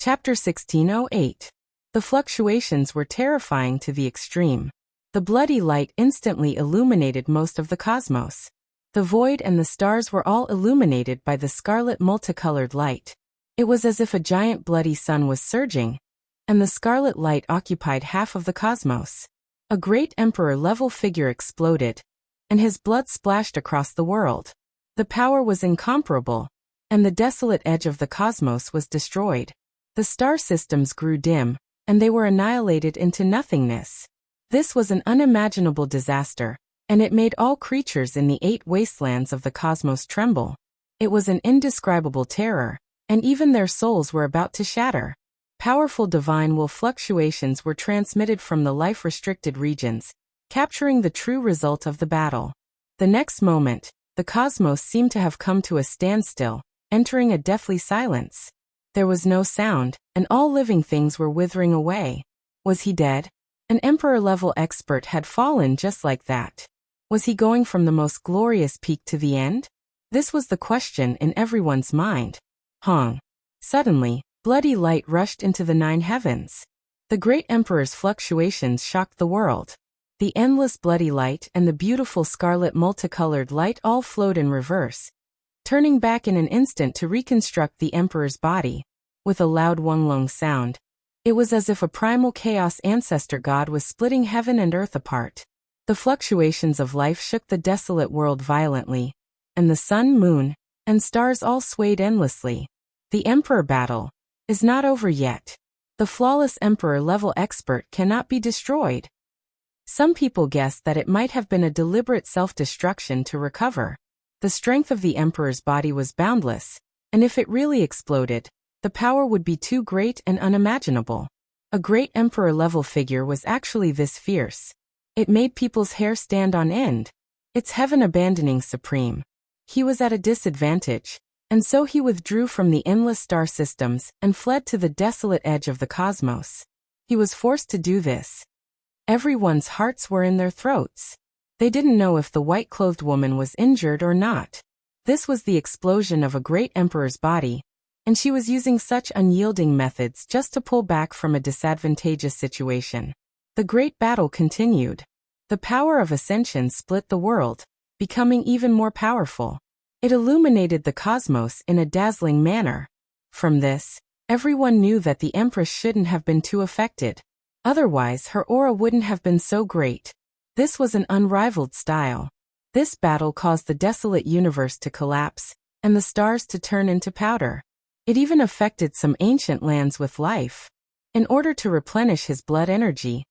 Chapter 1608. The fluctuations were terrifying to the extreme. The bloody light instantly illuminated most of the cosmos. The void and the stars were all illuminated by the scarlet multicolored light. It was as if a giant bloody sun was surging, and the scarlet light occupied half of the cosmos. A great emperor-level figure exploded, and his blood splashed across the world. The power was incomparable, and the desolate edge of the cosmos was destroyed. The star systems grew dim, and they were annihilated into nothingness. This was an unimaginable disaster, and it made all creatures in the 8 wastelands of the cosmos tremble. It was an indescribable terror, and even their souls were about to shatter. Powerful divine will fluctuations were transmitted from the life-restricted regions, capturing the true result of the battle. The next moment, the cosmos seemed to have come to a standstill, entering a deathly silence. There was no sound, and all living things were withering away. Was he dead? An emperor-level expert had fallen just like that. Was he going from the most glorious peak to the end? This was the question in everyone's mind. Hong. Suddenly, bloody light rushed into the 9 heavens. The great emperor's fluctuations shocked the world. The endless bloody light and the beautiful scarlet multicolored light all flowed in reverse, turning back in an instant to reconstruct the emperor's body. With a loud wonglong sound, it was as if a primal chaos ancestor god was splitting heaven and earth apart. The fluctuations of life shook the desolate world violently, and the sun, moon, and stars all swayed endlessly. The emperor battle is not over yet. The flawless emperor-level expert cannot be destroyed. Some people guessed that it might have been a deliberate self-destruction to recover. The strength of the emperor's body was boundless, and if it really exploded, the power would be too great and unimaginable. A great emperor-level figure was actually this fierce. It made people's hair stand on end. It's heaven-abandoning supreme. He was at a disadvantage, and so he withdrew from the endless star systems and fled to the desolate edge of the cosmos. He was forced to do this. Everyone's hearts were in their throats. They didn't know if the white-clothed woman was injured or not. This was the explosion of a great emperor's body, and she was using such unyielding methods just to pull back from a disadvantageous situation. The great battle continued. The power of ascension split the world, becoming even more powerful. It illuminated the cosmos in a dazzling manner. From this, everyone knew that the Empress shouldn't have been too affected. Otherwise, her aura wouldn't have been so great. This was an unrivaled style. This battle caused the desolate universe to collapse, and the stars to turn into powder. It even affected some ancient lands with life. In order to replenish his blood energy,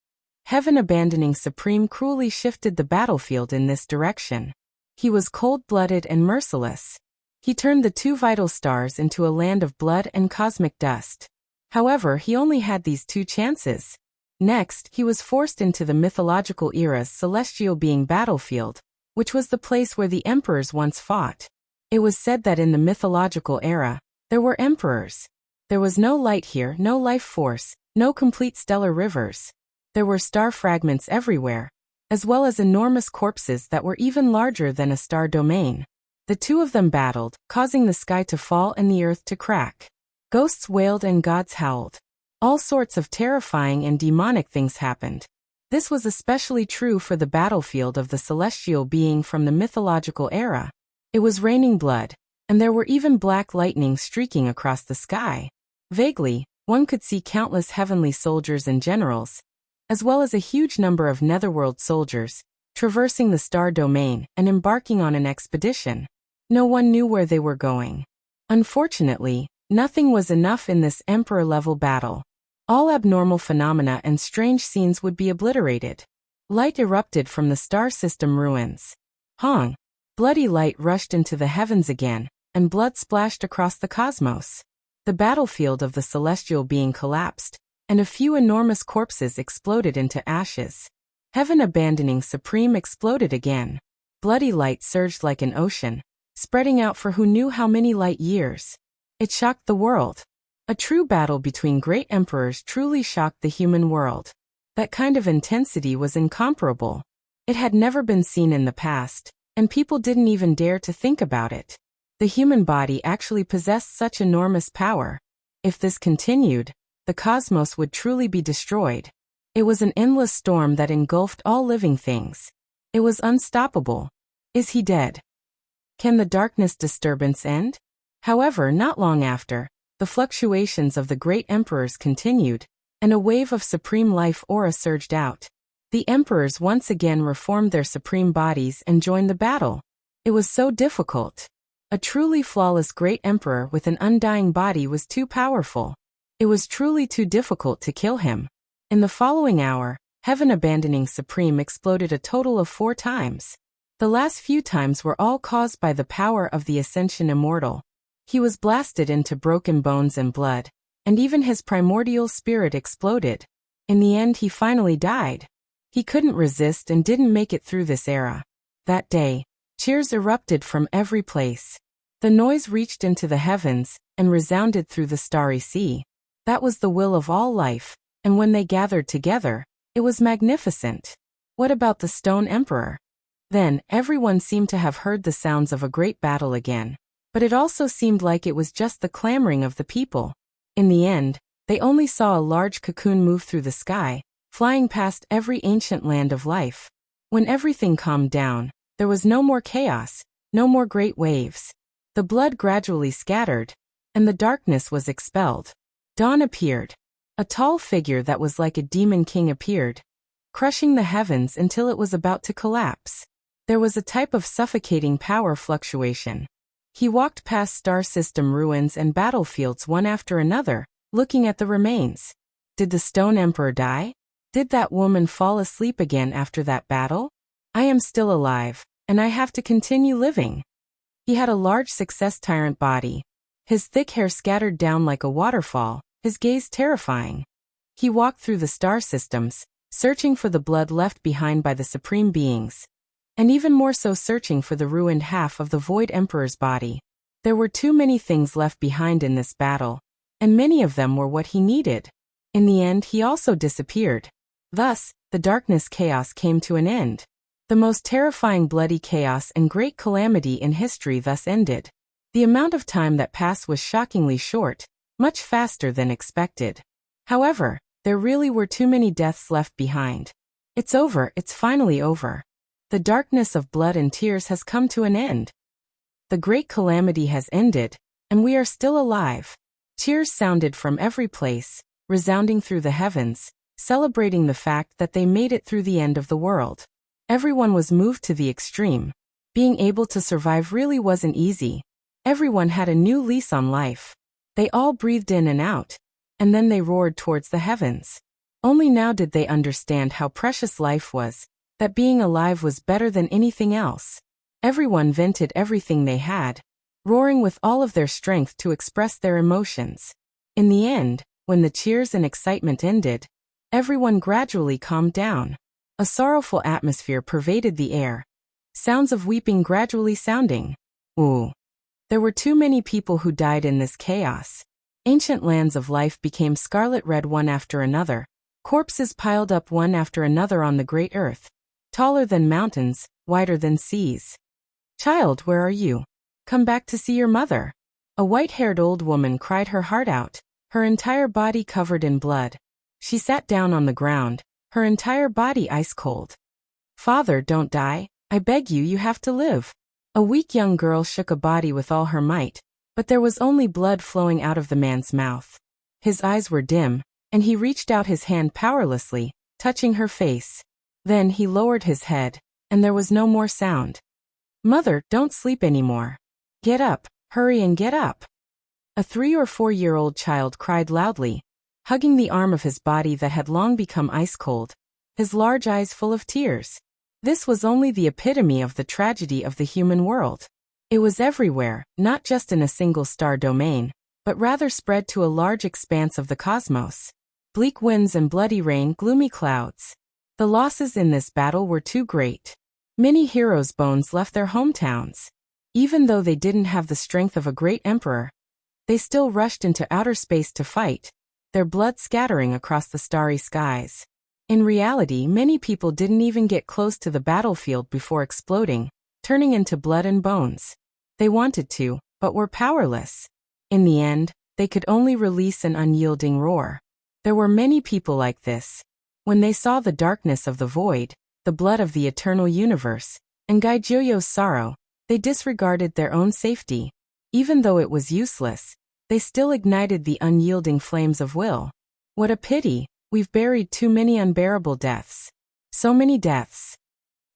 heaven-abandoning Supreme cruelly shifted the battlefield in this direction. He was cold-blooded and merciless. He turned the 2 vital stars into a land of blood and cosmic dust. However, he only had these 2 chances. Next, he was forced into the mythological era's celestial being battlefield, which was the place where the emperors once fought. It was said that in the mythological era, there were emperors. There was no light here, no life force, no complete stellar rivers. There were star fragments everywhere, as well as enormous corpses that were even larger than a star domain. The 2 of them battled, causing the sky to fall and the earth to crack. Ghosts wailed and gods howled. All sorts of terrifying and demonic things happened. This was especially true for the battlefield of the celestial being from the mythological era. It was raining blood, and there were even black lightning streaking across the sky. Vaguely, one could see countless heavenly soldiers and generals, as well as a huge number of netherworld soldiers, traversing the star domain and embarking on an expedition. No one knew where they were going. Unfortunately, nothing was enough in this emperor-level battle. All abnormal phenomena and strange scenes would be obliterated. Light erupted from the star system ruins. Hong. Bloody light rushed into the heavens again, and blood splashed across the cosmos. The battlefield of the celestial being collapsed, and a few enormous corpses exploded into ashes. Heaven-abandoning Supreme exploded again. Bloody light surged like an ocean, spreading out for who knew how many light years. It shocked the world. A true battle between great emperors truly shocked the human world. That kind of intensity was incomparable. It had never been seen in the past, and people didn't even dare to think about it. The human body actually possessed such enormous power. If this continued, the cosmos would truly be destroyed. It was an endless storm that engulfed all living things. It was unstoppable. Is he dead? Can the darkness disturbance end? However, not long after, the fluctuations of the great emperors continued, and a wave of supreme life aura surged out. The emperors once again reformed their supreme bodies and joined the battle. It was so difficult. A truly flawless great emperor with an undying body was too powerful. It was truly too difficult to kill him. In the following hour, heaven abandoning Supreme exploded a total of 4 times. The last few times were all caused by the power of the Ascension Immortal. He was blasted into broken bones and blood, and even his primordial spirit exploded. In the end, he finally died. He couldn't resist and didn't make it through this era. That day, cheers erupted from every place. The noise reached into the heavens and resounded through the starry sea. That was the will of all life, and when they gathered together, it was magnificent. What about the Stone Emperor? Then, everyone seemed to have heard the sounds of a great battle again. But it also seemed like it was just the clamoring of the people. In the end, they only saw a large cocoon move through the sky, flying past every ancient land of life. When everything calmed down, there was no more chaos, no more great waves. The blood gradually scattered, and the darkness was expelled. Dawn appeared. A tall figure that was like a demon king appeared, crushing the heavens until it was about to collapse. There was a type of suffocating power fluctuation. He walked past star system ruins and battlefields one after another, looking at the remains. Did the Stone Emperor die? Did that woman fall asleep again after that battle? I am still alive, and I have to continue living. He had a large success tyrant body. His thick hair scattered down like a waterfall, his gaze terrifying. He walked through the star systems, searching for the blood left behind by the supreme beings, and even more so searching for the ruined half of the Void Emperor's body. There were too many things left behind in this battle, and many of them were what he needed. In the end, he also disappeared. Thus, the darkness chaos came to an end. The most terrifying bloody chaos and great calamity in history thus ended. The amount of time that passed was shockingly short, much faster than expected. However, there really were too many deaths left behind. It's over, it's finally over. The darkness of blood and tears has come to an end. The great calamity has ended, and we are still alive. Cheers sounded from every place, resounding through the heavens, celebrating the fact that they made it through the end of the world. Everyone was moved to the extreme. Being able to survive really wasn't easy. Everyone had a new lease on life. They all breathed in and out, and then they roared towards the heavens. Only now did they understand how precious life was, that being alive was better than anything else. Everyone vented everything they had, roaring with all of their strength to express their emotions. In the end, when the cheers and excitement ended, everyone gradually calmed down. A sorrowful atmosphere pervaded the air, sounds of weeping gradually sounding. Ooh. There were too many people who died in this chaos. Ancient lands of life became scarlet red one after another. Corpses piled up one after another on the great earth, taller than mountains, wider than seas. Child, where are you? Come back to see your mother. A white-haired old woman cried her heart out, her entire body covered in blood. She sat down on the ground, her entire body ice-cold. Father, don't die. I beg you, you have to live. A weak young girl shook a body with all her might, but there was only blood flowing out of the man's mouth. His eyes were dim, and he reached out his hand powerlessly, touching her face. Then he lowered his head, and there was no more sound. Mother, don't sleep anymore. Get up, hurry and get up. A 3 or 4-year-old child cried loudly, hugging the arm of his body that had long become ice-cold, his large eyes full of tears. This was only the epitome of the tragedy of the human world. It was everywhere, not just in a single star domain, but rather spread to a large expanse of the cosmos. Bleak winds and bloody rain, gloomy clouds. The losses in this battle were too great. Many heroes' bones left their hometowns. Even though they didn't have the strength of a great emperor, they still rushed into outer space to fight, their blood scattering across the starry skies. In reality, many people didn't even get close to the battlefield before exploding, turning into blood and bones. They wanted to, but were powerless. In the end, They could only release an unyielding roar. There were many people like this. When they saw the darkness of the void, the blood of the eternal universe, and Gaijoyo's sorrow, they disregarded their own safety. Even though it was useless, they still ignited the unyielding flames of will. What a pity, we've buried too many unbearable deaths. So many deaths.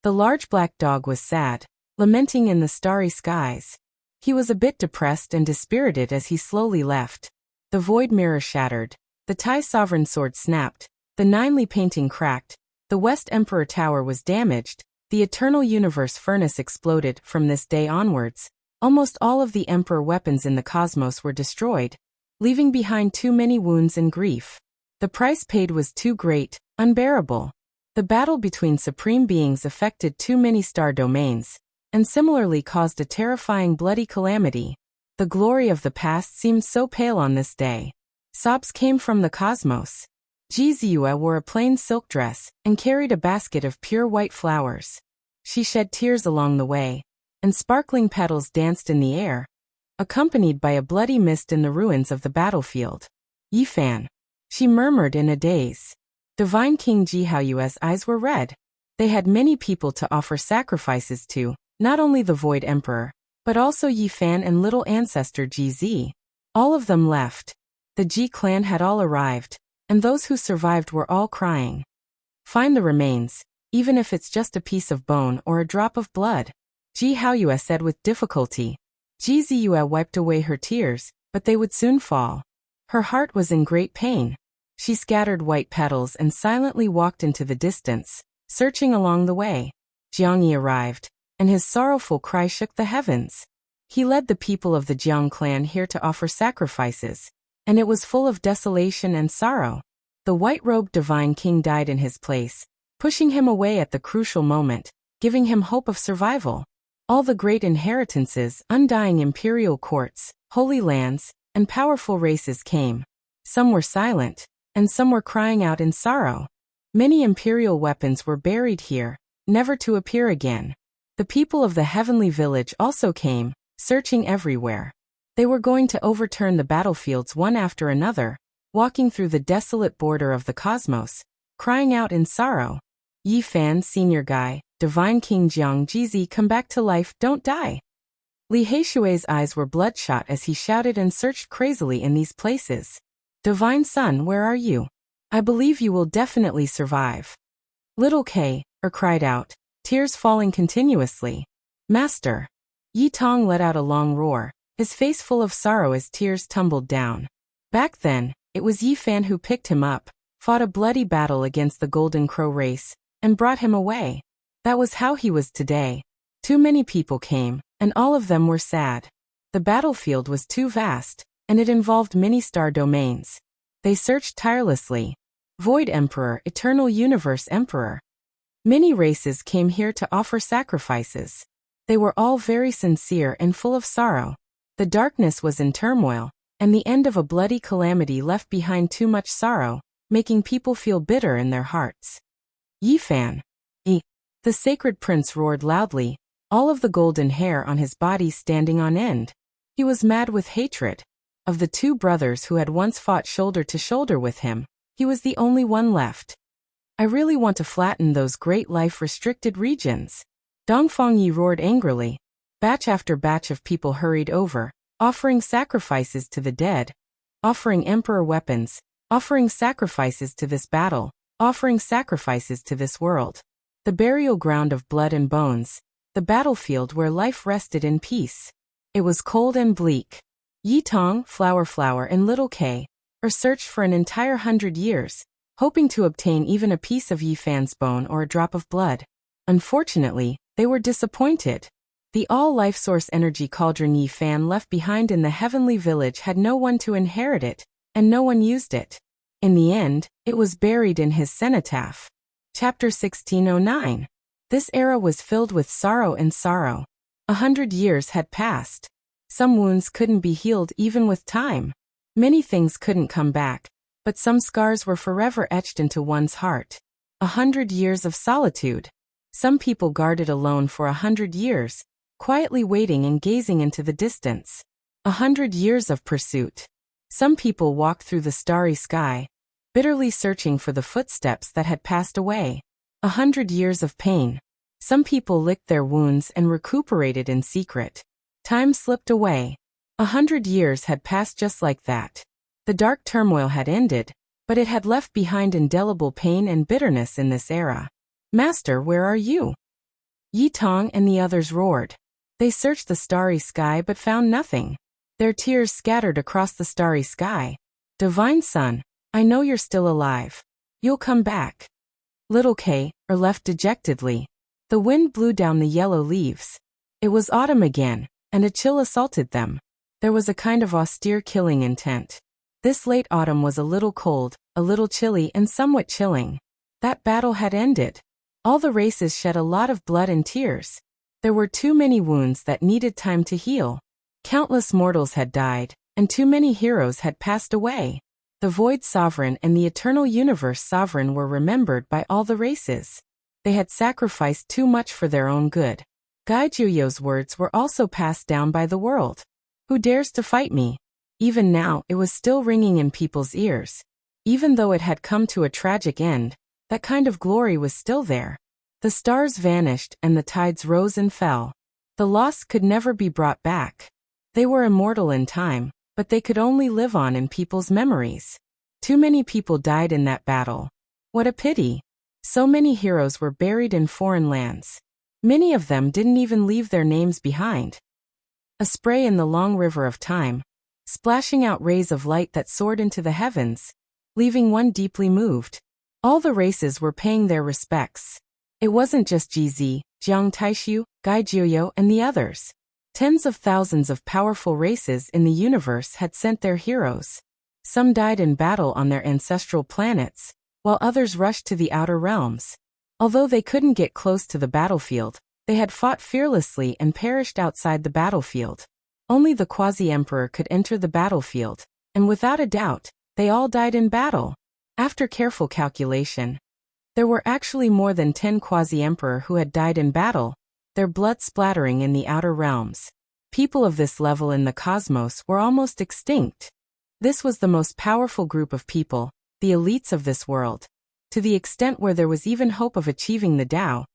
The large black dog was sad, lamenting in the starry skies. He was a bit depressed and dispirited as he slowly left. The void mirror shattered, the Thai sovereign sword snapped, the Ninely painting cracked, the West Emperor Tower was damaged, the eternal universe furnace exploded. From this day onwards, almost all of the Emperor weapons in the cosmos were destroyed, leaving behind too many wounds and grief. The price paid was too great, unbearable. The battle between supreme beings affected too many star domains, and similarly caused a terrifying bloody calamity. The glory of the past seemed so pale on this day. Sobs came from the cosmos. Jizue wore a plain silk dress and carried a basket of pure white flowers. She shed tears along the way, and sparkling petals danced in the air, accompanied by a bloody mist in the ruins of the battlefield. Yifan, she murmured in a daze. Divine King Jihaoyue's eyes were red. They had many people to offer sacrifices to, not only the Void Emperor, but also Yifan and little ancestor Ji. All of them left. The Ji clan had all arrived, and those who survived were all crying. Find the remains, even if it's just a piece of bone or a drop of blood, Jihaoyue said with difficulty. Jizue wiped away her tears, but they would soon fall. Her heart was in great pain. She scattered white petals and silently walked into the distance, searching along the way. Jiangyi arrived, and his sorrowful cry shook the heavens. He led the people of the Jiang clan here to offer sacrifices, and it was full of desolation and sorrow. The white-robed divine king died in his place, pushing him away at the crucial moment, giving him hope of survival. All the great inheritances, undying imperial courts, holy lands, and powerful races came. Some were silent, and some were crying out in sorrow. Many imperial weapons were buried here, never to appear again. The people of the heavenly village also came, searching everywhere. They were going to overturn the battlefields one after another, walking through the desolate border of the cosmos, crying out in sorrow. Yifan, senior guy, divine king Jiang Jizi, come back to life, don't die. Li Heishui's eyes were bloodshot as he shouted and searched crazily in these places. Divine son, where are you? I believe you will definitely survive. Little K, cried out, tears falling continuously. Master. Yi Tong let out a long roar, his face full of sorrow as tears tumbled down. Back then, it was Yifan who picked him up, fought a bloody battle against the Golden Crow race, and brought him away. That was how he was today. Too many people came, and all of them were sad. The battlefield was too vast, and it involved many star domains. They searched tirelessly. Void Emperor, Eternal Universe Emperor. Many races came here to offer sacrifices. They were all very sincere and full of sorrow. The darkness was in turmoil, and the end of a bloody calamity left behind too much sorrow, making people feel bitter in their hearts. Yifan. The sacred prince roared loudly, all of the golden hair on his body standing on end. He was mad with hatred. Of the two brothers who had once fought shoulder to shoulder with him, he was the only one left. I really want to flatten those great life-restricted regions. Dongfang Yi roared angrily. Batch after batch of people hurried over, offering sacrifices to the dead, offering emperor weapons, offering sacrifices to this battle, offering sacrifices to this world. The burial ground of blood and bones, the battlefield where life rested in peace. It was cold and bleak. Yi Tong, Flower, and Little K searched for an entire 100 years, hoping to obtain even a piece of Yifan's bone or a drop of blood. Unfortunately, they were disappointed. The all-life source energy cauldron Yifan left behind in the heavenly village had no one to inherit it, and no one used it. In the end, it was buried in his cenotaph. Chapter 1609. This era was filled with sorrow and sorrow. 100 years had passed. Some wounds couldn't be healed even with time. Many things couldn't come back, but some scars were forever etched into one's heart. 100 years of solitude. Some people guarded alone for 100 years, quietly waiting and gazing into the distance. 100 years of pursuit. Some people walked through the starry sky, bitterly searching for the footsteps that had passed away. 100 years of pain. Some people licked their wounds and recuperated in secret. Time slipped away. 100 years had passed just like that. The dark turmoil had ended, but it had left behind indelible pain and bitterness in this era. Master, where are you? Yi Tong and the others roared. They searched the starry sky but found nothing. Their tears scattered across the starry sky. Divine Son, I know you're still alive. You'll come back. Little Kay left dejectedly. The wind blew down the yellow leaves. It was autumn again, and a chill assaulted them. There was a kind of austere killing intent. This late autumn was a little cold, a little chilly and somewhat chilling. That battle had ended. All the races shed a lot of blood and tears. There were too many wounds that needed time to heal. Countless mortals had died, and too many heroes had passed away. The Void Sovereign and the Eternal Universe Sovereign were remembered by all the races. They had sacrificed too much for their own good. Gai Juyo's words were also passed down by the world. Who dares to fight me? Even now, it was still ringing in people's ears. Even though it had come to a tragic end, that kind of glory was still there. The stars vanished and the tides rose and fell. The lost could never be brought back. They were immortal in time, but they could only live on in people's memories. Too many people died in that battle. What a pity. So many heroes were buried in foreign lands. Many of them didn't even leave their names behind. A spray in the long river of time, splashing out rays of light that soared into the heavens, leaving one deeply moved. All the races were paying their respects. It wasn't just GZ, Jiang Taishu, Gai Juyo and the others. Tens of thousands of powerful races in the universe had sent their heroes. Some died in battle on their ancestral planets, while others rushed to the outer realms. Although they couldn't get close to the battlefield, they had fought fearlessly and perished outside the battlefield. Only the Quasi-Emperor could enter the battlefield, and without a doubt, they all died in battle. After careful calculation, there were actually more than 10 Quasi-Emperor who had died in battle, their blood splattering in the outer realms. People of this level in the cosmos were almost extinct. This was the most powerful group of people, the elites of this world, to the extent where there was even hope of achieving the Tao.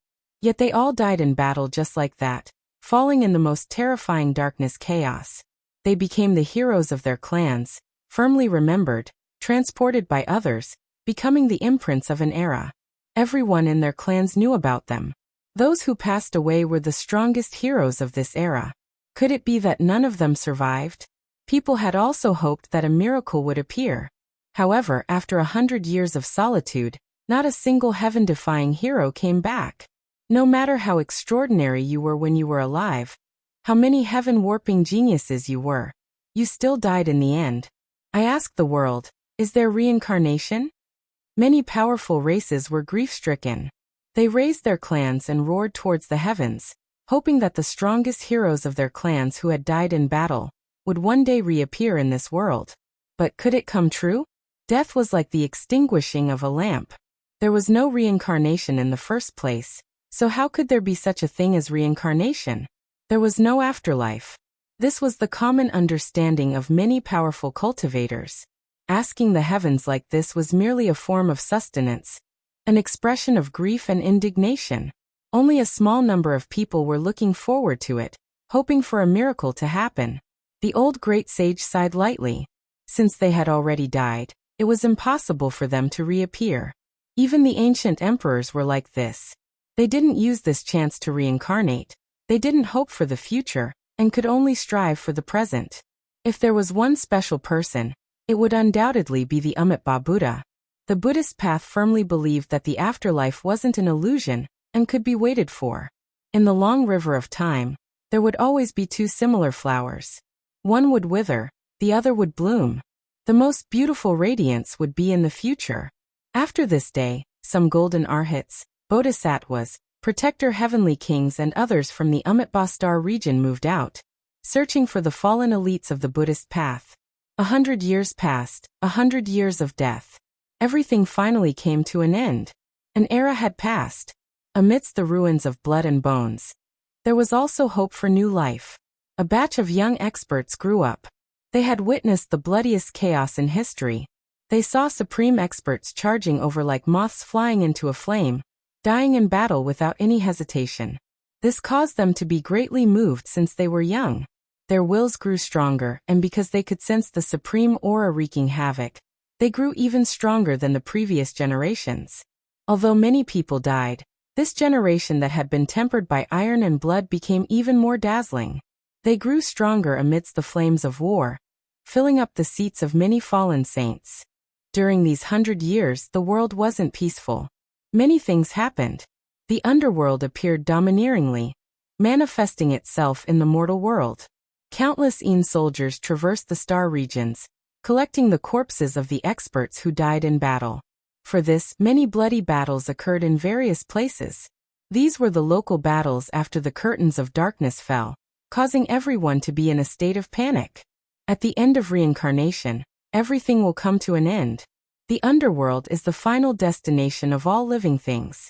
Yet they all died in battle just like that, falling in the most terrifying darkness chaos. They became the heroes of their clans, firmly remembered, transported by others, becoming the imprints of an era. Everyone in their clans knew about them. Those who passed away were the strongest heroes of this era. Could it be that none of them survived? People had also hoped that a miracle would appear. However, after 100 years of solitude, not a single heaven-defying hero came back. No matter how extraordinary you were when you were alive, how many heaven-warping geniuses you were, you still died in the end. I asked the world, is there reincarnation? Many powerful races were grief-stricken. They raised their clans and roared towards the heavens, hoping that the strongest heroes of their clans who had died in battle would one day reappear in this world. But could it come true? Death was like the extinguishing of a lamp. There was no reincarnation in the first place, so how could there be such a thing as reincarnation? There was no afterlife. This was the common understanding of many powerful cultivators. Asking the heavens like this was merely a form of sustenance, an expression of grief and indignation. Only a small number of people were looking forward to it, hoping for a miracle to happen. The old great sage sighed lightly. Since they had already died, it was impossible for them to reappear. Even the ancient emperors were like this. They didn't use this chance to reincarnate. They didn't hope for the future, and could only strive for the present. If there was one special person, it would undoubtedly be the Amitabha Buddha. The Buddhist path firmly believed that the afterlife wasn't an illusion, and could be waited for. In the long river of time, there would always be two similar flowers. One would wither, the other would bloom. The most beautiful radiance would be in the future. After this day, some golden arhats, bodhisattvas, protector heavenly kings and others from the Amitabha star region moved out, searching for the fallen elites of the Buddhist path. 100 years passed, 100 years of death. Everything finally came to an end. An era had passed. Amidst the ruins of blood and bones, there was also hope for new life. A batch of young experts grew up. They had witnessed the bloodiest chaos in history. They saw supreme experts charging over like moths flying into a flame, dying in battle without any hesitation. This caused them to be greatly moved since they were young. Their wills grew stronger, and because they could sense the supreme aura wreaking havoc, they grew even stronger than the previous generations. Although many people died, this generation that had been tempered by iron and blood became even more dazzling. They grew stronger amidst the flames of war, filling up the seats of many fallen saints. During these 100 years, the world wasn't peaceful. Many things happened. The underworld appeared domineeringly, manifesting itself in the mortal world. Countless soldiers traversed the star regions, collecting the corpses of the experts who died in battle. For this, many bloody battles occurred in various places. These were the local battles after the curtains of darkness fell, causing everyone to be in a state of panic. At the end of reincarnation, everything will come to an end. The underworld is the final destination of all living things.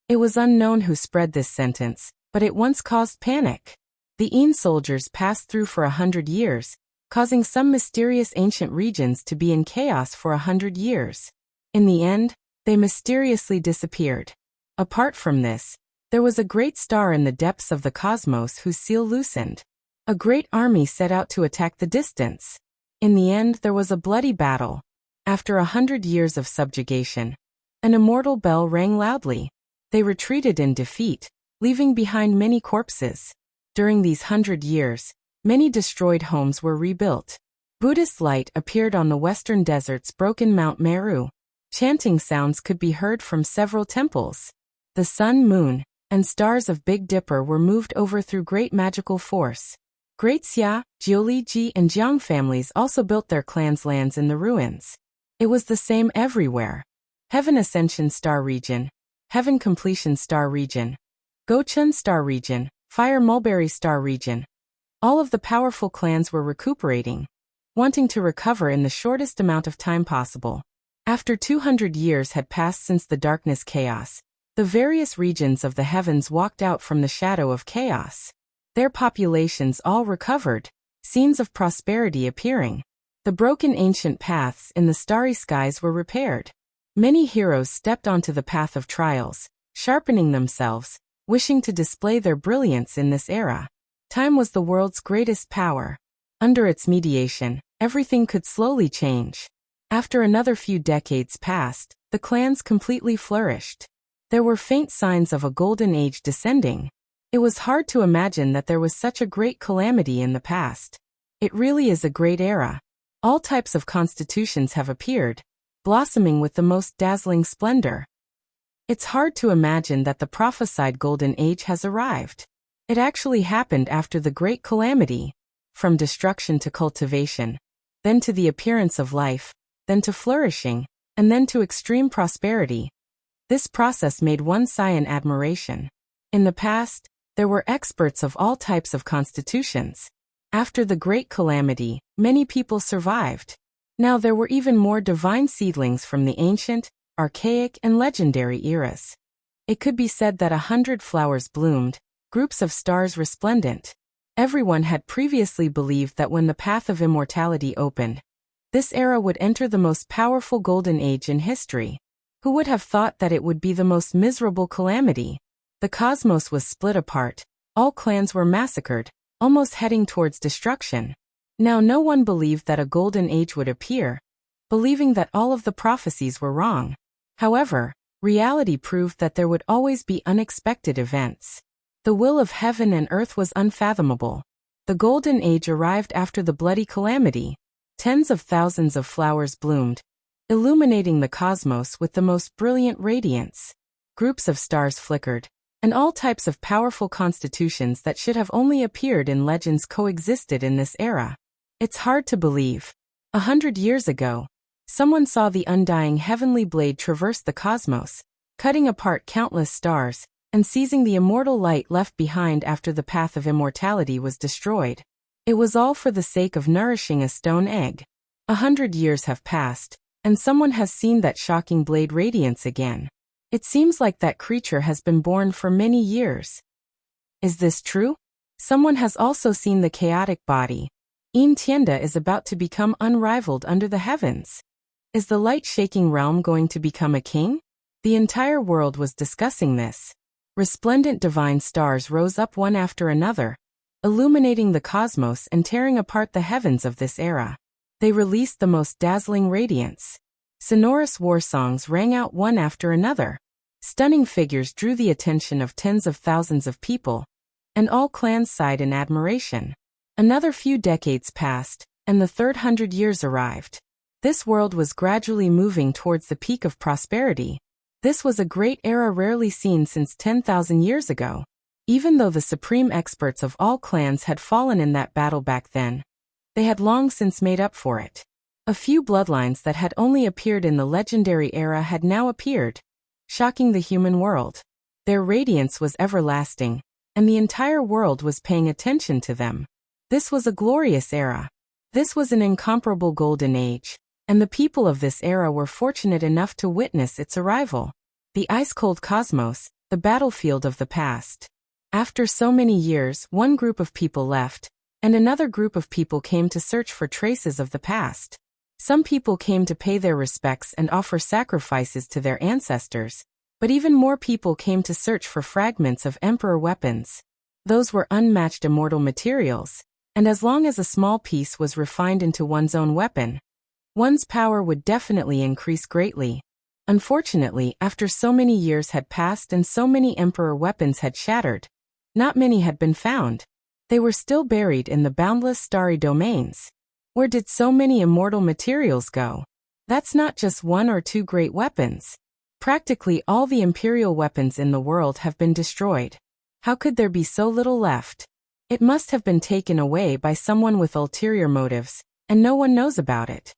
It was unknown who spread this sentence, but it once caused panic. The soldiers passed through for 100 years, causing some mysterious ancient regions to be in chaos for 100 years. In the end, they mysteriously disappeared. Apart from this, there was a great star in the depths of the cosmos whose seal loosened. A great army set out to attack the distance. In the end, there was a bloody battle. After 100 years of subjugation, an immortal bell rang loudly. They retreated in defeat, leaving behind many corpses. During these 100 years, many destroyed homes were rebuilt. Buddhist light appeared on the western desert's broken Mount Meru. Chanting sounds could be heard from several temples. The sun, moon, and stars of Big Dipper were moved over through great magical force. Great Xia, Jioliji, and Jiang families also built their clans' lands in the ruins. It was the same everywhere. Heaven Ascension Star Region, Heaven Completion Star Region, Gochun Star Region, Fire Mulberry Star Region. All of the powerful clans were recuperating, wanting to recover in the shortest amount of time possible. After 200 years had passed since the darkness chaos, the various regions of the heavens walked out from the shadow of chaos. Their populations all recovered, scenes of prosperity appearing. The broken ancient paths in the starry skies were repaired. Many heroes stepped onto the path of trials, sharpening themselves, wishing to display their brilliance in this era. Time was the world's greatest power. Under its mediation, everything could slowly change. After another few decades passed, the clans completely flourished. There were faint signs of a golden age descending. It was hard to imagine that there was such a great calamity in the past. It really is a great era. All types of constitutions have appeared, blossoming with the most dazzling splendor. It's hard to imagine that the prophesied golden age has arrived. It actually happened after the great calamity, from destruction to cultivation, then to the appearance of life, then to flourishing, and then to extreme prosperity. This process made one sigh in admiration. In the past, there were experts of all types of constitutions. After the great calamity, many people survived. Now there were even more divine seedlings from the ancient, archaic, and legendary eras. It could be said that 100 flowers bloomed, groups of stars resplendent. Everyone had previously believed that when the path of immortality opened, this era would enter the most powerful golden age in history. Who would have thought that it would be the most miserable calamity? The cosmos was split apart, all clans were massacred, almost heading towards destruction. Now no one believed that a golden age would appear, believing that all of the prophecies were wrong. However, reality proved that there would always be unexpected events. The will of heaven and earth was unfathomable. The golden age arrived after the bloody calamity. Tens of thousands of flowers bloomed, illuminating the cosmos with the most brilliant radiance. Groups of stars flickered, and all types of powerful constitutions that should have only appeared in legends coexisted in this era. It's hard to believe. 100 years ago, someone saw the undying heavenly blade traverse the cosmos, cutting apart countless stars, and seizing the immortal light left behind after the path of immortality was destroyed. It was all for the sake of nourishing a stone egg. 100 years have passed, and someone has seen that shocking blade radiance again. It seems like that creature has been born for many years. Is this true? Someone has also seen the chaotic body. Tienda is about to become unrivaled under the heavens. Is the light-shaking realm going to become a king? The entire world was discussing this. Resplendent divine stars rose up one after another, illuminating the cosmos and tearing apart the heavens of this era. They released the most dazzling radiance. Sonorous war songs rang out one after another. Stunning figures drew the attention of tens of thousands of people, and all clans sighed in admiration. Another few decades passed, and the 300 years arrived. This world was gradually moving towards the peak of prosperity. This was a great era rarely seen since 10,000 years ago. Even though the supreme experts of all clans had fallen in that battle back then, they had long since made up for it. A few bloodlines that had only appeared in the legendary era had now appeared, shocking the human world. Their radiance was everlasting, and the entire world was paying attention to them. This was a glorious era. This was an incomparable golden age, and the people of this era were fortunate enough to witness its arrival. The ice-cold cosmos, the battlefield of the past. After so many years, one group of people left, and another group of people came to search for traces of the past. Some people came to pay their respects and offer sacrifices to their ancestors, but even more people came to search for fragments of emperor weapons. Those were unmatched immortal materials, and as long as a small piece was refined into one's own weapon, one's power would definitely increase greatly. Unfortunately, after so many years had passed and so many emperor weapons had shattered, not many had been found. They were still buried in the boundless starry domains. Where did so many immortal materials go? That's not just one or two great weapons. Practically all the imperial weapons in the world have been destroyed. How could there be so little left? It must have been taken away by someone with ulterior motives, and no one knows about it.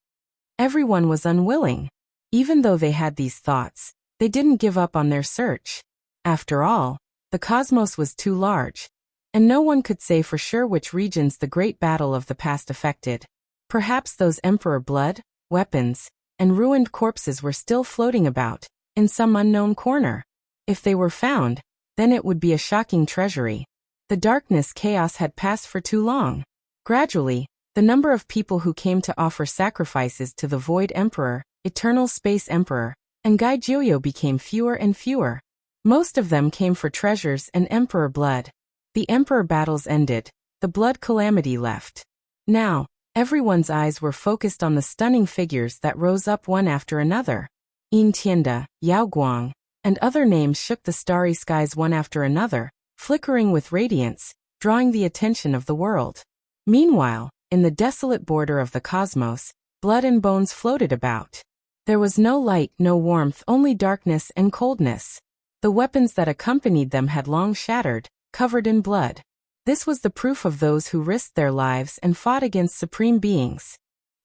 Everyone was unwilling. Even though they had these thoughts, they didn't give up on their search. After all, the cosmos was too large, and no one could say for sure which regions the great battle of the past affected. Perhaps those emperor blood, weapons, and ruined corpses were still floating about, in some unknown corner. If they were found, then it would be a shocking treasury. The darkness chaos had passed for too long. Gradually, the number of people who came to offer sacrifices to the Void Emperor, Eternal Space Emperor, and Gai Jiuyo became fewer and fewer. Most of them came for treasures and emperor blood. The emperor battles ended, the blood calamity left. Now, everyone's eyes were focused on the stunning figures that rose up one after another. Yin Tienda, Yao Guang, and other names shook the starry skies one after another, flickering with radiance, drawing the attention of the world. Meanwhile, in the desolate border of the cosmos, blood and bones floated about. There was no light, no warmth, only darkness and coldness. The weapons that accompanied them had long shattered, covered in blood. This was the proof of those who risked their lives and fought against supreme beings.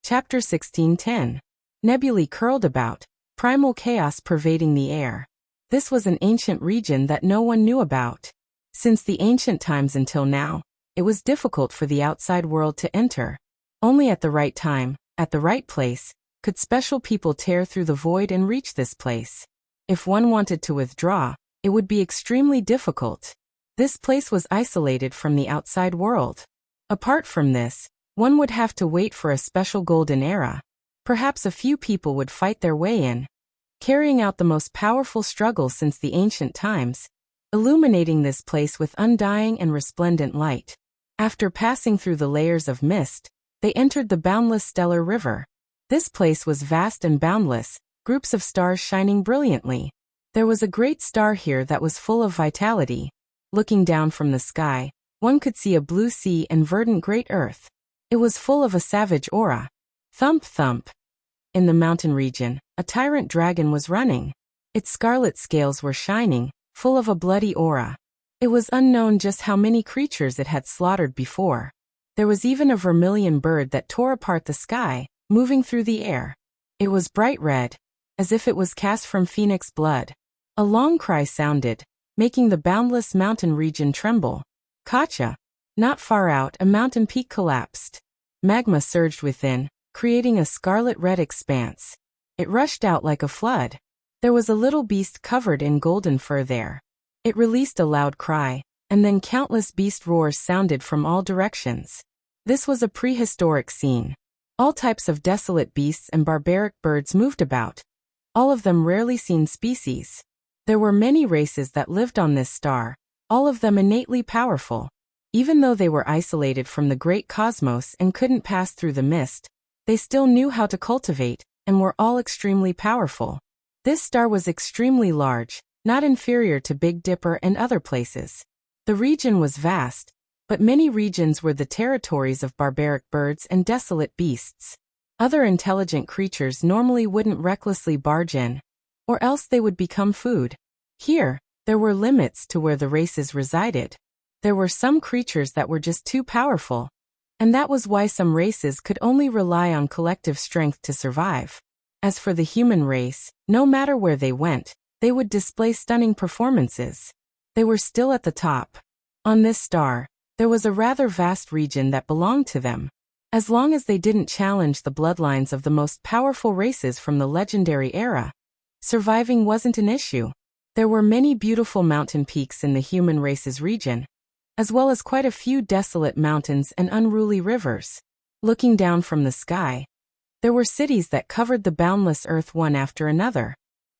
Chapter 16:10. Nebulae curled about, primal chaos pervading the air. This was an ancient region that no one knew about. Since the ancient times until now, it was difficult for the outside world to enter. Only at the right time, at the right place, could special people tear through the void and reach this place. If one wanted to withdraw, it would be extremely difficult. This place was isolated from the outside world. Apart from this, one would have to wait for a special golden era. Perhaps a few people would fight their way in, carrying out the most powerful struggle since the ancient times, illuminating this place with undying and resplendent light. After passing through the layers of mist, they entered the boundless stellar river. This place was vast and boundless, groups of stars shining brilliantly. There was a great star here that was full of vitality. Looking down from the sky, one could see a blue sea and verdant great earth. It was full of a savage aura. Thump thump. In the mountain region, a tyrant dragon was running. Its scarlet scales were shining, full of a bloody aura. It was unknown just how many creatures it had slaughtered before. There was even a vermilion bird that tore apart the sky, moving through the air. It was bright red, as if it was cast from phoenix blood. A long cry sounded, making the boundless mountain region tremble. Kacha. Not far out, a mountain peak collapsed. Magma surged within, creating a scarlet-red expanse. It rushed out like a flood. There was a little beast covered in golden fur there. It released a loud cry, and then countless beast roars sounded from all directions. This was a prehistoric scene. All types of desolate beasts and barbaric birds moved about, all of them rarely seen species. There were many races that lived on this star, all of them innately powerful. Even though they were isolated from the great cosmos and couldn't pass through the mist, they still knew how to cultivate, and were all extremely powerful. This star was extremely large, not inferior to Big Dipper and other places. The region was vast, but many regions were the territories of barbaric birds and desolate beasts. Other intelligent creatures normally wouldn't recklessly barge in, or else they would become food. Here, there were limits to where the races resided. There were some creatures that were just too powerful, and that was why some races could only rely on collective strength to survive. As for the human race, no matter where they went, they would display stunning performances. They were still at the top. On this star, there was a rather vast region that belonged to them. As long as they didn't challenge the bloodlines of the most powerful races from the legendary era, surviving wasn't an issue. There were many beautiful mountain peaks in the human race's region, as well as quite a few desolate mountains and unruly rivers. Looking down from the sky, there were cities that covered the boundless earth one after another.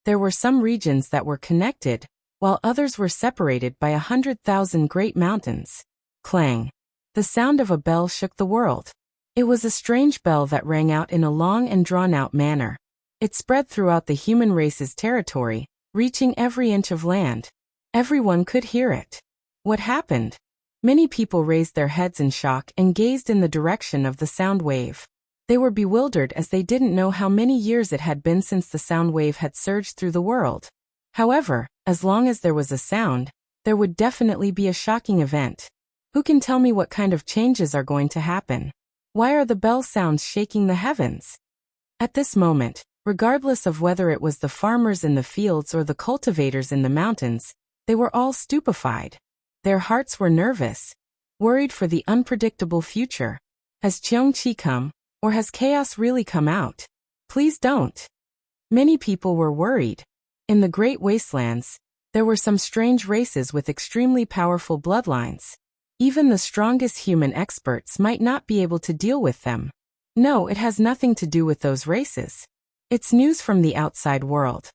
There were some regions that were connected, while others were separated by 100,000 great mountains. Clang! The sound of a bell shook the world. It was a strange bell that rang out in a long and drawn-out manner. It spread throughout the human race's territory, reaching every inch of land. Everyone could hear it. What happened? Many people raised their heads in shock and gazed in the direction of the sound wave. They were bewildered as they didn't know how many years it had been since the sound wave had surged through the world. However, as long as there was a sound, there would definitely be a shocking event. Who can tell me what kind of changes are going to happen? Why are the bell sounds shaking the heavens? At this moment, regardless of whether it was the farmers in the fields or the cultivators in the mountains, they were all stupefied. Their hearts were nervous, worried for the unpredictable future. Has Cheongqi come, or has chaos really come out? Please don't. Many people were worried. In the Great Wastelands, there were some strange races with extremely powerful bloodlines. Even the strongest human experts might not be able to deal with them. No, it has nothing to do with those races. It's news from the outside world.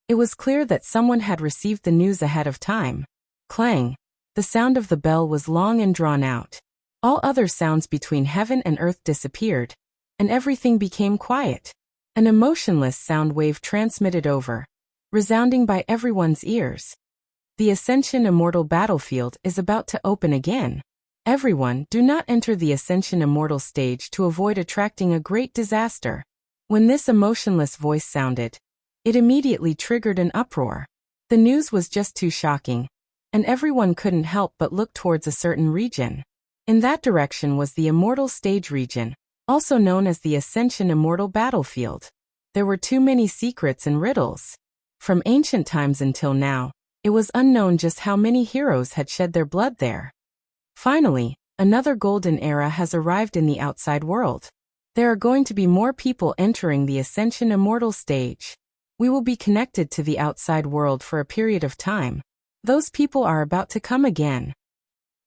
It was clear that someone had received the news ahead of time. Clang! The sound of the bell was long and drawn out. All other sounds between heaven and earth disappeared, and everything became quiet. An emotionless sound wave transmitted over, resounding by everyone's ears. The Ascension Immortal battlefield is about to open again. Everyone, do not enter the Ascension Immortal stage to avoid attracting a great disaster. When this emotionless voice sounded, it immediately triggered an uproar. The news was just too shocking, and everyone couldn't help but look towards a certain region. In that direction was the Immortal Stage region, also known as the Ascension Immortal battlefield. There were too many secrets and riddles. From ancient times until now, it was unknown just how many heroes had shed their blood there. Finally, another golden era has arrived in the outside world. There are going to be more people entering the Ascension Immortal stage. We will be connected to the outside world for a period of time. Those people are about to come again.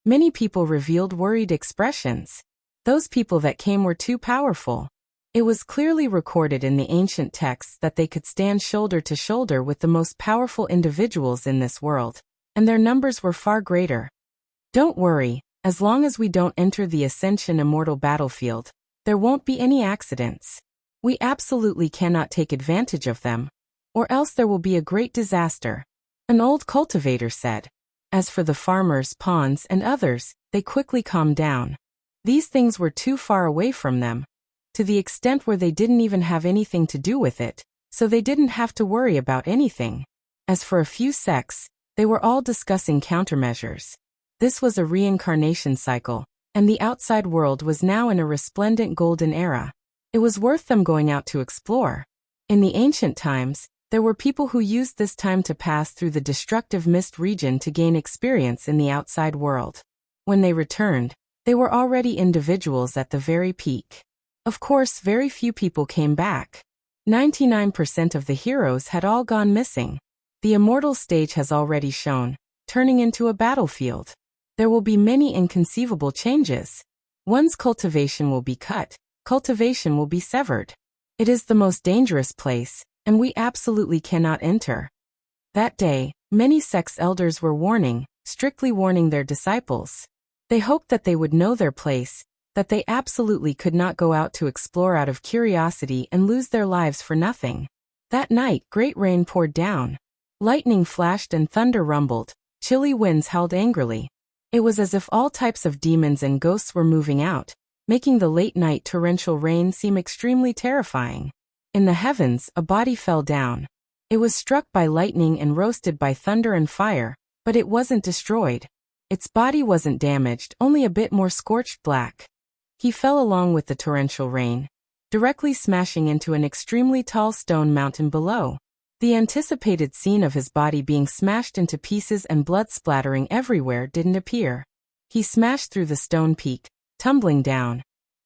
Many people revealed worried expressions. Those people that came were too powerful. It was clearly recorded in the ancient texts that they could stand shoulder to shoulder with the most powerful individuals in this world, and their numbers were far greater. Don't worry, as long as we don't enter the Ascension Immortal battlefield, there won't be any accidents. We absolutely cannot take advantage of them, or else there will be a great disaster, an old cultivator said. As for the farmers, pawns, and others, they quickly calmed down. These things were too far away from them, to the extent where they didn't even have anything to do with it, so they didn't have to worry about anything. As for a few sects, they were all discussing countermeasures. This was a reincarnation cycle, and the outside world was now in a resplendent golden era. It was worth them going out to explore. In the ancient times, there were people who used this time to pass through the destructive mist region to gain experience in the outside world. When they returned, they were already individuals at the very peak. Of course, very few people came back. 99% of the heroes had all gone missing. The immortal stage has already shown, turning into a battlefield. There will be many inconceivable changes. One's cultivation will be cut, cultivation will be severed. It is the most dangerous place, and we absolutely cannot enter. That day, many sects elders were strictly warning their disciples. They hoped that they would know their place, that they absolutely could not go out to explore out of curiosity and lose their lives for nothing. That night, great rain poured down. Lightning flashed and thunder rumbled. Chilly winds howled angrily. It was as if all types of demons and ghosts were moving out, making the late-night torrential rain seem extremely terrifying. In the heavens, a body fell down. It was struck by lightning and roasted by thunder and fire, but it wasn't destroyed. Its body wasn't damaged, only a bit more scorched black. He fell along with the torrential rain, directly smashing into an extremely tall stone mountain below. The anticipated scene of his body being smashed into pieces and blood splattering everywhere didn't appear. He smashed through the stone peak, tumbling down,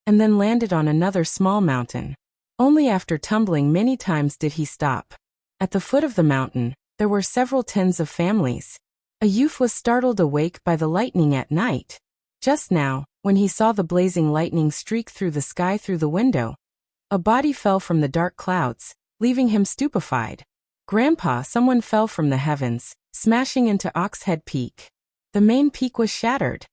and then landed on another small mountain. Only after tumbling many times did he stop. At the foot of the mountain, there were several tens of families. A youth was startled awake by the lightning at night. Just now, when he saw the blazing lightning streak through the sky through the window, a body fell from the dark clouds, leaving him stupefied. Grandpa, someone fell from the heavens, smashing into Oxhead Peak. The main peak was shattered.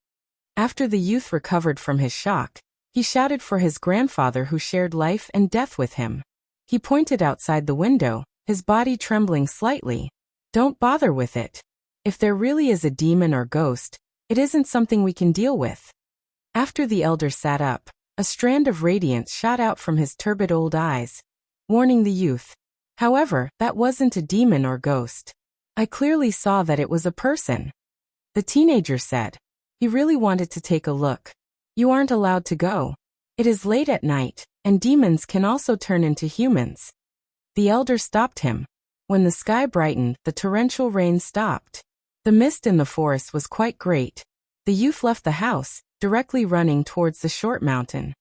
After the youth recovered from his shock, he shouted for his grandfather who shared life and death with him. He pointed outside the window, his body trembling slightly. Don't bother with it. If there really is a demon or ghost, it isn't something we can deal with. After the elder sat up, a strand of radiance shot out from his turbid old eyes, warning the youth. However, that wasn't a demon or ghost. I clearly saw that it was a person. The teenager said. He really wanted to take a look. You aren't allowed to go. It is late at night, and demons can also turn into humans. The elder stopped him. When the sky brightened, the torrential rain stopped. The mist in the forest was quite great. The youth left the house, directly running towards the short mountain.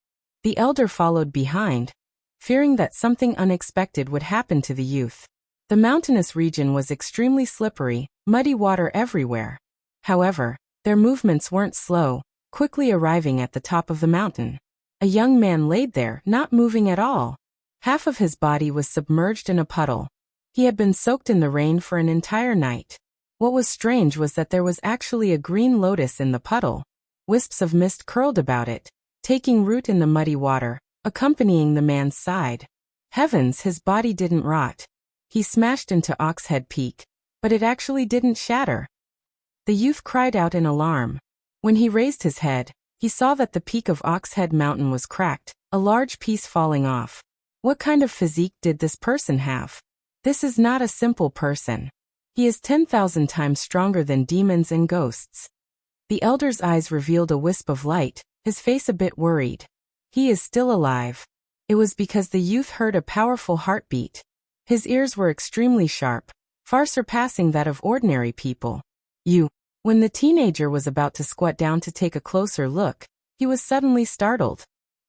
The elder followed behind, fearing that something unexpected would happen to the youth. The mountainous region was extremely slippery, muddy water everywhere. However, their movements weren't slow, quickly arriving at the top of the mountain. A young man laid there, not moving at all. Half of his body was submerged in a puddle. He had been soaked in the rain for an entire night. What was strange was that there was actually a green lotus in the puddle. Wisps of mist curled about it, taking root in the muddy water, accompanying the man's side. Heavens, his body didn't rot. He smashed into Oxhead Peak, but it actually didn't shatter. The youth cried out in alarm. When he raised his head, he saw that the peak of Oxhead Mountain was cracked, a large piece falling off. What kind of physique did this person have? This is not a simple person. He is 10,000 times stronger than demons and ghosts. The elder's eyes revealed a wisp of light, his face a bit worried. He is still alive. It was because the youth heard a powerful heartbeat. His ears were extremely sharp, far surpassing that of ordinary people. When the teenager was about to squat down to take a closer look, he was suddenly startled.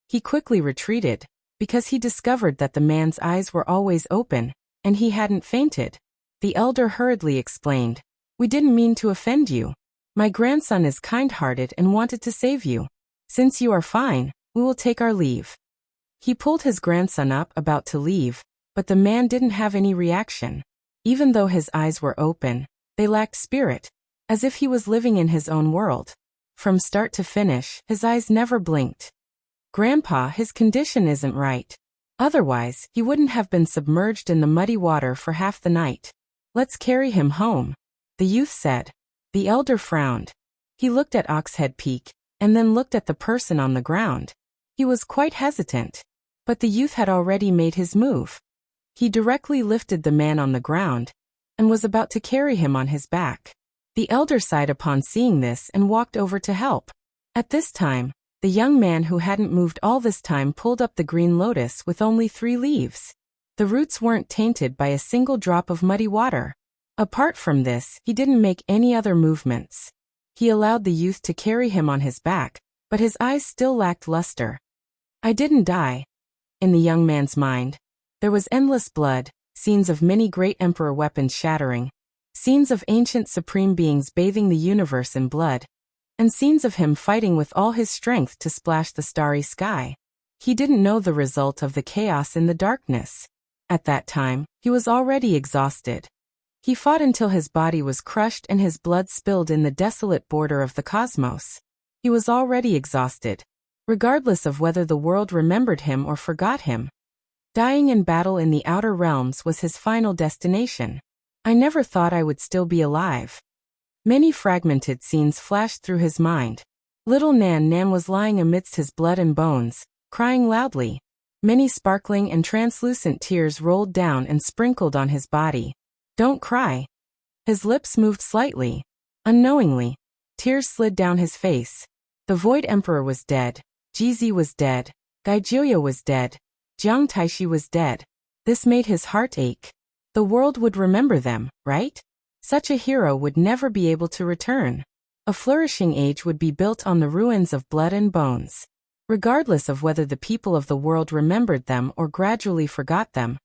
He quickly retreated, because he discovered that the man's eyes were always open, and he hadn't fainted. The elder hurriedly explained, "We didn't mean to offend you. My grandson is kind-hearted and wanted to save you. Since you are fine, we will take our leave." He pulled his grandson up, about to leave, but the man didn't have any reaction. Even though his eyes were open, they lacked spirit, as if he was living in his own world. From start to finish, his eyes never blinked. "Grandpa, his condition isn't right. Otherwise, he wouldn't have been submerged in the muddy water for half the night. Let's carry him home," the youth said. The elder frowned. He looked at Oxhead Peak, and then looked at the person on the ground. He was quite hesitant. But the youth had already made his move. He directly lifted the man on the ground, and was about to carry him on his back. The elder sighed upon seeing this and walked over to help. At this time, the young man who hadn't moved all this time pulled up the green lotus with only 3 leaves. The roots weren't tainted by a single drop of muddy water. Apart from this, he didn't make any other movements. He allowed the youth to carry him on his back, but his eyes still lacked luster. "I didn't die." In the young man's mind, there was endless blood, scenes of many great emperor weapons shattering, scenes of ancient supreme beings bathing the universe in blood, and scenes of him fighting with all his strength to splash the starry sky. He didn't know the result of the chaos in the darkness. At that time, he was already exhausted. He fought until his body was crushed and his blood spilled in the desolate border of the cosmos. He was already exhausted, regardless of whether the world remembered him or forgot him. Dying in battle in the outer realms was his final destination. I never thought I would still be alive. Many fragmented scenes flashed through his mind. Little Nan was lying amidst his blood and bones, crying loudly. Many sparkling and translucent tears rolled down and sprinkled on his body. "Don't cry." His lips moved slightly. Unknowingly, tears slid down his face. The Void Emperor was dead. Jizi was dead. Gaijioya was dead. Jiang Taishi was dead. This made his heart ache. The world would remember them, right? Such a hero would never be able to return. A flourishing age would be built on the ruins of blood and bones. Regardless of whether the people of the world remembered them or gradually forgot them,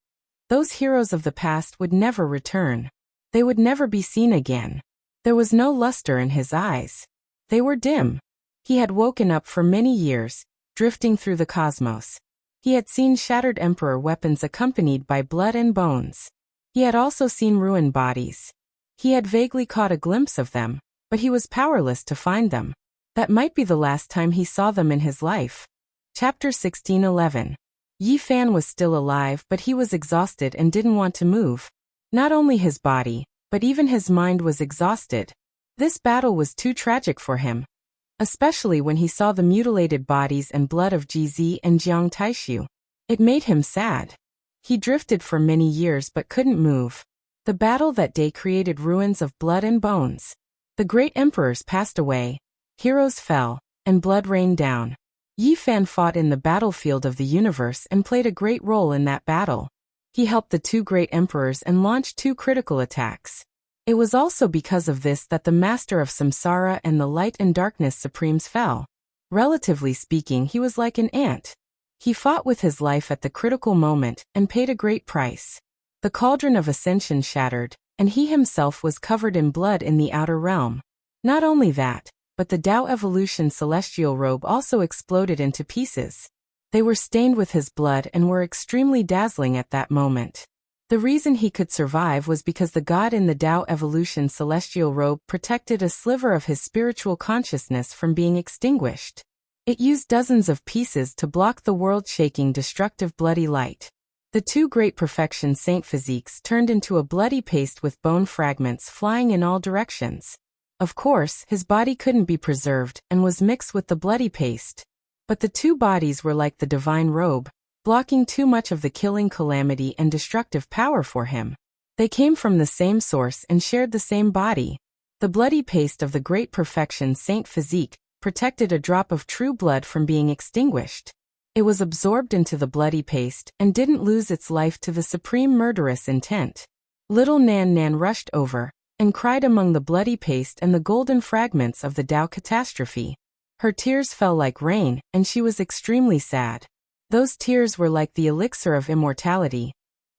those heroes of the past would never return. They would never be seen again. There was no luster in his eyes. They were dim. He had woken up for many years, drifting through the cosmos. He had seen shattered emperor weapons accompanied by blood and bones. He had also seen ruined bodies. He had vaguely caught a glimpse of them, but he was powerless to find them. That might be the last time he saw them in his life. Chapter 16:11. Yi Fan was still alive, but he was exhausted and didn't want to move. Not only his body, but even his mind was exhausted. This battle was too tragic for him, especially when he saw the mutilated bodies and blood of Jizi and Jiang Taishu. It made him sad. He drifted for many years but couldn't move. The battle that day created ruins of blood and bones. The great emperors passed away, heroes fell, and blood rained down. Yi Fan fought in the battlefield of the universe and played a great role in that battle. He helped the two great emperors and launched 2 critical attacks. It was also because of this that the master of Samsara and the light and darkness supremes fell. Relatively speaking, he was like an ant. He fought with his life at the critical moment and paid a great price. The cauldron of ascension shattered, and he himself was covered in blood in the outer realm. Not only that, but the Tao Evolution celestial robe also exploded into pieces. They were stained with his blood and were extremely dazzling at that moment. The reason he could survive was because the god in the Tao Evolution celestial robe protected a sliver of his spiritual consciousness from being extinguished. It used dozens of pieces to block the world-shaking destructive bloody light. The 2 great perfection saint physiques turned into a bloody paste with bone fragments flying in all directions. Of course, his body couldn't be preserved and was mixed with the bloody paste. But the 2 bodies were like the divine robe, blocking too much of the killing calamity and destructive power for him. They came from the same source and shared the same body. The bloody paste of the great perfection saint physique protected a drop of true blood from being extinguished. It was absorbed into the bloody paste and didn't lose its life to the supreme murderous intent. Little Nan rushed over and cried among the bloody paste and the golden fragments of the Tao catastrophe. Her tears fell like rain, and she was extremely sad. Those tears were like the elixir of immortality,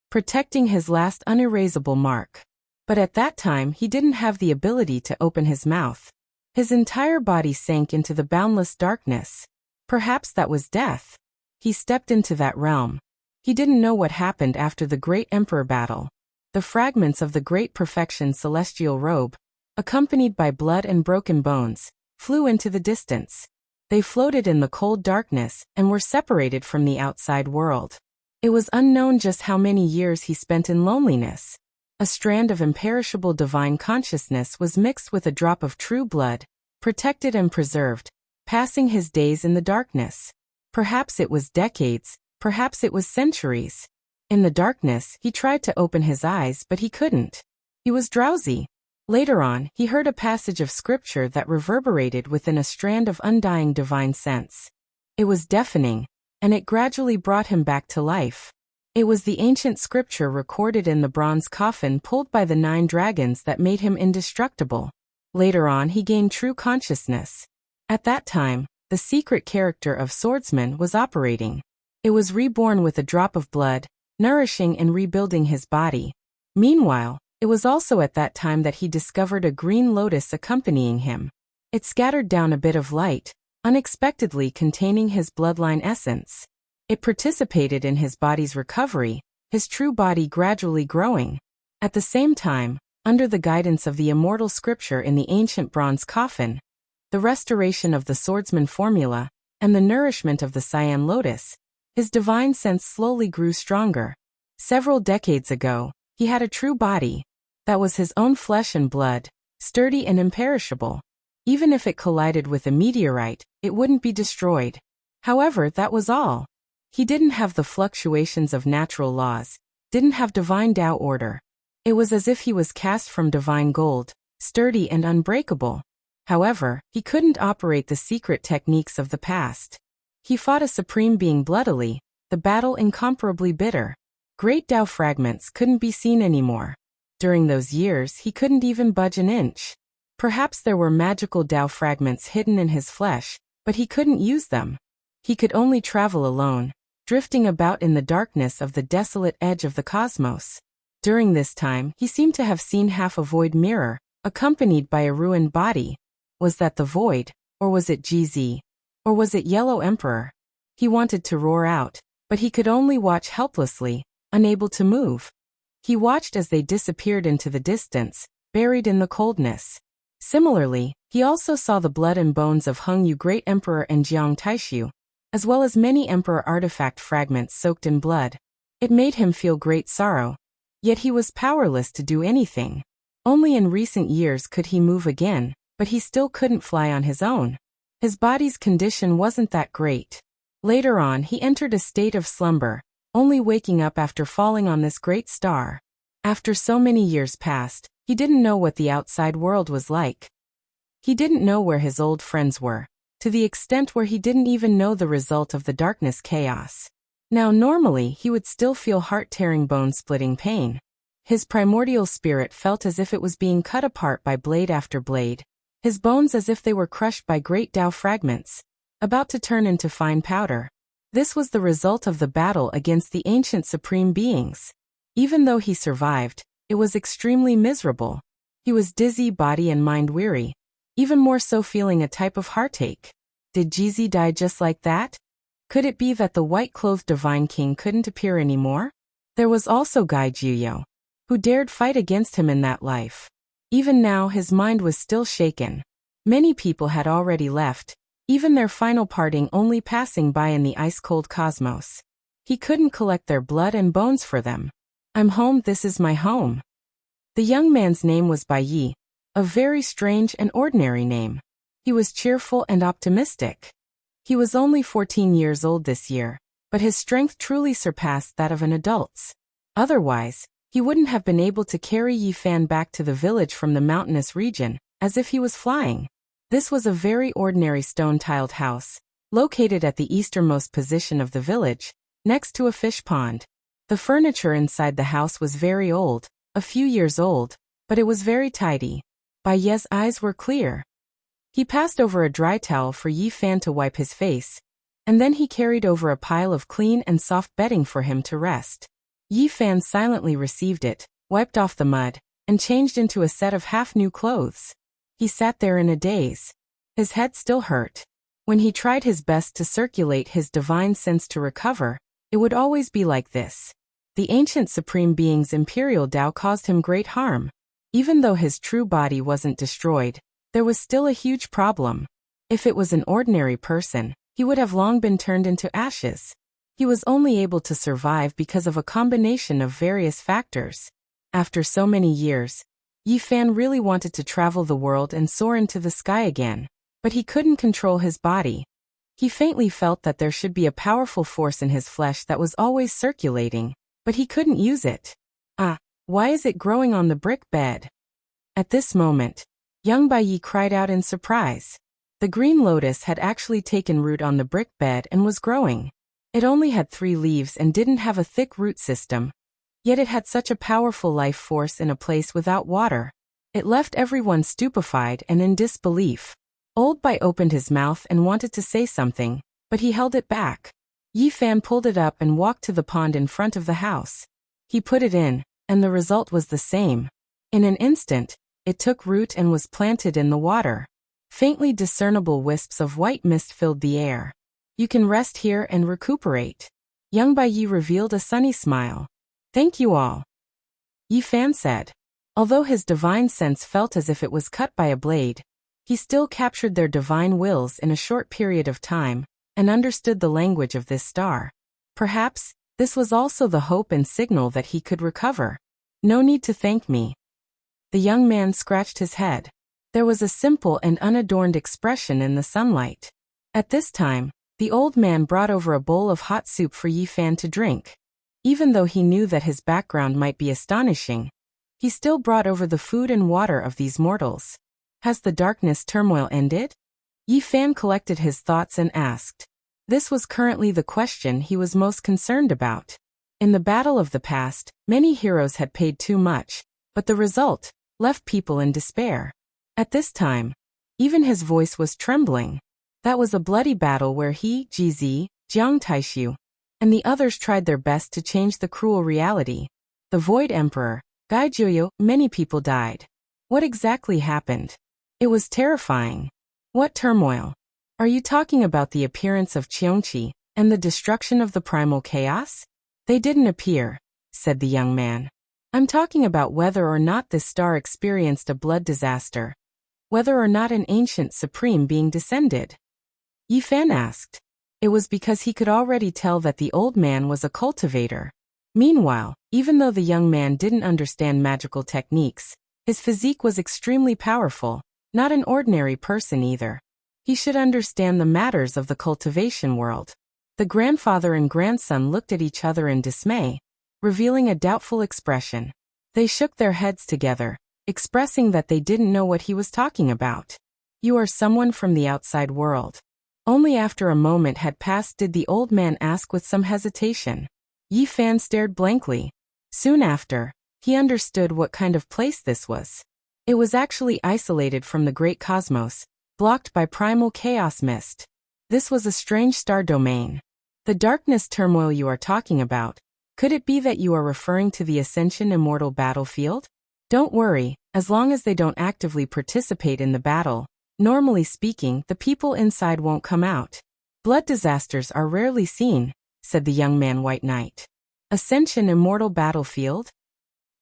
protecting his last unerasable mark. But at that time he didn't have the ability to open his mouth. His entire body sank into the boundless darkness. Perhaps that was death. He stepped into that realm. He didn't know what happened after the great emperor battle. The fragments of the great perfection celestial robe, accompanied by blood and broken bones, flew into the distance. They floated in the cold darkness and were separated from the outside world. It was unknown just how many years he spent in loneliness. A strand of imperishable divine consciousness was mixed with a drop of true blood, protected and preserved, passing his days in the darkness. Perhaps it was decades, perhaps it was centuries. In the darkness, he tried to open his eyes, but he couldn't. He was drowsy. Later on, he heard a passage of scripture that reverberated within a strand of undying divine sense. It was deafening, and it gradually brought him back to life. It was the ancient scripture recorded in the bronze coffin pulled by the 9 dragons that made him indestructible. Later on, he gained true consciousness. At that time, the secret character of swordsman was operating. It was reborn with a drop of blood, nourishing and rebuilding his body. Meanwhile, it was also at that time that he discovered a green lotus accompanying him. It scattered down a bit of light, unexpectedly containing his bloodline essence. It participated in his body's recovery, his true body gradually growing. At the same time, under the guidance of the immortal scripture in the ancient bronze coffin, the restoration of the swordsman formula, and the nourishment of the cyan lotus, his divine sense slowly grew stronger. Several decades ago, he had a true body that was his own flesh and blood, sturdy and imperishable. Even if it collided with a meteorite, it wouldn't be destroyed. However, that was all. He didn't have the fluctuations of natural laws, didn't have divine Tao order. It was as if he was cast from divine gold, sturdy and unbreakable. However, he couldn't operate the secret techniques of the past. He fought a supreme being bloodily, the battle incomparably bitter. Great Tao fragments couldn't be seen anymore. During those years, he couldn't even budge an inch. Perhaps there were magical Tao fragments hidden in his flesh, but he couldn't use them. He could only travel alone, drifting about in the darkness of the desolate edge of the cosmos. During this time, he seemed to have seen half a void mirror, accompanied by a ruined body. Was that the void, or was it GZ? Or was it Yellow Emperor? He wanted to roar out, but he could only watch helplessly, unable to move. He watched as they disappeared into the distance, buried in the coldness. Similarly, he also saw the blood and bones of Hung Yu Great Emperor and Jiang Taishu, as well as many emperor artifact fragments soaked in blood. It made him feel great sorrow. Yet he was powerless to do anything. Only in recent years could he move again, but he still couldn't fly on his own. His body's condition wasn't that great. Later on, he entered a state of slumber, only waking up after falling on this great star. After so many years passed, he didn't know what the outside world was like. He didn't know where his old friends were, to the extent where he didn't even know the result of the darkness chaos. Now normally he would still feel heart-tearing bone-splitting pain. His primordial spirit felt as if it was being cut apart by blade after blade, his bones as if they were crushed by great Tao fragments, about to turn into fine powder. This was the result of the battle against the ancient supreme beings. Even though he survived, it was extremely miserable. He was dizzy, body and mind weary, even more so feeling a type of heartache. Did Jizi die just like that? Could it be that the white-clothed divine king couldn't appear anymore? There was also Gai Juyo, who dared fight against him in that life. Even now his mind was still shaken. Many people had already left, even their final parting only passing by in the ice-cold cosmos. He couldn't collect their blood and bones for them. I'm home, this is my home. The young man's name was Bai Yi, a very strange and ordinary name. He was cheerful and optimistic. He was only 14 years old this year, but his strength truly surpassed that of an adult's. Otherwise, he wouldn't have been able to carry Yi Fan back to the village from the mountainous region, as if he was flying. This was a very ordinary stone-tiled house, located at the easternmost position of the village, next to a fish pond. The furniture inside the house was very old, a few years old, but it was very tidy. Bai Ye's eyes were clear. He passed over a dry towel for Yi Fan to wipe his face, and then he carried over a pile of clean and soft bedding for him to rest. Yi Fan silently received it, wiped off the mud, and changed into a set of half-new clothes. He sat there in a daze. His head still hurt. When he tried his best to circulate his divine sense to recover, it would always be like this. The ancient supreme being's imperial Tao caused him great harm. Even though his true body wasn't destroyed, there was still a huge problem. If it was an ordinary person, he would have long been turned into ashes. He was only able to survive because of a combination of various factors. After so many years, Yi Fan really wanted to travel the world and soar into the sky again, but he couldn't control his body. He faintly felt that there should be a powerful force in his flesh that was always circulating, but he couldn't use it. Why is it growing on the brick bed? At this moment, young Bai Yi cried out in surprise. The green lotus had actually taken root on the brick bed and was growing. It only had 3 leaves and didn't have a thick root system, yet it had such a powerful life force in a place without water. It left everyone stupefied and in disbelief. Old Bai opened his mouth and wanted to say something, but he held it back. Yi Fan pulled it up and walked to the pond in front of the house. He put it in, and the result was the same. In an instant, it took root and was planted in the water. Faintly discernible wisps of white mist filled the air. You can rest here and recuperate. Young Bai Yi revealed a sunny smile. Thank you all, Yi Fan said. Although his divine sense felt as if it was cut by a blade, he still captured their divine wills in a short period of time, and understood the language of this star. Perhaps, this was also the hope and signal that he could recover. No need to thank me. The young man scratched his head. There was a simple and unadorned expression in the sunlight. At this time, the old man brought over a bowl of hot soup for Yi Fan to drink. Even though he knew that his background might be astonishing, he still brought over the food and water of these mortals. Has the darkness turmoil ended? Yi Fan collected his thoughts and asked. This was currently the question he was most concerned about. In the battle of the past, many heroes had paid too much, but the result left people in despair. At this time, even his voice was trembling. That was a bloody battle where he, Jizi, Jiang Taishu, and the others tried their best to change the cruel reality. The Void Emperor, Gai Juyo, many people died. What exactly happened? It was terrifying. What turmoil? Are you talking about the appearance of Cheongqi and the destruction of the primal chaos? They didn't appear, said the young man. I'm talking about whether or not this star experienced a blood disaster. Whether or not an ancient supreme being descended. Yi Fan asked. It was because he could already tell that the old man was a cultivator. Meanwhile, even though the young man didn't understand magical techniques, his physique was extremely powerful, not an ordinary person either. He should understand the matters of the cultivation world. The grandfather and grandson looked at each other in dismay, revealing a doubtful expression. They shook their heads together, expressing that they didn't know what he was talking about. You are someone from the outside world. Only after a moment had passed did the old man ask with some hesitation. Yi Fan stared blankly. Soon after, he understood what kind of place this was. It was actually isolated from the great cosmos, blocked by primal chaos mist. This was a strange star domain. The darkness turmoil you are talking about, could it be that you are referring to the Ascension Immortal battlefield? Don't worry, as long as they don't actively participate in the battle, normally speaking, the people inside won't come out. Blood disasters are rarely seen, said the young man White Knight. Ascension Immortal battlefield?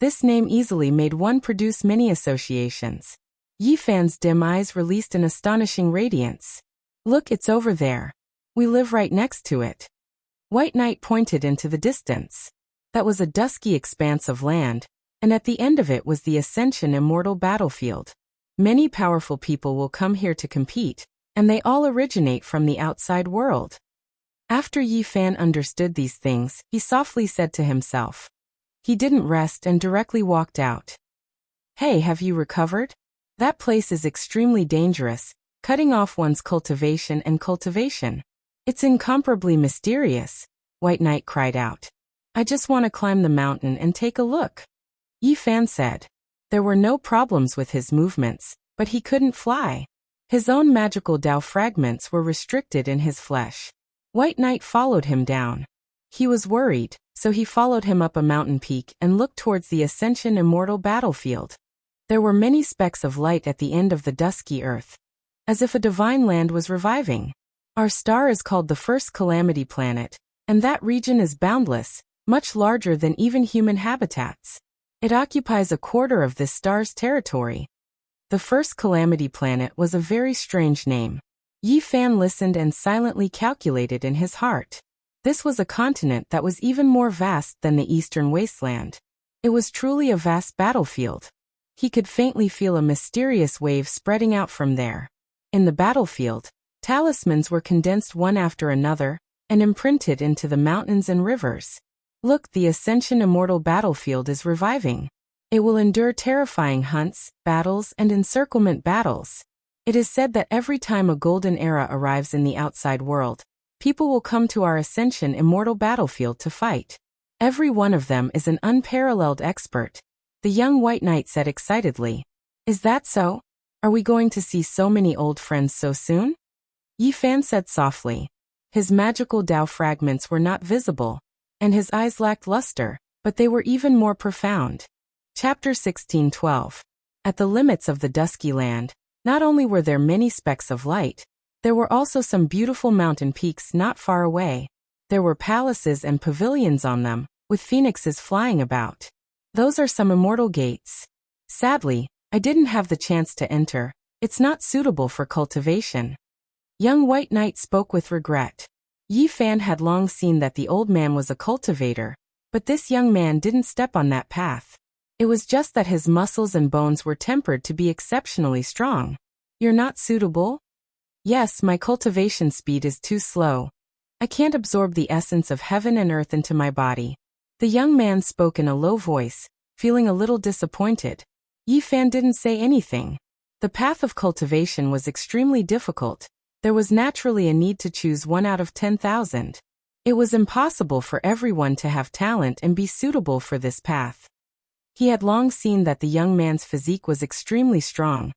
This name easily made one produce many associations. Yi Fan's dim eyes released an astonishing radiance. Look, it's over there. We live right next to it. White Knight pointed into the distance. That was a dusky expanse of land, and at the end of it was the Ascension Immortal battlefield. Many powerful people will come here to compete, and they all originate from the outside world. After Yi Fan understood these things, he softly said to himself. He didn't rest and directly walked out. Hey, have you recovered? That place is extremely dangerous, cutting off one's cultivation and cultivation. It's incomparably mysterious, White Knight cried out. I just want to climb the mountain and take a look. Yi Fan said. There were no problems with his movements, but he couldn't fly. His own magical Dao fragments were restricted in his flesh. White Knight followed him down. He was worried, so he followed him up a mountain peak and looked towards the Ascension Immortal battlefield. There were many specks of light at the end of the dusky earth, as if a divine land was reviving. Our star is called the First Calamity Planet, and that region is boundless, much larger than even human habitats. It occupies a quarter of this star's territory. The First Calamity Planet was a very strange name. Yi Fan listened and silently calculated in his heart. This was a continent that was even more vast than the Eastern Wasteland. It was truly a vast battlefield. He could faintly feel a mysterious wave spreading out from there. In the battlefield, talismans were condensed one after another, and imprinted into the mountains and rivers. Look, the Ascension Immortal battlefield is reviving. It will endure terrifying hunts, battles, and encirclement battles. It is said that every time a golden era arrives in the outside world, people will come to our Ascension Immortal battlefield to fight. Every one of them is an unparalleled expert, the young White Knight said excitedly. Is that so? Are we going to see so many old friends so soon? Yi Fan said softly. His magical Dao fragments were not visible, and his eyes lacked luster, but they were even more profound. Chapter 16:12. At the limits of the dusky land, Not only were there many specks of light, there were also some beautiful mountain peaks not far away. There were palaces and pavilions on them, with phoenixes flying about. Those are some immortal gates. Sadly, I didn't have the chance to enter. It's not suitable for cultivation. Young White Knight spoke with regret. Yi Fan had long seen that the old man was a cultivator, but this young man didn't step on that path. It was just that his muscles and bones were tempered to be exceptionally strong. You're not suitable? Yes, my cultivation speed is too slow. I can't absorb the essence of heaven and earth into my body. The young man spoke in a low voice, feeling a little disappointed. Yi Fan didn't say anything. The path of cultivation was extremely difficult. There was naturally a need to choose 1 out of 10,000. It was impossible for everyone to have talent and be suitable for this path. He had long seen that the young man's physique was extremely strong.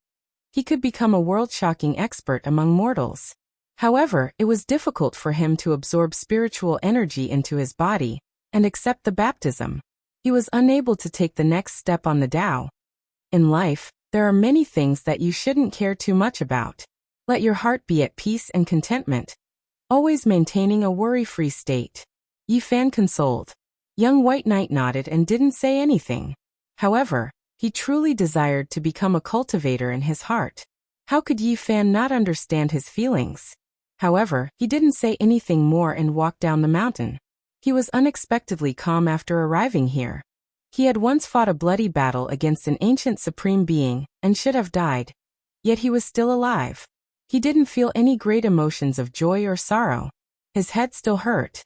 He could become a world-shocking expert among mortals. However, it was difficult for him to absorb spiritual energy into his body and accept the baptism. He was unable to take the next step on the Tao. In life, there are many things that you shouldn't care too much about. Let your heart be at peace and contentment, always maintaining a worry-free state. Yi Fan consoled. Young White Knight nodded and didn't say anything. However, he truly desired to become a cultivator in his heart. How could Yi Fan not understand his feelings? However, he didn't say anything more and walked down the mountain. He was unexpectedly calm after arriving here. He had once fought a bloody battle against an ancient supreme being and should have died. Yet he was still alive. He didn't feel any great emotions of joy or sorrow. His head still hurt.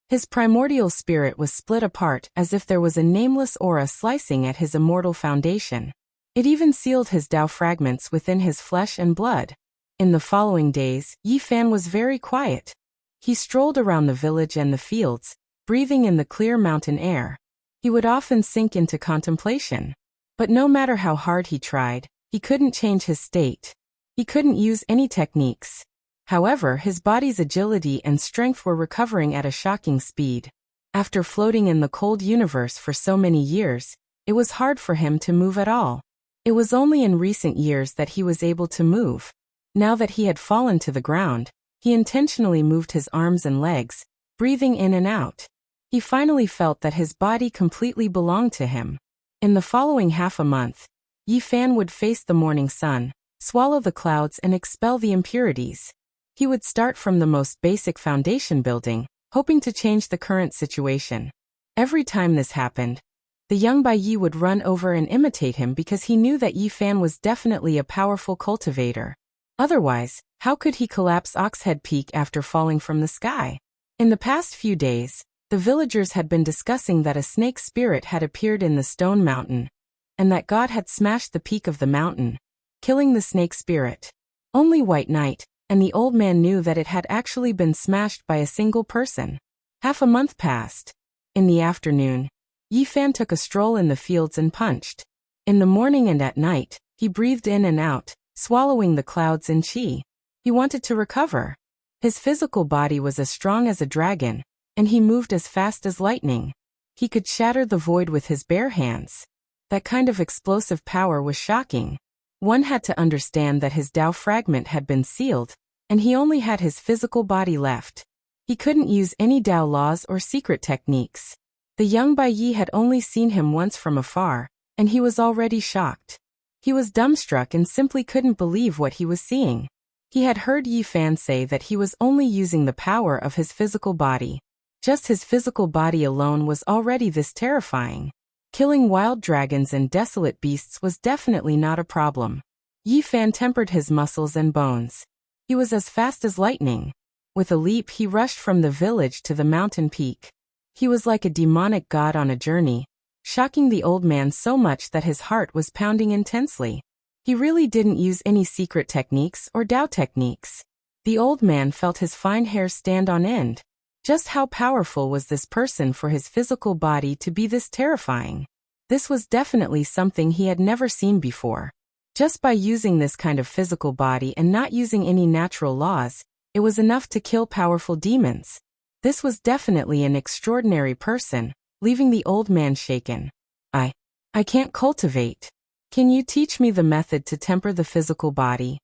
His primordial spirit was split apart as if there was a nameless aura slicing at his immortal foundation. It even sealed his Tao fragments within his flesh and blood. In the following days, Yi Fan was very quiet. He strolled around the village and the fields, breathing in the clear mountain air. He would often sink into contemplation. But no matter how hard he tried, he couldn't change his state. He couldn't use any techniques. However, his body's agility and strength were recovering at a shocking speed. After floating in the cold universe for so many years, it was hard for him to move at all. It was only in recent years that he was able to move. Now that he had fallen to the ground, he intentionally moved his arms and legs, breathing in and out. He finally felt that his body completely belonged to him. In the following half a month, Yi Fan would face the morning sun, swallow the clouds and expel the impurities. He would start from the most basic foundation building, hoping to change the current situation. Every time this happened, the young Bai Yi would run over and imitate him because he knew that Yi Fan was definitely a powerful cultivator. Otherwise, how could he collapse Oxhead Peak after falling from the sky? In the past few days, the villagers had been discussing that a snake spirit had appeared in the stone mountain, and that God had smashed the peak of the mountain, killing the snake spirit. Only White Knight and the old man knew that it had actually been smashed by a single person. Half a month passed. In the afternoon, Yi Fan took a stroll in the fields and punched. In the morning and at night, he breathed in and out, swallowing the clouds in qi. He wanted to recover. His physical body was as strong as a dragon, and he moved as fast as lightning. He could shatter the void with his bare hands. That kind of explosive power was shocking. One had to understand that his Tao fragment had been sealed, and he only had his physical body left. He couldn't use any Tao laws or secret techniques. The young Bai Yi had only seen him once from afar, and he was already shocked. He was dumbstruck and simply couldn't believe what he was seeing. He had heard Yi Fan say that he was only using the power of his physical body. Just his physical body alone was already this terrifying. Killing wild dragons and desolate beasts was definitely not a problem. Yi Fan tempered his muscles and bones. He was as fast as lightning. With a leap he rushed from the village to the mountain peak. He was like a demonic god on a journey, shocking the old man so much that his heart was pounding intensely. He really didn't use any secret techniques or Tao techniques. The old man felt his fine hair stand on end. Just how powerful was this person for his physical body to be this terrifying? This was definitely something he had never seen before. Just by using this kind of physical body and not using any natural laws, it was enough to kill powerful demons. This was definitely an extraordinary person, leaving the old man shaken. I can't cultivate. Can you teach me the method to temper the physical body?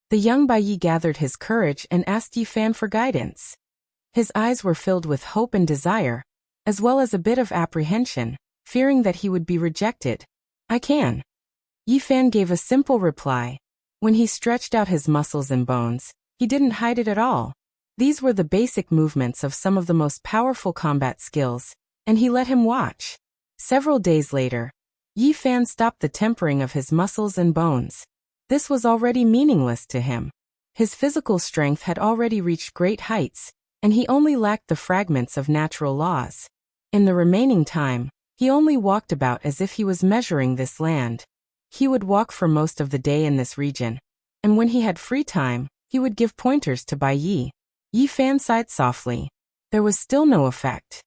The young Bai Yi gathered his courage and asked Yi Fan for guidance. His eyes were filled with hope and desire, as well as a bit of apprehension, fearing that he would be rejected. I can. Yi Fan gave a simple reply. When he stretched out his muscles and bones, he didn't hide it at all. These were the basic movements of some of the most powerful combat skills, and he let him watch. Several days later, Yi Fan stopped the tempering of his muscles and bones. This was already meaningless to him. His physical strength had already reached great heights, and he only lacked the fragments of natural laws. In the remaining time, he only walked about as if he was measuring this land. He would walk for most of the day in this region, and when he had free time, he would give pointers to Bai Yi. Yi Fan sighed softly. There was still no effect.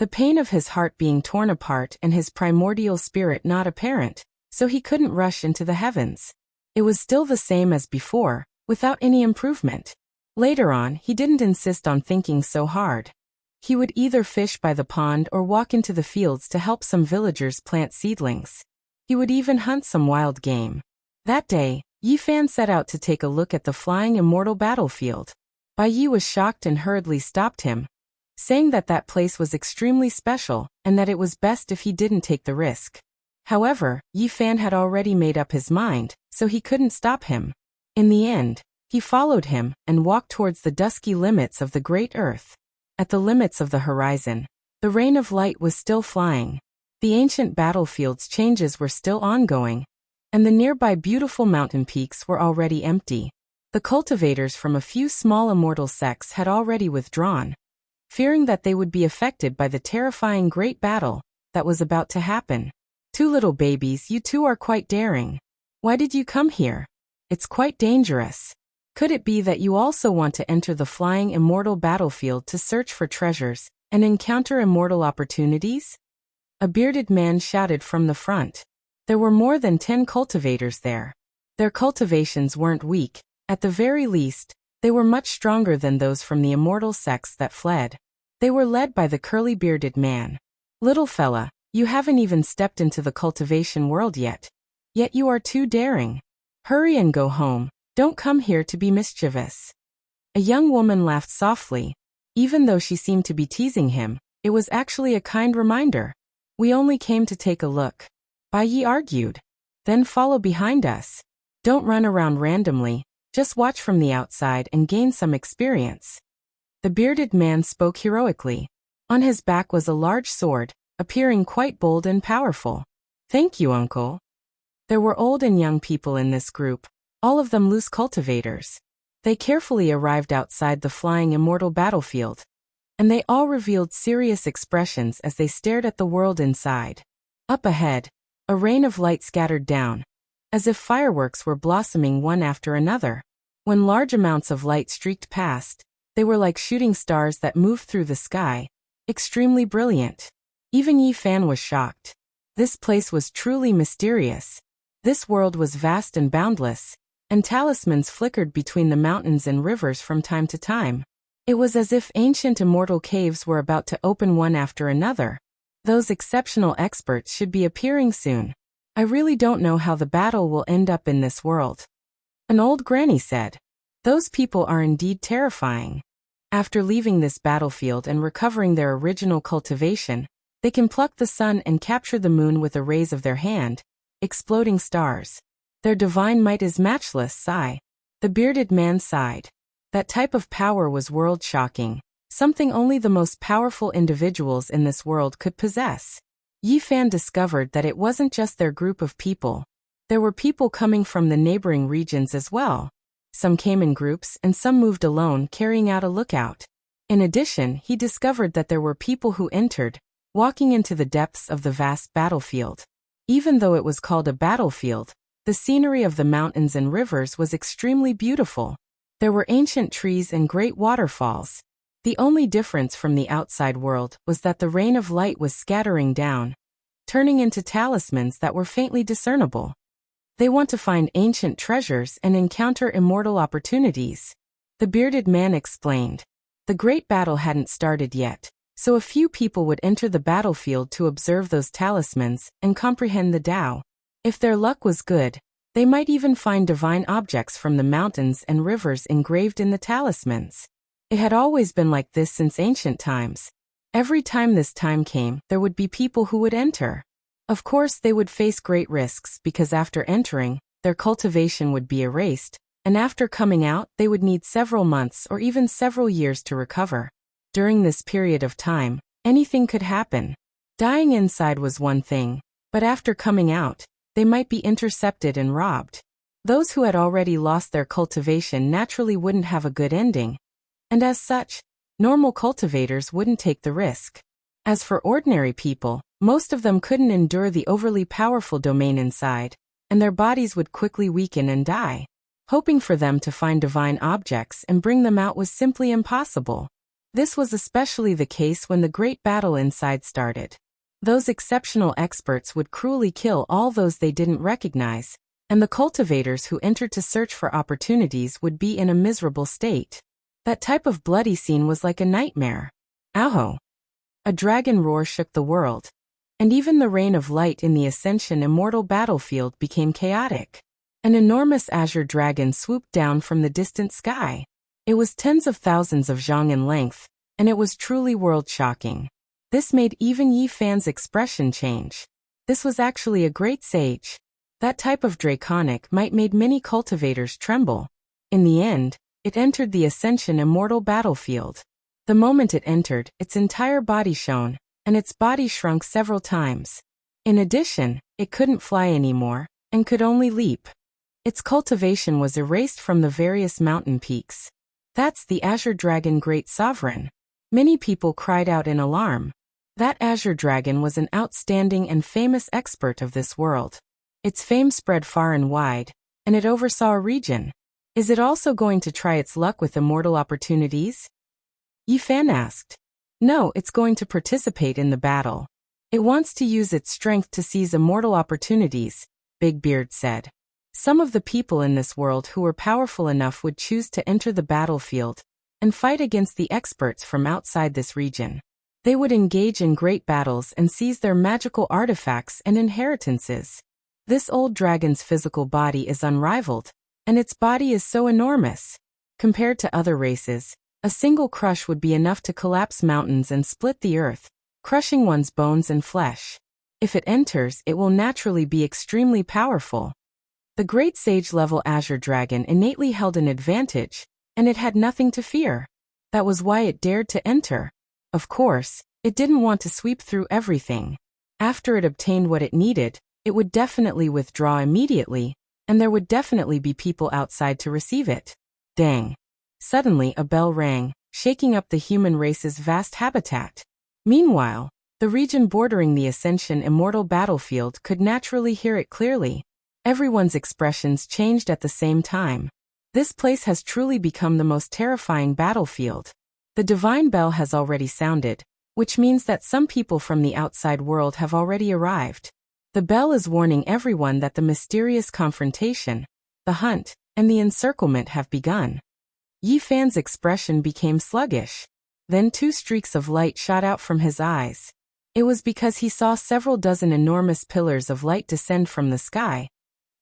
The pain of his heart being torn apart and his primordial spirit not apparent, so he couldn't rush into the heavens. It was still the same as before, without any improvement. Later on, he didn't insist on thinking so hard. He would either fish by the pond or walk into the fields to help some villagers plant seedlings. He would even hunt some wild game. That day, Yi Fan set out to take a look at the flying immortal battlefield. Bai Yi was shocked and hurriedly stopped him, saying that that place was extremely special and that it was best if he didn't take the risk. However, Yi Fan had already made up his mind, so he couldn't stop him. In the end, he followed him and walked towards the dusky limits of the great earth. At the limits of the horizon, the rain of light was still flying. The ancient battlefield's changes were still ongoing, and the nearby beautiful mountain peaks were already empty. The cultivators from a few small immortal sects had already withdrawn, fearing that they would be affected by the terrifying great battle that was about to happen. Two little babies, you two are quite daring. Why did you come here? It's quite dangerous. Could it be that you also want to enter the flying immortal battlefield to search for treasures and encounter immortal opportunities? A bearded man shouted from the front. There were more than 10 cultivators there. Their cultivations weren't weak. At the very least, they were much stronger than those from the immortal sects that fled. They were led by the curly-bearded man. Little fella, you haven't even stepped into the cultivation world yet. Yet you are too daring. Hurry and go home. Don't come here to be mischievous. A young woman laughed softly. Even though she seemed to be teasing him, it was actually a kind reminder. We only came to take a look. Bai Yi argued. Then follow behind us. Don't run around randomly. Just watch from the outside and gain some experience. The bearded man spoke heroically. On his back was a large sword, appearing quite bold and powerful. Thank you, uncle. There were old and young people in this group, all of them loose cultivators. They carefully arrived outside the flying immortal battlefield, and they all revealed serious expressions as they stared at the world inside. Up ahead, a rain of light scattered down, as if fireworks were blossoming one after another. When large amounts of light streaked past, they were like shooting stars that moved through the sky, extremely brilliant. Even Yi Fan was shocked. This place was truly mysterious. This world was vast and boundless, and talismans flickered between the mountains and rivers from time to time. It was as if ancient immortal caves were about to open one after another. Those exceptional experts should be appearing soon. I really don't know how the battle will end up in this world. An old granny said. Those people are indeed terrifying. After leaving this battlefield and recovering their original cultivation, they can pluck the sun and capture the moon with the rays of their hand, exploding stars. Their divine might is matchless, sigh. The bearded man sighed. That type of power was world-shocking, something only the most powerful individuals in this world could possess. Yi Fan discovered that it wasn't just their group of people. There were people coming from the neighboring regions as well. Some came in groups and some moved alone, carrying out a lookout. In addition, he discovered that there were people who entered, walking into the depths of the vast battlefield. Even though it was called a battlefield, the scenery of the mountains and rivers was extremely beautiful. There were ancient trees and great waterfalls. The only difference from the outside world was that the rain of light was scattering down, turning into talismans that were faintly discernible. They want to find ancient treasures and encounter immortal opportunities. The bearded man explained. The great battle hadn't started yet, so a few people would enter the battlefield to observe those talismans and comprehend the Tao. If their luck was good, they might even find divine objects from the mountains and rivers engraved in the talismans. It had always been like this since ancient times. Every time this time came, there would be people who would enter. Of course, they would face great risks because after entering, their cultivation would be erased, and after coming out, they would need several months or even several years to recover. During this period of time, anything could happen. Dying inside was one thing, but after coming out, they might be intercepted and robbed. Those who had already lost their cultivation naturally wouldn't have a good ending, and as such, normal cultivators wouldn't take the risk. As for ordinary people, most of them couldn't endure the overly powerful domain inside, and their bodies would quickly weaken and die. Hoping for them to find divine objects and bring them out was simply impossible. This was especially the case when the great battle inside started. Those exceptional experts would cruelly kill all those they didn't recognize, and the cultivators who entered to search for opportunities would be in a miserable state. That type of bloody scene was like a nightmare. Aho! A dragon roar shook the world, and even the reign of light in the Ascension immortal battlefield became chaotic. An enormous azure dragon swooped down from the distant sky. It was tens of thousands of zhang in length, and it was truly world-shocking. This made even Yi Fan's expression change. This was actually a great sage. That type of draconic might made many cultivators tremble. In the end, it entered the Ascension immortal battlefield. The moment it entered, its entire body shone, and its body shrunk several times. In addition, it couldn't fly anymore, and could only leap. Its cultivation was erased from the various mountain peaks. That's the Azure Dragon Great Sovereign. Many people cried out in alarm. That Azure Dragon was an outstanding and famous expert of this world. Its fame spread far and wide, and it oversaw a region. Is it also going to try its luck with immortal opportunities? Yi Fan asked. No, it's going to participate in the battle. It wants to use its strength to seize immortal opportunities, Big Beard said. Some of the people in this world who were powerful enough would choose to enter the battlefield and fight against the experts from outside this region. They would engage in great battles and seize their magical artifacts and inheritances. This old dragon's physical body is unrivaled, and its body is so enormous. Compared to other races, a single crush would be enough to collapse mountains and split the earth, crushing one's bones and flesh. If it enters, it will naturally be extremely powerful. The great sage-level Azure Dragon innately held an advantage, and it had nothing to fear. That was why it dared to enter. Of course, it didn't want to sweep through everything. After it obtained what it needed, it would definitely withdraw immediately, and there would definitely be people outside to receive it. Dang. Suddenly a bell rang, shaking up the human race's vast habitat. Meanwhile, the region bordering the Ascension immortal battlefield could naturally hear it clearly. Everyone's expressions changed at the same time. This place has truly become the most terrifying battlefield. The divine bell has already sounded, which means that some people from the outside world have already arrived. The bell is warning everyone that the mysterious confrontation, the hunt, and the encirclement have begun. Yi Fan's expression became sluggish. Then 2 streaks of light shot out from his eyes. It was because he saw several dozen enormous pillars of light descend from the sky,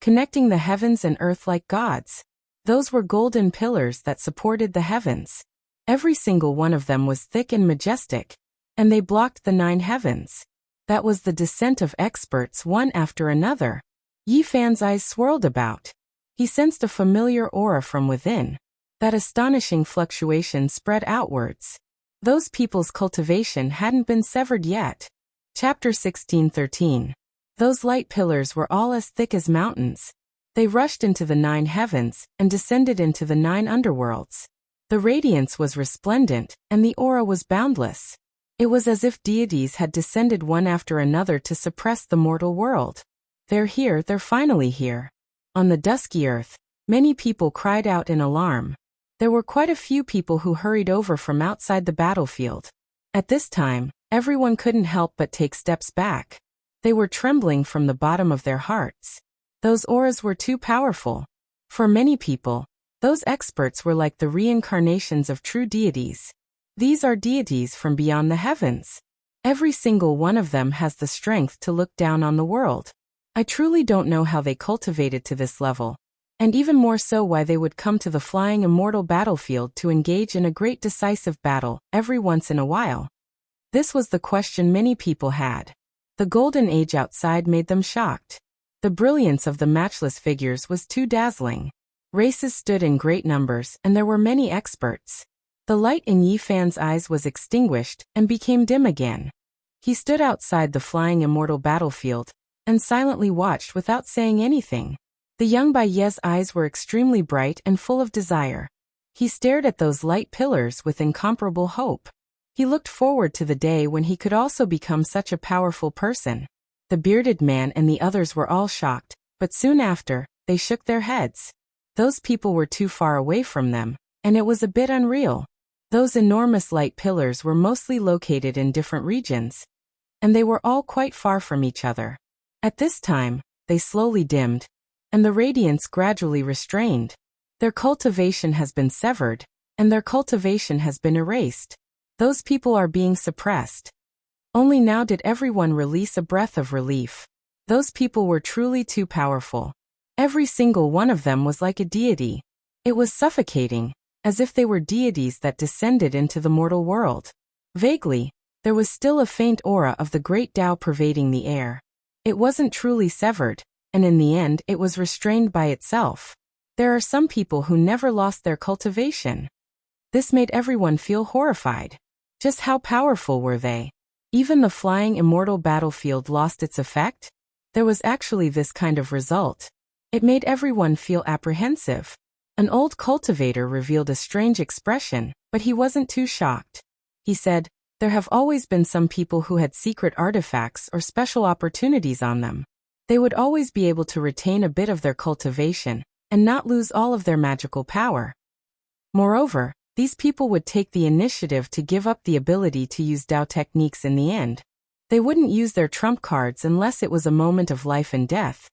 connecting the heavens and earth like gods. Those were golden pillars that supported the heavens. Every single one of them was thick and majestic, and they blocked the 9 heavens. That was the descent of experts one after another. Yi Fan's eyes swirled about. He sensed a familiar aura from within. That astonishing fluctuation spread outwards. Those people's cultivation hadn't been severed yet. Chapter 16:13. Those light pillars were all as thick as mountains. They rushed into the 9 heavens and descended into the 9 underworlds. The radiance was resplendent, and the aura was boundless. It was as if deities had descended one after another to suppress the mortal world. They're here, they're finally here. On the dusky earth, many people cried out in alarm. There were quite a few people who hurried over from outside the battlefield. At this time, everyone couldn't help but take steps back. They were trembling from the bottom of their hearts. Those auras were too powerful. For many people, those experts were like the reincarnations of true deities. These are deities from beyond the heavens. Every single one of them has the strength to look down on the world. I truly don't know how they cultivated to this level, and even more so why they would come to the flying immortal battlefield to engage in a great decisive battle every once in a while. This was the question many people had. The golden age outside made them shocked. The brilliance of the matchless figures was too dazzling. Races stood in great numbers, and there were many experts. The light in Yi Fan's eyes was extinguished and became dim again. He stood outside the flying immortal battlefield and silently watched without saying anything. The young Bai Ye's eyes were extremely bright and full of desire. He stared at those light pillars with incomparable hope. He looked forward to the day when he could also become such a powerful person. The bearded man and the others were all shocked, but soon after, they shook their heads. Those people were too far away from them, and it was a bit unreal. Those enormous light pillars were mostly located in different regions, and they were all quite far from each other. At this time, they slowly dimmed, and the radiance gradually restrained. Their cultivation has been severed, and their cultivation has been erased. Those people are being suppressed. Only now did everyone release a breath of relief. Those people were truly too powerful. Every single one of them was like a deity. It was suffocating, as if they were deities that descended into the mortal world. Vaguely, there was still a faint aura of the great Tao pervading the air. It wasn't truly severed, and in the end it was restrained by itself. There are some people who never lost their cultivation. This made everyone feel horrified. Just how powerful were they? Even the flying immortal battlefield lost its effect? There was actually this kind of result. It made everyone feel apprehensive. An old cultivator revealed a strange expression, but he wasn't too shocked. He said, "There have always been some people who had secret artifacts or special opportunities on them. They would always be able to retain a bit of their cultivation and not lose all of their magical power. Moreover, these people would take the initiative to give up the ability to use Tao techniques in the end. They wouldn't use their trump cards unless it was a moment of life and death,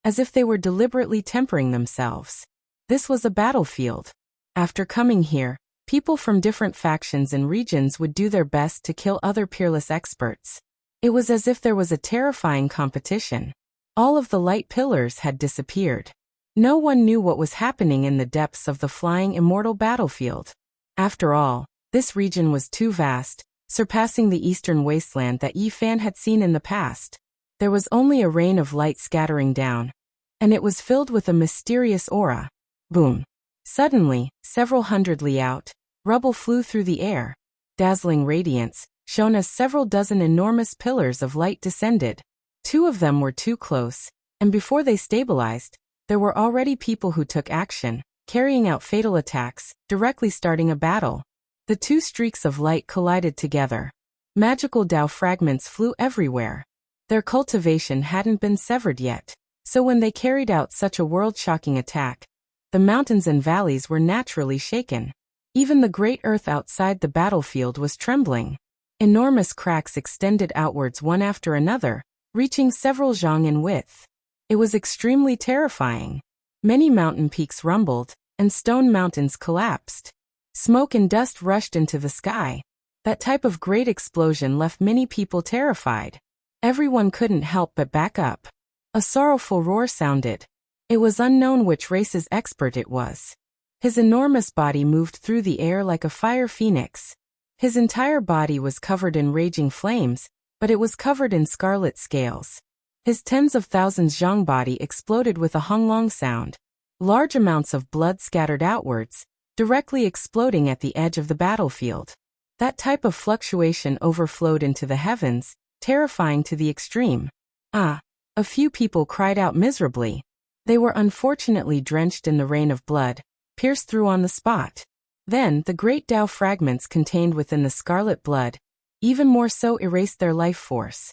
as if they were deliberately tempering themselves. This was a battlefield. After coming here, people from different factions and regions would do their best to kill other peerless experts. It was as if there was a terrifying competition. All of the light pillars had disappeared. No one knew what was happening in the depths of the flying immortal battlefield. After all, this region was too vast, surpassing the eastern wasteland that Yi Fan had seen in the past. There was only a rain of light scattering down, and it was filled with a mysterious aura. Boom. Suddenly, several hundred li out, rubble flew through the air. Dazzling radiance, shown as several dozen enormous pillars of light descended. Two of them were too close, and before they stabilized, there were already people who took action, carrying out fatal attacks, directly starting a battle. The two streaks of light collided together. Magical Tao fragments flew everywhere. Their cultivation hadn't been severed yet, so when they carried out such a world-shocking attack, the mountains and valleys were naturally shaken. Even the great earth outside the battlefield was trembling. Enormous cracks extended outwards one after another, reaching several zhang in width. It was extremely terrifying. Many mountain peaks rumbled, and stone mountains collapsed. Smoke and dust rushed into the sky. That type of great explosion left many people terrified. Everyone couldn't help but back up. A sorrowful roar sounded. It was unknown which race's expert it was. His enormous body moved through the air like a fire phoenix. His entire body was covered in raging flames, but it was covered in scarlet scales. His tens of thousands zhang body exploded with a honglong sound. Large amounts of blood scattered outwards, directly exploding at the edge of the battlefield. That type of fluctuation overflowed into the heavens, terrifying to the extreme. A few people cried out miserably. They were unfortunately drenched in the rain of blood, pierced through on the spot. Then, the great Tao fragments contained within the scarlet blood, even more so erased their life force.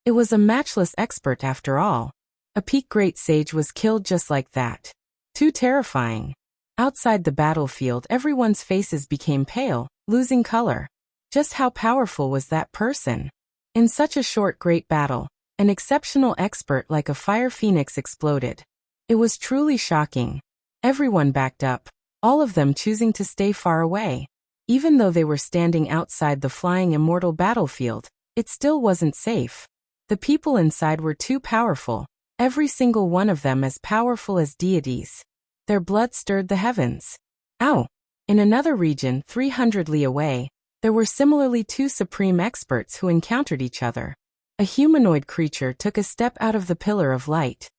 It was a matchless expert after all. A peak great sage was killed just like that. Too terrifying. Outside the battlefield, everyone's faces became pale, losing color. Just how powerful was that person? In such a short great battle, an exceptional expert like a fire phoenix exploded. It was truly shocking. Everyone backed up, all of them choosing to stay far away. Even though they were standing outside the flying immortal battlefield, it still wasn't safe. The people inside were too powerful, every single one of them as powerful as deities. Their blood stirred the heavens. Ow! In another region 300 li away, there were similarly two supreme experts who encountered each other. A humanoid creature took a step out of the pillar of light.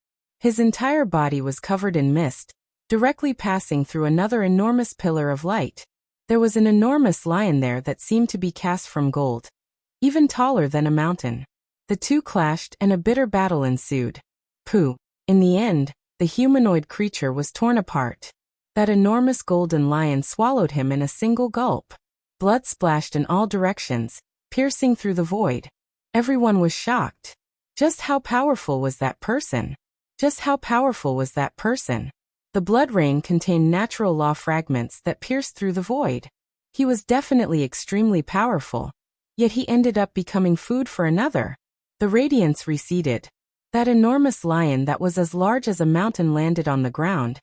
His entire body was covered in mist, directly passing through another enormous pillar of light. There was an enormous lion there that seemed to be cast from gold, even taller than a mountain. The two clashed and a bitter battle ensued. Pooh! In the end, the humanoid creature was torn apart. That enormous golden lion swallowed him in a single gulp. Blood splashed in all directions, piercing through the void. Everyone was shocked. Just how powerful was that person? Just how powerful was that person? The blood rain contained natural law fragments that pierced through the void. He was definitely extremely powerful. Yet he ended up becoming food for another. The radiance receded. That enormous lion that was as large as a mountain landed on the ground,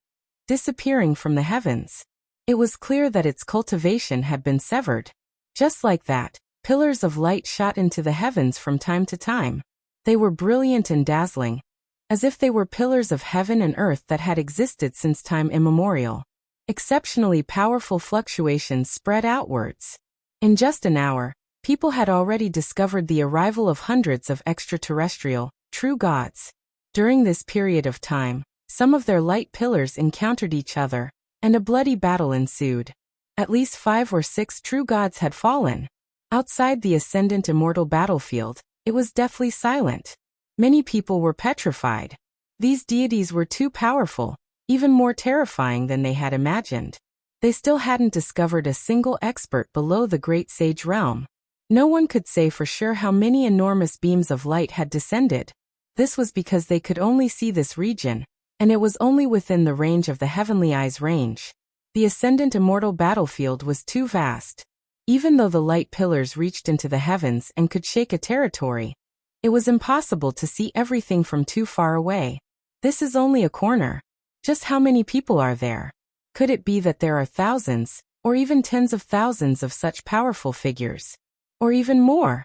disappearing from the heavens. It was clear that its cultivation had been severed. Just like that, pillars of light shot into the heavens from time to time. They were brilliant and dazzling, as if they were pillars of heaven and earth that had existed since time immemorial. Exceptionally powerful fluctuations spread outwards. In just an hour, people had already discovered the arrival of hundreds of extraterrestrial, true gods. During this period of time, some of their light pillars encountered each other, and a bloody battle ensued. At least 5 or 6 true gods had fallen. Outside the ascendant immortal battlefield, it was deathly silent. Many people were petrified. These deities were too powerful, even more terrifying than they had imagined. They still hadn't discovered a single expert below the great sage realm. No one could say for sure how many enormous beams of light had descended. This was because they could only see this region, and it was only within the range of the heavenly eye's range. The ascendant immortal battlefield was too vast. Even though the light pillars reached into the heavens and could shake a territory, it was impossible to see everything from too far away. This is only a corner. Just how many people are there? Could it be that there are thousands, or even tens of thousands of such powerful figures? Or even more?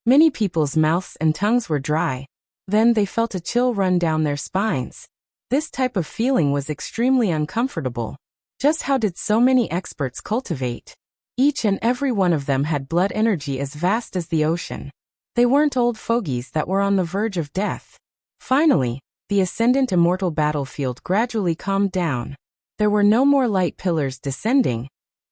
Many people's mouths and tongues were dry. Then they felt a chill run down their spines. This type of feeling was extremely uncomfortable. Just how did so many experts cultivate? Each and every one of them had blood energy as vast as the ocean. They weren't old fogies that were on the verge of death. Finally, the ascendant immortal battlefield gradually calmed down. There were no more light pillars descending,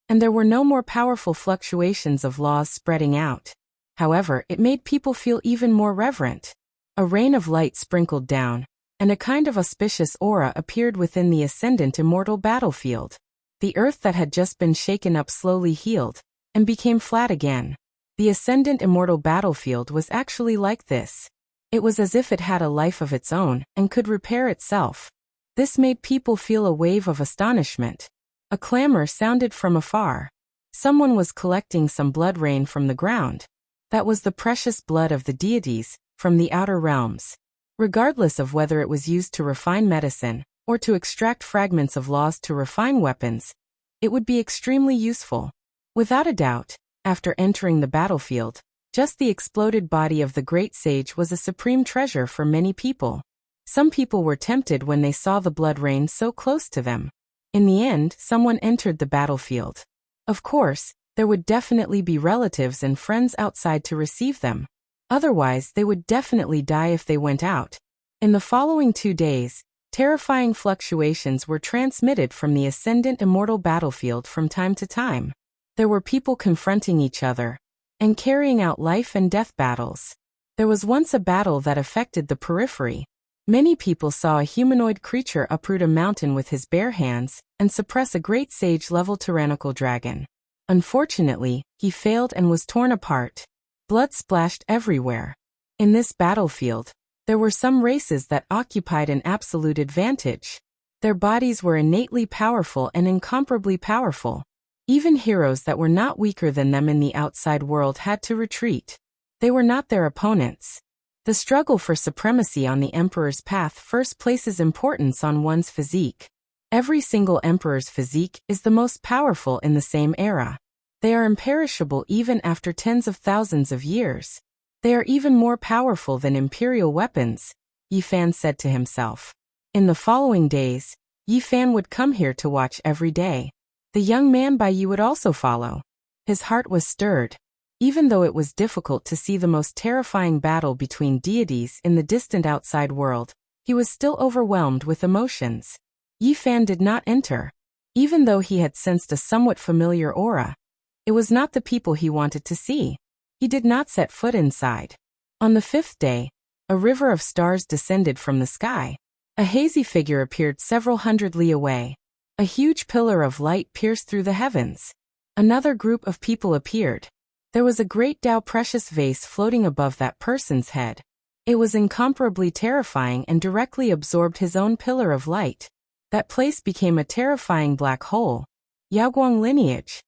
and there were no more powerful fluctuations of laws spreading out. However, it made people feel even more reverent. A rain of light sprinkled down, and a kind of auspicious aura appeared within the ascendant immortal battlefield. The earth that had just been shaken up slowly healed, and became flat again. The ascendant immortal battlefield was actually like this. It was as if it had a life of its own, and could repair itself. This made people feel a wave of astonishment. A clamor sounded from afar. Someone was collecting some blood rain from the ground. That was the precious blood of the deities, from the outer realms. Regardless of whether it was used to refine medicine, or to extract fragments of laws to refine weapons, it would be extremely useful. Without a doubt, after entering the battlefield, just the exploded body of the great sage was a supreme treasure for many people. Some people were tempted when they saw the blood rain so close to them. In the end, someone entered the battlefield. Of course, there would definitely be relatives and friends outside to receive them. Otherwise, they would definitely die if they went out. In the following 2 days, terrifying fluctuations were transmitted from the ascendant immortal battlefield from time to time. There were people confronting each other and carrying out life and death battles. There was once a battle that affected the periphery. Many people saw a humanoid creature uproot a mountain with his bare hands and suppress a great sage-level tyrannical dragon. Unfortunately, he failed and was torn apart. Blood splashed everywhere. In this battlefield, there were some races that occupied an absolute advantage. Their bodies were innately powerful and incomparably powerful. Even heroes that were not weaker than them in the outside world had to retreat. They were not their opponents. The struggle for supremacy on the emperor's path first places importance on one's physique. Every single emperor's physique is the most powerful in the same era. They are imperishable even after tens of thousands of years. They are even more powerful than imperial weapons, Yi Fan said to himself. In the following days, Yi Fan would come here to watch every day. The young man Bai Yi would also follow. His heart was stirred. Even though it was difficult to see the most terrifying battle between deities in the distant outside world, he was still overwhelmed with emotions. Yi Fan did not enter. Even though he had sensed a somewhat familiar aura, it was not the people he wanted to see. He did not set foot inside. On the 5th day, a river of stars descended from the sky. A hazy figure appeared several hundred li away. A huge pillar of light pierced through the heavens. Another group of people appeared. There was a great Tao precious vase floating above that person's head. It was incomparably terrifying and directly absorbed his own pillar of light. That place became a terrifying black hole. Yaoguang lineage.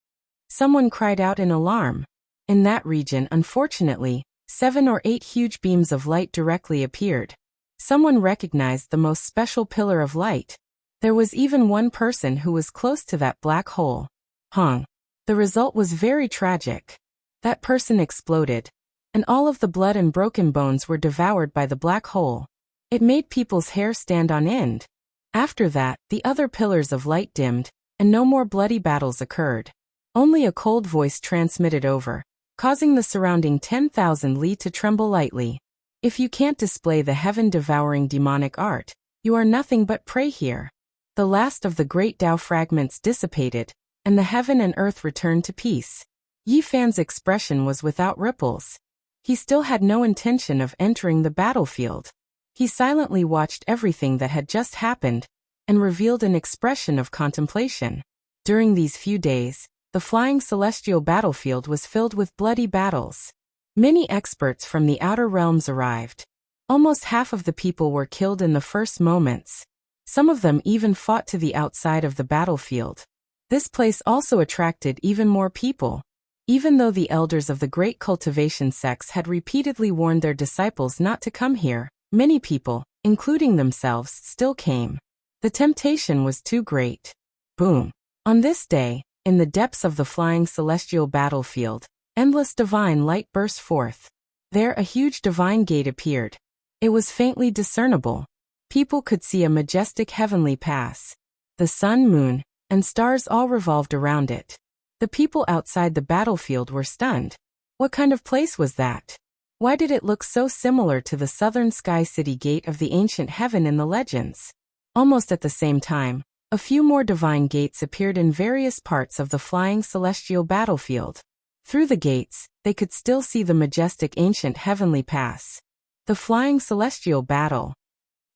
Someone cried out in alarm. In that region, unfortunately, 7 or 8 huge beams of light directly appeared. Someone recognized the most special pillar of light. There was even one person who was close to that black hole. Hong. The result was very tragic. That person exploded, and all of the blood and broken bones were devoured by the black hole. It made people's hair stand on end. After that, the other pillars of light dimmed, and no more bloody battles occurred. Only a cold voice transmitted over, causing the surrounding 10,000 li to tremble lightly. If you can't display the heaven-devouring demonic art, you are nothing but prey here. The last of the great Tao fragments dissipated, and the heaven and earth returned to peace. Yi Fan's expression was without ripples. He still had no intention of entering the battlefield. He silently watched everything that had just happened, and revealed an expression of contemplation. During these few days, the flying celestial battlefield was filled with bloody battles. Many experts from the outer realms arrived. Almost half of the people were killed in the first moments. Some of them even fought to the outside of the battlefield. This place also attracted even more people. Even though the elders of the great cultivation sects had repeatedly warned their disciples not to come here, many people, including themselves, still came. The temptation was too great. Boom. On this day, in the depths of the flying celestial battlefield, endless divine light burst forth. There a huge divine gate appeared. It was faintly discernible. People could see a majestic heavenly pass. The sun, moon, and stars all revolved around it. The people outside the battlefield were stunned. What kind of place was that? Why did it look so similar to the southern sky city gate of the ancient heaven in the legends? Almost at the same time, a few more divine gates appeared in various parts of the flying celestial battlefield. Through the gates, they could still see the majestic ancient heavenly pass. The flying celestial battle.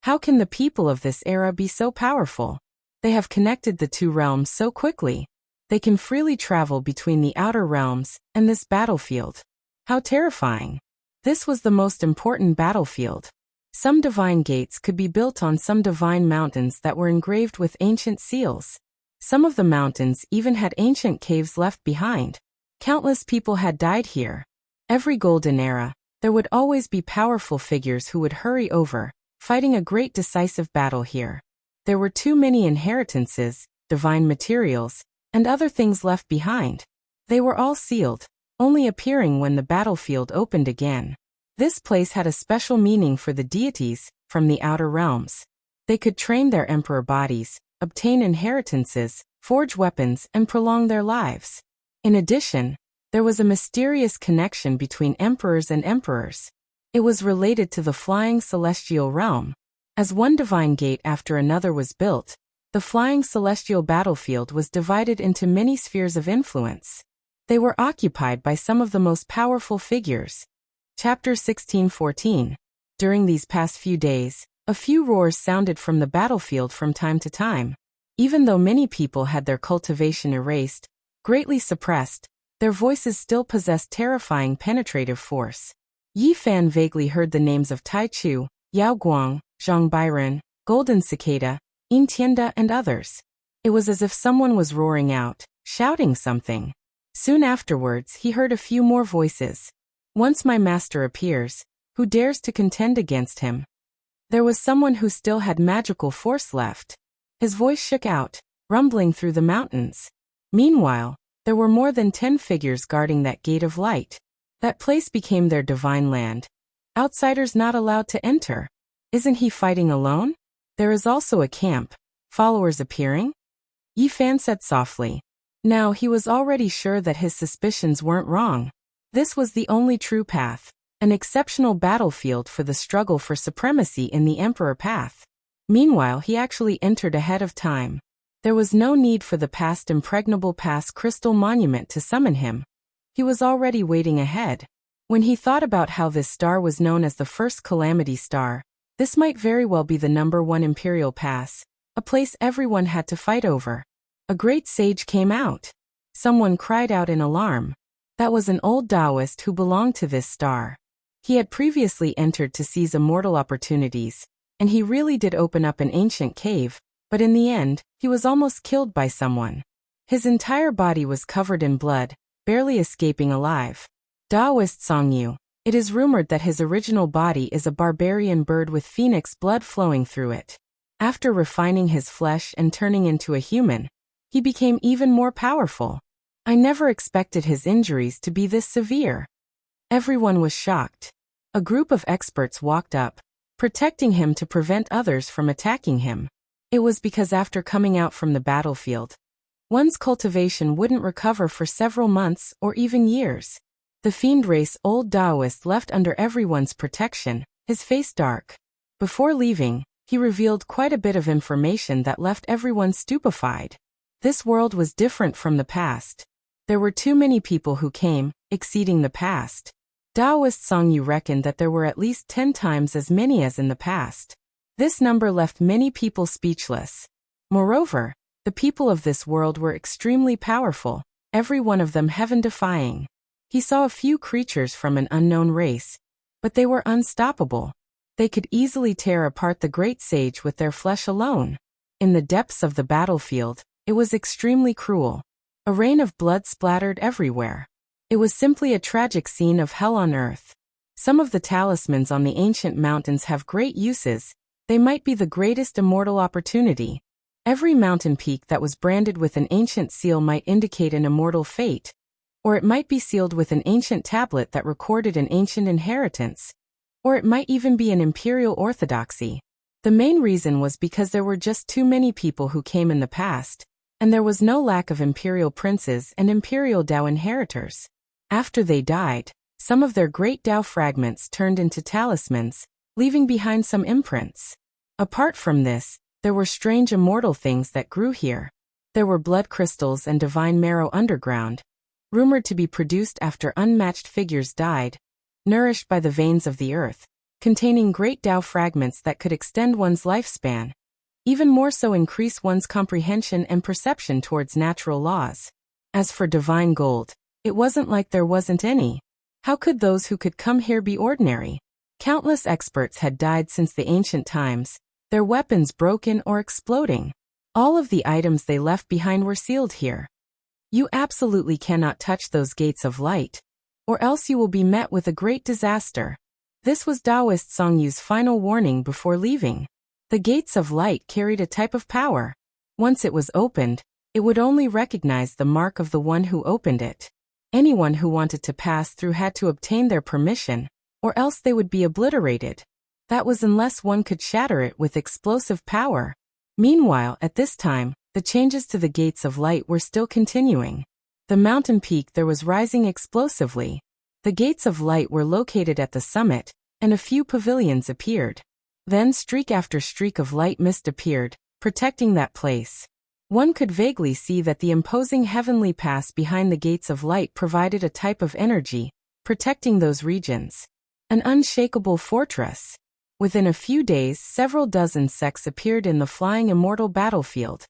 How can the people of this era be so powerful? They have connected the two realms so quickly. They can freely travel between the outer realms and this battlefield. How terrifying. This was the most important battlefield. Some divine gates could be built on some divine mountains that were engraved with ancient seals. Some of the mountains even had ancient caves left behind. Countless people had died here. Every golden era, there would always be powerful figures who would hurry over, fighting a great decisive battle here. There were too many inheritances, divine materials, and other things left behind. They were all sealed, only appearing when the battlefield opened again. This place had a special meaning for the deities from the outer realms. They could train their emperor bodies, obtain inheritances, forge weapons, and prolong their lives. In addition, there was a mysterious connection between emperors and emperors. It was related to the flying celestial realm. As one divine gate after another was built, the flying celestial battlefield was divided into many spheres of influence. They were occupied by some of the most powerful figures. Chapter 16:14. During these past few days, a few roars sounded from the battlefield from time to time. Even though many people had their cultivation erased, greatly suppressed, their voices still possessed terrifying penetrative force. Yi Fan vaguely heard the names of Tai Chu, Yao Guang, Zhang Bairen, Golden Cicada, Yin Tianda, and others. It was as if someone was roaring out, shouting something. Soon afterwards, he heard a few more voices. Once my master appears, who dares to contend against him? There was someone who still had magical force left. His voice shook out, rumbling through the mountains. Meanwhile, there were more than 10 figures guarding that gate of light. That place became their divine land. Outsiders not allowed to enter. Isn't he fighting alone? There is also a camp. Followers appearing? Yi Fan said softly. Now he was already sure that his suspicions weren't wrong. This was the only true path, an exceptional battlefield for the struggle for supremacy in the Emperor path. Meanwhile, he actually entered ahead of time. There was no need for the past impregnable pass crystal monument to summon him. He was already waiting ahead. When he thought about how this star was known as the first calamity star, this might very well be the #1 imperial pass, a place everyone had to fight over. A great sage came out. Someone cried out in alarm. That was an old Taoist who belonged to this star. He had previously entered to seize immortal opportunities, and he really did open up an ancient cave, but in the end, he was almost killed by someone. His entire body was covered in blood, barely escaping alive. Taoist Songyu. It is rumored that his original body is a barbarian bird with phoenix blood flowing through it. After refining his flesh and turning into a human, he became even more powerful. I never expected his injuries to be this severe. Everyone was shocked. A group of experts walked up, protecting him to prevent others from attacking him. It was because after coming out from the battlefield, one's cultivation wouldn't recover for several months or even years. The fiend race old Taoist left under everyone's protection, his face dark. Before leaving, he revealed quite a bit of information that left everyone stupefied. This world was different from the past. There were too many people who came, exceeding the past. Taoist Songyu reckoned that there were at least 10 times as many as in the past. This number left many people speechless. Moreover, the people of this world were extremely powerful, every one of them heaven-defying. He saw a few creatures from an unknown race, but they were unstoppable. They could easily tear apart the great sage with their flesh alone. In the depths of the battlefield, it was extremely cruel. A rain of blood splattered everywhere. It was simply a tragic scene of hell on earth. Some of the talismans on the ancient mountains have great uses. They might be the greatest immortal opportunity. Every mountain peak that was branded with an ancient seal might indicate an immortal fate, or it might be sealed with an ancient tablet that recorded an ancient inheritance, or it might even be an imperial orthodoxy. The main reason was because there were just too many people who came in the past, and there was no lack of imperial princes and imperial Dao inheritors. After they died, some of their great Dao fragments turned into talismans, leaving behind some imprints. Apart from this, there were strange immortal things that grew here. There were blood crystals and divine marrow underground, rumored to be produced after unmatched figures died, nourished by the veins of the earth, containing great Dao fragments that could extend one's lifespan, even more so increase one's comprehension and perception towards natural laws. As for divine gold, it wasn't like there wasn't any. How could those who could come here be ordinary? Countless experts had died since the ancient times, their weapons broken or exploding. All of the items they left behind were sealed here. You absolutely cannot touch those gates of light, or else you will be met with a great disaster. This was Taoist Songyu's final warning before leaving. The gates of light carried a type of power. Once it was opened, it would only recognize the mark of the one who opened it. Anyone who wanted to pass through had to obtain their permission, or else they would be obliterated. That was unless one could shatter it with explosive power. Meanwhile, at this time, the changes to the gates of light were still continuing. The mountain peak there was rising explosively. The gates of light were located at the summit, and a few pavilions appeared. Then streak after streak of light mist appeared, protecting that place. One could vaguely see that the imposing heavenly pass behind the gates of light provided a type of energy, protecting those regions. An unshakable fortress. Within a few days, several dozen sects appeared in the flying immortal battlefield.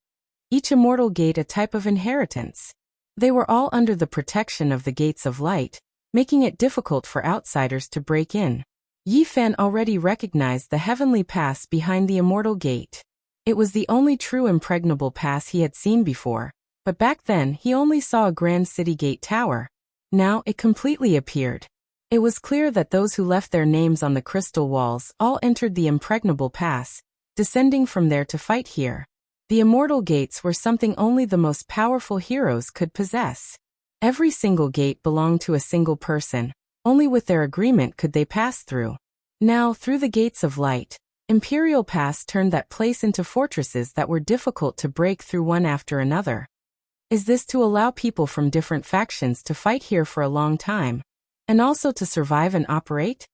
Each immortal gate a type of inheritance. They were all under the protection of the gates of light, making it difficult for outsiders to break in. Yi Fan already recognized the heavenly pass behind the immortal gate. It was the only true impregnable pass he had seen before, but back then he only saw a grand city gate tower. Now it completely appeared. It was clear that those who left their names on the crystal walls all entered the impregnable pass, descending from there to fight here. The immortal gates were something only the most powerful heroes could possess. Every single gate belonged to a single person. Only with their agreement could they pass through. Now, through the gates of light, Imperial Pass turned that place into fortresses that were difficult to break through one after another. Is this to allow people from different factions to fight here for a long time, and also to survive and operate?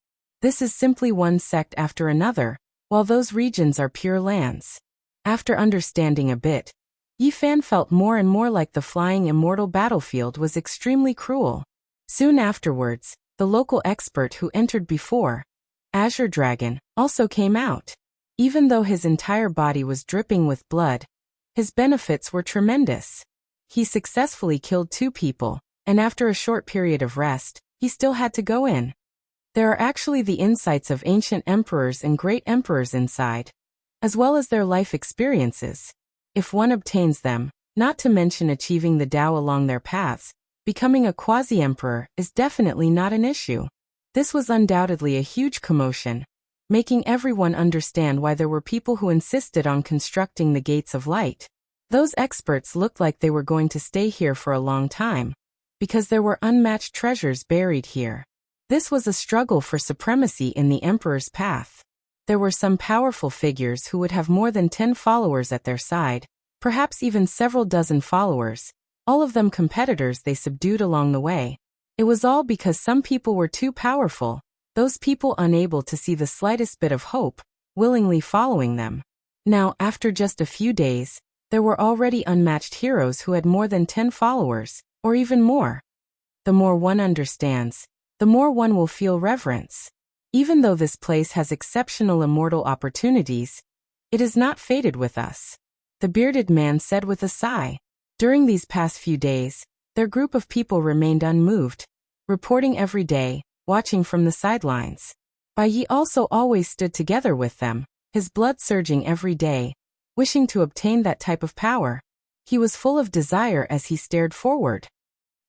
This is simply one sect after another, while those regions are pure lands. After understanding a bit, Yi Fan felt more and more like the flying immortal battlefield was extremely cruel. Soon afterwards, the local expert who entered before, Azure Dragon, also came out. Even though his entire body was dripping with blood, his benefits were tremendous. He successfully killed 2 people, and after a short period of rest, he still had to go in. There are actually the insights of ancient emperors and great emperors inside, as well as their life experiences. If one obtains them, not to mention achieving the Tao along their paths, becoming a quasi-emperor is definitely not an issue. This was undoubtedly a huge commotion, making everyone understand why there were people who insisted on constructing the Gates of Light. Those experts looked like they were going to stay here for a long time, because there were unmatched treasures buried here. This was a struggle for supremacy in the Emperor's path. There were some powerful figures who would have more than 10 followers at their side, perhaps even several dozen followers, all of them competitors they subdued along the way. It was all because some people were too powerful, those people unable to see the slightest bit of hope, willingly following them. Now, after just a few days, there were already unmatched heroes who had more than 10 followers, or even more. The more one understands, the more one will feel reverence. Even though this place has exceptional immortal opportunities, it is not fated with us, the bearded man said with a sigh. During these past few days, their group of people remained unmoved, reporting every day, watching from the sidelines. Bai Yi also always stood together with them, his blood surging every day, wishing to obtain that type of power. He was full of desire as he stared forward.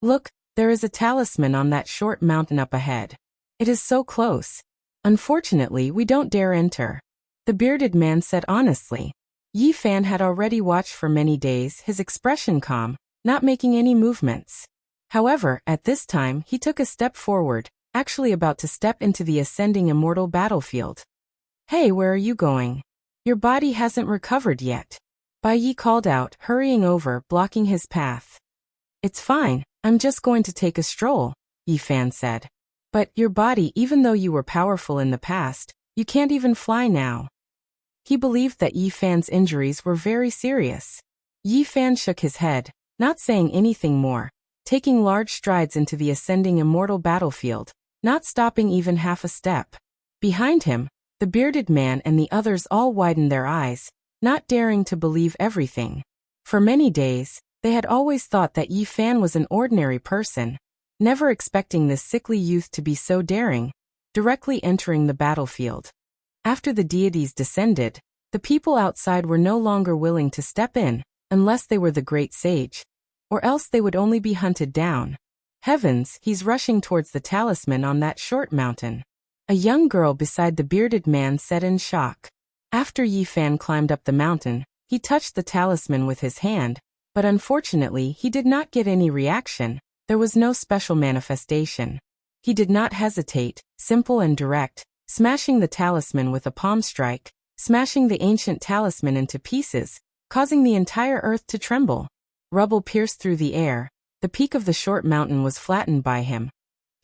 Look, there is a talisman on that short mountain up ahead. It is so close. Unfortunately, we don't dare enter, the bearded man said honestly. Yi Fan had already watched for many days, his expression calm, not making any movements. However, at this time he took a step forward, actually about to step into the ascending immortal battlefield. Hey, where are you going? Your body hasn't recovered yet. Bai Yi called out, hurrying over, blocking his path. It's fine, I'm just going to take a stroll, Yi Fan said. But your body, even though you were powerful in the past, you can't even fly now. He believed that Yi Fan's injuries were very serious. Yi Fan shook his head, not saying anything more, taking large strides into the ascending immortal battlefield, not stopping even half a step. Behind him, the bearded man and the others all widened their eyes, not daring to believe everything. For many days, they had always thought that Yi Fan was an ordinary person, never expecting this sickly youth to be so daring, directly entering the battlefield. After the deities descended, the people outside were no longer willing to step in, unless they were the great sage, or else they would only be hunted down. Heavens, he's rushing towards the talisman on that short mountain, a young girl beside the bearded man said in shock. After Yi Fan climbed up the mountain, he touched the talisman with his hand, but unfortunately he did not get any reaction. There was no special manifestation. He did not hesitate, simple and direct, smashing the talisman with a palm strike, smashing the ancient talisman into pieces, causing the entire earth to tremble. Rubble pierced through the air, the peak of the short mountain was flattened by him.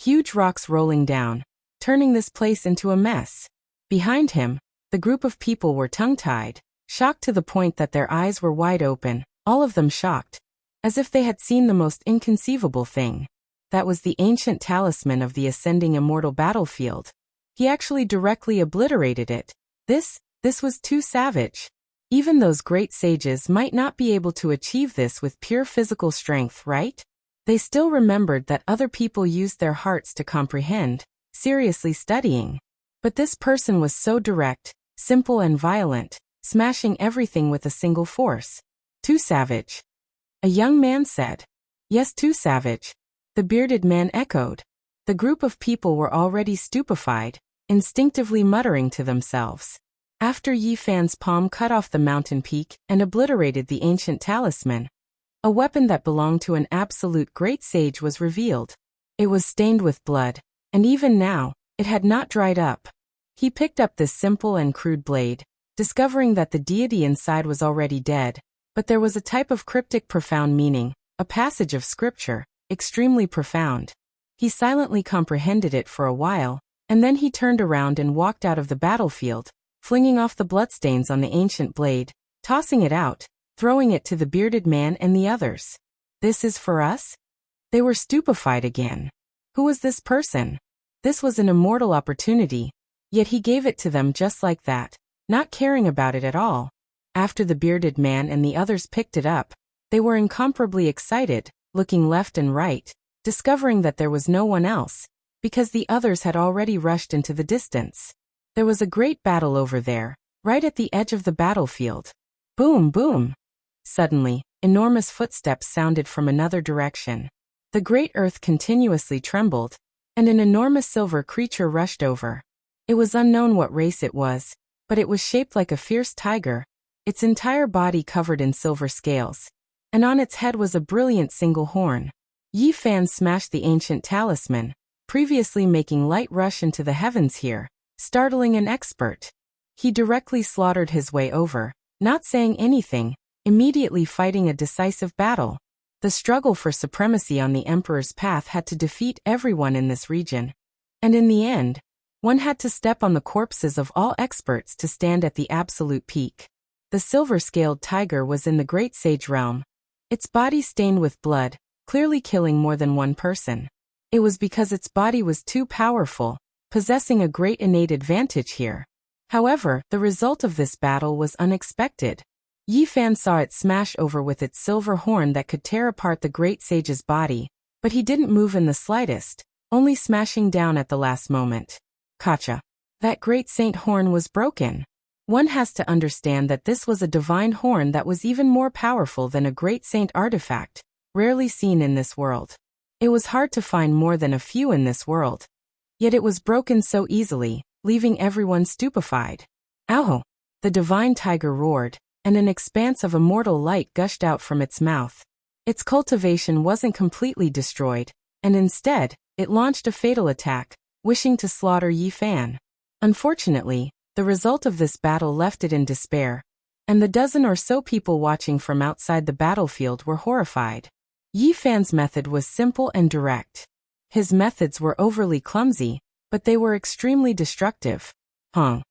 Huge rocks rolling down, turning this place into a mess. Behind him, the group of people were tongue-tied, shocked to the point that their eyes were wide open, all of them shocked, as if they had seen the most inconceivable thing. That was the ancient talisman of the ascending immortal battlefield. He actually directly obliterated it. This was too savage. Even those great sages might not be able to achieve this with pure physical strength, right? They still remembered that other people used their hearts to comprehend, seriously studying. But this person was so direct, simple and violent, smashing everything with a single force. Too savage. A young man said. Yes, too savage. The bearded man echoed. The group of people were already stupefied, instinctively muttering to themselves. After Yi Fan's palm cut off the mountain peak and obliterated the ancient talisman, a weapon that belonged to an absolute great sage was revealed. It was stained with blood, and even now, it had not dried up. He picked up this simple and crude blade, discovering that the deity inside was already dead, but there was a type of cryptic profound meaning, a passage of scripture, extremely profound. He silently comprehended it for a while, and then he turned around and walked out of the battlefield, flinging off the bloodstains on the ancient blade, tossing it out, throwing it to the bearded man and the others. "This is for us?" They were stupefied again. Who was this person? This was an immortal opportunity, yet he gave it to them just like that, not caring about it at all. After the bearded man and the others picked it up, they were incomparably excited, looking left and right, discovering that there was no one else, because the others had already rushed into the distance. There was a great battle over there, right at the edge of the battlefield. Boom, boom! Suddenly, enormous footsteps sounded from another direction. The great earth continuously trembled, and an enormous silver creature rushed over. It was unknown what race it was, but it was shaped like a fierce tiger, its entire body covered in silver scales, and on its head was a brilliant single horn. Yi Fan smashed the ancient talisman, previously making light rush into the heavens here, startling an expert. He directly slaughtered his way over, not saying anything, immediately fighting a decisive battle. The struggle for supremacy on the Emperor's path had to defeat everyone in this region. And in the end, one had to step on the corpses of all experts to stand at the absolute peak. The silver-scaled tiger was in the great sage realm. Its body stained with blood, clearly killing more than one person. It was because its body was too powerful, possessing a great innate advantage here. However, the result of this battle was unexpected. Yi Fan saw it smash over with its silver horn that could tear apart the great sage's body, but he didn't move in the slightest, only smashing down at the last moment. Gotcha. That great saint horn was broken. One has to understand that this was a divine horn that was even more powerful than a great saint artifact, rarely seen in this world. It was hard to find more than a few in this world. Yet it was broken so easily, leaving everyone stupefied. Ow! The divine tiger roared, and an expanse of immortal light gushed out from its mouth. Its cultivation wasn't completely destroyed, and instead, it launched a fatal attack, wishing to slaughter Yi Fan. Unfortunately, the result of this battle left it in despair, and the dozen or so people watching from outside the battlefield were horrified. Yi Fan's method was simple and direct. His methods were overly clumsy, but they were extremely destructive. The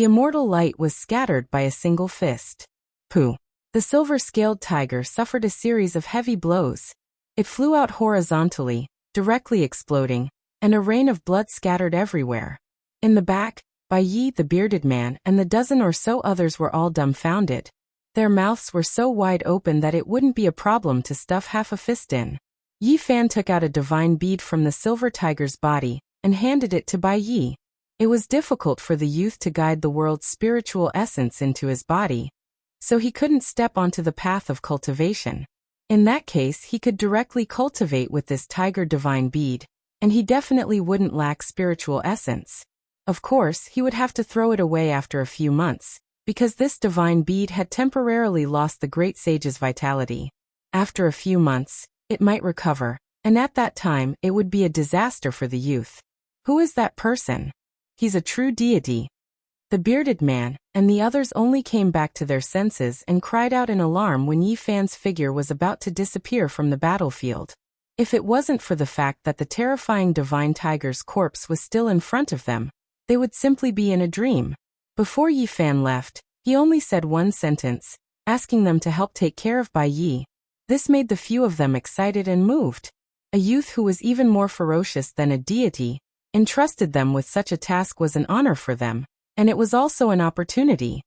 immortal light was scattered by a single fist. Pooh! The silver-scaled tiger suffered a series of heavy blows. It flew out horizontally, directly exploding, and a rain of blood scattered everywhere. In the back, Bai Yi the bearded man and the dozen or so others were all dumbfounded. Their mouths were so wide open that it wouldn't be a problem to stuff half a fist in. Yi Fan took out a divine bead from the silver tiger's body and handed it to Bai Yi. It was difficult for the youth to guide the world's spiritual essence into his body, so he couldn't step onto the path of cultivation. In that case, he could directly cultivate with this tiger divine bead, and he definitely wouldn't lack spiritual essence. Of course, he would have to throw it away after a few months, because this divine bead had temporarily lost the great sage's vitality. After a few months, it might recover, and at that time, it would be a disaster for the youth. Who is that person? He's a true deity. The bearded man and the others only came back to their senses and cried out in alarm when Yi Fan's figure was about to disappear from the battlefield. If it wasn't for the fact that the terrifying divine tiger's corpse was still in front of them, they would simply be in a dream. Before Yi Fan left, he only said one sentence, asking them to help take care of Bai Yi. This made the few of them excited and moved. A youth who was even more ferocious than a deity entrusted them with such a task was an honor for them, and it was also an opportunity.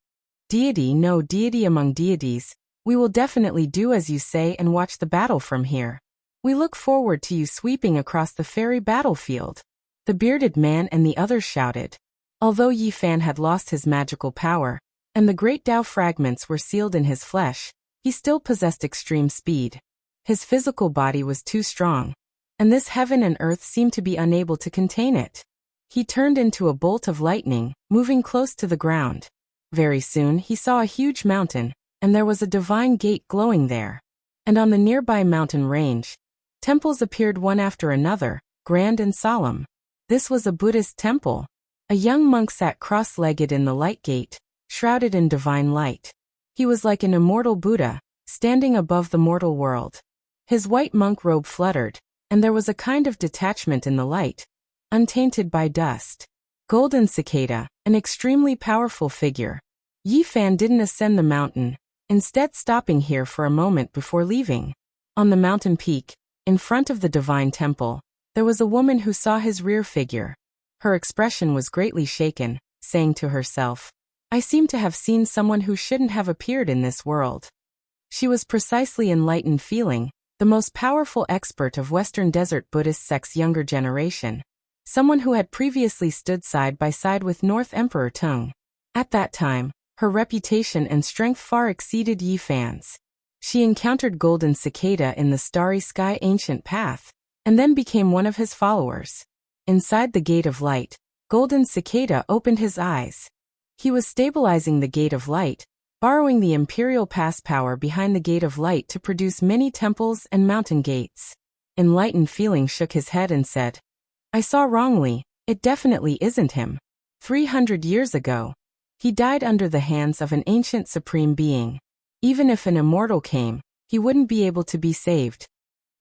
Deity, no deity among deities, we will definitely do as you say and watch the battle from here. We look forward to you sweeping across the fairy battlefield. The bearded man and the others shouted. Although Yi Fan had lost his magical power, and the great Tao fragments were sealed in his flesh, he still possessed extreme speed. His physical body was too strong, and this heaven and earth seemed to be unable to contain it. He turned into a bolt of lightning, moving close to the ground. Very soon he saw a huge mountain, and there was a divine gate glowing there. And on the nearby mountain range, temples appeared one after another, grand and solemn. This was a Buddhist temple. A young monk sat cross-legged in the light gate, shrouded in divine light. He was like an immortal Buddha, standing above the mortal world. His white monk robe fluttered, and there was a kind of detachment in the light, untainted by dust. Golden Cicada, an extremely powerful figure. Yi Fan didn't ascend the mountain, instead stopping here for a moment before leaving. On the mountain peak, in front of the divine temple, there was a woman who saw his rear figure. Her expression was greatly shaken, saying to herself, "I seem to have seen someone who shouldn't have appeared in this world." She was precisely enlightened feeling, the most powerful expert of Western Desert Buddhist sect's younger generation. Someone who had previously stood side by side with North Emperor Tung. At that time, her reputation and strength far exceeded Yi Fan's. She encountered Golden Cicada in the starry sky ancient path, and then became one of his followers. Inside the Gate of Light, Golden Cicada opened his eyes. He was stabilizing the Gate of Light, borrowing the Imperial Pass power behind the Gate of Light to produce many temples and mountain gates. Enlightened feeling shook his head and said, "I saw wrongly, it definitely isn't him. 300 years ago, he died under the hands of an ancient supreme being. Even if an immortal came, he wouldn't be able to be saved."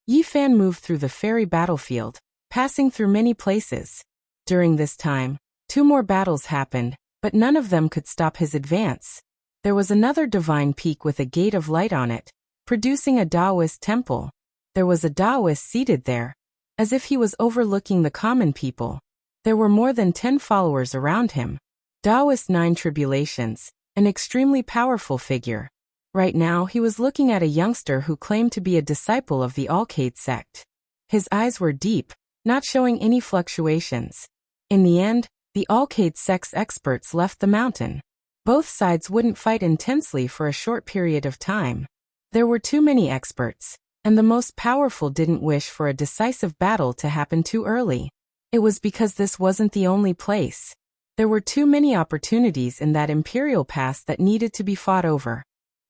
Yi Fan moved through the fairy battlefield, passing through many places. During this time, 2 more battles happened, but none of them could stop his advance. There was another divine peak with a Gate of Light on it, producing a Taoist temple. There was a Taoist seated there, as if he was overlooking the common people. There were more than 10 followers around him. Taoist 9 Tribulations, an extremely powerful figure. Right now he was looking at a youngster who claimed to be a disciple of the Alcade sect. His eyes were deep, not showing any fluctuations. In the end, the Alcade sect's experts left the mountain. Both sides wouldn't fight intensely for a short period of time. There were too many experts, and the most powerful didn't wish for a decisive battle to happen too early. It was because this wasn't the only place. There were too many opportunities in that Imperial Pass that needed to be fought over.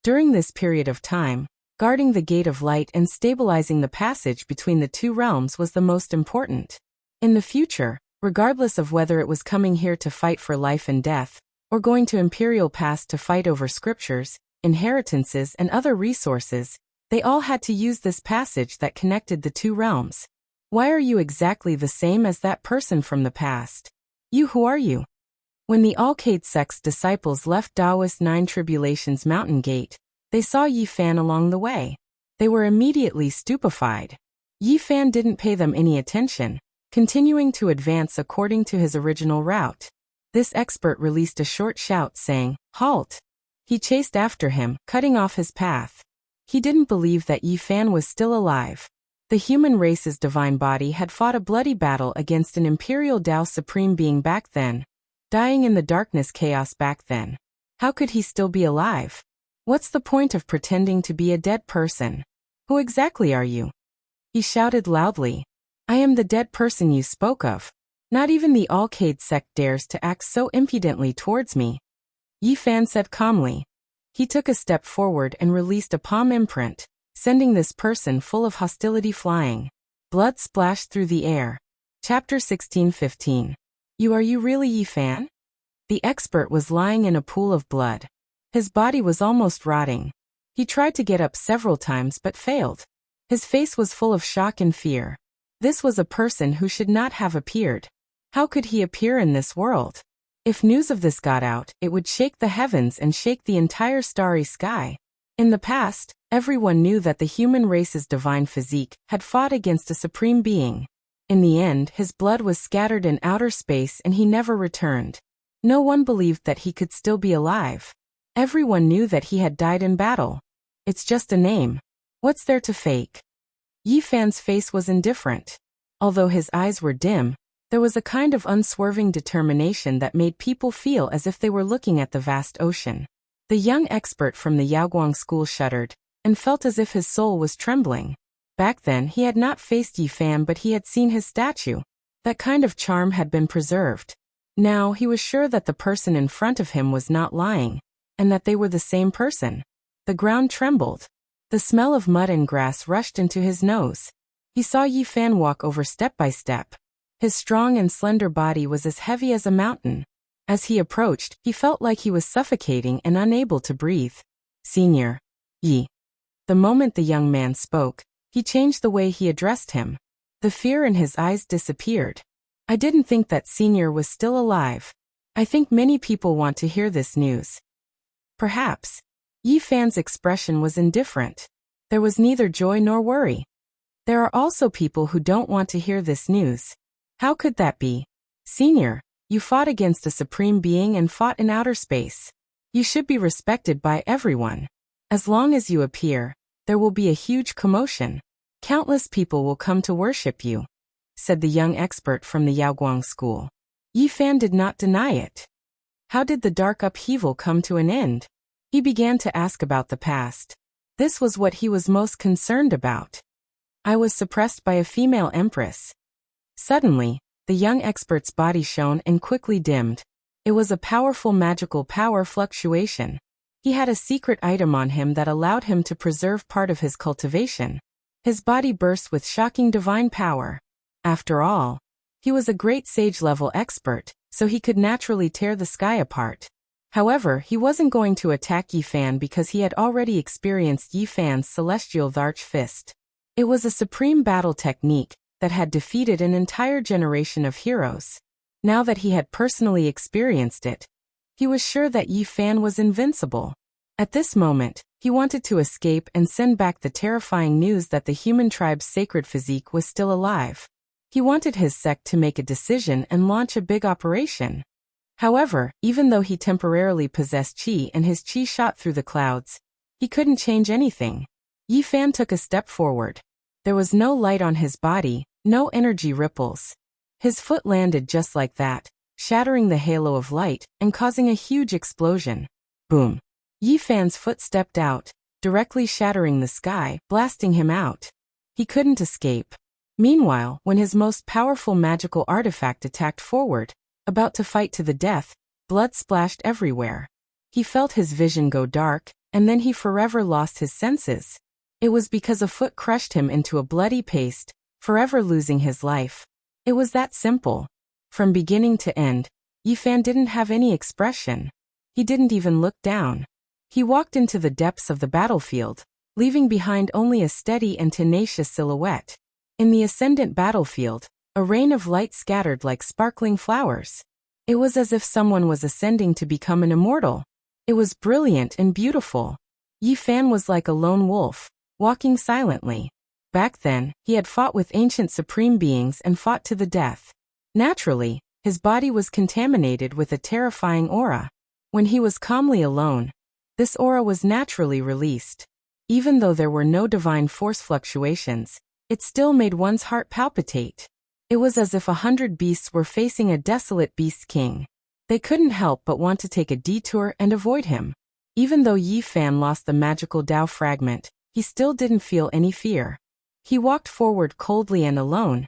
During this period of time, guarding the Gate of Light and stabilizing the passage between the 2 realms was the most important. In the future, regardless of whether it was coming here to fight for life and death, or going to Imperial Pass to fight over scriptures, inheritances and other resources, they all had to use this passage that connected the 2 realms. Why are you exactly the same as that person from the past? Who are you? When the Alcade sect's disciples left Taoist 9 Tribulations Mountain Gate, they saw Yi Fan along the way. They were immediately stupefied. Yi Fan didn't pay them any attention, continuing to advance according to his original route. This expert released a short shout saying, "Halt!" He chased after him, cutting off his path. He didn't believe that Yi Fan was still alive. The human race's divine body had fought a bloody battle against an Imperial Tao Supreme Being back then, dying in the darkness chaos back then. How could he still be alive? What's the point of pretending to be a dead person? Who exactly are you? He shouted loudly. "I am the dead person you spoke of. Not even the Alcade sect dares to act so impudently towards me." Yi Fan said calmly. He took a step forward and released a palm imprint, sending this person full of hostility flying. Blood splashed through the air. Chapter 16:15. Are you really Yi Fan? The expert was lying in a pool of blood. His body was almost rotting. He tried to get up several times but failed. His face was full of shock and fear. This was a person who should not have appeared. How could he appear in this world? If news of this got out, it would shake the heavens and shake the entire starry sky. In the past, everyone knew that the human race's divine physique had fought against a supreme being. In the end, his blood was scattered in outer space and he never returned. No one believed that he could still be alive. Everyone knew that he had died in battle. It's just a name. What's there to fake? Yi Fan's face was indifferent. Although his eyes were dim, there was a kind of unswerving determination that made people feel as if they were looking at the vast ocean. The young expert from the Yaoguang school shuddered, and felt as if his soul was trembling. Back then he had not faced Yi Fan but he had seen his statue. That kind of charm had been preserved. Now he was sure that the person in front of him was not lying, and that they were the same person. The ground trembled. The smell of mud and grass rushed into his nose. He saw Yi Fan walk over step by step. His strong and slender body was as heavy as a mountain. As he approached, he felt like he was suffocating and unable to breathe. Senior. Yi. The moment the young man spoke, he changed the way he addressed him. The fear in his eyes disappeared. I didn't think that Senior was still alive. I think many people want to hear this news. Perhaps. Yi Fan's expression was indifferent. There was neither joy nor worry. There are also people who don't want to hear this news. How could that be? Senior, you fought against a supreme being and fought in outer space. You should be respected by everyone. As long as you appear, there will be a huge commotion. Countless people will come to worship you, said the young expert from the Yaoguang school. Yi Fan did not deny it. How did the dark upheaval come to an end? He began to ask about the past. This was what he was most concerned about. I was suppressed by a female empress. Suddenly, the young expert's body shone and quickly dimmed. It was a powerful magical power fluctuation. He had a secret item on him that allowed him to preserve part of his cultivation. His body burst with shocking divine power. After all, he was a great sage-level expert, so he could naturally tear the sky apart. However, he wasn't going to attack Yi Fan because he had already experienced Yi Fan's celestial Dharch fist. It was a supreme battle technique that had defeated an entire generation of heroes. Now that he had personally experienced it, he was sure that Yi Fan was invincible. At this moment, he wanted to escape and send back the terrifying news that the human tribe's sacred physique was still alive. He wanted his sect to make a decision and launch a big operation. However, even though he temporarily possessed qi and his qi shot through the clouds, he couldn't change anything. Yi Fan took a step forward. There was no light on his body, no energy ripples. His foot landed just like that, shattering the halo of light and causing a huge explosion. Boom. Yi Fan's foot stepped out, directly shattering the sky, blasting him out. He couldn't escape. Meanwhile, when his most powerful magical artifact attacked forward, about to fight to the death, blood splashed everywhere. He felt his vision go dark, and then he forever lost his senses. It was because a foot crushed him into a bloody paste, forever losing his life. It was that simple. From beginning to end, Yi Fan didn't have any expression. He didn't even look down. He walked into the depths of the battlefield, leaving behind only a steady and tenacious silhouette. In the ascendant battlefield, a rain of light scattered like sparkling flowers. It was as if someone was ascending to become an immortal. It was brilliant and beautiful. Yi Fan was like a lone wolf, walking silently. Back then, he had fought with ancient supreme beings and fought to the death. Naturally, his body was contaminated with a terrifying aura. When he was calmly alone, this aura was naturally released. Even though there were no divine force fluctuations, it still made one's heart palpitate. It was as if 100 beasts were facing a desolate beast king. They couldn't help but want to take a detour and avoid him. Even though Yi Fan lost the magical Dao fragment, he still didn't feel any fear. He walked forward coldly and alone,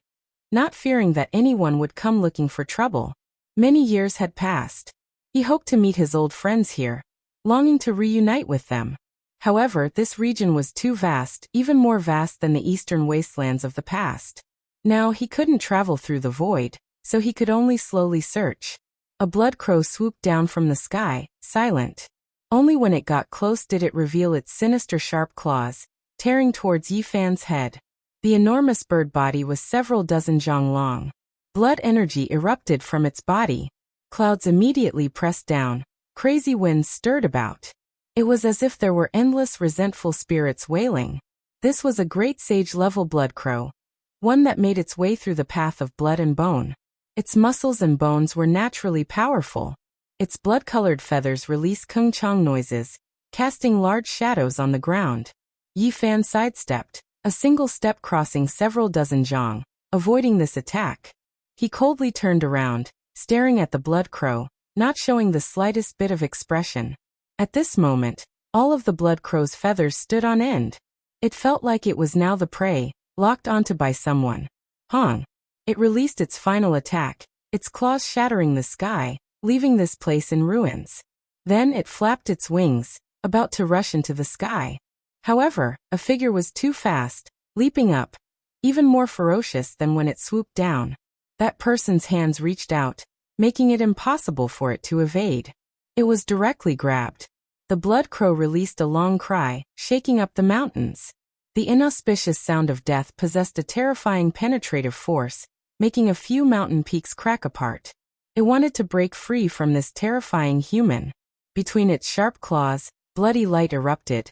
not fearing that anyone would come looking for trouble. Many years had passed. He hoped to meet his old friends here, longing to reunite with them. However, this region was too vast, even more vast than the eastern wastelands of the past. Now he couldn't travel through the void, so he could only slowly search. A blood crow swooped down from the sky, silent. Only when it got close did it reveal its sinister sharp claws, tearing towards Yi Fan's head. The enormous bird body was several dozen zhang long. Blood energy erupted from its body. Clouds immediately pressed down. Crazy winds stirred about. It was as if there were endless resentful spirits wailing. This was a great sage-level blood crow, one that made its way through the path of blood and bone. Its muscles and bones were naturally powerful. Its blood-colored feathers released kung-chang noises, casting large shadows on the ground. Yi Fan sidestepped, a single step crossing several dozen zhang, avoiding this attack. He coldly turned around, staring at the blood crow, not showing the slightest bit of expression. At this moment, all of the blood crow's feathers stood on end. It felt like it was now the prey, locked onto by someone. Hong! It released its final attack, its claws shattering the sky, leaving this place in ruins. Then it flapped its wings, about to rush into the sky. However, a figure was too fast, leaping up, even more ferocious than when it swooped down. That person's hands reached out, making it impossible for it to evade. It was directly grabbed. The blood crow released a long cry, shaking up the mountains. The inauspicious sound of death possessed a terrifying penetrative force, making a few mountain peaks crack apart. It wanted to break free from this terrifying human. Between its sharp claws, bloody light erupted,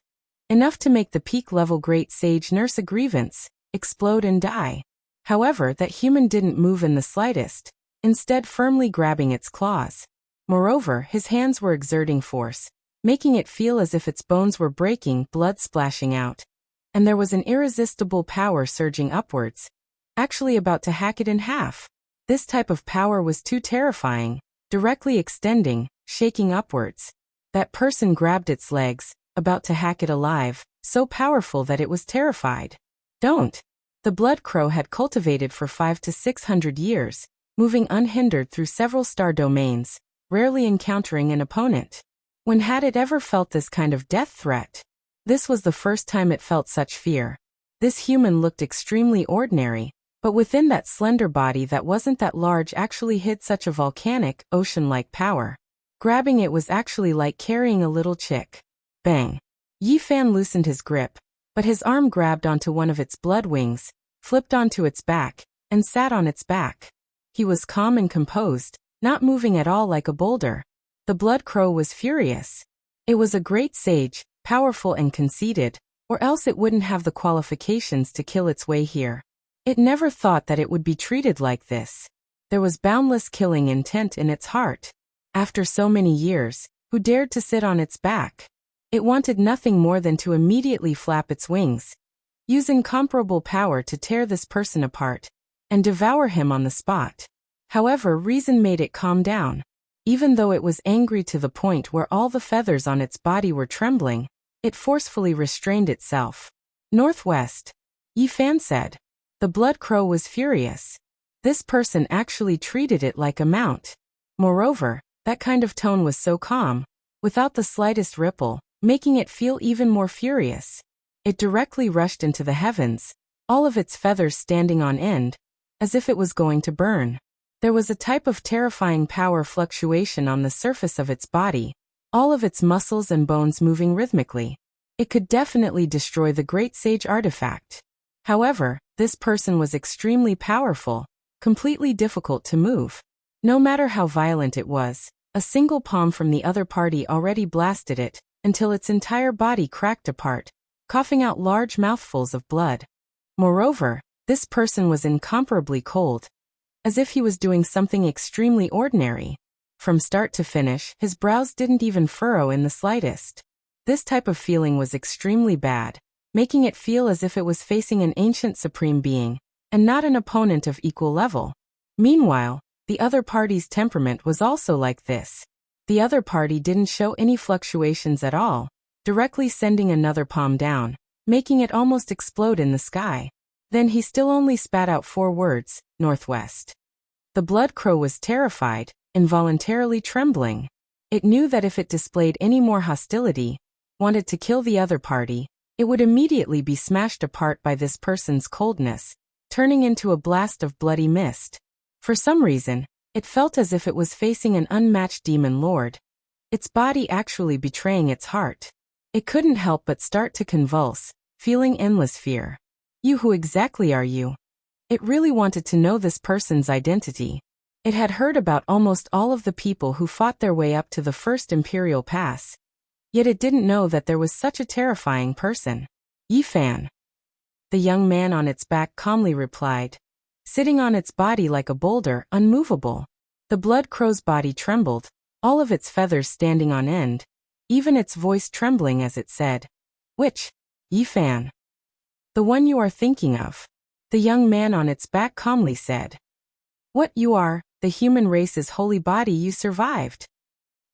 enough to make the peak-level great sage nurse a grievance, explode and die. However, that human didn't move in the slightest, instead firmly grabbing its claws. Moreover, his hands were exerting force, making it feel as if its bones were breaking, blood splashing out. And there was an irresistible power surging upwards, actually about to hack it in half. This type of power was too terrifying, directly extending, shaking upwards. That person grabbed its legs, about to hack it alive, so powerful that it was terrified. Don't. The blood crow had cultivated for 500 to 600 years, moving unhindered through several star domains, rarely encountering an opponent. When had it ever felt this kind of death threat? This was the first time it felt such fear. This human looked extremely ordinary, but within that slender body that wasn't that large actually hid such a volcanic, ocean-like power. Grabbing it was actually like carrying a little chick. Bang! Yi Fan loosened his grip, but his arm grabbed onto one of its blood wings, flipped onto its back, and sat on its back. He was calm and composed, not moving at all like a boulder. The blood crow was furious. It was a great sage, powerful and conceited, or else it wouldn't have the qualifications to kill its way here. It never thought that it would be treated like this. There was boundless killing intent in its heart. After so many years, who dared to sit on its back? It wanted nothing more than to immediately flap its wings, use incomparable power to tear this person apart, and devour him on the spot. However, reason made it calm down. Even though it was angry to the point where all the feathers on its body were trembling, it forcefully restrained itself. Northwest, Yi Fan said. The blood crow was furious. This person actually treated it like a mount. Moreover, that kind of tone was so calm, without the slightest ripple, making it feel even more furious. It directly rushed into the heavens, all of its feathers standing on end, as if it was going to burn. There was a type of terrifying power fluctuation on the surface of its body, all of its muscles and bones moving rhythmically. It could definitely destroy the Great Sage artifact. However, this person was extremely powerful, completely difficult to move. No matter how violent it was, a single palm from the other party already blasted it, until its entire body cracked apart, coughing out large mouthfuls of blood. Moreover, this person was incomparably cold, as if he was doing something extremely ordinary. From start to finish, his brows didn't even furrow in the slightest. This type of feeling was extremely bad, making it feel as if it was facing an ancient supreme being, and not an opponent of equal level. Meanwhile, the other party's temperament was also like this. The other party didn't show any fluctuations at all, directly sending another palm down, making it almost explode in the sky. Then he still only spat out 4 words, Northwest. The blood crow was terrified, involuntarily trembling. It knew that if it displayed any more hostility, wanted to kill the other party, it would immediately be smashed apart by this person's coldness, turning into a blast of bloody mist. For some reason, it felt as if it was facing an unmatched demon lord, its body actually betraying its heart. It couldn't help but start to convulse, feeling endless fear. You, who exactly are you? It really wanted to know this person's identity. It had heard about almost all of the people who fought their way up to the first Imperial Pass. Yet it didn't know that there was such a terrifying person. Yi Fan. The young man on its back calmly replied, sitting on its body like a boulder, unmovable. The blood crow's body trembled, all of its feathers standing on end, even its voice trembling as it said, "Which? Yi Fan." "The one you are thinking of," the young man on its back calmly said. "What you are, the human race's holy body you survived."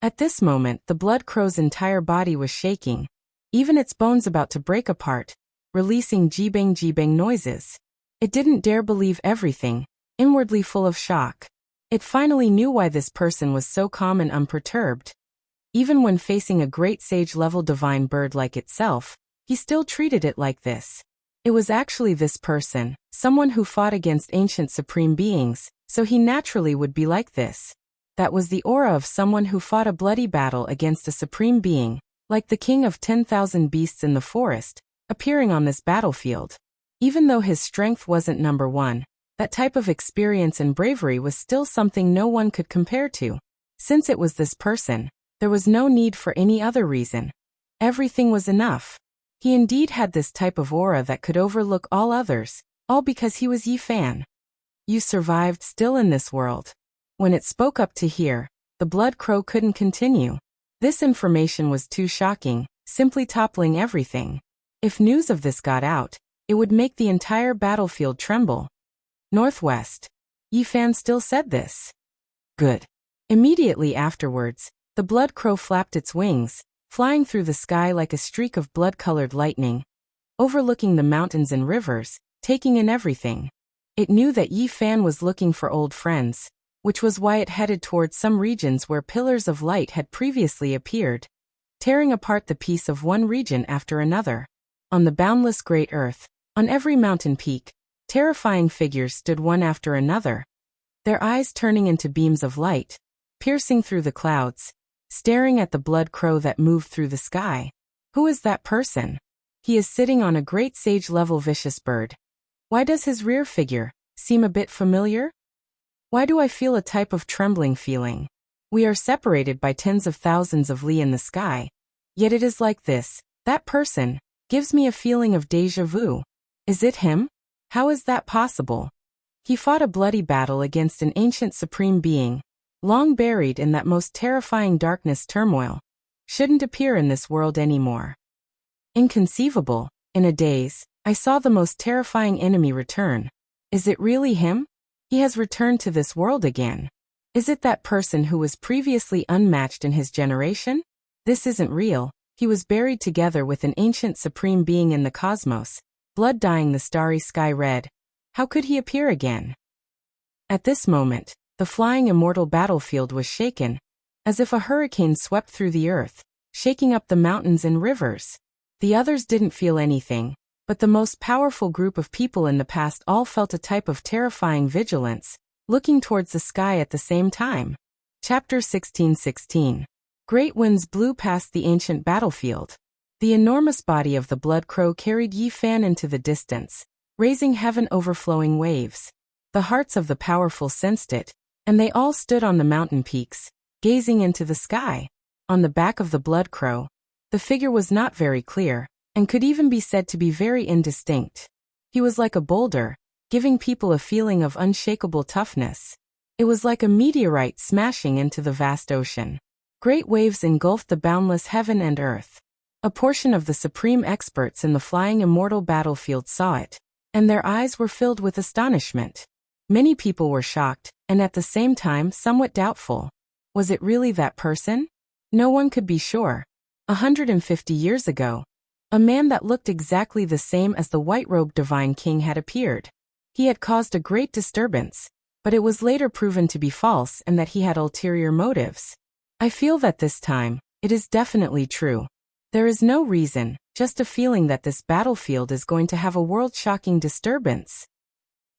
At this moment, the blood crow's entire body was shaking, even its bones about to break apart, releasing jibang noises. It didn't dare believe everything, inwardly full of shock. It finally knew why this person was so calm and unperturbed. Even when facing a great sage-level divine bird like itself, he still treated it like this. It was actually this person, someone who fought against ancient supreme beings, so he naturally would be like this. That was the aura of someone who fought a bloody battle against a supreme being, like the king of 10,000 beasts in the forest, appearing on this battlefield. Even though his strength wasn't number one, that type of experience and bravery was still something no one could compare to. Since it was this person, there was no need for any other reason. Everything was enough. He indeed had this type of aura that could overlook all others, all because he was Yi Fan. You survived still in this world. When it spoke up to hear, the blood crow couldn't continue. This information was too shocking, simply toppling everything. If news of this got out, it would make the entire battlefield tremble. Northwest. Yi Fan still said this. Good. Immediately afterwards, the blood crow flapped its wings, flying through the sky like a streak of blood-colored lightning, overlooking the mountains and rivers, taking in everything. It knew that Yi Fan was looking for old friends, which was why it headed towards some regions where pillars of light had previously appeared, tearing apart the piece of one region after another. On the boundless great earth, on every mountain peak, terrifying figures stood one after another, their eyes turning into beams of light, piercing through the clouds, staring at the blood crow that moved through the sky. Who is that person? He is sitting on a great sage-level vicious bird. Why does his rear figure seem a bit familiar? Why do I feel a type of trembling feeling? We are separated by tens of thousands of li in the sky, yet it is like this. That person gives me a feeling of déjà vu. Is it him? How is that possible? He fought a bloody battle against an ancient supreme being, long buried in that most terrifying darkness turmoil, shouldn't appear in this world anymore. Inconceivable. In a daze, I saw the most terrifying enemy return. Is it really him? He has returned to this world again. Is it that person who was previously unmatched in his generation? This isn't real. He was buried together with an ancient supreme being in the cosmos, blood dyeing the starry sky red. How could he appear again? At this moment, the flying immortal battlefield was shaken, as if a hurricane swept through the earth, shaking up the mountains and rivers. The others didn't feel anything, but the most powerful group of people in the past all felt a type of terrifying vigilance, looking towards the sky at the same time. Chapter 16:16. Great winds blew past the ancient battlefield. The enormous body of the blood crow carried Yi Fan into the distance, raising heaven overflowing waves. The hearts of the powerful sensed it, and they all stood on the mountain peaks, gazing into the sky. On the back of the blood crow, the figure was not very clear, and could even be said to be very indistinct. He was like a boulder, giving people a feeling of unshakable toughness. It was like a meteorite smashing into the vast ocean. Great waves engulfed the boundless heaven and earth. A portion of the supreme experts in the flying immortal battlefield saw it, and their eyes were filled with astonishment. Many people were shocked, and at the same time somewhat doubtful. Was it really that person? No one could be sure. 150 years ago, a man that looked exactly the same as the white-robed divine king had appeared. He had caused a great disturbance, but it was later proven to be false and that he had ulterior motives. I feel that this time, it is definitely true. There is no reason, just a feeling that this battlefield is going to have a world-shocking disturbance.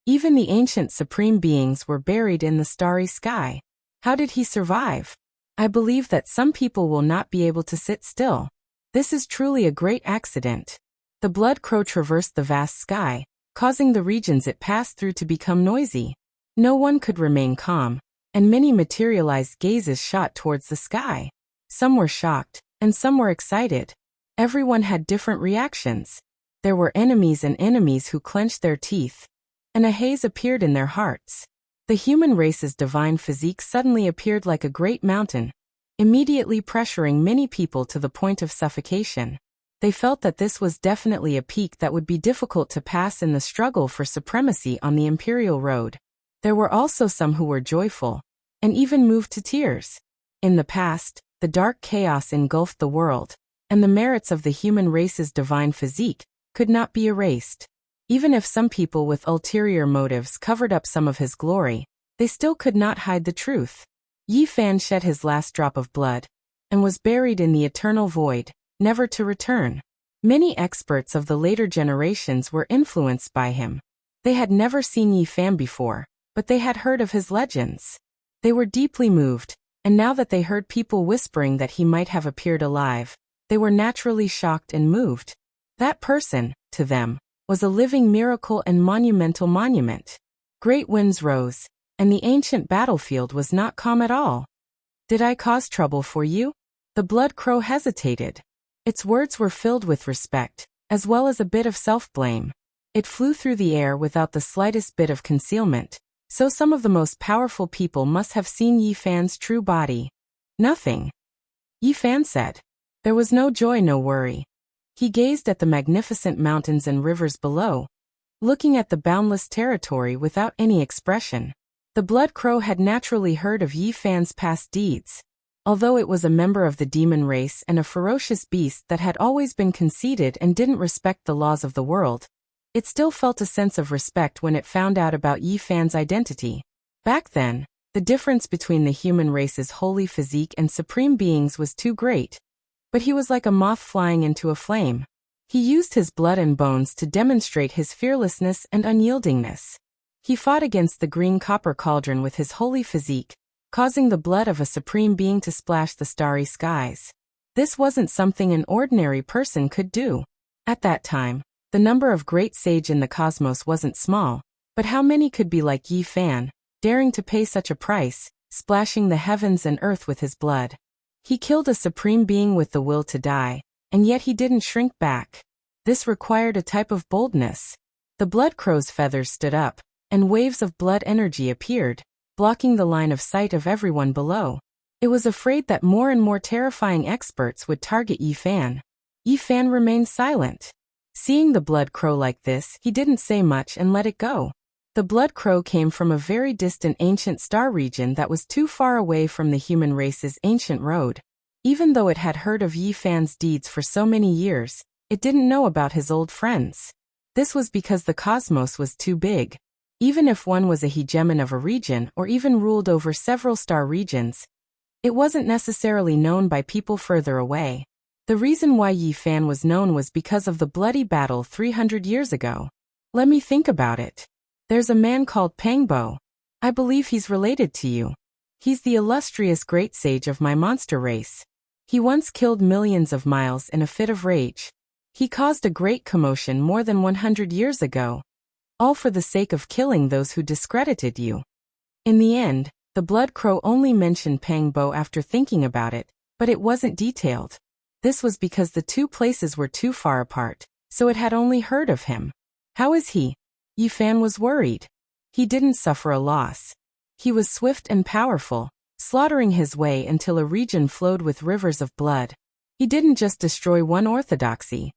Even the ancient supreme beings were buried in the starry sky. How did he survive? I believe that some people will not be able to sit still. This is truly a great accident. The blood crow traversed the vast sky, causing the regions it passed through to become noisy. No one could remain calm, and many materialized gazes shot towards the sky. Some were shocked, and some were excited. Everyone had different reactions. There were enemies and enemies who clenched their teeth, and a haze appeared in their hearts. The human race's divine physique suddenly appeared like a great mountain, immediately pressuring many people to the point of suffocation. They felt that this was definitely a peak that would be difficult to pass in the struggle for supremacy on the imperial road. There were also some who were joyful, and even moved to tears. In the past, the dark chaos engulfed the world, and the merits of the human race's divine physique could not be erased. Even if some people with ulterior motives covered up some of his glory, they still could not hide the truth. Yi Fan shed his last drop of blood, and was buried in the eternal void, never to return. Many experts of the later generations were influenced by him. They had never seen Yi Fan before, but they had heard of his legends. They were deeply moved, and now that they heard people whispering that he might have appeared alive, they were naturally shocked and moved. That person, to them, was a living miracle and monumental monument. Great winds rose, and the ancient battlefield was not calm at all. "Did I cause trouble for you?" The blood crow hesitated. Its words were filled with respect, as well as a bit of self-blame. It flew through the air without the slightest bit of concealment, so some of the most powerful people must have seen Yi Fan's true body. "Nothing," Yi Fan said. There was no joy, no worry. He gazed at the magnificent mountains and rivers below, looking at the boundless territory without any expression. The blood crow had naturally heard of Yi Fan's past deeds. Although it was a member of the demon race and a ferocious beast that had always been conceited and didn't respect the laws of the world, it still felt a sense of respect when it found out about Yi Fan's identity. Back then, the difference between the human race's holy physique and supreme beings was too great. But he was like a moth flying into a flame. He used his blood and bones to demonstrate his fearlessness and unyieldingness. He fought against the green copper cauldron with his holy physique, causing the blood of a supreme being to splash the starry skies. This wasn't something an ordinary person could do. At that time, the number of great sage in the cosmos wasn't small, but how many could be like Yi Fan, daring to pay such a price, splashing the heavens and earth with his blood? He killed a supreme being with the will to die, and yet he didn't shrink back. This required a type of boldness. The blood crow's feathers stood up, and waves of blood energy appeared, blocking the line of sight of everyone below. It was afraid that more and more terrifying experts would target Yi Fan. Yi Fan remained silent. Seeing the blood crow like this, he didn't say much and let it go. The blood crow came from a very distant ancient star region that was too far away from the human race's ancient road. Even though it had heard of Yi Fan's deeds for so many years, it didn't know about his old friends. This was because the cosmos was too big. Even if one was a hegemon of a region or even ruled over several star regions, it wasn't necessarily known by people further away. The reason why Yi Fan was known was because of the bloody battle 300 years ago. Let me think about it. There's a man called Pangbo. I believe he's related to you. He's the illustrious great sage of my monster race. He once killed millions of miles in a fit of rage. He caused a great commotion more than 100 years ago, all for the sake of killing those who discredited you. In the end, the blood crow only mentioned Pangbo after thinking about it, but it wasn't detailed. This was because the two places were too far apart, so it had only heard of him. How is he? Yi Fan was worried. He didn't suffer a loss. He was swift and powerful, slaughtering his way until a region flowed with rivers of blood. He didn't just destroy one orthodoxy.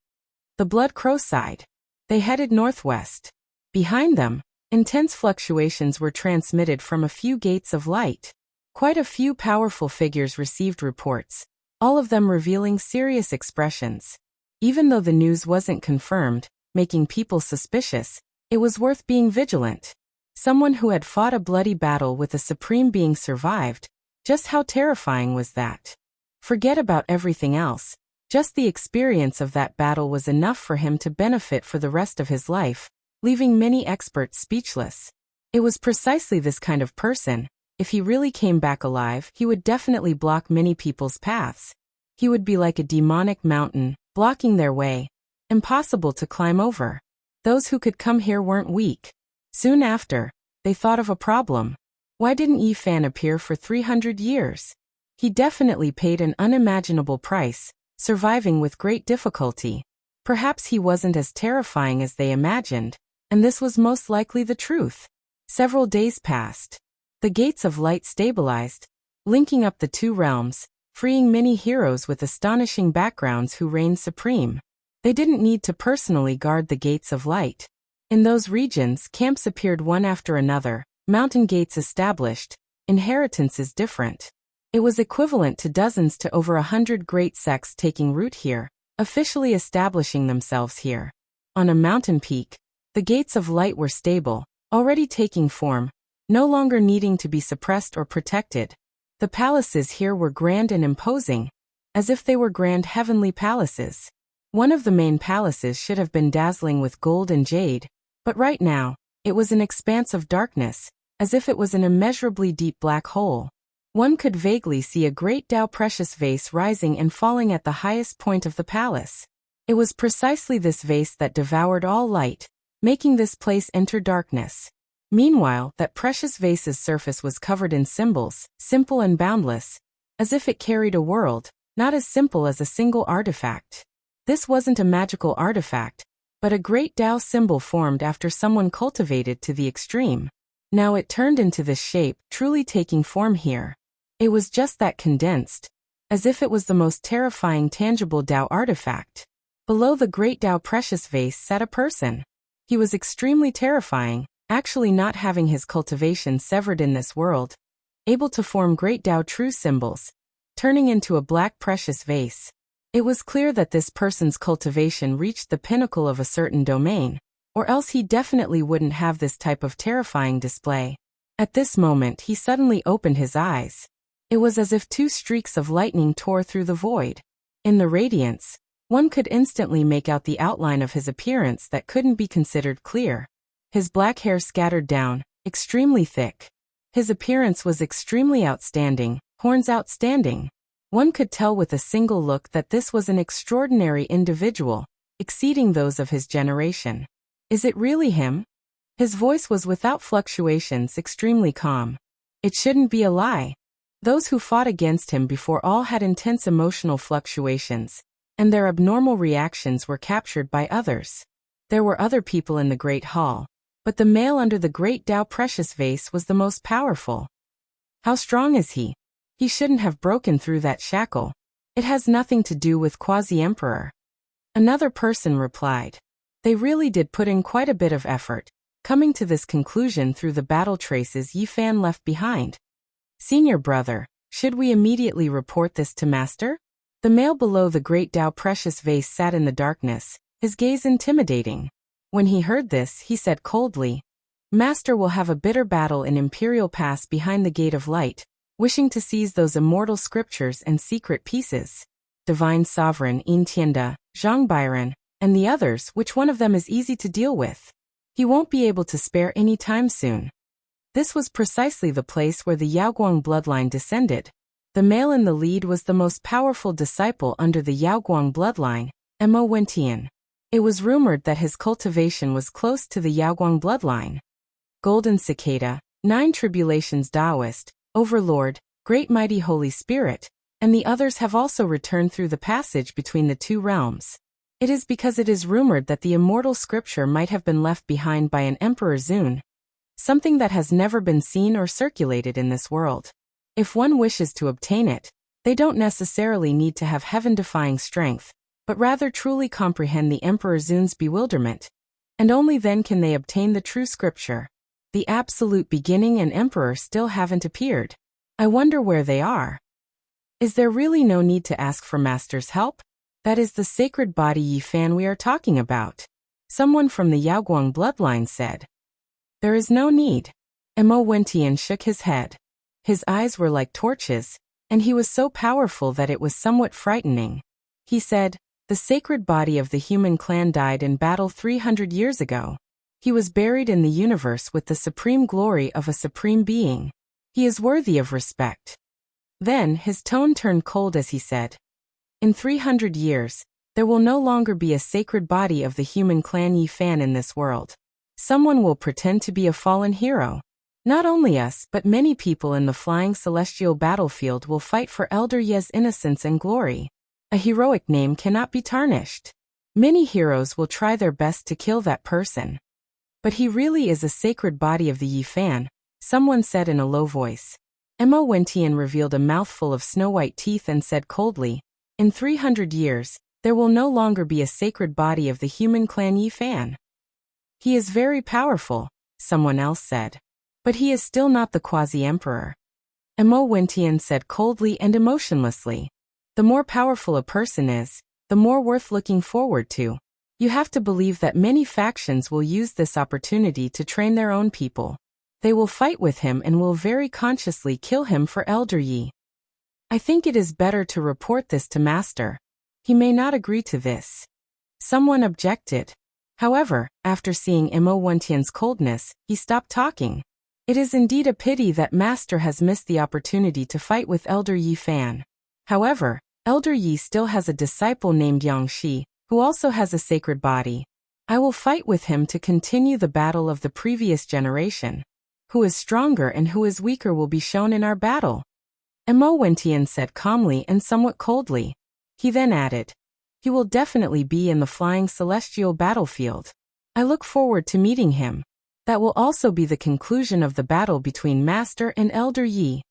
The blood crow sighed. They headed northwest. Behind them, intense fluctuations were transmitted from a few gates of light. Quite a few powerful figures received reports, all of them revealing serious expressions. Even though the news wasn't confirmed, making people suspicious, it was worth being vigilant. Someone who had fought a bloody battle with a supreme being survived. Just how terrifying was that? Forget about everything else. Just the experience of that battle was enough for him to benefit for the rest of his life, leaving many experts speechless. It was precisely this kind of person. If he really came back alive, he would definitely block many people's paths. He would be like a demonic mountain, blocking their way. Impossible to climb over. Those who could come here weren't weak. Soon after, they thought of a problem. Why didn't Yi Fan appear for 300 years? He definitely paid an unimaginable price, surviving with great difficulty. Perhaps he wasn't as terrifying as they imagined, and this was most likely the truth. Several days passed. The gates of light stabilized, linking up the two realms, freeing many heroes with astonishing backgrounds who reigned supreme. They didn't need to personally guard the gates of light. In those regions, camps appeared one after another, mountain gates established, inheritances different. It was equivalent to dozens to over 100 great sects taking root here, officially establishing themselves here. On a mountain peak, the gates of light were stable, already taking form, no longer needing to be suppressed or protected. The palaces here were grand and imposing, as if they were grand heavenly palaces. One of the main palaces should have been dazzling with gold and jade, but right now, it was an expanse of darkness, as if it was an immeasurably deep black hole. One could vaguely see a great Tao precious vase rising and falling at the highest point of the palace. It was precisely this vase that devoured all light, making this place enter darkness. Meanwhile, that precious vase's surface was covered in symbols, simple and boundless, as if it carried a world, not as simple as a single artifact. This wasn't a magical artifact, but a great Tao symbol formed after someone cultivated to the extreme. Now it turned into this shape, truly taking form here. It was just that condensed, as if it was the most terrifying tangible Tao artifact. Below the great Tao precious vase sat a person. He was extremely terrifying, actually not having his cultivation severed in this world, able to form great Tao true symbols, turning into a black precious vase. It was clear that this person's cultivation reached the pinnacle of a certain domain, or else he definitely wouldn't have this type of terrifying display. At this moment he suddenly opened his eyes. It was as if two streaks of lightning tore through the void. In the radiance, one could instantly make out the outline of his appearance that couldn't be considered clear. His black hair scattered down, extremely thick. His appearance was extremely outstanding, horns outstanding. One could tell with a single look that this was an extraordinary individual, exceeding those of his generation. Is it really him? His voice was without fluctuations, extremely calm. It shouldn't be a lie. Those who fought against him before all had intense emotional fluctuations, and their abnormal reactions were captured by others. There were other people in the great hall, but the male under the great Tao precious vase was the most powerful. How strong is he? He shouldn't have broken through that shackle. It has nothing to do with Quasi-Emperor. Another person replied. They really did put in quite a bit of effort, coming to this conclusion through the battle traces Yi Fan left behind. Senior brother, should we immediately report this to Master? The male below the great Tao precious vase sat in the darkness, his gaze intimidating. When he heard this, he said coldly, Master will have a bitter battle in Imperial Pass behind the Gate of Light, wishing to seize those immortal scriptures and secret pieces. Divine Sovereign Yin Tianda, Zhang Byron, and the others, which one of them is easy to deal with? He won't be able to spare any time soon. This was precisely the place where the Yaoguang bloodline descended. The male in the lead was the most powerful disciple under the Yaoguang bloodline, Mo Wentian. It was rumored that his cultivation was close to the Yaoguang bloodline. Golden Cicada, Nine Tribulations Taoist, Overlord, Great Mighty Holy Spirit, and the others have also returned through the passage between the two realms. It is because it is rumored that the immortal scripture might have been left behind by an Emperor Zun, something that has never been seen or circulated in this world. If one wishes to obtain it, they don't necessarily need to have heaven-defying strength, but rather truly comprehend the Emperor Zun's bewilderment, and only then can they obtain the true scripture. The absolute beginning and Emperor still haven't appeared. I wonder where they are. Is there really no need to ask for Master's help? That is the sacred body Yi Fan we are talking about. Someone from the Yaoguang bloodline said. There is no need. Mo Wentian shook his head. His eyes were like torches, and he was so powerful that it was somewhat frightening. He said, the sacred body of the human clan died in battle 300 years ago. He was buried in the universe with the supreme glory of a supreme being. He is worthy of respect. Then his tone turned cold as he said, in 300 years, there will no longer be a sacred body of the human clan Yi Fan in this world. Someone will pretend to be a fallen hero. Not only us, but many people in the flying celestial battlefield will fight for Elder Ye's innocence and glory. A heroic name cannot be tarnished. Many heroes will try their best to kill that person. But he really is a sacred body of the Yi Fan, someone said in a low voice. Mo Wentian revealed a mouthful of snow-white teeth and said coldly, in 300 years, there will no longer be a sacred body of the human clan Yi Fan. He is very powerful, someone else said. But he is still not the Quasi-Emperor. Mo Wentian said coldly and emotionlessly. The more powerful a person is, the more worth looking forward to. You have to believe that many factions will use this opportunity to train their own people. They will fight with him and will very consciously kill him for Elder Yi. I think it is better to report this to Master. He may not agree to this. Someone objected. However, after seeing Mo Wentian's coldness, he stopped talking. It is indeed a pity that Master has missed the opportunity to fight with Elder Yi Fan. However, Elder Yi still has a disciple named Yang Shi, who also has a sacred body. I will fight with him to continue the battle of the previous generation. Who is stronger and who is weaker will be shown in our battle. Mo Wentian said calmly and somewhat coldly. He then added, he will definitely be in the flying celestial battlefield. I look forward to meeting him. That will also be the conclusion of the battle between Master and Elder Yi.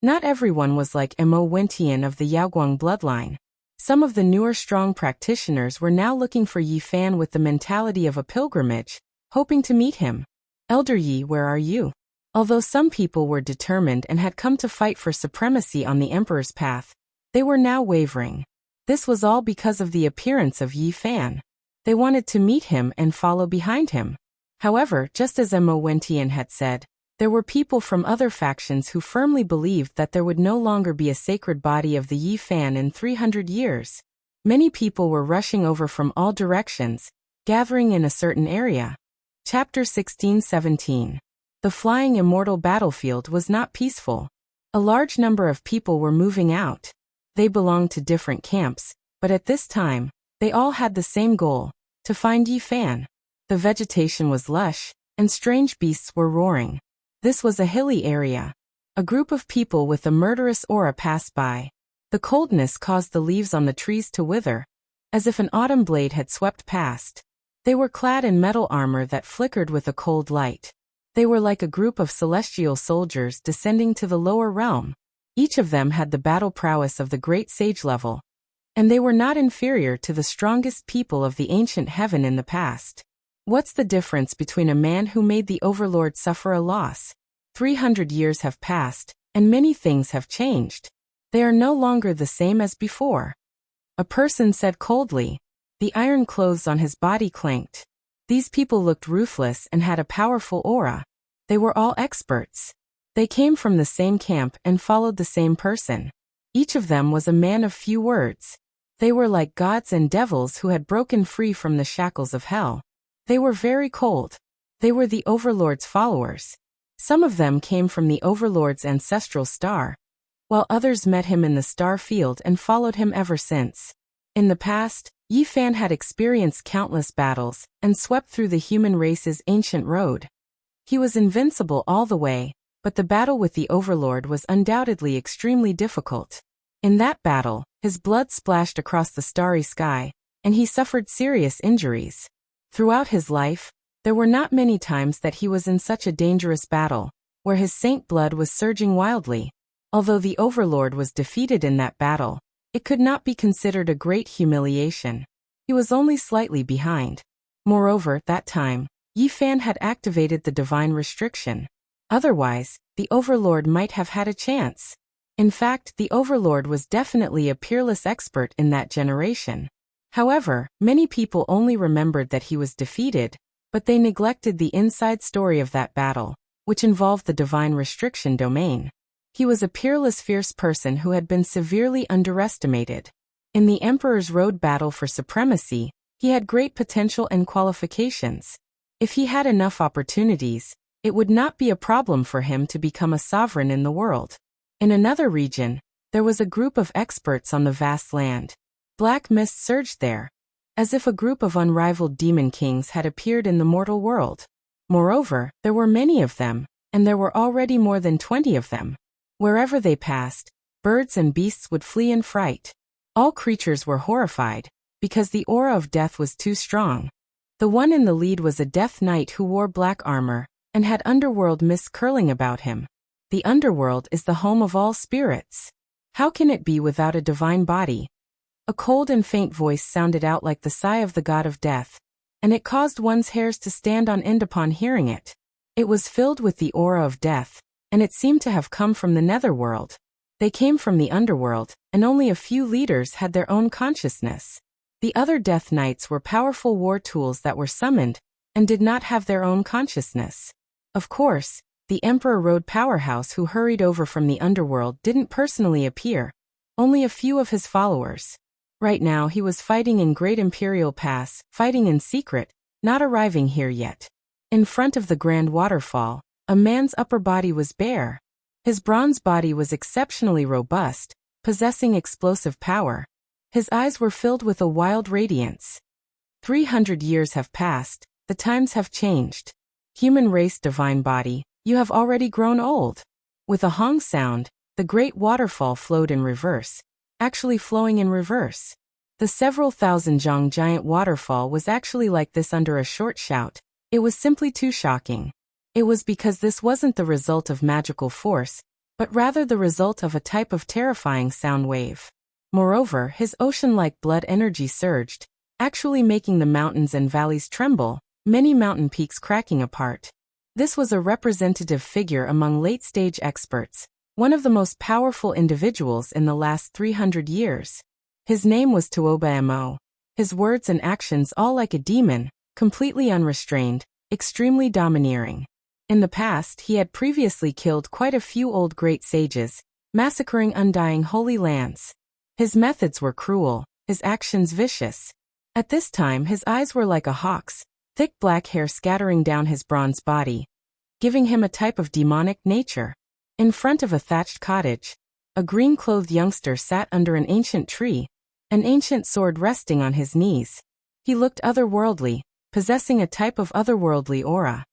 Not everyone was like Mo Wentian of the Yaoguang bloodline. Some of the newer strong practitioners were now looking for Yi Fan with the mentality of a pilgrimage, hoping to meet him. Elder Yi, where are you? Although some people were determined and had come to fight for supremacy on the Emperor's path, they were now wavering. This was all because of the appearance of Yi Fan. They wanted to meet him and follow behind him. However, just as Mo Wentian had said, there were people from other factions who firmly believed that there would no longer be a sacred body of the Yi Fan in 300 years. Many people were rushing over from all directions, gathering in a certain area. Chapter 16-17. The flying immortal battlefield was not peaceful. A large number of people were moving out. They belonged to different camps, but at this time, they all had the same goal, to find Yi Fan. The vegetation was lush, and strange beasts were roaring. This was a hilly area. A group of people with a murderous aura passed by. The coldness caused the leaves on the trees to wither, as if an autumn blade had swept past. They were clad in metal armor that flickered with a cold light. They were like a group of celestial soldiers descending to the lower realm. Each of them had the battle prowess of the great sage level, and they were not inferior to the strongest people of the ancient heaven in the past. What's the difference between a man who made the overlord suffer a loss? 300 years have passed, and many things have changed. They are no longer the same as before. A person said coldly. The iron clothes on his body clanked. These people looked ruthless and had a powerful aura. They were all experts. They came from the same camp and followed the same person. Each of them was a man of few words. They were like gods and devils who had broken free from the shackles of hell. They were very cold. They were the Overlord's followers. Some of them came from the Overlord's ancestral star, while others met him in the star field and followed him ever since. In the past, Yi Fan had experienced countless battles and swept through the human race's ancient road. He was invincible all the way, but the battle with the Overlord was undoubtedly extremely difficult. In that battle, his blood splashed across the starry sky, and he suffered serious injuries. Throughout his life, there were not many times that he was in such a dangerous battle, where his saint blood was surging wildly. Although the Overlord was defeated in that battle, it could not be considered a great humiliation. He was only slightly behind. Moreover, that time, Yi Fan had activated the divine restriction. Otherwise, the Overlord might have had a chance. In fact, the Overlord was definitely a peerless expert in that generation. However, many people only remembered that he was defeated, but they neglected the inside story of that battle, which involved the divine restriction domain. He was a peerless, fierce person who had been severely underestimated. In the Emperor's Road battle for supremacy, he had great potential and qualifications. If he had enough opportunities, it would not be a problem for him to become a sovereign in the world. In another region, there was a group of experts on the vast land. Black mist surged there, as if a group of unrivaled demon kings had appeared in the mortal world. Moreover, there were many of them, and there were already more than 20 of them. Wherever they passed, birds and beasts would flee in fright. All creatures were horrified, because the aura of death was too strong. The one in the lead was a death knight who wore black armor, and had underworld mist curling about him. The underworld is the home of all spirits. How can it be without a divine body? A cold and faint voice sounded out like the sigh of the god of death, and it caused one's hairs to stand on end upon hearing it. It was filled with the aura of death, and it seemed to have come from the netherworld. They came from the underworld, and only a few leaders had their own consciousness. The other death knights were powerful war tools that were summoned, and did not have their own consciousness. Of course, the Emperor Road powerhouse who hurried over from the underworld didn't personally appear, only a few of his followers. Right now he was fighting in Great Imperial Pass, fighting in secret, not arriving here yet. In front of the Grand Waterfall, A man's upper body was bare. His bronze body was exceptionally robust, possessing explosive power. His eyes were filled with a wild radiance. 300 years have passed, the times have changed. Human race, divine body, you have already grown old. With a hong sound, the great waterfall flowed in reverse, actually flowing in reverse. The several thousand zhang giant waterfall was actually like this under a short shout. It was simply too shocking. It was because this wasn't the result of magical force, but rather the result of a type of terrifying sound wave. Moreover, his ocean-like blood energy surged, actually making the mountains and valleys tremble, many mountain peaks cracking apart. This was a representative figure among late-stage experts, one of the most powerful individuals in the last 300 years. His name was Tuoba Mo. His words and actions all like a demon, completely unrestrained, extremely domineering. In the past, he had previously killed quite a few old great sages, massacring undying holy lands. His methods were cruel, his actions vicious. At this time his eyes were like a hawk's, thick black hair scattering down his bronze body, giving him a type of demonic nature. In front of a thatched cottage, a green-clothed youngster sat under an ancient tree, an ancient sword resting on his knees. He looked otherworldly, possessing a type of otherworldly aura.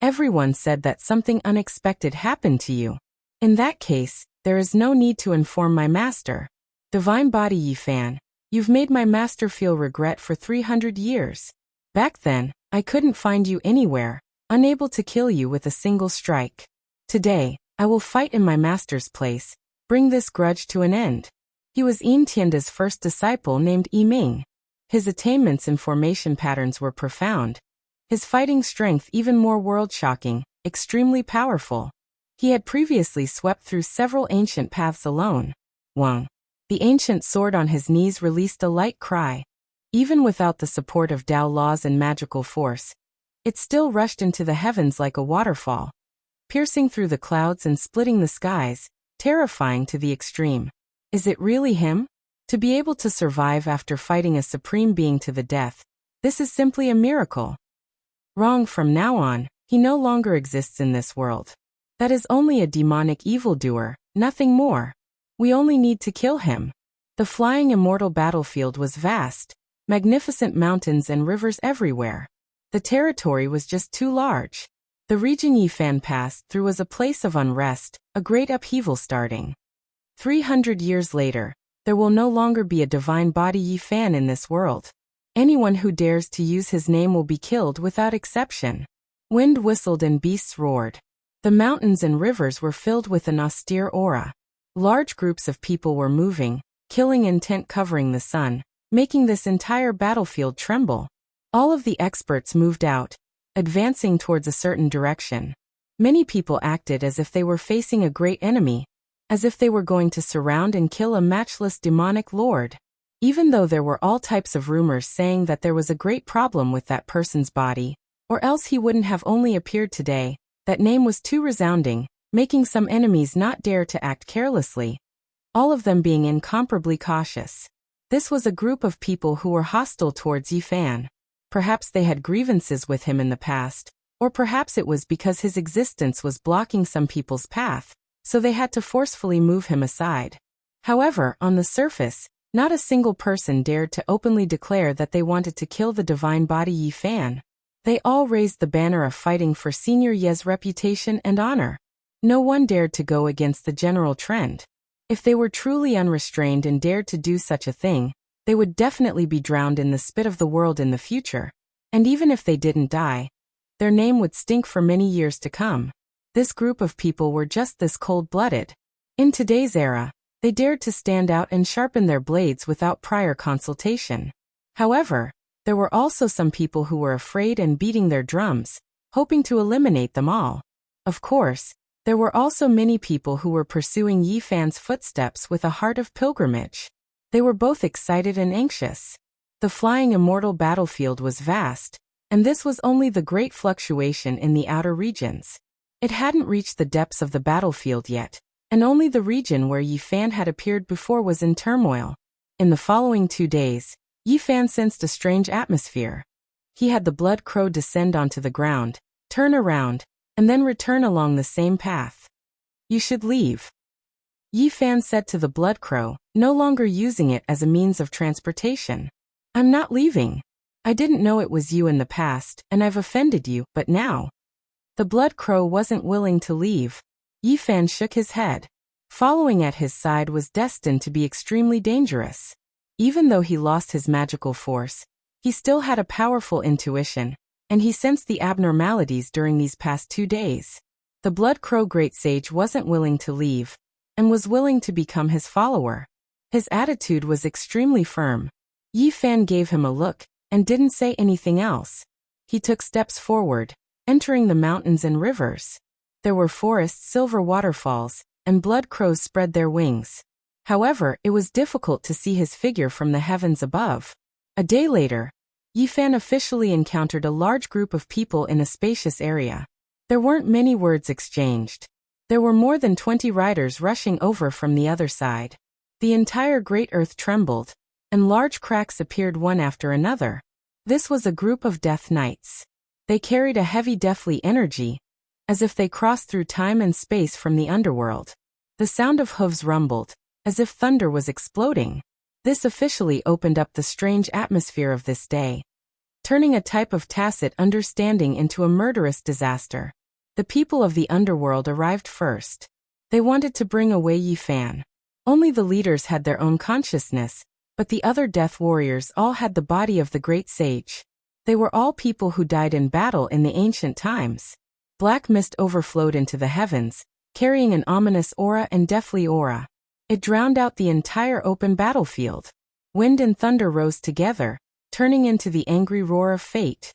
Everyone said that something unexpected happened to you. In that case, there is no need to inform my master. Divine body Yi Fan, you've made my master feel regret for 300 years. Back then, I couldn't find you anywhere, unable to kill you with a single strike. Today, I will fight in my master's place, bring this grudge to an end. He was Yin Tianda's first disciple named Yi Ming. His attainments in formation patterns were profound. His fighting strength even more world-shocking, extremely powerful. He had previously swept through several ancient paths alone. Wang. The ancient sword on his knees released a light cry. Even without the support of Tao laws and magical force, it still rushed into the heavens like a waterfall, piercing through the clouds and splitting the skies, terrifying to the extreme. Is it really him? To be able to survive after fighting a supreme being to the death, this is simply a miracle. Wrong. From now on, he no longer exists in this world. That is only a demonic evildoer, nothing more. We only need to kill him. The flying immortal battlefield was vast, magnificent mountains and rivers everywhere. The territory was just too large. The region Yi Fan passed through was a place of unrest, a great upheaval starting. 300 years later, there will no longer be a divine body Yi Fan in this world. Anyone who dares to use his name will be killed without exception. Wind whistled and beasts roared. The mountains and rivers were filled with an austere aura. Large groups of people were moving, killing intent covering the sun, making this entire battlefield tremble. All of the experts moved out, advancing towards a certain direction. Many people acted as if they were facing a great enemy, as if they were going to surround and kill a matchless demonic lord. Even though there were all types of rumors saying that there was a great problem with that person's body, or else he wouldn't have only appeared today, that name was too resounding, making some enemies not dare to act carelessly, all of them being incomparably cautious. This was a group of people who were hostile towards Yi Fan. Perhaps they had grievances with him in the past, or perhaps it was because his existence was blocking some people's path, so they had to forcefully move him aside. However, on the surface, not a single person dared to openly declare that they wanted to kill the divine body Yi Fan. They all raised the banner of fighting for Senior Ye's reputation and honor. No one dared to go against the general trend. If they were truly unrestrained and dared to do such a thing, they would definitely be drowned in the spit of the world in the future. And even if they didn't die, their name would stink for many years to come. This group of people were just this cold-blooded. In today's era, they dared to stand out and sharpen their blades without prior consultation. However, there were also some people who were afraid and beating their drums, hoping to eliminate them all. Of course, there were also many people who were pursuing Yi Fan's footsteps with a heart of pilgrimage. They were both excited and anxious. The flying immortal battlefield was vast, and this was only the great fluctuation in the outer regions. It hadn't reached the depths of the battlefield yet, and only the region where Yi Fan had appeared before was in turmoil. In the following 2 days, Yi Fan sensed a strange atmosphere. He had the blood crow descend onto the ground, turn around, and then return along the same path. You should leave. Yi Fan said to the blood crow, no longer using it as a means of transportation. I'm not leaving. I didn't know it was you in the past, and I've offended you, but now. The blood crow wasn't willing to leave. Yi Fan shook his head. Following at his side was destined to be extremely dangerous. Even though he lost his magical force, he still had a powerful intuition, and he sensed the abnormalities during these past 2 days. The blood crow great sage wasn't willing to leave, and was willing to become his follower. His attitude was extremely firm. Yi Fan gave him a look, and didn't say anything else. He took steps forward, entering the mountains and rivers. There were forests, silver waterfalls, and blood crows spread their wings. However, it was difficult to see his figure from the heavens above. A day later, Yi Fan officially encountered a large group of people in a spacious area. There weren't many words exchanged. There were more than 20 riders rushing over from the other side. The entire great earth trembled, and large cracks appeared one after another. This was a group of death knights. They carried a heavy deathly energy, as if they crossed through time and space from the underworld. The sound of hooves rumbled, as if thunder was exploding. This officially opened up the strange atmosphere of this day, turning a type of tacit understanding into a murderous disaster. The people of the underworld arrived first. They wanted to bring away Yi Fan. Only the leaders had their own consciousness, but the other death warriors all had the body of the great sage. They were all people who died in battle in the ancient times. Black mist overflowed into the heavens, carrying an ominous aura and deathly aura. It drowned out the entire open battlefield. Wind and thunder rose together, turning into the angry roar of fate.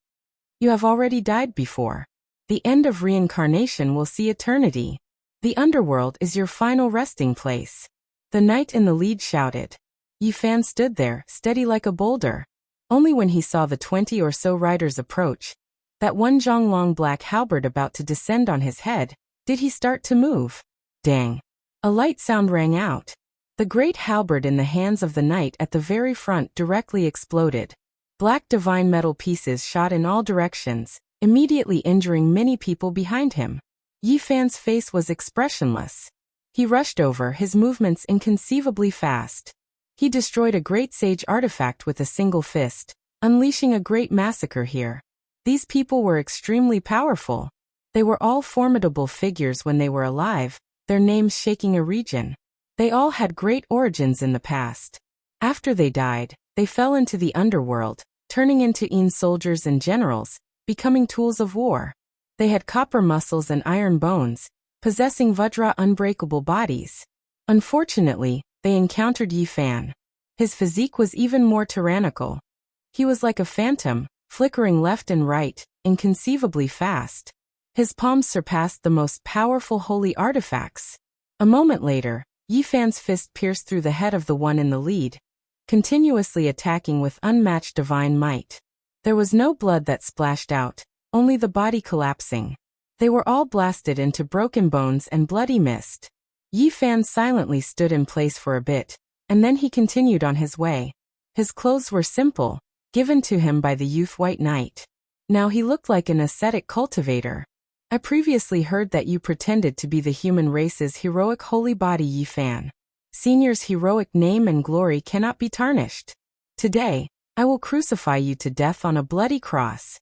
You have already died before. The end of reincarnation will see eternity. The underworld is your final resting place. The knight in the lead shouted. Yi Fan stood there, steady like a boulder. Only when he saw the 20 or so riders approach, that one Zhonglong black halberd about to descend on his head, did he start to move. Dang! A light sound rang out. The great halberd in the hands of the knight at the very front directly exploded. Black divine metal pieces shot in all directions, immediately injuring many people behind him. Yi Fan's face was expressionless. He rushed over, his movements inconceivably fast. He destroyed a great sage artifact with a single fist, unleashing a great massacre here. These people were extremely powerful. They were all formidable figures when they were alive, their names shaking a region. They all had great origins in the past. After they died, they fell into the underworld, turning into soldiers and generals, becoming tools of war. They had copper muscles and iron bones, possessing Vajra unbreakable bodies. Unfortunately, they encountered Yi Fan. His physique was even more tyrannical. He was like a phantom, flickering left and right, inconceivably fast. His palms surpassed the most powerful holy artifacts. A moment later, Yi Fan's fist pierced through the head of the one in the lead, continuously attacking with unmatched divine might. There was no blood that splashed out, only the body collapsing. They were all blasted into broken bones and bloody mist. Yi Fan silently stood in place for a bit, and then he continued on his way. His clothes were simple, given to him by the youth white knight. Now he looked like an ascetic cultivator. I previously heard that you pretended to be the human race's heroic holy body Yi Fan. Senior's heroic name and glory cannot be tarnished. Today, I will crucify you to death on a bloody cross.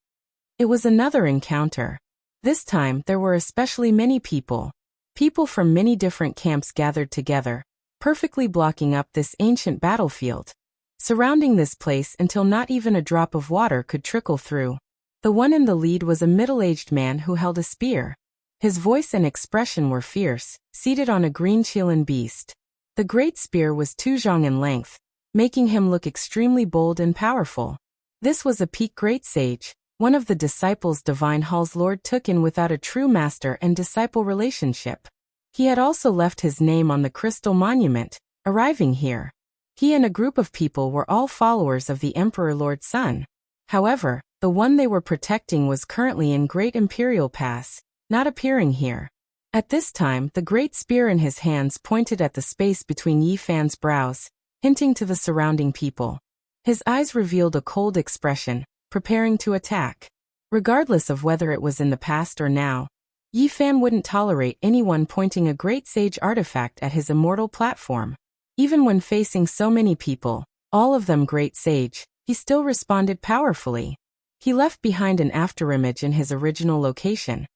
It was another encounter. This time there were especially many people. People from many different camps gathered together, perfectly blocking up this ancient battlefield, surrounding this place until not even a drop of water could trickle through. The one in the lead was a middle-aged man who held a spear. His voice and expression were fierce, seated on a green Qilin beast. The great spear was 2 zhong in length, making him look extremely bold and powerful. This was a peak great sage, one of the disciples Divine Hall's Lord took in without a true master and disciple relationship. He had also left his name on the crystal monument, arriving here. He and a group of people were all followers of the Emperor Lord Sun. However, the one they were protecting was currently in Great Imperial Pass, not appearing here. At this time, the great spear in his hands pointed at the space between Yi Fan's brows, hinting to the surrounding people. His eyes revealed a cold expression, preparing to attack. Regardless of whether it was in the past or now, Yi Fan wouldn't tolerate anyone pointing a great sage artifact at his immortal platform. Even when facing so many people, all of them great sage, he still responded powerfully. He left behind an afterimage in his original location,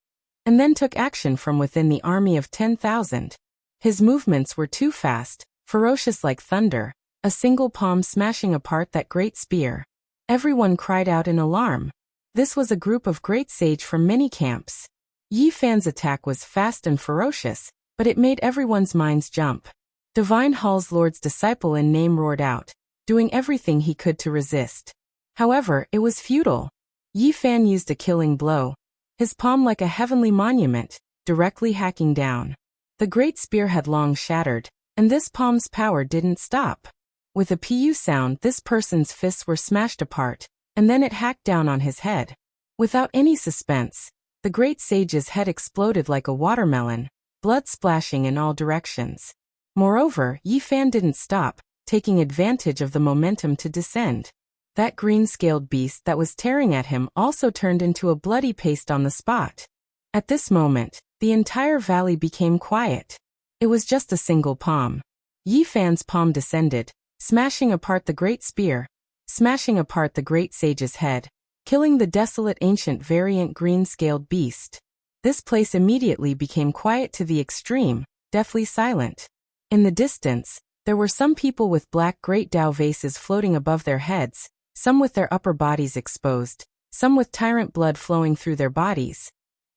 and then took action from within the army of 10,000. His movements were too fast, ferocious like thunder, a single palm smashing apart that great spear. Everyone cried out in alarm. This was a group of great sage from many camps. Yi Fan's attack was fast and ferocious, but it made everyone's minds jump. Divine Hall's Lord's disciple in name roared out, doing everything he could to resist. However, it was futile. Yi Fan used a killing blow, his palm like a heavenly monument, directly hacking down. The great spear had long shattered, and this palm's power didn't stop. With a pu sound, this person's fists were smashed apart, and then it hacked down on his head. Without any suspense, the great sage's head exploded like a watermelon, blood splashing in all directions. Moreover, Yi Fan didn't stop, taking advantage of the momentum to descend. That green-scaled beast that was tearing at him also turned into a bloody paste on the spot. At this moment, the entire valley became quiet. It was just a single palm. Yi Fan's palm descended, smashing apart the great spear, smashing apart the great sage's head, killing the desolate ancient variant green-scaled beast. This place immediately became quiet to the extreme, deathly silent. In the distance, there were some people with black great Dao vases floating above their heads, some with their upper bodies exposed, some with tyrant blood flowing through their bodies.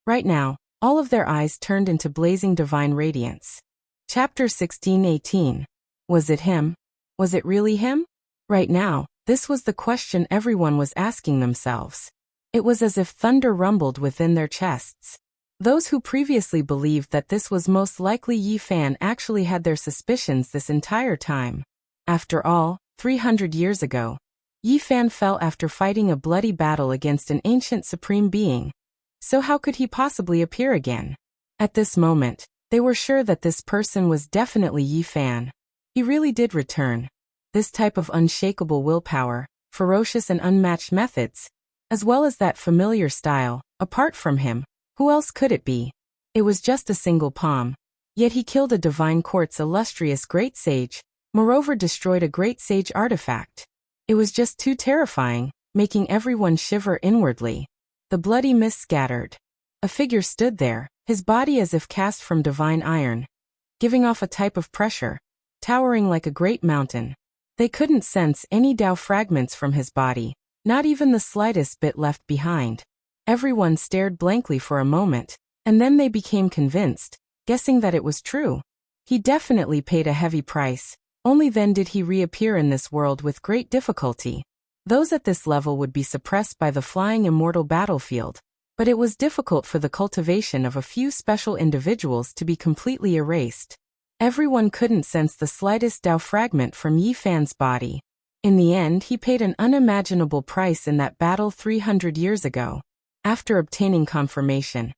Right now, all of their eyes turned into blazing divine radiance. Chapter 16:18. Was it him? Was it really him? Right now, this was the question everyone was asking themselves. It was as if thunder rumbled within their chests. Those who previously believed that this was most likely Yi Fan actually had their suspicions this entire time. After all, 300 years ago, Yi Fan fell after fighting a bloody battle against an ancient supreme being. So how could he possibly appear again? At this moment, they were sure that this person was definitely Yi Fan. He really did return. This type of unshakable willpower, ferocious and unmatched methods, as well as that familiar style, apart from him, who else could it be? It was just a single palm. Yet he killed a divine court's illustrious great sage, moreover destroyed a great sage artifact. It was just too terrifying, making everyone shiver inwardly. The bloody mist scattered. A figure stood there, his body as if cast from divine iron, giving off a type of pressure, towering like a great mountain. They couldn't sense any Dao fragments from his body, not even the slightest bit left behind. Everyone stared blankly for a moment, and then they became convinced, guessing that it was true. He definitely paid a heavy price. Only then did he reappear in this world with great difficulty. Those at this level would be suppressed by the flying immortal battlefield, but it was difficult for the cultivation of a few special individuals to be completely erased. Everyone couldn't sense the slightest Dao fragment from Yi Fan's body. In the end, he paid an unimaginable price in that battle 300 years ago. After obtaining confirmation,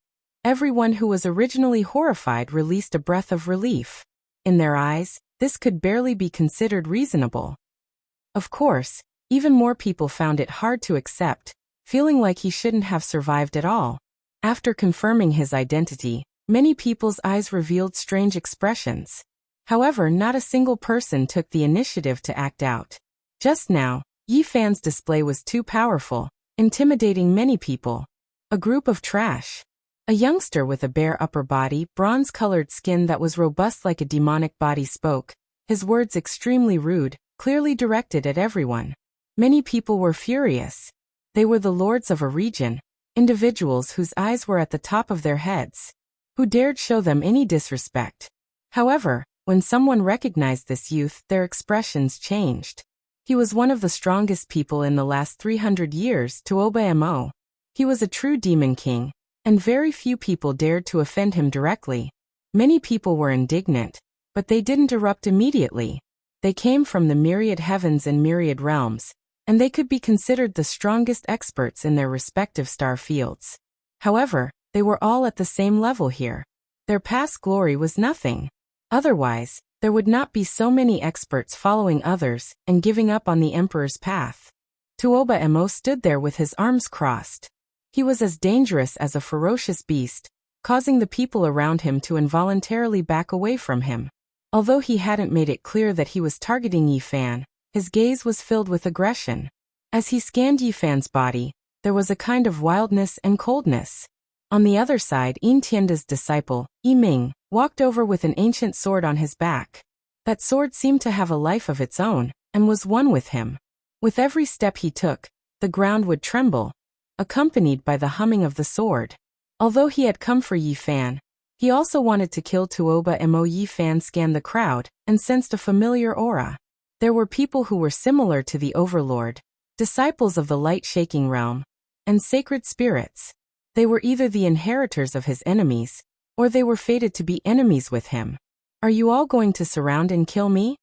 everyone who was originally horrified released a breath of relief. In their eyes, this could barely be considered reasonable. Of course, even more people found it hard to accept, feeling like he shouldn't have survived at all. After confirming his identity, many people's eyes revealed strange expressions. However, not a single person took the initiative to act out. Just now, Yi Fan's display was too powerful, intimidating many people. A group of trash. A youngster with a bare upper body, bronze-colored skin that was robust like a demonic body spoke, his words extremely rude, clearly directed at everyone. Many people were furious. They were the lords of a region, individuals whose eyes were at the top of their heads. Who dared show them any disrespect? However, when someone recognized this youth, their expressions changed. He was one of the strongest people in the last 300 years, Tuoba Mo. He was a true demon king, and very few people dared to offend him directly. Many people were indignant, but they didn't erupt immediately. They came from the myriad heavens and myriad realms, and they could be considered the strongest experts in their respective star fields. However, they were all at the same level here. Their past glory was nothing. Otherwise, there would not be so many experts following others and giving up on the emperor's path. Tuoba Mo stood there with his arms crossed. He was as dangerous as a ferocious beast, causing the people around him to involuntarily back away from him. Although he hadn't made it clear that he was targeting Yi Fan, his gaze was filled with aggression. As he scanned Yi Fan's body, there was a kind of wildness and coldness. On the other side, Yin Tianda's disciple, Yi Ming, walked over with an ancient sword on his back. That sword seemed to have a life of its own, and was one with him. With every step he took, the ground would tremble, accompanied by the humming of the sword. Although he had come for Yi Fan, he also wanted to kill Tuoba Mo. Yi Fan scanned the crowd, and sensed a familiar aura. There were people who were similar to the Overlord, disciples of the light-shaking realm, and sacred spirits. They were either the inheritors of his enemies, or they were fated to be enemies with him. Are you all going to surround and kill me?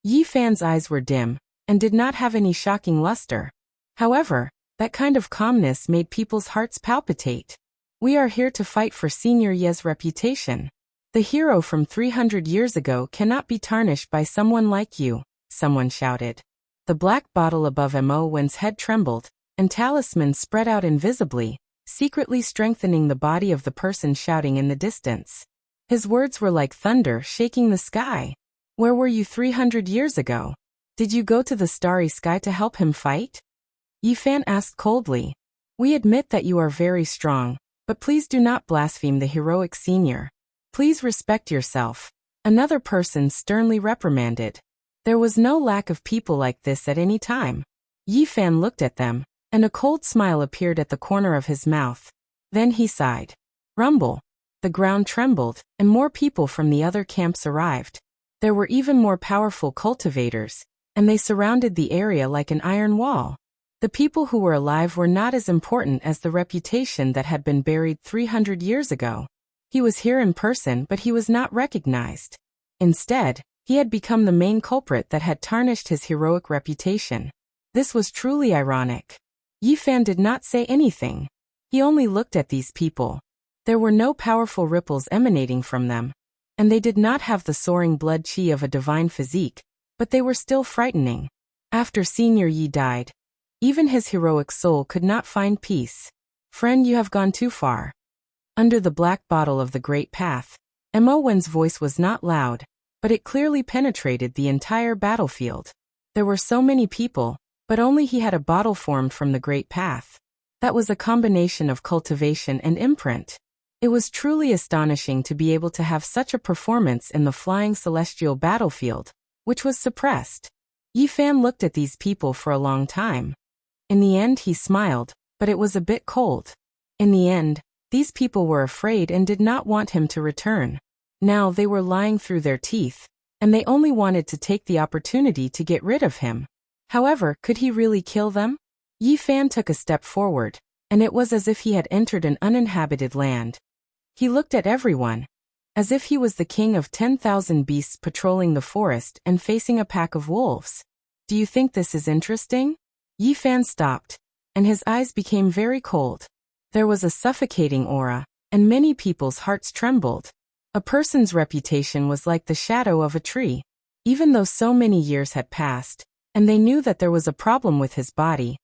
Yi Fan's eyes were dim, and did not have any shocking luster. However, that kind of calmness made people's hearts palpitate. We are here to fight for Senior Ye's reputation. The hero from 300 years ago cannot be tarnished by someone like you, someone shouted. The black bottle above Mo Wen's head trembled, and talismans spread out invisibly, secretly strengthening the body of the person shouting in the distance. His words were like thunder shaking the sky. Where were you 300 years ago? Did you go to the starry sky to help him fight? Yi Fan asked coldly. We admit that you are very strong, but please do not blaspheme the heroic senior. Please respect yourself. Another person sternly reprimanded. There was no lack of people like this at any time. Yi Fan looked at them, and a cold smile appeared at the corner of his mouth. Then he sighed. Rumble. The ground trembled, and more people from the other camps arrived. There were even more powerful cultivators, and they surrounded the area like an iron wall. The people who were alive were not as important as the reputation that had been buried 300 years ago. He was here in person, but he was not recognized. Instead, he had become the main culprit that had tarnished his heroic reputation. This was truly ironic. Yi Fan did not say anything. He only looked at these people. There were no powerful ripples emanating from them, and they did not have the soaring blood chi of a divine physique, but they were still frightening. After Senior Yi died, even his heroic soul could not find peace. Friend, you have gone too far. Under the black bottle of the Great Path, Mo Wen's voice was not loud, but it clearly penetrated the entire battlefield. There were so many people, but only he had a bottle formed from the Great Path. That was a combination of cultivation and imprint. It was truly astonishing to be able to have such a performance in the flying celestial battlefield, which was suppressed. Yi Fan looked at these people for a long time. In the end he smiled, but it was a bit cold. In the end, these people were afraid and did not want him to return. Now they were lying through their teeth, and they only wanted to take the opportunity to get rid of him. However, could he really kill them? Yi Fan took a step forward, and it was as if he had entered an uninhabited land. He looked at everyone, as if he was the king of 10,000 beasts patrolling the forest and facing a pack of wolves. Do you think this is interesting? Yi Fan stopped, and his eyes became very cold. There was a suffocating aura, and many people's hearts trembled. A person's reputation was like the shadow of a tree. Even though so many years had passed, and they knew that there was a problem with his body,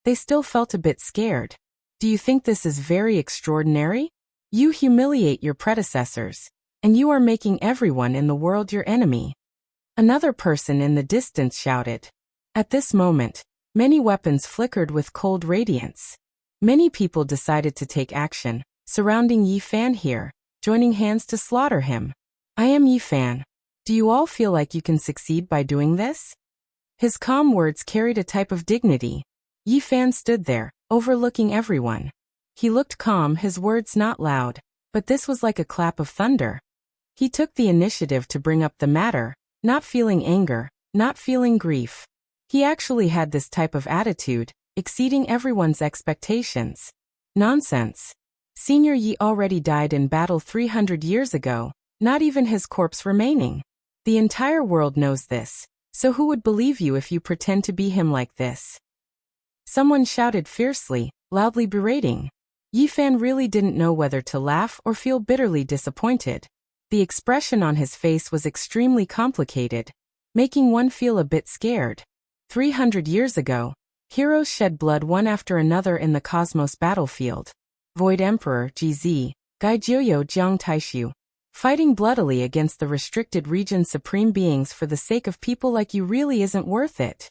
they still felt a bit scared. Do you think this is very extraordinary? You humiliate your predecessors, and you are making everyone in the world your enemy. Another person in the distance shouted. At this moment, many weapons flickered with cold radiance. Many people decided to take action, surrounding Yi Fan here, joining hands to slaughter him. I am Yi Fan. Do you all feel like you can succeed by doing this? His calm words carried a type of dignity. Yi Fan stood there, overlooking everyone. He looked calm, his words not loud, but this was like a clap of thunder. He took the initiative to bring up the matter, not feeling anger, not feeling grief. He actually had this type of attitude, exceeding everyone's expectations. Nonsense. Senior Yi already died in battle 300 years ago, not even his corpse remaining. The entire world knows this, so who would believe you if you pretend to be him like this? Someone shouted fiercely, loudly berating. Yi Fan really didn't know whether to laugh or feel bitterly disappointed. The expression on his face was extremely complicated, making one feel a bit scared. 300 years ago, heroes shed blood one after another in the cosmos battlefield. Void Emperor GZ, Gaijioyo Jiang Taishu. Fighting bloodily against the restricted region's supreme beings for the sake of people like you really isn't worth it.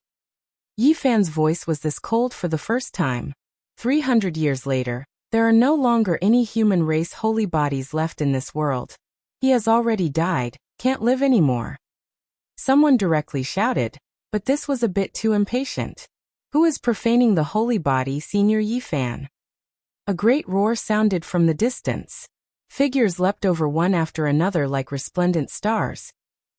Yi Fan's voice was this cold for the first time. 300 years later, there are no longer any human race holy bodies left in this world. He has already died, can't live anymore. Someone directly shouted, but this was a bit too impatient. Who is profaning the holy body, Senior Yi Fan? A great roar sounded from the distance. Figures leapt over one after another like resplendent stars,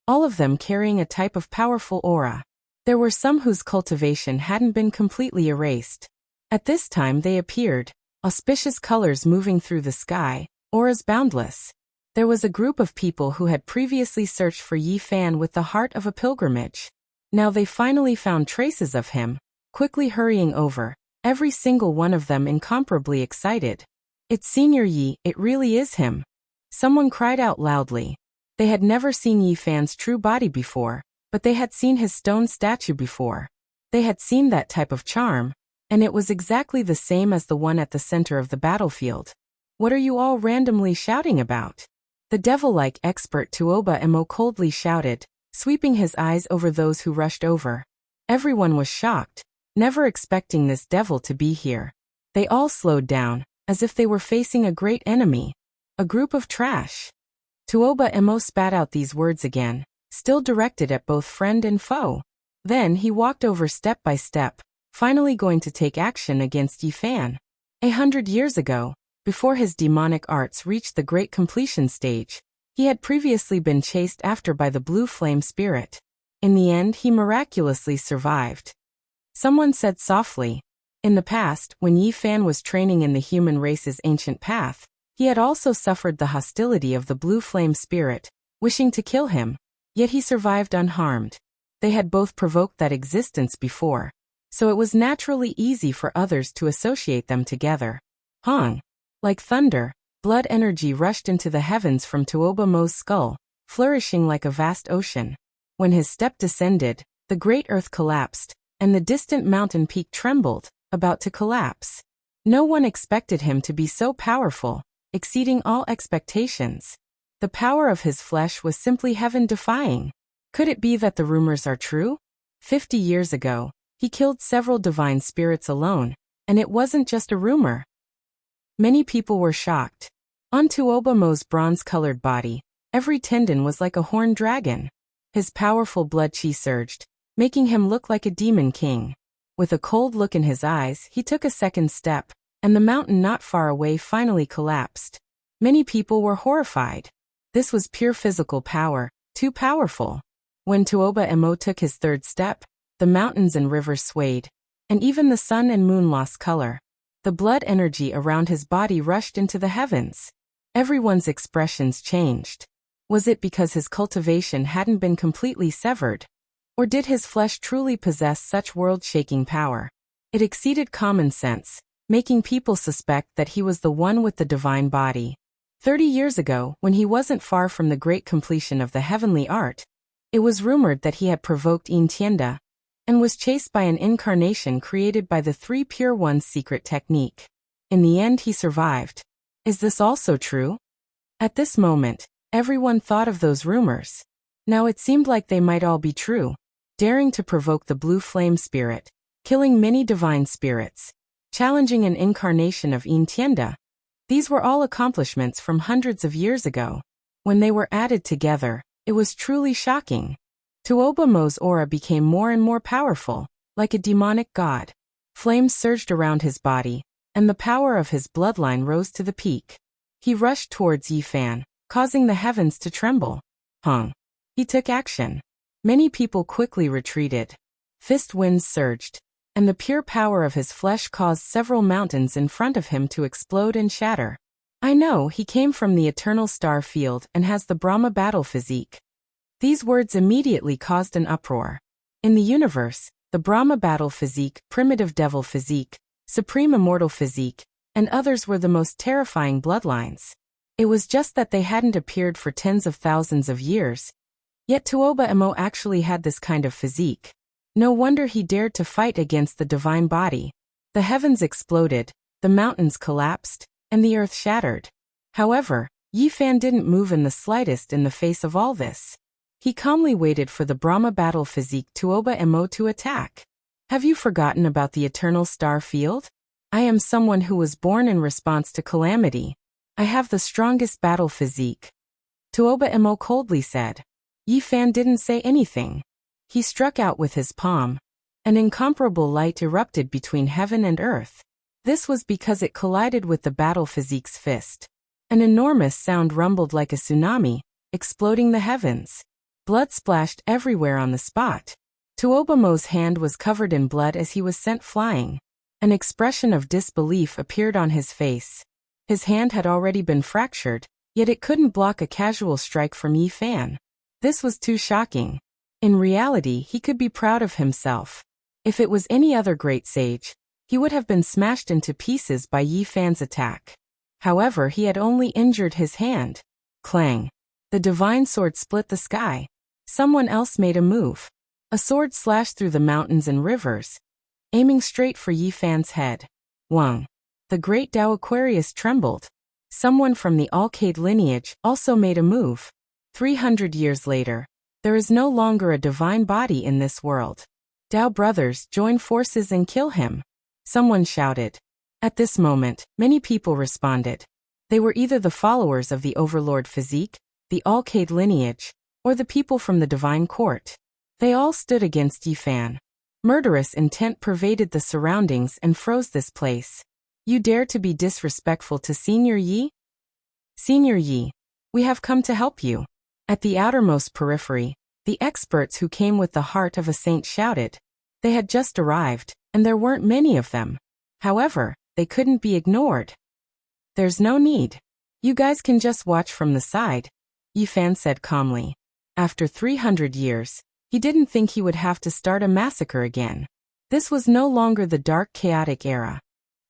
all of them carrying a type of powerful aura. There were some whose cultivation hadn't been completely erased. At this time they appeared, auspicious colors moving through the sky, auras boundless. There was a group of people who had previously searched for Yi Fan with the heart of a pilgrimage. Now they finally found traces of him, quickly hurrying over, every single one of them incomparably excited. It's Senior Yi, it really is him. Someone cried out loudly. They had never seen Yi Fan's true body before, but they had seen his stone statue before. They had seen that type of charm, and it was exactly the same as the one at the center of the battlefield. What are you all randomly shouting about? The devil-like expert Tuoba Emo coldly shouted, sweeping his eyes over those who rushed over. Everyone was shocked, never expecting this devil to be here. They all slowed down, as if they were facing a great enemy. A group of trash. Tuoba Emo spat out these words again, still directed at both friend and foe. Then he walked over step by step, finally going to take action against Yi Fan. 100 years ago, before his demonic arts reached the great completion stage, he had previously been chased after by the blue flame spirit. In the end, he miraculously survived. Someone said softly, in the past, when Yi Fan was training in the human race's ancient path, he had also suffered the hostility of the blue flame spirit, wishing to kill him, yet he survived unharmed. They had both provoked that existence before, so it was naturally easy for others to associate them together. Hong! Like thunder, blood energy rushed into the heavens from Tuoba Mo's skull, flourishing like a vast ocean. When his step descended, the great earth collapsed, and the distant mountain peak trembled, about to collapse. No one expected him to be so powerful, exceeding all expectations. The power of his flesh was simply heaven-defying. Could it be that the rumors are true? 50 years ago, he killed several divine spirits alone, and it wasn't just a rumor. Many people were shocked. On Tuoba Mo's bronze-colored body, every tendon was like a horned dragon. His powerful blood chi surged, making him look like a demon king. With a cold look in his eyes, he took a second step, and the mountain not far away finally collapsed. Many people were horrified. This was pure physical power, too powerful. When Tuoba Emo took his third step, the mountains and rivers swayed, and even the sun and moon lost color. The blood energy around his body rushed into the heavens. Everyone's expressions changed. Was it because his cultivation hadn't been completely severed? Or did his flesh truly possess such world-shaking power? It exceeded common sense, making people suspect that he was the one with the divine body. 30 years ago, when he wasn't far from the great completion of the heavenly art, it was rumored that he had provoked Yin Tienda, and was chased by an incarnation created by the Three Pure One's secret technique. In the end he survived. Is this also true? At this moment, everyone thought of those rumors. Now it seemed like they might all be true. Daring to provoke the blue flame spirit, killing many divine spirits, challenging an incarnation of Yin Tienda. These were all accomplishments from hundreds of years ago. When they were added together, it was truly shocking. Tuoba Mo's aura became more and more powerful, like a demonic god. Flames surged around his body, and the power of his bloodline rose to the peak. He rushed towards Yi Fan, causing the heavens to tremble. Hong! He took action. Many people quickly retreated. Fist winds surged, and the pure power of his flesh caused several mountains in front of him to explode and shatter. I know he came from the eternal star field and has the Brahma battle physique. These words immediately caused an uproar. In the universe, the Brahma battle physique, primitive devil physique, supreme immortal physique, and others were the most terrifying bloodlines. It was just that they hadn't appeared for tens of thousands of years. Yet Tuoba Emo actually had this kind of physique. No wonder he dared to fight against the divine body. The heavens exploded, the mountains collapsed, and the earth shattered. However, Yi Fan didn't move in the slightest in the face of all this. He calmly waited for the Brahma battle physique Tuoba Emo to attack. Have you forgotten about the eternal star field? I am someone who was born in response to calamity. I have the strongest battle physique. Tuoba Emo coldly said. Yi Fan didn't say anything. He struck out with his palm. An incomparable light erupted between heaven and earth. This was because it collided with the battle physique's fist. An enormous sound rumbled like a tsunami, exploding the heavens. Blood splashed everywhere on the spot. Tuobamo's hand was covered in blood as he was sent flying. An expression of disbelief appeared on his face. His hand had already been fractured, yet it couldn't block a casual strike from Yi Fan. This was too shocking. In reality, he could be proud of himself. If it was any other great sage, he would have been smashed into pieces by Yi Fan's attack. However, he had only injured his hand. Clang! The divine sword split the sky. Someone else made a move. A sword slashed through the mountains and rivers, aiming straight for Yi Fan's head. Wang! The great Tao Aquarius trembled. Someone from the Alcade lineage also made a move. 300 years later, there is no longer a divine body in this world. Tao brothers, join forces and kill him. Someone shouted. At this moment, many people responded. They were either the followers of the Overlord physique, the Alcade lineage, or the people from the divine court. They all stood against Yi Fan. Murderous intent pervaded the surroundings and froze this place. You dare to be disrespectful to Senior Yi? Senior Yi, we have come to help you. At the outermost periphery, the experts who came with the heart of a saint shouted. They had just arrived, and there weren't many of them. However, they couldn't be ignored. There's no need. You guys can just watch from the side, Yi Fan said calmly. After 300 years, he didn't think he would have to start a massacre again. This was no longer the dark chaotic era.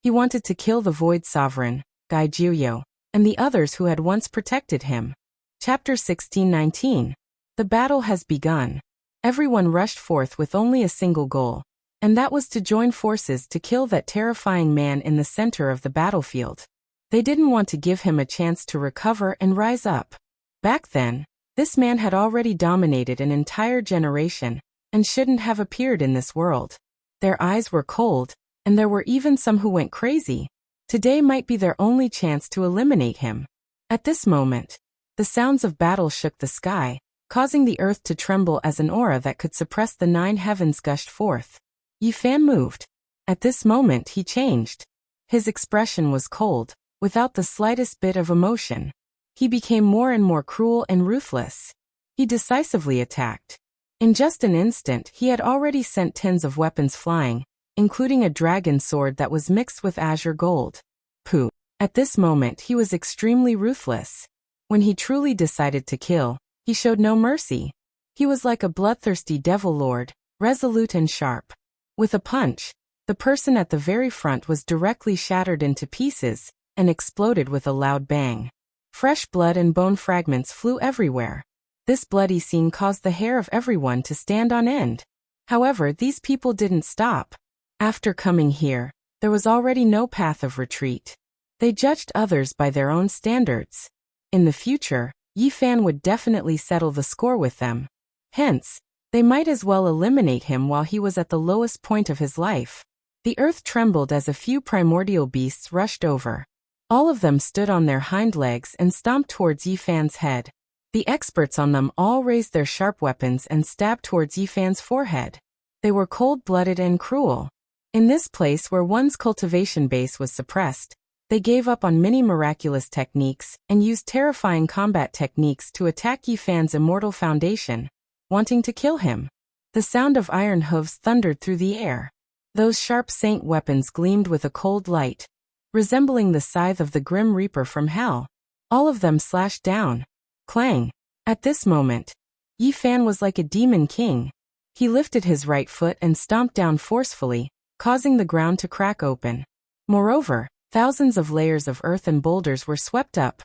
He wanted to kill the Void Sovereign, Gai Jiuyo, and the others who had once protected him. Chapter 16:19. The battle has begun. Everyone rushed forth with only a single goal, and that was to join forces to kill that terrifying man in the center of the battlefield. They didn't want to give him a chance to recover and rise up. Back then, this man had already dominated an entire generation, and shouldn't have appeared in this world. Their eyes were cold, and there were even some who went crazy. Today might be their only chance to eliminate him. At this moment, the sounds of battle shook the sky, causing the earth to tremble as an aura that could suppress the 9 heavens gushed forth. Yi Fan moved. At this moment he changed. His expression was cold, without the slightest bit of emotion. He became more and more cruel and ruthless. He decisively attacked. In just an instant he had already sent tens of weapons flying, including a dragon sword that was mixed with azure gold. Pooh! At this moment he was extremely ruthless. When he truly decided to kill, he showed no mercy. He was like a bloodthirsty devil lord, resolute and sharp. With a punch, the person at the very front was directly shattered into pieces, and exploded with a loud bang. Fresh blood and bone fragments flew everywhere. This bloody scene caused the hair of everyone to stand on end. However, these people didn't stop. After coming here, there was already no path of retreat. They judged others by their own standards. In the future, Yi Fan would definitely settle the score with them. Hence, they might as well eliminate him while he was at the lowest point of his life. The earth trembled as a few primordial beasts rushed over. All of them stood on their hind legs and stomped towards Yi Fan's head. The experts on them all raised their sharp weapons and stabbed towards Yi Fan's forehead. They were cold-blooded and cruel. In this place where one's cultivation base was suppressed, they gave up on many miraculous techniques and used terrifying combat techniques to attack Yi Fan's immortal foundation, wanting to kill him. The sound of iron hooves thundered through the air. Those sharp saint weapons gleamed with a cold light, resembling the scythe of the grim reaper from hell. All of them slashed down. Clang! At this moment, Yi Fan was like a demon king. He lifted his right foot and stomped down forcefully, causing the ground to crack open. Moreover, thousands of layers of earth and boulders were swept up,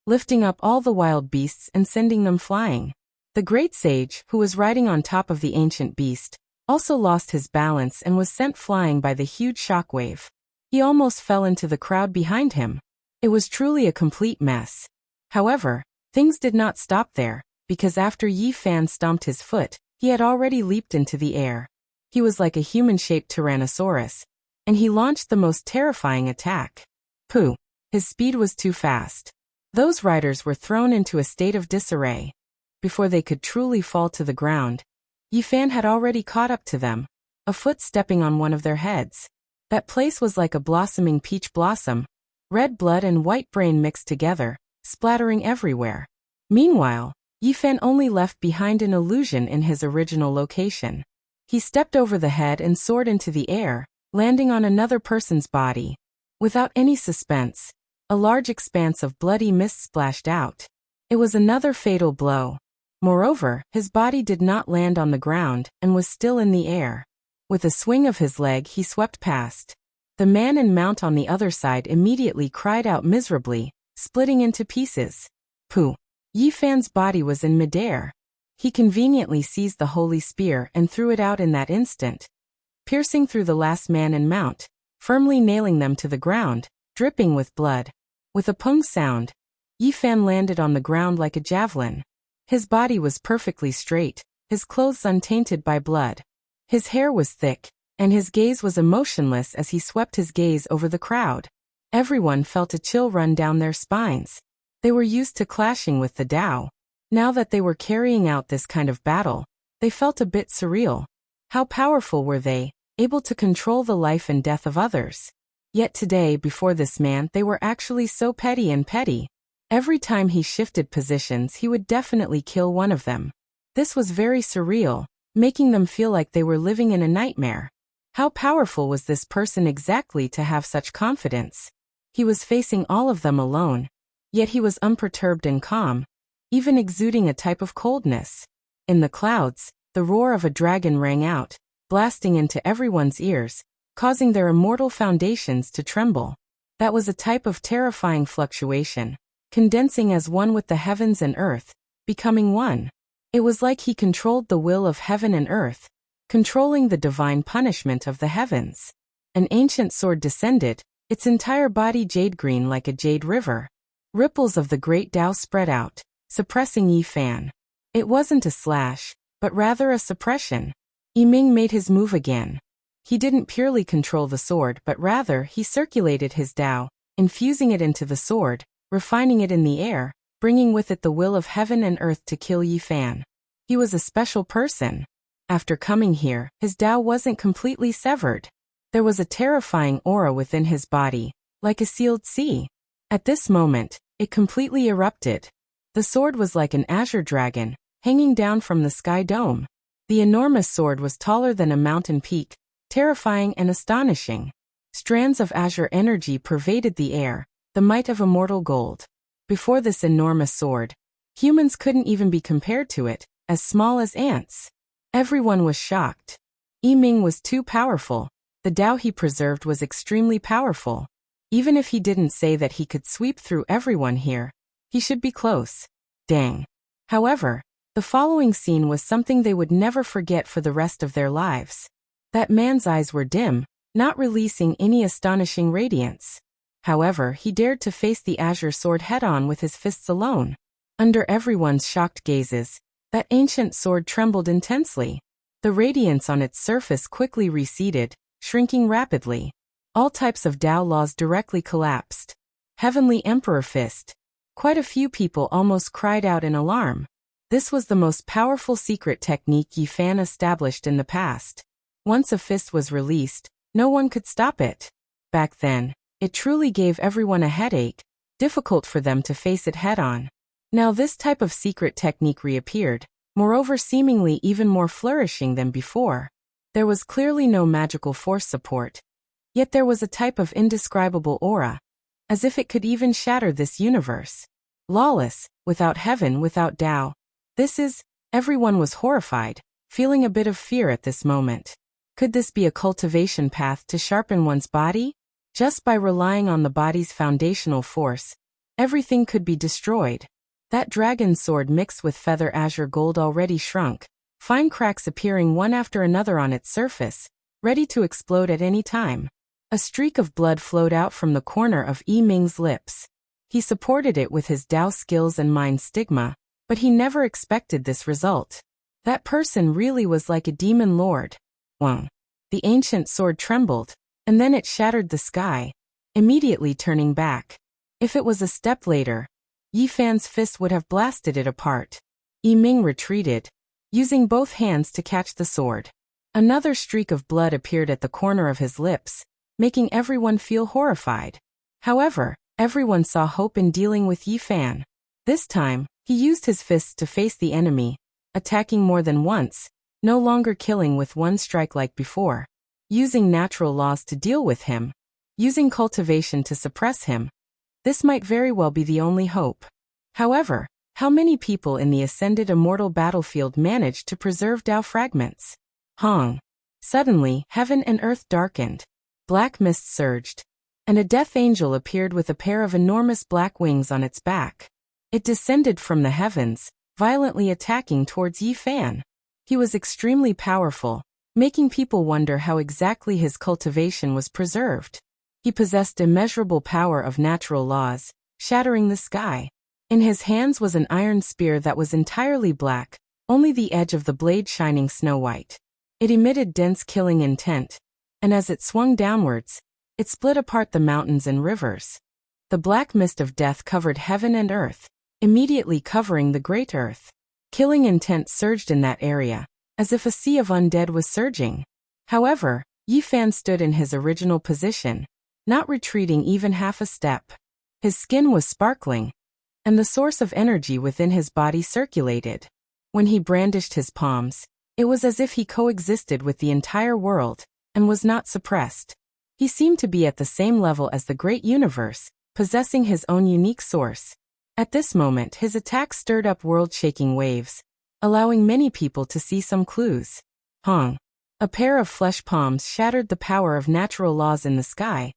lifting up all the wild beasts and sending them flying. The great sage, who was riding on top of the ancient beast, also lost his balance and was sent flying by the huge shockwave. He almost fell into the crowd behind him. It was truly a complete mess. However, things did not stop there, because after Yi Fan stomped his foot, he had already leaped into the air. He was like a human-shaped Tyrannosaurus, and he launched the most terrifying attack. Pooh! His speed was too fast. Those riders were thrown into a state of disarray. Before they could truly fall to the ground, Yi Fan had already caught up to them, a foot stepping on one of their heads. That place was like a blossoming peach blossom, red blood and white brain mixed together, splattering everywhere. Meanwhile, Yi Fan only left behind an illusion in his original location. He stepped over the head and soared into the air, landing on another person's body. Without any suspense, a large expanse of bloody mist splashed out. It was another fatal blow. Moreover, his body did not land on the ground and was still in the air. With a swing of his leg, he swept past. The man and mount on the other side immediately cried out miserably, splitting into pieces. Pooh! Yi Fan's body was in midair. He conveniently seized the holy spear and threw it out in that instant, piercing through the last man and mount, firmly nailing them to the ground, dripping with blood. With a pung sound, Yi Fan landed on the ground like a javelin. His body was perfectly straight, his clothes untainted by blood. His hair was thick, and his gaze was emotionless as he swept his gaze over the crowd. Everyone felt a chill run down their spines. They were used to clashing with the Tao. Now that they were carrying out this kind of battle, they felt a bit surreal. How powerful were they, able to control the life and death of others? Yet today, before this man, they were actually so petty and petty. Every time he shifted positions, he would definitely kill one of them. This was very surreal, making them feel like they were living in a nightmare. How powerful was this person exactly to have such confidence? He was facing all of them alone, yet he was unperturbed and calm, even exuding a type of coldness. In the clouds, the roar of a dragon rang out, blasting into everyone's ears, causing their immortal foundations to tremble. That was a type of terrifying fluctuation, condensing as one with the heavens and earth, becoming one. It was like he controlled the will of heaven and earth, controlling the divine punishment of the heavens. An ancient sword descended, its entire body jade green like a jade river. Ripples of the great Tao spread out, suppressing Yi Fan. It wasn't a slash, but rather a suppression. Yiming made his move again. He didn't purely control the sword, but rather he circulated his Tao, infusing it into the sword, refining it in the air, bringing with it the will of heaven and earth to kill Yi Fan. He was a special person. After coming here, his Tao wasn't completely severed. There was a terrifying aura within his body, like a sealed sea. At this moment, it completely erupted. The sword was like an azure dragon, hanging down from the sky dome. The enormous sword was taller than a mountain peak, terrifying and astonishing. Strands of azure energy pervaded the air, the might of immortal gold. Before this enormous sword, humans couldn't even be compared to it, as small as ants. Everyone was shocked. Yiming was too powerful. The Tao he preserved was extremely powerful. Even if he didn't say that he could sweep through everyone here, he should be close. Dang. However, the following scene was something they would never forget for the rest of their lives. That man's eyes were dim, not releasing any astonishing radiance. However, he dared to face the azure sword head-on with his fists alone. Under everyone's shocked gazes, that ancient sword trembled intensely. The radiance on its surface quickly receded, shrinking rapidly. All types of Tao laws directly collapsed. Heavenly Emperor Fist. Quite a few people almost cried out in alarm. This was the most powerful secret technique Yi Fan established in the past. Once a fist was released, no one could stop it. Back then, it truly gave everyone a headache, difficult for them to face it head-on. Now this type of secret technique reappeared, moreover seemingly even more flourishing than before. There was clearly no magical force support. Yet there was a type of indescribable aura, as if it could even shatter this universe. Lawless, without heaven, without Tao. Everyone was horrified, feeling a bit of fear at this moment. Could this be a cultivation path to sharpen one's body? Just by relying on the body's foundational force, everything could be destroyed. That dragon sword mixed with feather azure gold already shrunk, fine cracks appearing one after another on its surface, ready to explode at any time. A streak of blood flowed out from the corner of Yi Ming's lips. He supported it with his Dao skills and mind stigma, but he never expected this result. That person really was like a demon lord. Wang. The ancient sword trembled, and then it shattered the sky, immediately turning back. If it was a step later, Yi Fan's fist would have blasted it apart. Yi Ming retreated, using both hands to catch the sword. Another streak of blood appeared at the corner of his lips, making everyone feel horrified. However, everyone saw hope in dealing with Yi Fan. This time, he used his fists to face the enemy, attacking more than once, no longer killing with one strike like before. Using natural laws to deal with him, using cultivation to suppress him. This might very well be the only hope. However, how many people in the ascended immortal battlefield managed to preserve Dao fragments? Hong. Suddenly, heaven and earth darkened. Black mist surged, and a death angel appeared with a pair of enormous black wings on its back. It descended from the heavens, violently attacking towards Yi Fan. He was extremely powerful, making people wonder how exactly his cultivation was preserved. He possessed immeasurable power of natural laws, shattering the sky. In his hands was an iron spear that was entirely black, only the edge of the blade shining snow-white. It emitted dense killing intent, and as it swung downwards, it split apart the mountains and rivers. The black mist of death covered heaven and earth, immediately covering the great earth. Killing intent surged in that area, as if a sea of undead was surging. However, Yi Fan stood in his original position, not retreating even half a step. His skin was sparkling, and the source of energy within his body circulated. When he brandished his palms, it was as if he coexisted with the entire world, and was not suppressed. He seemed to be at the same level as the great universe, possessing his own unique source. At this moment his attack stirred up world-shaking waves, allowing many people to see some clues. Hong. A pair of flesh palms shattered the power of natural laws in the sky,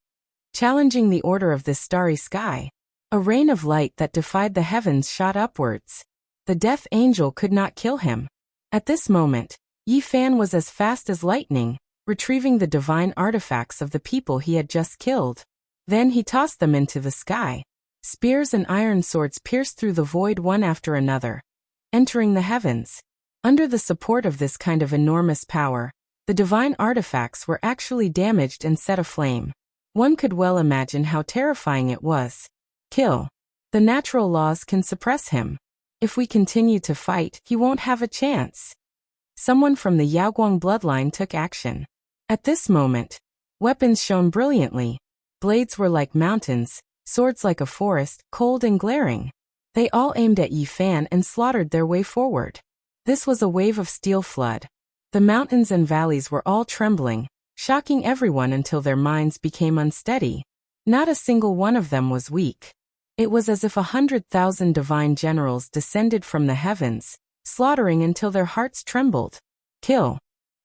challenging the order of this starry sky. A rain of light that defied the heavens shot upwards. The death angel could not kill him. At this moment, Yi Fan was as fast as lightning, retrieving the divine artifacts of the people he had just killed. Then he tossed them into the sky. Spears and iron swords pierced through the void one after another, entering the heavens. Under the support of this kind of enormous power, the divine artifacts were actually damaged and set aflame. One could well imagine how terrifying it was. Kill. The natural laws can suppress him. If we continue to fight, he won't have a chance. Someone from the Yaoguang bloodline took action. At this moment, weapons shone brilliantly. Blades were like mountains, swords like a forest, cold and glaring. They all aimed at Yi Fan and slaughtered their way forward. This was a wave of steel flood. The mountains and valleys were all trembling, shocking everyone until their minds became unsteady. Not a single one of them was weak. It was as if 100,000 divine generals descended from the heavens, slaughtering until their hearts trembled. Kill.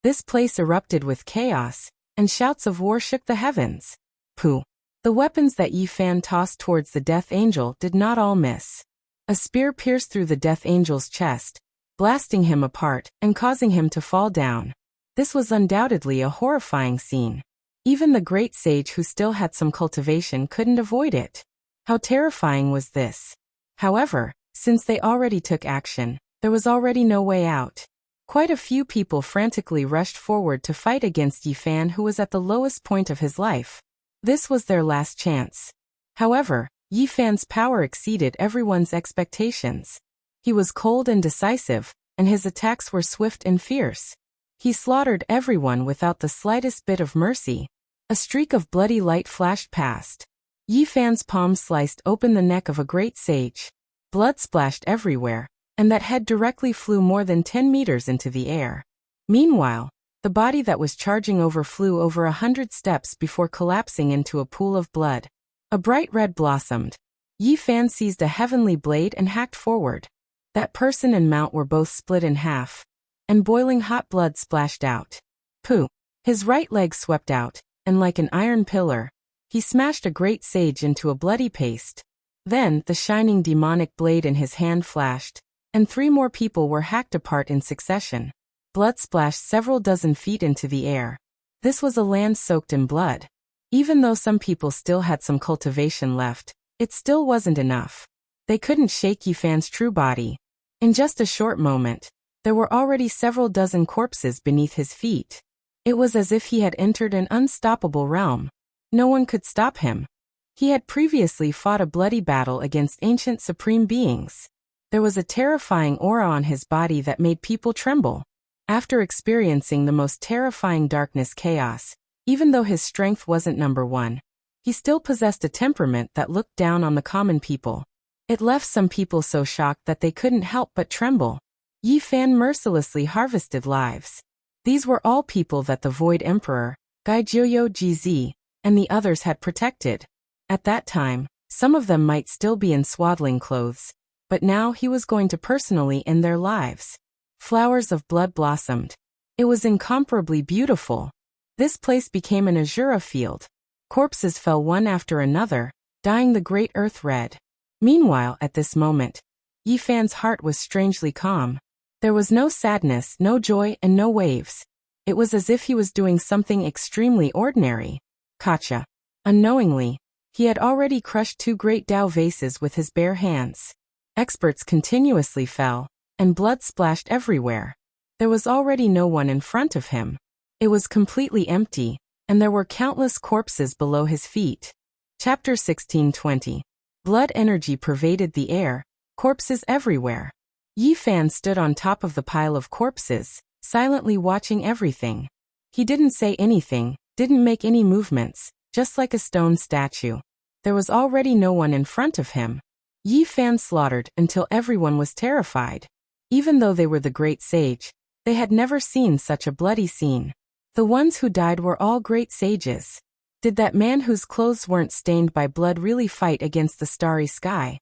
This place erupted with chaos, and shouts of war shook the heavens. Pooh. The weapons that Yi Fan tossed towards the death angel did not all miss. A spear pierced through the death angel's chest, blasting him apart and causing him to fall down. This was undoubtedly a horrifying scene. Even the great sage who still had some cultivation couldn't avoid it. How terrifying was this? However, since they already took action, there was already no way out. Quite a few people frantically rushed forward to fight against Yi Fan, who was at the lowest point of his life. This was their last chance. However, Yi Fan's power exceeded everyone's expectations. He was cold and decisive, and his attacks were swift and fierce. He slaughtered everyone without the slightest bit of mercy. A streak of bloody light flashed past. Yi Fan's palm sliced open the neck of a great sage. Blood splashed everywhere, and that head directly flew more than 10 meters into the air. Meanwhile, the body that was charging over flew over 100 steps before collapsing into a pool of blood. A bright red blossomed. Yi Fan seized a heavenly blade and hacked forward. That person and mount were both split in half, and boiling hot blood splashed out. Pooh! His right leg swept out, and like an iron pillar, he smashed a great sage into a bloody paste. Then the shining demonic blade in his hand flashed, and 3 more people were hacked apart in succession. Blood splashed several dozen feet into the air. This was a land soaked in blood. Even though some people still had some cultivation left, it still wasn't enough. They couldn't shake Yifan's true body. In just a short moment, there were already several dozen corpses beneath his feet. It was as if he had entered an unstoppable realm. No one could stop him. He had previously fought a bloody battle against ancient supreme beings. There was a terrifying aura on his body that made people tremble. After experiencing the most terrifying darkness chaos, even though his strength wasn't number one, he still possessed a temperament that looked down on the common people. It left some people so shocked that they couldn't help but tremble. Yifan mercilessly harvested lives. These were all people that the Void Emperor, Gaijioyo Jizi, and the others had protected. At that time, some of them might still be in swaddling clothes, but now he was going to personally end their lives. Flowers of blood blossomed. It was incomparably beautiful. This place became an azura field. Corpses fell one after another, dyeing the great earth red. Meanwhile, at this moment, Yifan's heart was strangely calm. There was no sadness, no joy, and no waves. It was as if he was doing something extremely ordinary. Kacha. Unknowingly, he had already crushed 2 great Tao vases with his bare hands. Experts continuously fell, and blood splashed everywhere. There was already no one in front of him. It was completely empty, and there were countless corpses below his feet. Chapter 16:20. Blood energy pervaded the air, corpses everywhere. Yifan stood on top of the pile of corpses, silently watching everything. He didn't say anything, didn't make any movements, just like a stone statue. There was already no one in front of him. Yifan slaughtered until everyone was terrified. Even though they were the great sage, they had never seen such a bloody scene. The ones who died were all great sages. Did that man whose clothes weren't stained by blood really fight against the starry sky?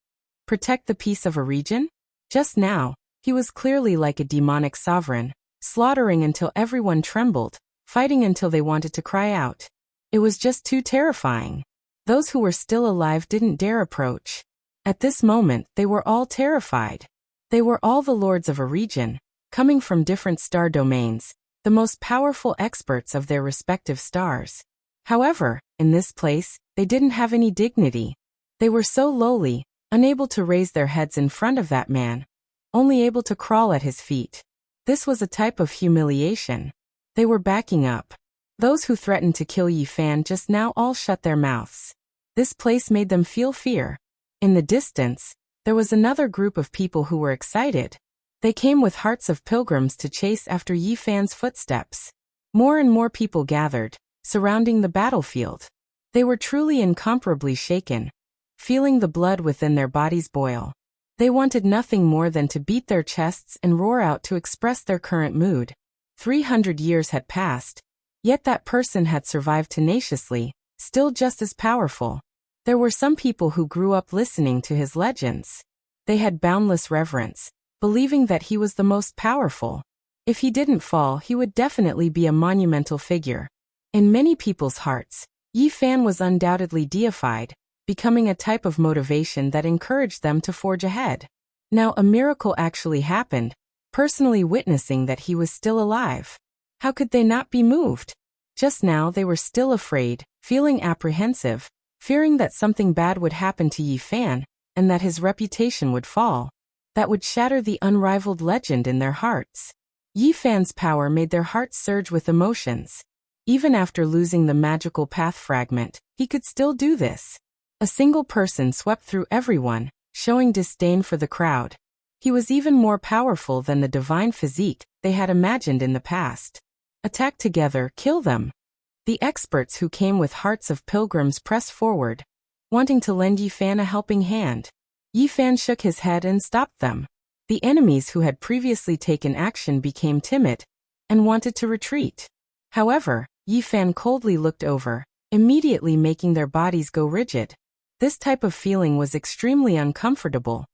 Protect the peace of a region? Just now, he was clearly like a demonic sovereign, slaughtering until everyone trembled, fighting until they wanted to cry out. It was just too terrifying. Those who were still alive didn't dare approach. At this moment, they were all terrified. They were all the lords of a region, coming from different star domains, the most powerful experts of their respective stars. However, in this place, they didn't have any dignity. They were so lowly, unable to raise their heads in front of that man, only able to crawl at his feet. This was a type of humiliation. They were backing up. Those who threatened to kill Yifan just now all shut their mouths. This place made them feel fear. In the distance, there was another group of people who were excited. They came with hearts of pilgrims to chase after Yifan's footsteps. More and more people gathered, surrounding the battlefield. They were truly incomparably shaken, feeling the blood within their bodies boil. They wanted nothing more than to beat their chests and roar out to express their current mood. 300 years had passed, yet that person had survived tenaciously, still just as powerful. There were some people who grew up listening to his legends. They had boundless reverence, believing that he was the most powerful. If he didn't fall, he would definitely be a monumental figure. In many people's hearts, Yifan was undoubtedly deified, becoming a type of motivation that encouraged them to forge ahead. Now a miracle actually happened, personally witnessing that he was still alive. How could they not be moved? Just now they were still afraid, feeling apprehensive, fearing that something bad would happen to Yifan, and that his reputation would fall. That would shatter the unrivaled legend in their hearts. Yifan's power made their hearts surge with emotions. Even after losing the magical path fragment, he could still do this. A single person swept through everyone, showing disdain for the crowd. He was even more powerful than the divine physique they had imagined in the past. Attack together, kill them. The experts who came with hearts of pilgrims pressed forward, wanting to lend Yifan a helping hand. Yifan shook his head and stopped them. The enemies who had previously taken action became timid and wanted to retreat. However, Yifan coldly looked over, immediately making their bodies go rigid. This type of feeling was extremely uncomfortable.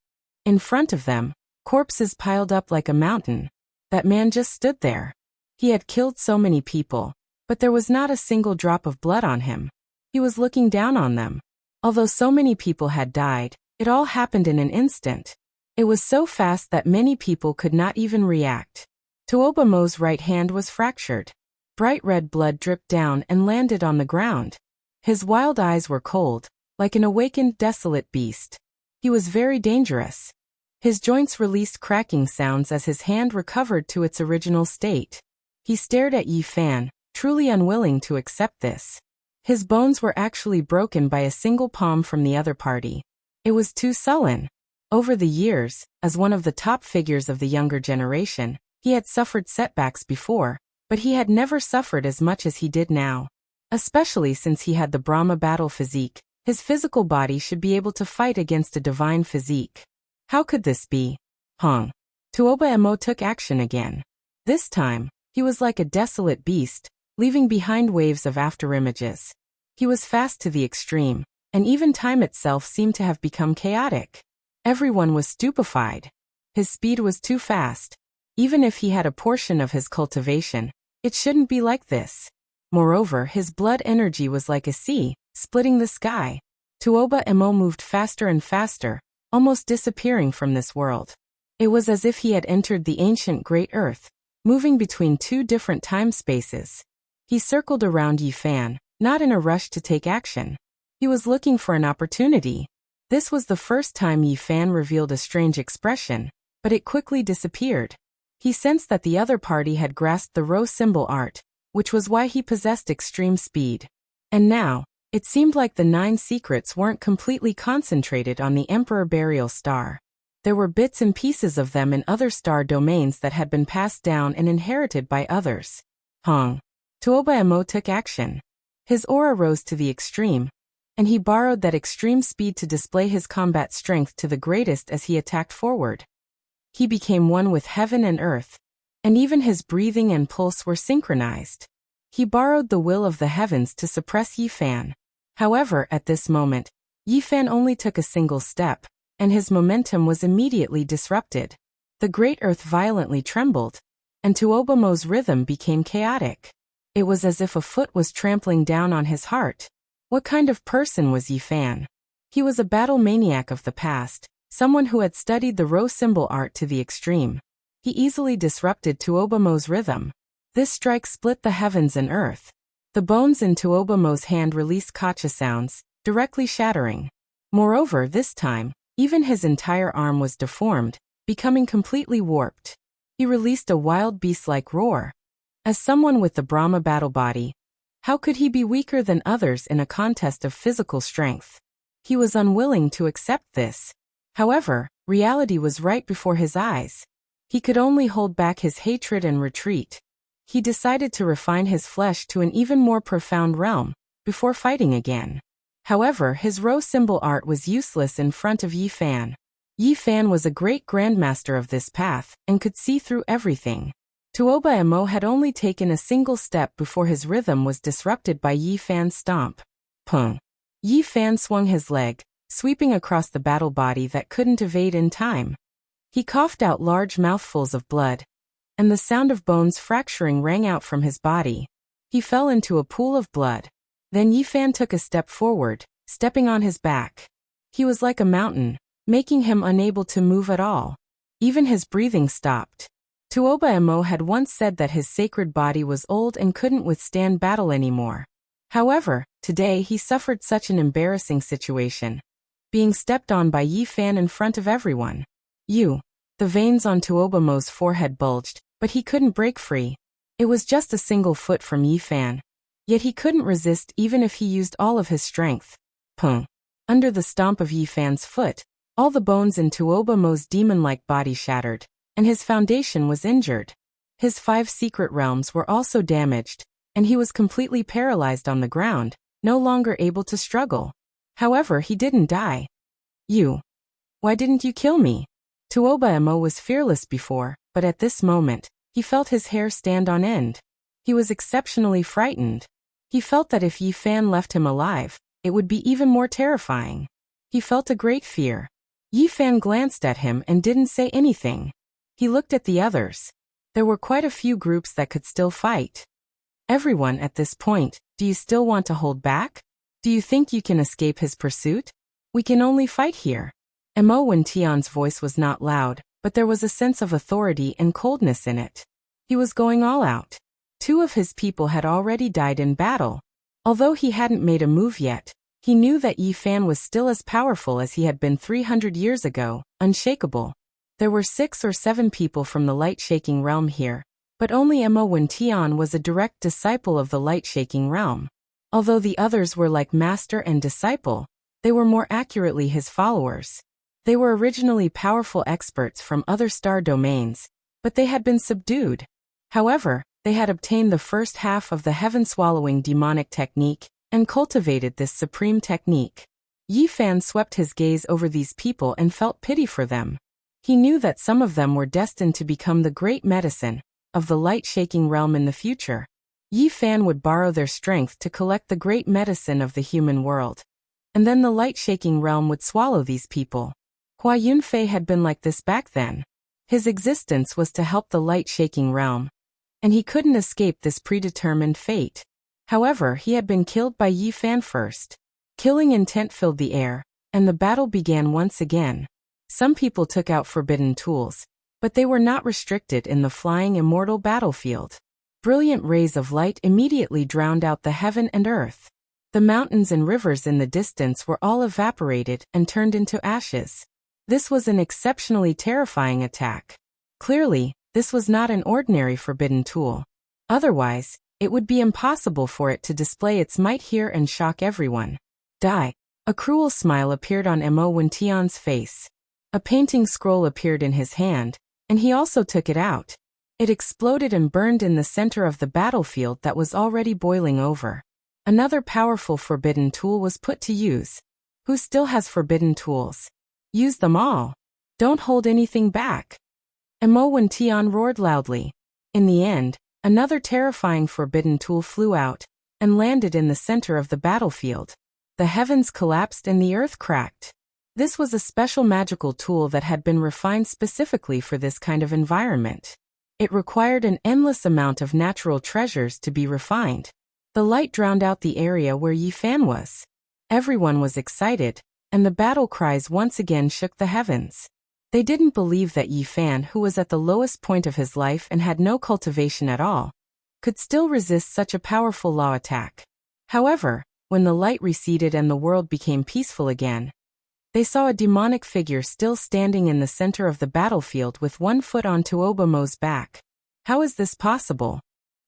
In front of them, corpses piled up like a mountain. That man just stood there. He had killed so many people, but there was not a single drop of blood on him. He was looking down on them. Although so many people had died, it all happened in an instant. It was so fast that many people could not even react. Tuobamo's right hand was fractured. Bright red blood dripped down and landed on the ground. His wild eyes were cold, like an awakened desolate beast. He was very dangerous. His joints released cracking sounds as his hand recovered to its original state. He stared at Yi Fan, truly unwilling to accept this. His bones were actually broken by a single palm from the other party. It was too sullen. Over the years, as one of the top figures of the younger generation, he had suffered setbacks before, but he had never suffered as much as he did now. Especially since he had the Brahma battle physique, his physical body should be able to fight against a divine physique. How could this be? Tuoba Emo took action again. This time, he was like a desolate beast, leaving behind waves of afterimages. He was fast to the extreme, and even time itself seemed to have become chaotic. Everyone was stupefied. His speed was too fast. Even if he had a portion of his cultivation, it shouldn't be like this. Moreover, his blood energy was like a sea, splitting the sky. Tuoba Emo moved faster and faster, almost disappearing from this world. It was as if he had entered the ancient Great Earth, moving between two different time spaces. He circled around Yi Fan, not in a rush to take action. He was looking for an opportunity. This was the first time Yi Fan revealed a strange expression, but it quickly disappeared. He sensed that the other party had grasped the rho symbol art, which was why he possessed extreme speed. And now, it seemed like the 9 secrets weren't completely concentrated on the Emperor Burial Star. There were bits and pieces of them in other star domains that had been passed down and inherited by others. Tuoba Emo took action. His aura rose to the extreme, and he borrowed that extreme speed to display his combat strength to the greatest as he attacked forward. He became one with heaven and earth, and even his breathing and pulse were synchronized. He borrowed the will of the heavens to suppress Yi Fan. However, at this moment, Yi Fan only took a single step, and his momentum was immediately disrupted. The great earth violently trembled, and Tuoba Mo's rhythm became chaotic. It was as if a foot was trampling down on his heart. What kind of person was Yi Fan? He was a battle maniac of the past, someone who had studied the rho symbol art to the extreme. He easily disrupted Tuoba Mo's rhythm. This strike split the heavens and earth. The bones in Tuoba Mo's hand released kacha sounds, directly shattering. Moreover, this time, even his entire arm was deformed, becoming completely warped. He released a wild beast-like roar. As someone with the Brahma battle body, how could he be weaker than others in a contest of physical strength? He was unwilling to accept this. However, reality was right before his eyes. He could only hold back his hatred and retreat. He decided to refine his flesh to an even more profound realm, before fighting again. However, his rho symbol art was useless in front of Yi Fan. Yi Fan was a great grandmaster of this path, and could see through everything. Tuoba Emo had only taken a single step before his rhythm was disrupted by Yi Fan's stomp. Yi Fan swung his leg, sweeping across the battle body that couldn't evade in time. He coughed out large mouthfuls of blood, and the sound of bones fracturing rang out from his body. He fell into a pool of blood. Then Yi Fan took a step forward, stepping on his back. He was like a mountain, making him unable to move at all. Even his breathing stopped. Tuoba Emo had once said that his sacred body was old and couldn't withstand battle anymore. However, today he suffered such an embarrassing situation, being stepped on by Yi Fan in front of everyone. The veins on Tuoba Mo's forehead bulged, but he couldn't break free. It was just a single foot from Yi Fan. Yet he couldn't resist even if he used all of his strength. Under the stomp of Yi Fan's foot, all the bones in Tuoba Mo's demon-like body shattered, and his foundation was injured. His 5 secret realms were also damaged, and he was completely paralyzed on the ground, no longer able to struggle. However, he didn't die. Why didn't you kill me? Tuoba Emo was fearless before, but at this moment, he felt his hair stand on end. He was exceptionally frightened. He felt that if Yi Fan left him alive, it would be even more terrifying. He felt a great fear. Yi Fan glanced at him and didn't say anything. He looked at the others. There were quite a few groups that could still fight. Everyone at this point, do you still want to hold back? Do you think you can escape his pursuit? We can only fight here. Emo Wen Tian's voice was not loud, but there was a sense of authority and coldness in it. He was going all out. 2 of his people had already died in battle. Although he hadn't made a move yet, he knew that Yi Fan was still as powerful as he had been 300 years ago, unshakable. There were 6 or 7 people from the light-shaking realm here, but only Mo Tian was a direct disciple of the light-shaking realm. Although the others were like master and disciple, they were more accurately his followers. They were originally powerful experts from other star domains, but they had been subdued. However, they had obtained the first half of the heaven-swallowing demonic technique and cultivated this supreme technique. Yi Fan swept his gaze over these people and felt pity for them. He knew that some of them were destined to become the great medicine of the light-shaking realm in the future. Yi Fan would borrow their strength to collect the great medicine of the human world. And then the light-shaking realm would swallow these people. Hua Yunfei had been like this back then. His existence was to help the light-shaking realm, and he couldn't escape this predetermined fate. However, he had been killed by Yi Fan first. Killing intent filled the air, and the battle began once again. Some people took out forbidden tools, but they were not restricted in the flying immortal battlefield. Brilliant rays of light immediately drowned out the heaven and earth. The mountains and rivers in the distance were all evaporated and turned into ashes. This was an exceptionally terrifying attack. Clearly, this was not an ordinary forbidden tool. Otherwise, it would be impossible for it to display its might here and shock everyone. Die. A cruel smile appeared on Mo Tian's face. A painting scroll appeared in his hand, and he also took it out. It exploded and burned in the center of the battlefield that was already boiling over. Another powerful forbidden tool was put to use. Who still has forbidden tools? Use them all. Don't hold anything back. Mo Tian roared loudly. In the end, another terrifying forbidden tool flew out and landed in the center of the battlefield. The heavens collapsed and the earth cracked. This was a special magical tool that had been refined specifically for this kind of environment. It required an endless amount of natural treasures to be refined. The light drowned out the area where Yi Fan was. Everyone was excited, and the battle cries once again shook the heavens. They didn't believe that Yi Fan, who was at the lowest point of his life and had no cultivation at all, could still resist such a powerful law attack. However, when the light receded and the world became peaceful again, they saw a demonic figure still standing in the center of the battlefield with one foot on Tuobamo's back. How is this possible?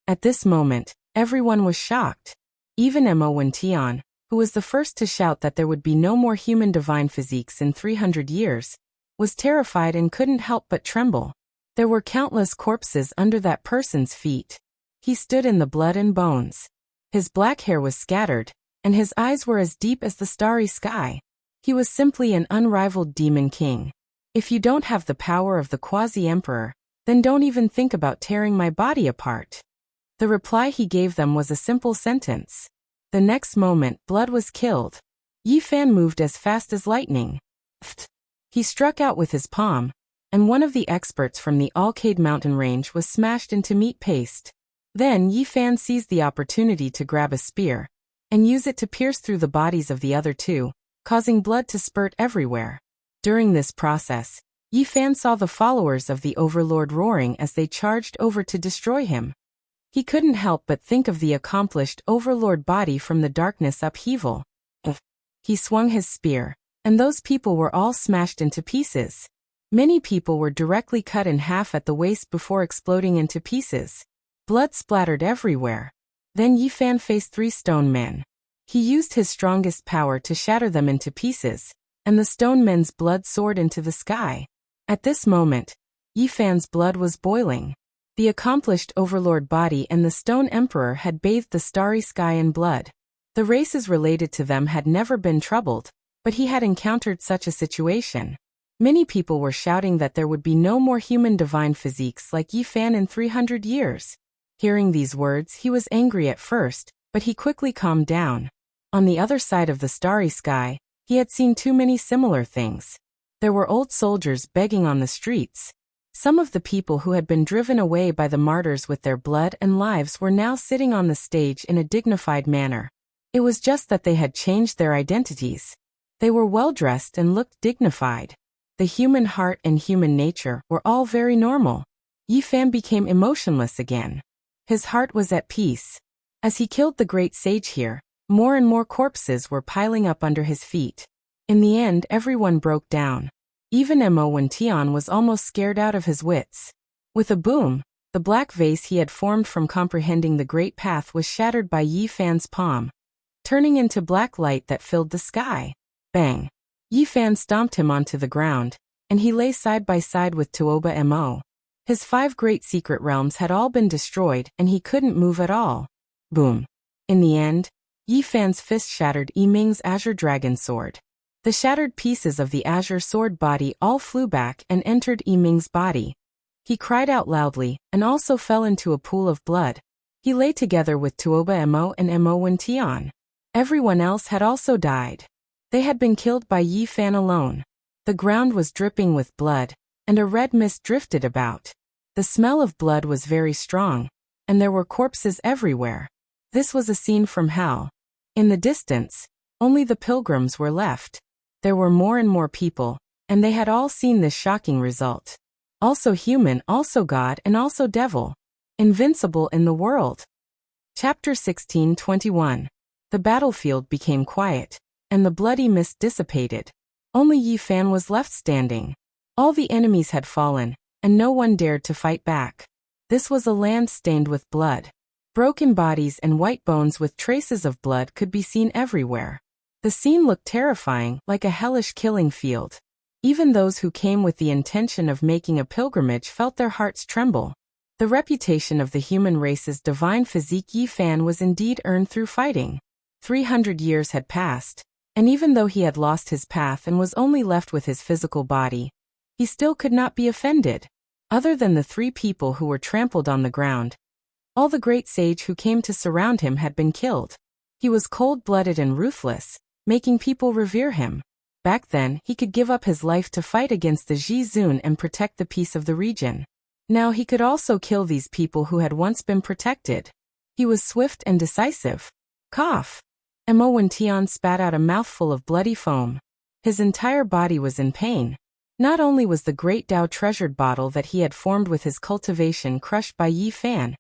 At this moment, everyone was shocked. Even Mo Tian, who was the first to shout that there would be no more human divine physiques in 300 years, was terrified and couldn't help but tremble. There were countless corpses under that person's feet. He stood in the blood and bones. His black hair was scattered, and his eyes were as deep as the starry sky. He was simply an unrivaled demon king. If you don't have the power of the quasi-emperor, then don't even think about tearing my body apart. The reply he gave them was a simple sentence. The next moment, blood was killed. Yi Fan moved as fast as lightning. He struck out with his palm, and one of the experts from the Alcade mountain range was smashed into meat paste. Then Yi Fan seized the opportunity to grab a spear and use it to pierce through the bodies of the other two, causing blood to spurt everywhere. During this process, Yi Fan saw the followers of the Overlord roaring as they charged over to destroy him. He couldn't help but think of the accomplished Overlord body from the darkness upheaval. He swung his spear, and those people were all smashed into pieces. Many people were directly cut in half at the waist before exploding into pieces. Blood splattered everywhere. Then Yi Fan faced 3 stone men. He used his strongest power to shatter them into pieces, and the stone men's blood soared into the sky. At this moment, Yi Fan's blood was boiling. The accomplished Overlord body and the Stone Emperor had bathed the starry sky in blood. The races related to them had never been troubled, but he had encountered such a situation. Many people were shouting that there would be no more human divine physiques like Yi Fan in 300 years. Hearing these words, he was angry at first, but he quickly calmed down. On the other side of the starry sky, he had seen too many similar things. There were old soldiers begging on the streets. Some of the people who had been driven away by the martyrs with their blood and lives were now sitting on the stage in a dignified manner. It was just that they had changed their identities. They were well-dressed and looked dignified. The human heart and human nature were all very normal. Yi Fan became emotionless again. His heart was at peace. As he killed the great sage here, more and more corpses were piling up under his feet. In the end, everyone broke down. Even Mo Wention was almost scared out of his wits. With a boom, the black vase he had formed from comprehending the great path was shattered by Yi Fan's palm, turning into black light that filled the sky. Bang! Yi Fan stomped him onto the ground, and he lay side by side with Tuoba Mo. His 5 great secret realms had all been destroyed and he couldn't move at all. Boom! In the end, Yi Fan's fist shattered Yiming's azure dragon sword. The shattered pieces of the azure sword body all flew back and entered Yiming's body. He cried out loudly and also fell into a pool of blood. He lay together with Tuoba Mo and Mo Wention. Everyone else had also died. They had been killed by Yi Fan alone. The ground was dripping with blood, and a red mist drifted about. The smell of blood was very strong, and there were corpses everywhere. This was a scene from hell. In the distance, only the pilgrims were left. There were more and more people, and they had all seen this shocking result. Also human, also God, and also devil. Invincible in the world. Chapter 16:21. The battlefield became quiet, and the bloody mist dissipated. Only Yi Fan was left standing. All the enemies had fallen, and no one dared to fight back. This was a land stained with blood. Broken bodies and white bones with traces of blood could be seen everywhere. The scene looked terrifying, like a hellish killing field. Even those who came with the intention of making a pilgrimage felt their hearts tremble. The reputation of the human race's divine physique Yi Fan was indeed earned through fighting. 300 years had passed, and even though he had lost his path and was only left with his physical body, he still could not be offended. Other than the 3 people who were trampled on the ground, all the great sage who came to surround him had been killed. He was cold-blooded and ruthless, making people revere him. Back then, he could give up his life to fight against the Zhizun and protect the peace of the region. Now he could also kill these people who had once been protected. He was swift and decisive. Cough! Mo Wention spat out a mouthful of bloody foam. His entire body was in pain. Not only was the great Dao treasured bottle that he had formed with his cultivation crushed by Yi Fan,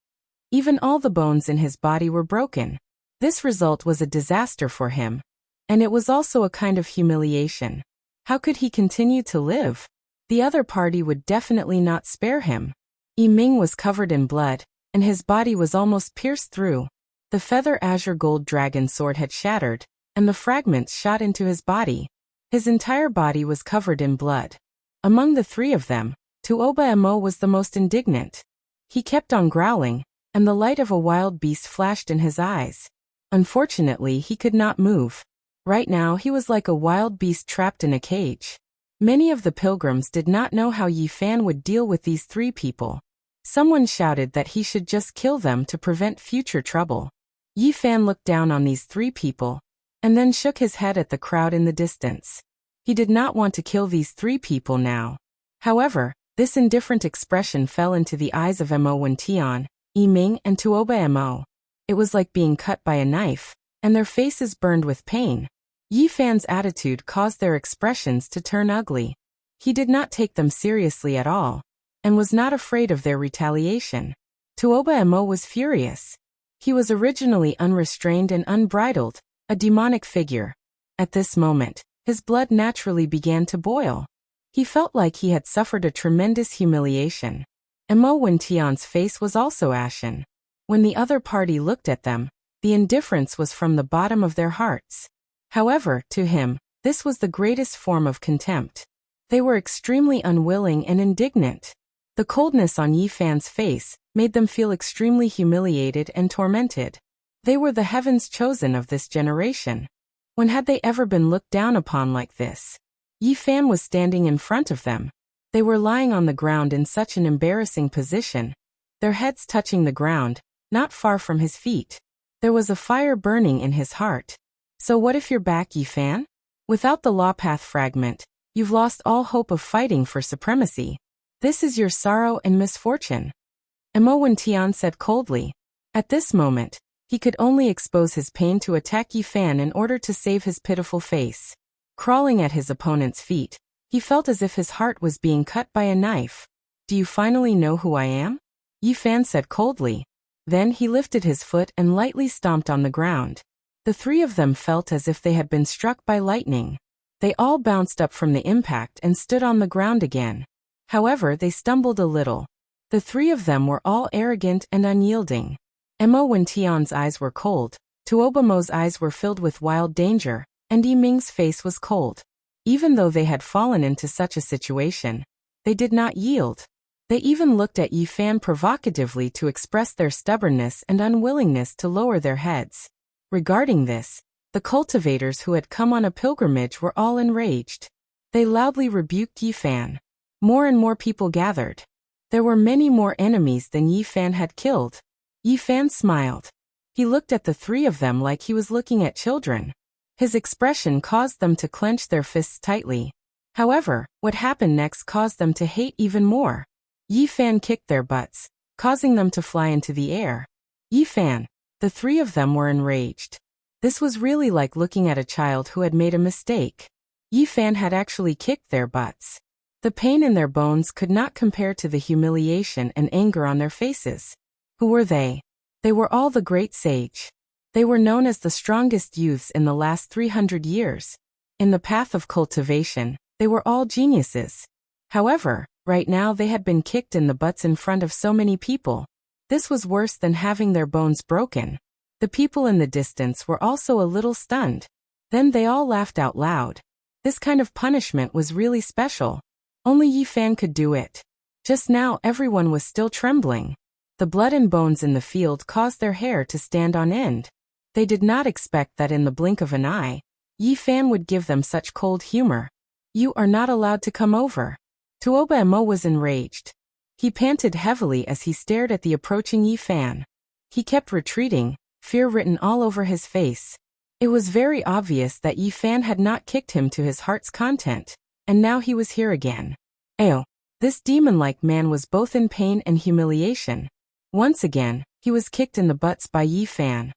even all the bones in his body were broken. This result was a disaster for him. And it was also a kind of humiliation. How could he continue to live? The other party would definitely not spare him. Yiming was covered in blood, and his body was almost pierced through. The feather azure gold dragon sword had shattered, and the fragments shot into his body. His entire body was covered in blood. Among the 3 of them, Tuoba Mo was the most indignant. He kept on growling, and the light of a wild beast flashed in his eyes. Unfortunately, he could not move. Right now he was like a wild beast trapped in a cage. Many of the pilgrims did not know how Yi Fan would deal with these 3 people. Someone shouted that he should just kill them to prevent future trouble. Yi Fan looked down on these 3 people, and then shook his head at the crowd in the distance. He did not want to kill these 3 people now. However, this indifferent expression fell into the eyes of Mo Wention, Yiming, and Tuoba Mo. It was like being cut by a knife, and their faces burned with pain. Yi Fan's attitude caused their expressions to turn ugly. He did not take them seriously at all, and was not afraid of their retaliation. Tuoba Mo was furious. He was originally unrestrained and unbridled, a demonic figure. At this moment, his blood naturally began to boil. He felt like he had suffered a tremendous humiliation. Mo Wention's face was also ashen. When the other party looked at them, the indifference was from the bottom of their hearts. However, to him, this was the greatest form of contempt. They were extremely unwilling and indignant. The coldness on Yi Fan's face made them feel extremely humiliated and tormented. They were the heavens chosen of this generation. When had they ever been looked down upon like this? Yi Fan was standing in front of them. They were lying on the ground in such an embarrassing position, their heads touching the ground, not far from his feet. There was a fire burning in his heart. So what if you're back, Yi Fan? Without the law path fragment, you've lost all hope of fighting for supremacy. This is your sorrow and misfortune. Mo Wention said coldly. At this moment, he could only expose his pain to attack Yi Fan in order to save his pitiful face. Crawling at his opponent's feet, he felt as if his heart was being cut by a knife. Do you finally know who I am? Yi Fan said coldly. Then he lifted his foot and lightly stomped on the ground. The three of them felt as if they had been struck by lightning. They all bounced up from the impact and stood on the ground again. However, they stumbled a little. The three of them were all arrogant and unyielding. Emo Wention's eyes were cold, Tuobamo's eyes were filled with wild danger, and Yiming's face was cold. Even though they had fallen into such a situation, they did not yield. They even looked at Yifan provocatively to express their stubbornness and unwillingness to lower their heads. Regarding this, the cultivators who had come on a pilgrimage were all enraged. They loudly rebuked Yifan. More and more people gathered. There were many more enemies than Yifan had killed. Yifan smiled. He looked at the three of them like he was looking at children. His expression caused them to clench their fists tightly. However, what happened next caused them to hate even more. Yifan kicked their butts, causing them to fly into the air. Yifan. The three of them were enraged. This was really like looking at a child who had made a mistake. Yifan had actually kicked their butts. The pain in their bones could not compare to the humiliation and anger on their faces. Who were they? They were all the great sage. They were known as the strongest youths in the last 300 years. In the path of cultivation, they were all geniuses. However, right now they had been kicked in the butts in front of so many people. This was worse than having their bones broken. The people in the distance were also a little stunned. Then they all laughed out loud. This kind of punishment was really special. Only Yifan could do it. Just now everyone was still trembling. The blood and bones in the field caused their hair to stand on end. They did not expect that in the blink of an eye, Yifan would give them such cold humor. You are not allowed to come over. Tuoba Emo was enraged. He panted heavily as he stared at the approaching Yifan. He kept retreating, fear written all over his face. It was very obvious that Yifan had not kicked him to his heart's content, and now he was here again. Ayo! This demon-like man was both in pain and humiliation. Once again, he was kicked in the butts by Yifan.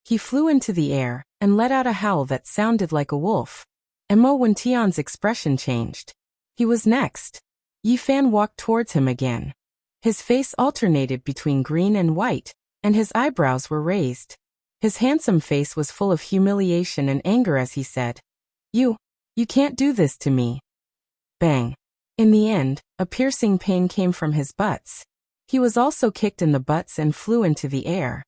He flew into the air, and let out a howl that sounded like a wolf. Emo Wention's expression changed. He was next. Yifan walked towards him again. His face alternated between green and white, and his eyebrows were raised. His handsome face was full of humiliation and anger as he said, You can't do this to me. Bang. In the end, a piercing pain came from his butts. He was also kicked in the butts and flew into the air.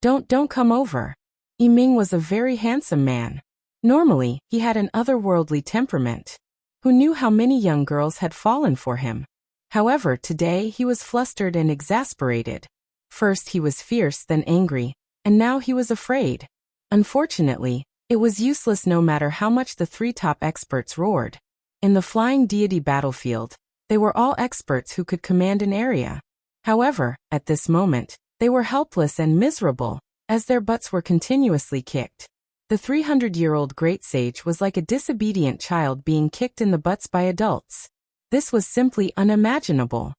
Don't come over. Yiming was a very handsome man. Normally, he had an otherworldly temperament. Who knew how many young girls had fallen for him? However, today he was flustered and exasperated. First he was fierce, then angry, and now he was afraid. Unfortunately, it was useless no matter how much the three top experts roared. In the flying deity battlefield, they were all experts who could command an area. However, at this moment, they were helpless and miserable, as their butts were continuously kicked. The 300-year-old great sage was like a disobedient child being kicked in the butts by adults. This was simply unimaginable.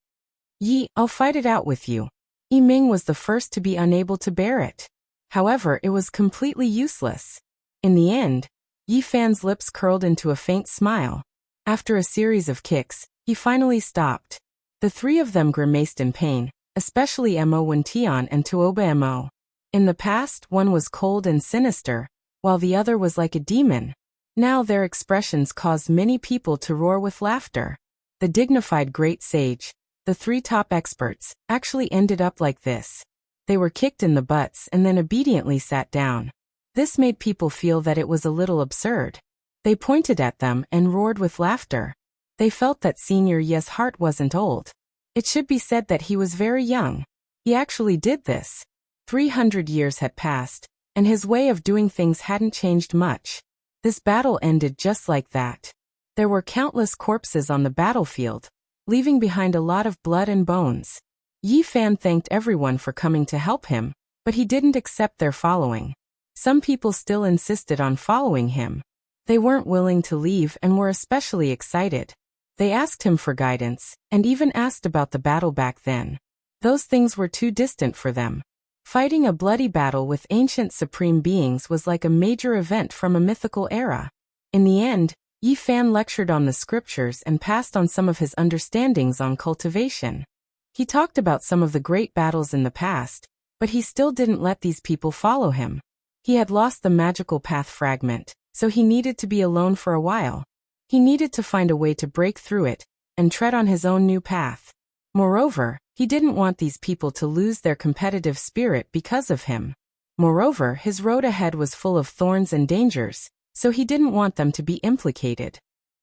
I'll fight it out with you. Yiming was the first to be unable to bear it. However, it was completely useless. In the end, Yifan's lips curled into a faint smile. After a series of kicks, he finally stopped. The three of them grimaced in pain, especially Emo Wention and Tuoba Emo. In the past, one was cold and sinister, while the other was like a demon. Now their expressions caused many people to roar with laughter. The dignified great sage, the three top experts, actually ended up like this. They were kicked in the butts and then obediently sat down. This made people feel that it was a little absurd. They pointed at them and roared with laughter. They felt that Senior Ye's heart wasn't old. It should be said that he was very young. He actually did this. 300 years had passed, and his way of doing things hadn't changed much. This battle ended just like that. There were countless corpses on the battlefield, leaving behind a lot of blood and bones. Yifan thanked everyone for coming to help him, but he didn't accept their following. Some people still insisted on following him. They weren't willing to leave and were especially excited. They asked him for guidance, and even asked about the battle back then. Those things were too distant for them. Fighting a bloody battle with ancient supreme beings was like a major event from a mythical era. In the end, Yifan lectured on the scriptures and passed on some of his understandings on cultivation. He talked about some of the great battles in the past, But he still didn't let these people follow him. He had lost the magical path fragment, so he needed to be alone for a while. He needed to find a way to break through it and tread on his own new path. Moreover, he didn't want these people to lose their competitive spirit because of him. Moreover, his road ahead was full of thorns and dangers, so he didn't want them to be implicated.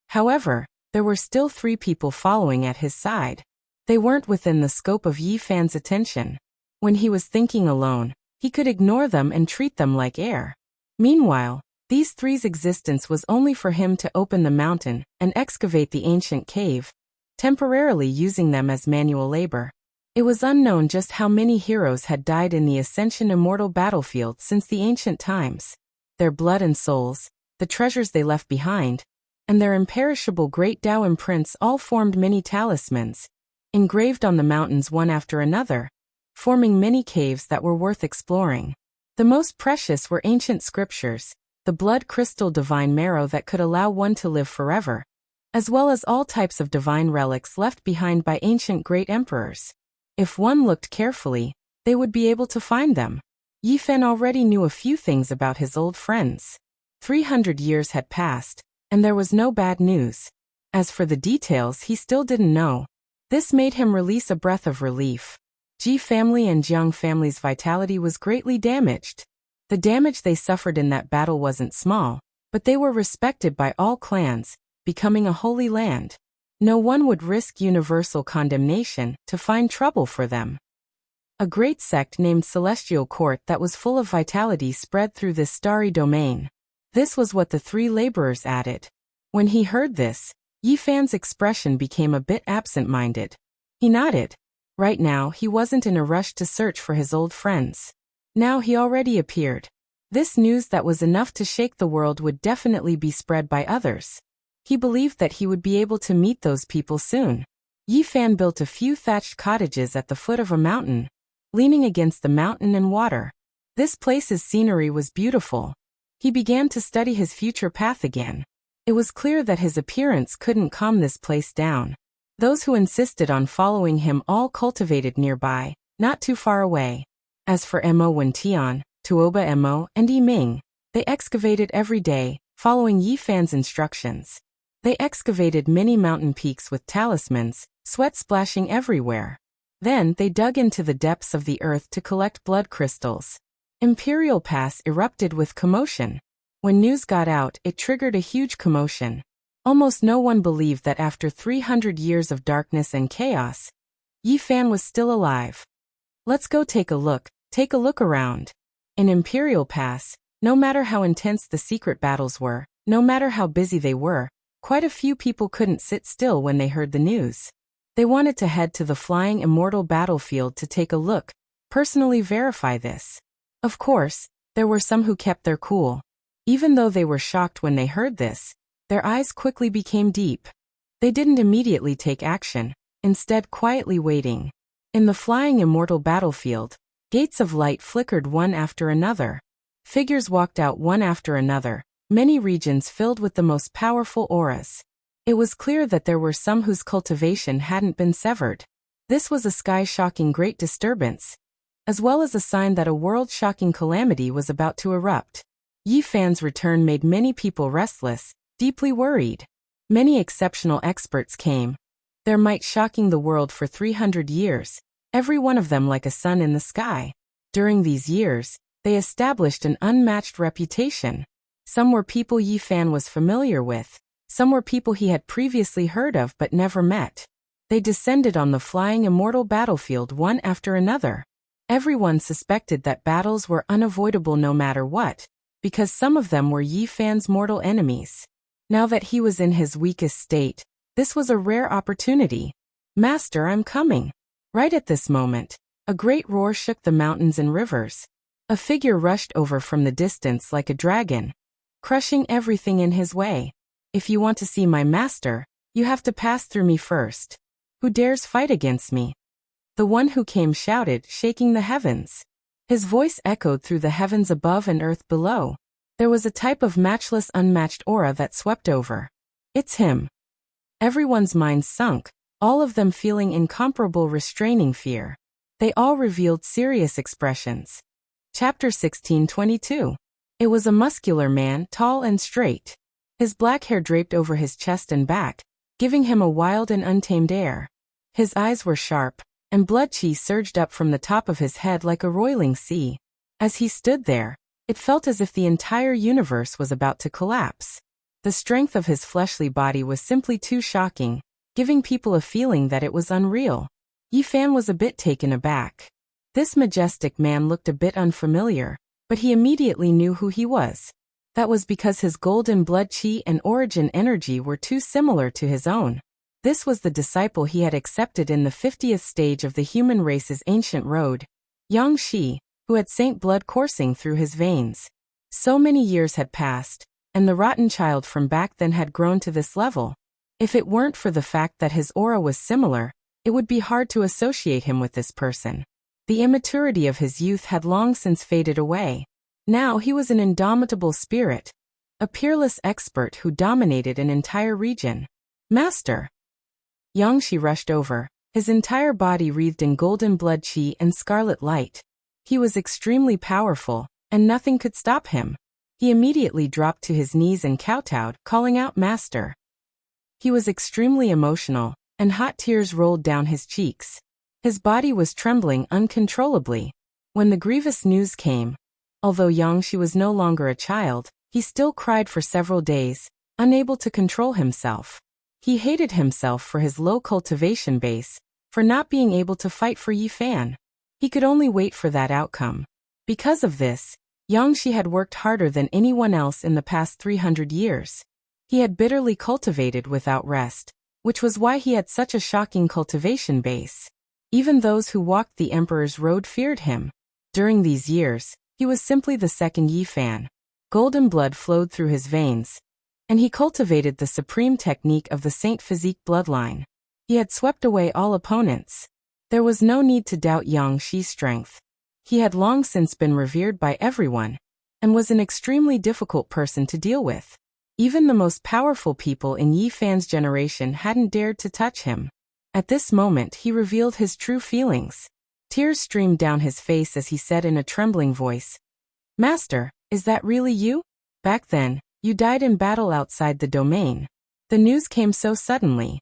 However, there were still 3 people following at his side. They weren't within the scope of Yi Fan's attention. When he was thinking alone, he could ignore them and treat them like air. Meanwhile, these 3's existence was only for him to open the mountain and excavate the ancient cave, temporarily using them as manual labor. It was unknown just how many heroes had died in the Ascension Immortal battlefield since the ancient times. Their blood and souls, the treasures they left behind, and their imperishable Great Tao imprints all formed many talismans, engraved on the mountains one after another, forming many caves that were worth exploring. The most precious were ancient scriptures, the blood crystal divine marrow that could allow one to live forever, as well as all types of divine relics left behind by ancient great emperors. If one looked carefully, they would be able to find them. Yi Fan already knew a few things about his old friends. 300 years had passed, and there was no bad news. As for the details, he still didn't know. This made him release a breath of relief. Ji family and Jiang family's vitality was greatly damaged. The damage they suffered in that battle wasn't small, but they were respected by all clans, becoming a holy land. No one would risk universal condemnation to find trouble for them. A great sect named Celestial Court that was full of vitality spread through this starry domain. This was what the 3 laborers added. When he heard this, Yi Fan's expression became a bit absent-minded. He nodded. Right now, he wasn't in a rush to search for his old friends. Now he already appeared. This news that was enough to shake the world would definitely be spread by others. He believed that he would be able to meet those people soon. Yi Fan built a few thatched cottages at the foot of a mountain, leaning against the mountain and water. This place's scenery was beautiful. He began to study his future path again. It was clear that his appearance couldn't calm this place down. Those who insisted on following him all cultivated nearby, not too far away. As for Mo Wentian, Tuoba Mo, and Yi Ming, they excavated every day, following Yi Fan's instructions. They excavated many mountain peaks with talismans, sweat splashing everywhere. Then they dug into the depths of the earth to collect blood crystals. Imperial Pass erupted with commotion. When news got out, it triggered a huge commotion. Almost no one believed that after 300 years of darkness and chaos, Yi Fan was still alive. Let's go take a look around. In Imperial Pass, no matter how intense the secret battles were, no matter how busy they were, quite a few people couldn't sit still when they heard the news. They wanted to head to the flying immortal battlefield to take a look, personally verify this. Of course, there were some who kept their cool. Even though they were shocked when they heard this, their eyes quickly became deep. They didn't immediately take action, instead quietly waiting. In the flying immortal battlefield, gates of light flickered one after another. Figures walked out one after another, many regions filled with the most powerful auras. It was clear that there were some whose cultivation hadn't been severed. This was a sky-shocking great disturbance, as well as a sign that a world-shocking calamity was about to erupt. Yi Fan's return made many people restless, deeply worried. Many exceptional experts came, their might shocking the world for 300 years, every one of them like a sun in the sky. During these years, they established an unmatched reputation. Some were people Yi Fan was familiar with. Some were people he had previously heard of but never met. They descended on the flying immortal battlefield one after another. Everyone suspected that battles were unavoidable no matter what, because some of them were Yi Fan's mortal enemies. Now that he was in his weakest state, this was a rare opportunity. "Master, I'm coming." Right at this moment, a great roar shook the mountains and rivers. A figure rushed over from the distance like a dragon, crushing everything in his way. "If you want to see my master, you have to pass through me first. Who dares fight against me?" The one who came shouted, shaking the heavens. His voice echoed through the heavens above and earth below. There was a type of matchless, unmatched aura that swept over. "It's him." Everyone's minds sunk, all of them feeling incomparable restraining fear. They all revealed serious expressions. Chapter 1622. It was a muscular man, tall and straight. His black hair draped over his chest and back, giving him a wild and untamed air. His eyes were sharp, and blood chi surged up from the top of his head like a roiling sea. As he stood there, it felt as if the entire universe was about to collapse. The strength of his fleshly body was simply too shocking, giving people a feeling that it was unreal. Yi Fan was a bit taken aback. This majestic man looked a bit unfamiliar, but he immediately knew who he was. That was because his golden blood chi and origin energy were too similar to his own. This was the disciple he had accepted in the 50th stage of the human race's ancient road, Yang Shi, who had saint blood coursing through his veins. So many years had passed, and the rotten child from back then had grown to this level. If it weren't for the fact that his aura was similar, it would be hard to associate him with this person. The immaturity of his youth had long since faded away. Now he was an indomitable spirit, a peerless expert who dominated an entire region. Master! Yang Shi rushed over, his entire body wreathed in golden blood chi and scarlet light. He was extremely powerful, and nothing could stop him. He immediately dropped to his knees and kowtowed, calling out Master. He was extremely emotional, and hot tears rolled down his cheeks. His body was trembling uncontrollably. When the grievous news came, although Yang Shi was no longer a child, he still cried for several days, unable to control himself. He hated himself for his low cultivation base, for not being able to fight for Yi Fan. He could only wait for that outcome. Because of this, Yang Shi had worked harder than anyone else in the past 300 years. He had bitterly cultivated without rest, which was why he had such a shocking cultivation base. Even those who walked the Emperor's road feared him. During these years, he was simply the second Yi Fan. Golden blood flowed through his veins, and he cultivated the supreme technique of the Saint Physique bloodline. He had swept away all opponents. There was no need to doubt Yang Shi's strength. He had long since been revered by everyone, and was an extremely difficult person to deal with. Even the most powerful people in Yi Fan's generation hadn't dared to touch him. At this moment he revealed his true feelings. Tears streamed down his face as he said in a trembling voice, Master, is that really you? Back then, you died in battle outside the domain. The news came so suddenly.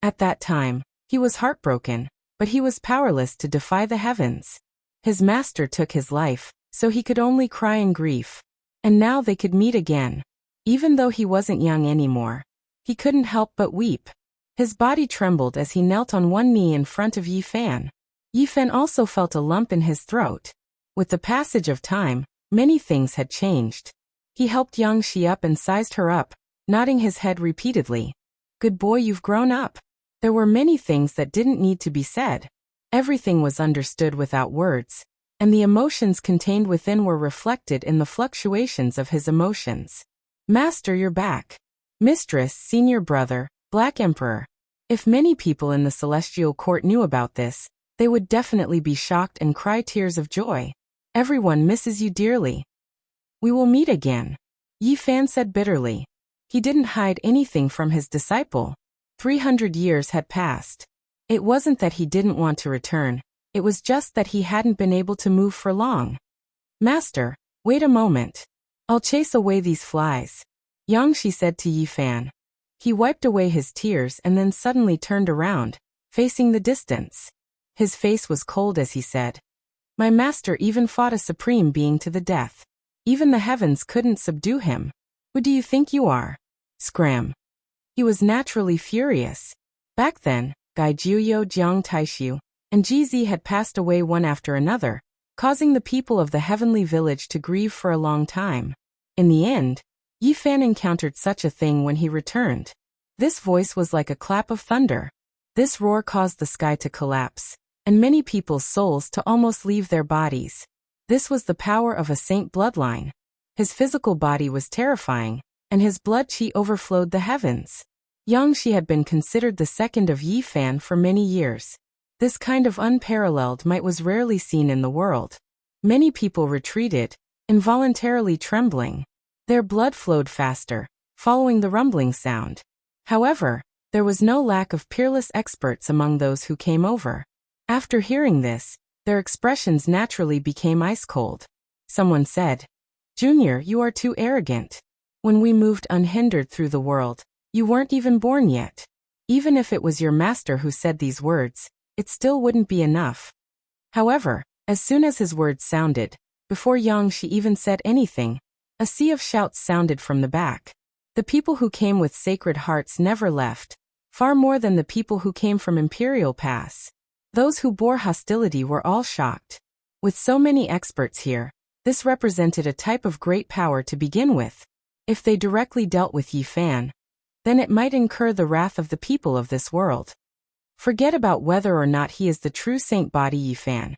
At that time, he was heartbroken, but he was powerless to defy the heavens. His master took his life, so he could only cry in grief. And now they could meet again. Even though he wasn't young anymore, he couldn't help but weep. His body trembled as he knelt on one knee in front of Yi Fan. Yi Fan also felt a lump in his throat. With the passage of time, many things had changed. He helped Yang Shi up and sized her up, nodding his head repeatedly. Good boy, you've grown up. There were many things that didn't need to be said. Everything was understood without words, and the emotions contained within were reflected in the fluctuations of his emotions. Master, you're back. Mistress, senior brother, Black Emperor. If many people in the celestial court knew about this, they would definitely be shocked and cry tears of joy. Everyone misses you dearly. We will meet again, Yi Fan said bitterly. He didn't hide anything from his disciple. 300 years had passed. It wasn't that he didn't want to return, it was just that he hadn't been able to move for long. Master, wait a moment. I'll chase away these flies, Yang Shi said to Yi Fan. He wiped away his tears and then suddenly turned around, facing the distance. His face was cold as he said, My master even fought a supreme being to the death. Even the heavens couldn't subdue him. Who do you think you are? Scram. He was naturally furious. Back then, Gai Jiuyo, Jiang Taishu, and Jizi had passed away one after another, causing the people of the heavenly village to grieve for a long time. In the end, Yi Fan encountered such a thing when he returned. This voice was like a clap of thunder. This roar caused the sky to collapse, and many people's souls to almost leave their bodies. This was the power of a saint bloodline. His physical body was terrifying, and his blood chi overflowed the heavens. Yang Shi had been considered the second of Yi Fan for many years. This kind of unparalleled might was rarely seen in the world. Many people retreated, involuntarily trembling. Their blood flowed faster, following the rumbling sound. However, there was no lack of peerless experts among those who came over. After hearing this, their expressions naturally became ice cold. Someone said, "Junior, you are too arrogant. When we moved unhindered through the world, you weren't even born yet. Even if it was your master who said these words, it still wouldn't be enough." However, as soon as his words sounded, before Yang Shi even said anything, a sea of shouts sounded from the back. The people who came with sacred hearts never left, far more than the people who came from Imperial Pass. Those who bore hostility were all shocked. With so many experts here, this represented a type of great power to begin with. If they directly dealt with Yi Fan, then it might incur the wrath of the people of this world. Forget about whether or not he is the true saint body Yi Fan.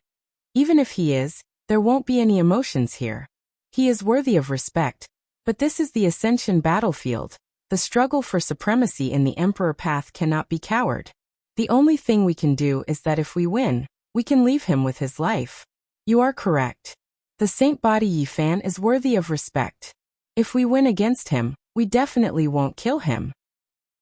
Even if he is, there won't be any emotions here. He is worthy of respect, but this is the Ascension battlefield. The struggle for supremacy in the Emperor path cannot be coward. The only thing we can do is that if we win, we can leave him with his life. You are correct. The saint body Yi Fan is worthy of respect. If we win against him, we definitely won't kill him.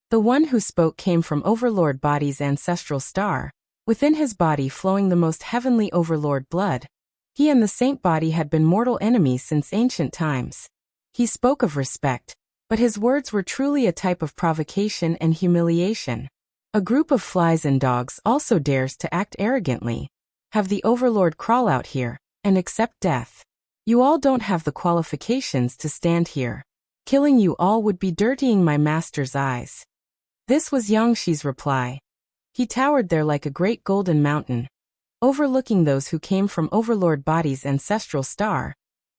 The one who spoke came from Overlord Body's ancestral star, within his body flowing the most heavenly Overlord blood. He and the saint body had been mortal enemies since ancient times. He spoke of respect, but his words were truly a type of provocation and humiliation. A group of flies and dogs also dares to act arrogantly. Have the Overlord crawl out here, and accept death. You all don't have the qualifications to stand here. Killing you all would be dirtying my master's eyes. This was Yang Shi's reply. He towered there like a great golden mountain, overlooking those who came from Overlord Body's ancestral star,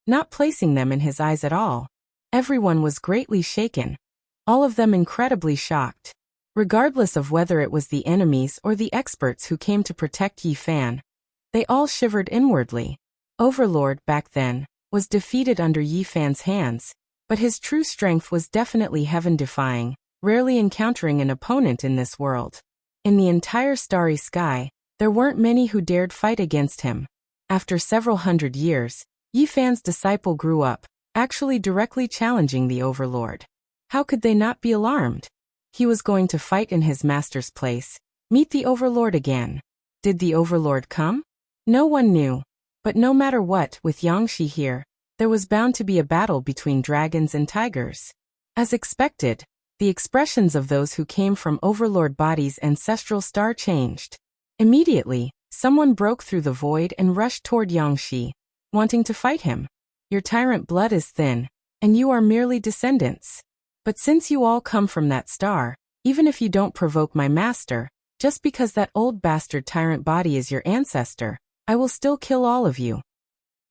not placing them in his eyes at all. Everyone was greatly shaken, all of them incredibly shocked. Regardless of whether it was the enemies or the experts who came to protect Yi Fan, they all shivered inwardly. Overlord, back then, was defeated under Yi Fan's hands, but his true strength was definitely heaven-defying, rarely encountering an opponent in this world. In the entire starry sky, there weren't many who dared fight against him. After several hundred years, Yi Fan's disciple grew up, actually directly challenging the Overlord. How could they not be alarmed? He was going to fight in his master's place, meet the Overlord again. Did the Overlord come? No one knew. But no matter what, with Yang Shi here, there was bound to be a battle between dragons and tigers. As expected, the expressions of those who came from Overlord Body's ancestral star changed. Immediately, someone broke through the void and rushed toward Yang Shi, wanting to fight him. Your tyrant blood is thin, and you are merely descendants. But since you all come from that star, even if you don't provoke my master, just because that old bastard tyrant body is your ancestor, I will still kill all of you.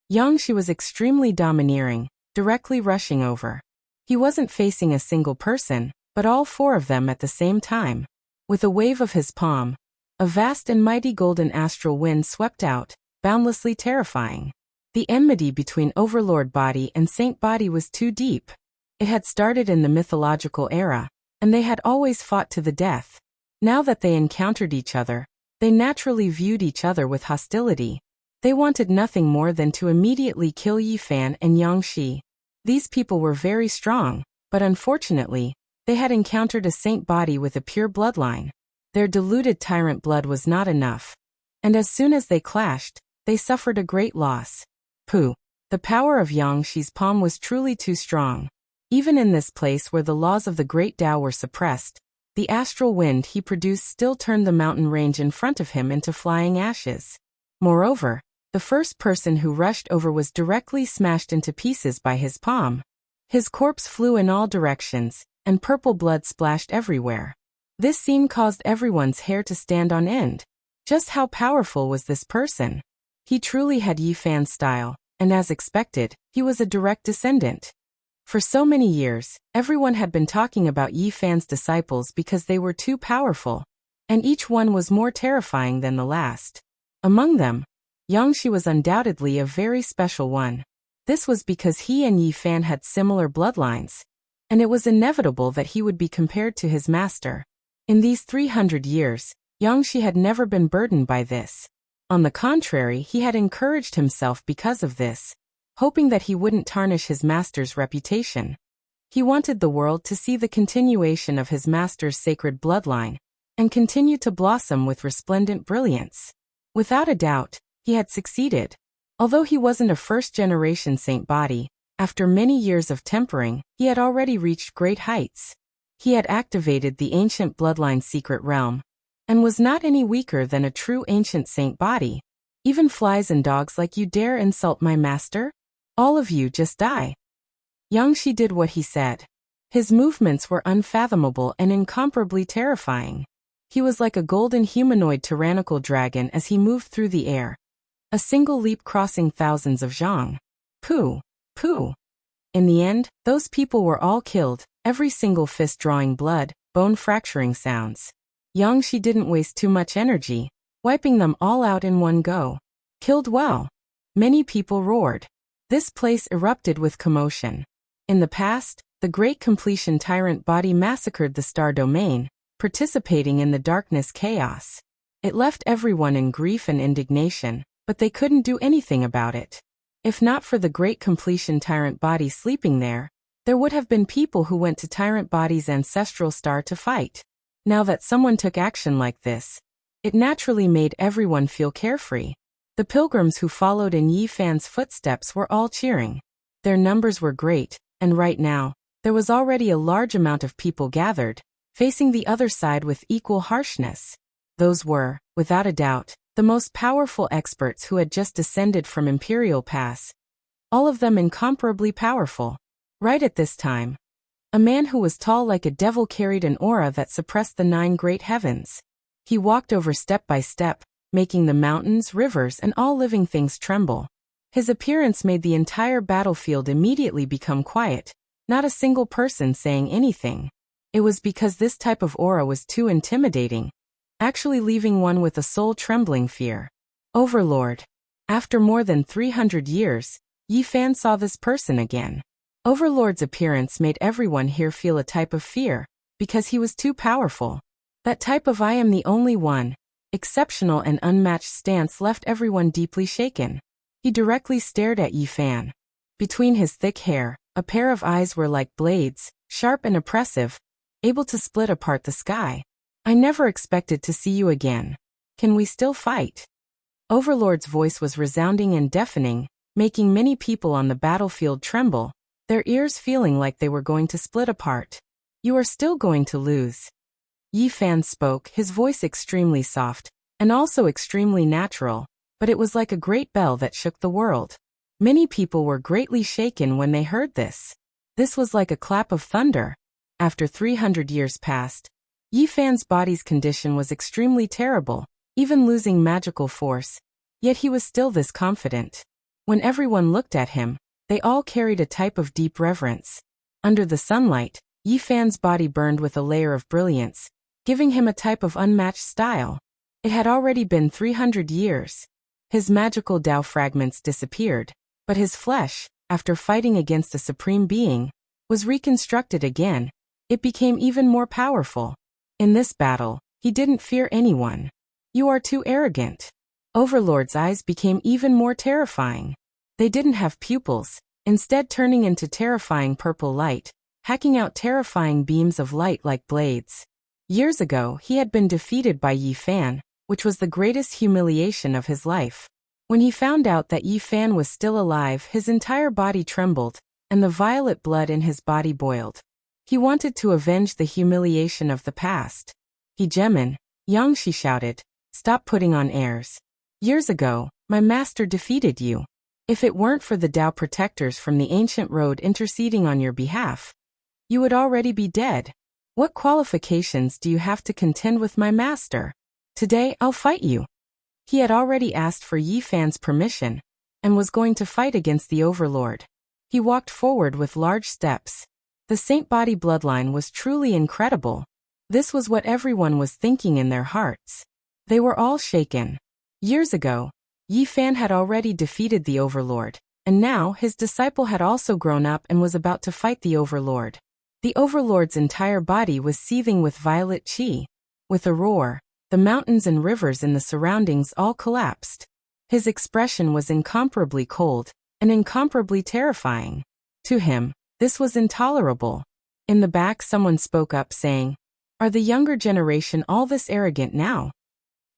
Yang Shi was extremely domineering, directly rushing over. He wasn't facing a single person, but all four of them at the same time. With a wave of his palm, a vast and mighty golden astral wind swept out, boundlessly terrifying. The enmity between Overlord Body and Saint Body was too deep. It had started in the mythological era, and they had always fought to the death. Now that they encountered each other, they naturally viewed each other with hostility. They wanted nothing more than to immediately kill Yi Fan and Yang Shi. These people were very strong, but unfortunately, they had encountered a saint body with a pure bloodline. Their diluted tyrant blood was not enough, and as soon as they clashed, they suffered a great loss. Pooh! The power of Yang Shi's palm was truly too strong. Even in this place where the laws of the Great Tao were suppressed, the astral wind he produced still turned the mountain range in front of him into flying ashes. Moreover, the first person who rushed over was directly smashed into pieces by his palm. His corpse flew in all directions, and purple blood splashed everywhere. This scene caused everyone's hair to stand on end. Just how powerful was this person? He truly had Yi Fan's style, and as expected, he was a direct descendant. For so many years, everyone had been talking about Yi Fan's disciples because they were too powerful, and each one was more terrifying than the last. Among them, Yang Shi was undoubtedly a very special one. This was because he and Yi Fan had similar bloodlines, and it was inevitable that he would be compared to his master. In these 300 years, Yang Shi had never been burdened by this. On the contrary, he had encouraged himself because of this, hoping that he wouldn't tarnish his master's reputation. He wanted the world to see the continuation of his master's sacred bloodline, and continue to blossom with resplendent brilliance. Without a doubt, he had succeeded. Although he wasn't a first-generation saint body, after many years of tempering, he had already reached great heights. He had activated the ancient bloodline secret realm, and was not any weaker than a true ancient saint body. Even flies and dogs like you dare insult my master? All of you just die. Yangshi did what he said. His movements were unfathomable and incomparably terrifying. He was like a golden humanoid tyrannical dragon as he moved through the air, a single leap crossing thousands of zhang. Pooh, pooh. In the end, those people were all killed, every single fist drawing blood, bone-fracturing sounds. Yangshi didn't waste too much energy, wiping them all out in one go. Killed well. Many people roared. This place erupted with commotion. In the past, the Great Completion Tyrant body massacred the Star Domain, participating in the darkness chaos. It left everyone in grief and indignation, but they couldn't do anything about it. If not for the Great Completion Tyrant body sleeping there would have been people who went to Tyrant body's ancestral star to fight. Now that someone took action like this, it naturally made everyone feel carefree. The pilgrims who followed in Yi Fan's footsteps were all cheering. Their numbers were great, and right now, there was already a large amount of people gathered, facing the other side with equal harshness. Those were, without a doubt, the most powerful experts who had just descended from Imperial Pass. All of them incomparably powerful. Right at this time, a man who was tall like a devil carried an aura that suppressed the 9 great heavens. He walked over step by step, making the mountains, rivers, and all living things tremble. His appearance made the entire battlefield immediately become quiet, not a single person saying anything. It was because this type of aura was too intimidating, actually leaving one with a soul-trembling fear. Overlord. After more than 300 years, Yi Fan saw this person again. Overlord's appearance made everyone here feel a type of fear, because he was too powerful. That type of I am the only one, exceptional and unmatched stance left everyone deeply shaken. He directly stared at Yi Fan. Between his thick hair, a pair of eyes were like blades, sharp and oppressive, able to split apart the sky. I never expected to see you again. Can we still fight? Overlord's voice was resounding and deafening, making many people on the battlefield tremble, their ears feeling like they were going to split apart. You are still going to lose. Yi Fan spoke, his voice extremely soft, and also extremely natural, but it was like a great bell that shook the world. Many people were greatly shaken when they heard this. This was like a clap of thunder. After 300 years passed, Yi Fan's body's condition was extremely terrible, even losing magical force, yet he was still this confident. When everyone looked at him, they all carried a type of deep reverence. Under the sunlight, Yi Fan's body burned with a layer of brilliance, giving him a type of unmatched style. It had already been 300 years. His magical Tao fragments disappeared, but his flesh, after fighting against a supreme being, was reconstructed again. It became even more powerful. In this battle, he didn't fear anyone. You are too arrogant. Overlord's eyes became even more terrifying. They didn't have pupils, instead turning into terrifying purple light, hacking out terrifying beams of light like blades. Years ago, he had been defeated by Yi Fan, which was the greatest humiliation of his life. When he found out that Yi Fan was still alive, his entire body trembled, and the violet blood in his body boiled. He wanted to avenge the humiliation of the past. Hegemon, Yangshi shouted, stop putting on airs. Years ago, my master defeated you. If it weren't for the Tao protectors from the ancient road interceding on your behalf, you would already be dead. What qualifications do you have to contend with my master? Today, I'll fight you. He had already asked for Yi Fan's permission, and was going to fight against the Overlord. He walked forward with large steps. The Saint Body bloodline was truly incredible. This was what everyone was thinking in their hearts. They were all shaken. Years ago, Yi Fan had already defeated the Overlord, and now his disciple had also grown up and was about to fight the Overlord. The Overlord's entire body was seething with violet chi. With a roar, the mountains and rivers in the surroundings all collapsed. His expression was incomparably cold, and incomparably terrifying. To him, this was intolerable. In the back someone spoke up saying, "Are the younger generation all this arrogant now?"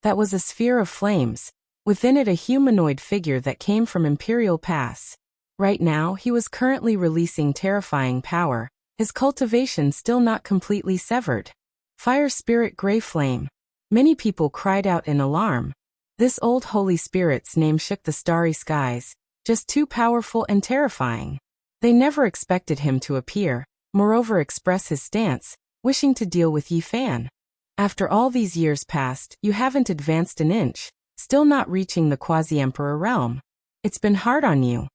That was a sphere of flames, Within it a humanoid figure that came from Imperial Pass. Right now he was currently releasing terrifying power, his cultivation still not completely severed. Fire Spirit Grey Flame. Many people cried out in alarm. This old holy spirit's name shook the starry skies, just too powerful and terrifying. They never expected him to appear, moreover express his stance, wishing to deal with Yi Fan. After all these years past, you haven't advanced an inch, still not reaching the quasi-emperor realm. It's been hard on you.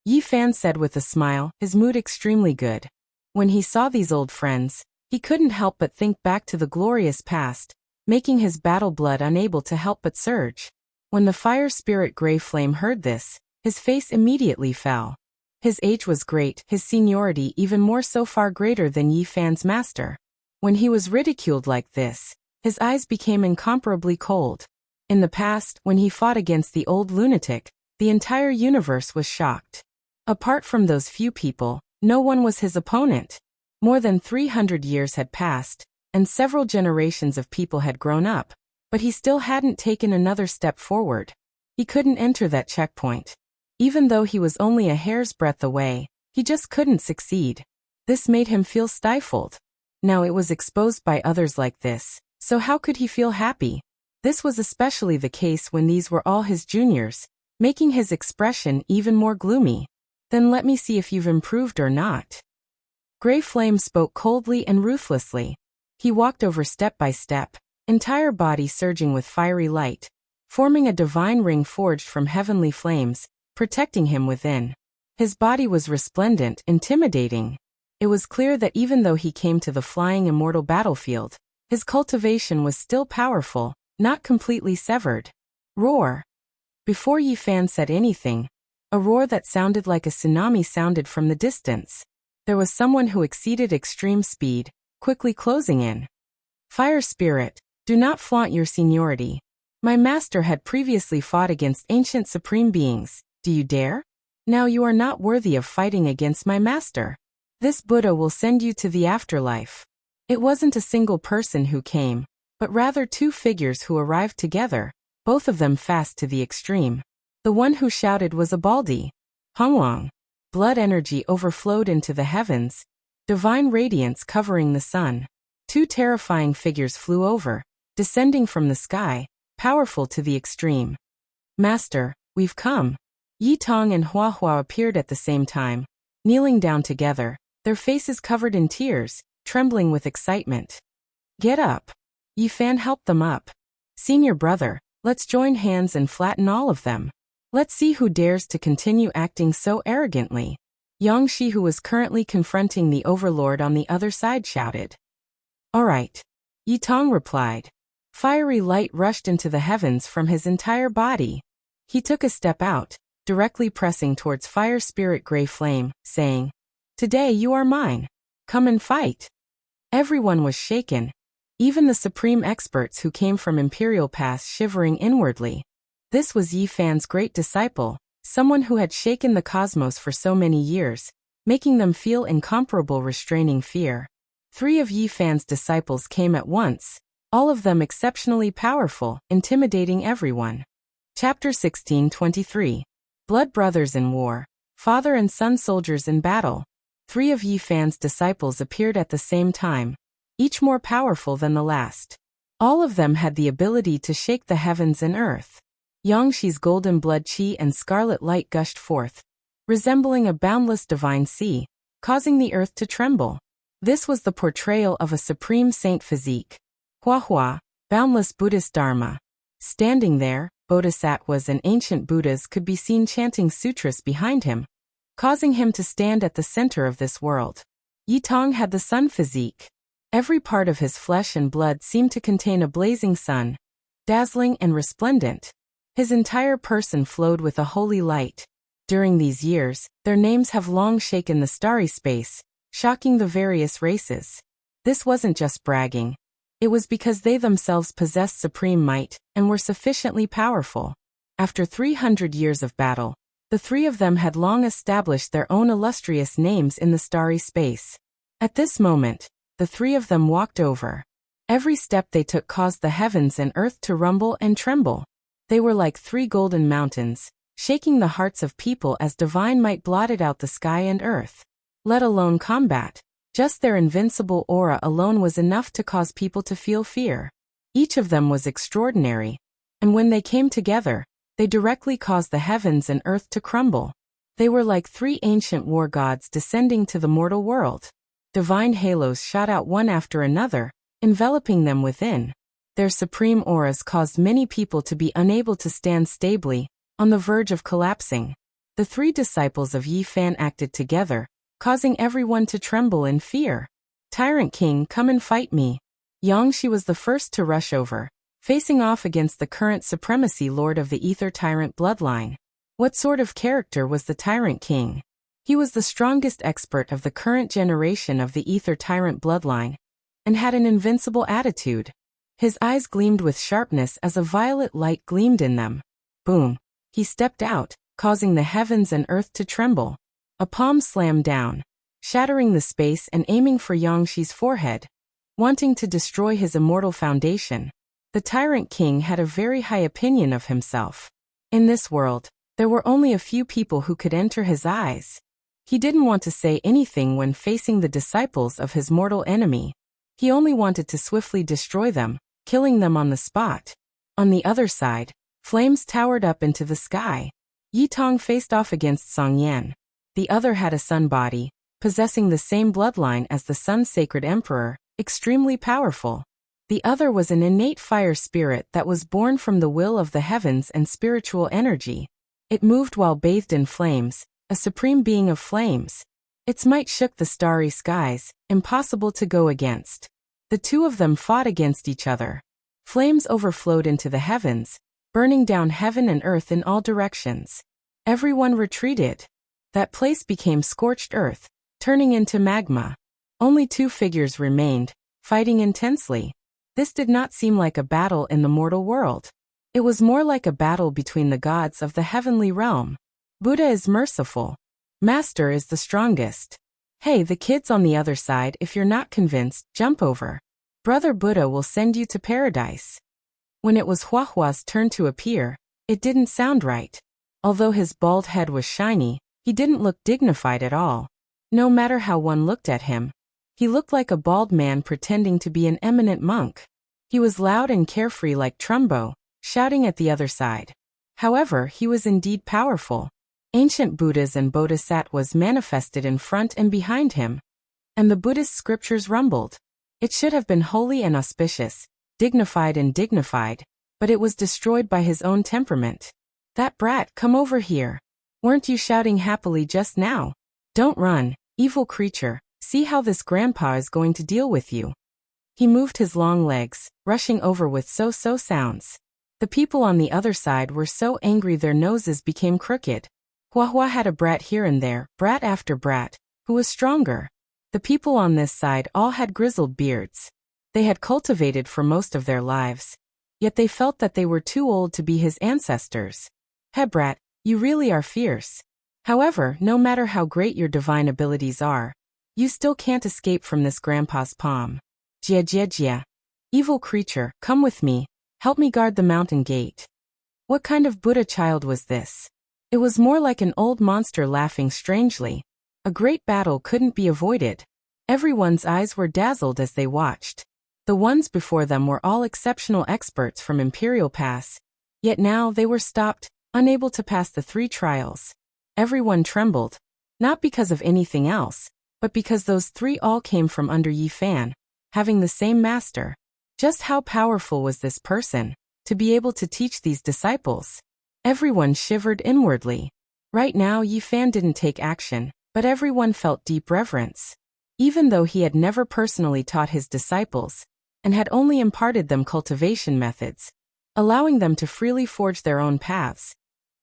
Yi Fan said with a smile, his mood extremely good. When he saw these old friends, he couldn't help but think back to the glorious past, making his battle blood unable to help but surge. When the fire spirit Grey Flame heard this, his face immediately fell. His age was great, his seniority even more so far greater than Yi Fan's master. When he was ridiculed like this, his eyes became incomparably cold. In the past, when he fought against the old lunatic, the entire universe was shocked. Apart from those few people, no one was his opponent. More than 300 years had passed, and several generations of people had grown up, but he still hadn't taken another step forward. He couldn't enter that checkpoint. Even though he was only a hair's breadth away, he just couldn't succeed. This made him feel stifled. Now it was exposed by others like this, so how could he feel happy? This was especially the case when these were all his juniors, making his expression even more gloomy. Then let me see if you've improved or not. Grey Flame spoke coldly and ruthlessly. He walked over step by step, entire body surging with fiery light, forming a divine ring forged from heavenly flames, protecting him within. His body was resplendent, intimidating. It was clear that even though he came to the flying immortal battlefield, his cultivation was still powerful, not completely severed. Roar! Before Yi Fan said anything, a roar that sounded like a tsunami sounded from the distance. There was someone who exceeded extreme speed, quickly closing in. Fire Spirit, do not flaunt your seniority. My master had previously fought against ancient supreme beings. Do you dare? Now you are not worthy of fighting against my master. This Buddha will send you to the afterlife. It wasn't a single person who came, but rather two figures who arrived together, both of them fast to the extreme. The one who shouted was a Baldi. Hongwang. Blood energy overflowed into the heavens, divine radiance covering the sun. Two terrifying figures flew over, descending from the sky, powerful to the extreme. Master, we've come. Yi Tong and Hua Hua appeared at the same time, kneeling down together, their faces covered in tears, trembling with excitement. Get up. Yi Fan helped them up. Senior brother, let's join hands and flatten all of them. Let's see who dares to continue acting so arrogantly. Yang Shi, who was currently confronting the overlord on the other side, shouted. All right. Yi Tong replied. Fiery light rushed into the heavens from his entire body. He took a step out, directly pressing towards Fire Spirit Grey Flame, saying, Today you are mine. Come and fight. Everyone was shaken, even the supreme experts who came from Imperial Pass shivering inwardly. This was Yi Fan's great disciple, someone who had shaken the cosmos for so many years, making them feel incomparable restraining fear. 3 of Yi Fan's disciples came at once, all of them exceptionally powerful, intimidating everyone. Chapter 16:23. Blood Brothers in War. Father and son soldiers in battle. 3 of Yi Fan's disciples appeared at the same time, each more powerful than the last. All of them had the ability to shake the heavens and earth. Yang Shi's golden blood qi and scarlet light gushed forth, resembling a boundless divine sea, causing the earth to tremble. This was the portrayal of a supreme saint physique. Hua Hua, boundless Buddhist Dharma. Standing there, bodhisattvas and ancient Buddhas could be seen chanting sutras behind him, causing him to stand at the center of this world. Yi Tong had the sun physique. Every part of his flesh and blood seemed to contain a blazing sun, dazzling and resplendent. His entire person flowed with a holy light. During these years, their names have long shaken the starry space, shocking the various races. This wasn't just bragging. It was because they themselves possessed supreme might and were sufficiently powerful. After 300 years of battle, the 3 of them had long established their own illustrious names in the starry space. At this moment, the 3 of them walked over. Every step they took caused the heavens and earth to rumble and tremble. They were like 3 golden mountains, shaking the hearts of people as divine might blotted out the sky and earth. Let alone combat. Just their invincible aura alone was enough to cause people to feel fear. Each of them was extraordinary, and when they came together, they directly caused the heavens and earth to crumble. They were like 3 ancient war gods descending to the mortal world. Divine halos shot out one after another, enveloping them within. Their supreme auras caused many people to be unable to stand stably, on the verge of collapsing. The 3 disciples of Yi Fan acted together, causing everyone to tremble in fear. Tyrant King, come and fight me. Yangshi was the first to rush over, facing off against the current supremacy lord of the Ether Tyrant bloodline. What sort of character was the Tyrant King? He was the strongest expert of the current generation of the Ether Tyrant bloodline, and had an invincible attitude. His eyes gleamed with sharpness as a violet light gleamed in them. Boom! He stepped out, causing the heavens and earth to tremble. A palm slammed down, shattering the space and aiming for Yangshi's forehead, wanting to destroy his immortal foundation. The Tyrant King had a very high opinion of himself. In this world, there were only a few people who could enter his eyes. He didn't want to say anything when facing the disciples of his mortal enemy. He only wanted to swiftly destroy them, killing them on the spot. On the other side, flames towered up into the sky. Yi Tong faced off against Song Yan. The other had a sun body, possessing the same bloodline as the Sun's sacred emperor, extremely powerful. The other was an innate fire spirit that was born from the will of the heavens and spiritual energy. It moved while bathed in flames, a supreme being of flames. Its might shook the starry skies, impossible to go against. The 2 of them fought against each other. Flames overflowed into the heavens, burning down heaven and earth in all directions. Everyone retreated. That place became scorched earth, turning into magma. Only 2 figures remained, fighting intensely. This did not seem like a battle in the mortal world. It was more like a battle between the gods of the heavenly realm. Buddha is merciful. Master is the strongest. Hey, the kids on the other side, if you're not convinced, jump over. Brother Buddha will send you to paradise. When it was Huahua's turn to appear, it didn't sound right. Although his bald head was shiny, he didn't look dignified at all. No matter how one looked at him, he looked like a bald man pretending to be an eminent monk. He was loud and carefree like Trumbo, shouting at the other side. However, he was indeed powerful. Ancient Buddhas and Bodhisattvas manifested in front and behind him, and the Buddhist scriptures rumbled. It should have been holy and auspicious, dignified and dignified, but it was destroyed by his own temperament. That brat, come over here. Weren't you shouting happily just now? Don't run, evil creature, see how this grandpa is going to deal with you. He moved his long legs, rushing over with so-so sounds. The people on the other side were so angry their noses became crooked. Huahua had a brat here and there, brat after brat, who was stronger. The people on this side all had grizzled beards. They had cultivated for most of their lives. Yet they felt that they were too old to be his ancestors. Hey brat, you really are fierce. However, no matter how great your divine abilities are, you still can't escape from this grandpa's palm. Jia jia jia. Evil creature, come with me. Help me guard the mountain gate. What kind of Buddha child was this? It was more like an old monster laughing strangely. A great battle couldn't be avoided. Everyone's eyes were dazzled as they watched. The ones before them were all exceptional experts from Imperial Pass, yet now they were stopped, unable to pass the 3 trials. Everyone trembled, not because of anything else, but because those 3 all came from under Yi Fan, having the same master. Just how powerful was this person, to be able to teach these disciples? Everyone shivered inwardly. Right now Yi Fan didn't take action, but everyone felt deep reverence. Even though he had never personally taught his disciples, and had only imparted them cultivation methods, allowing them to freely forge their own paths,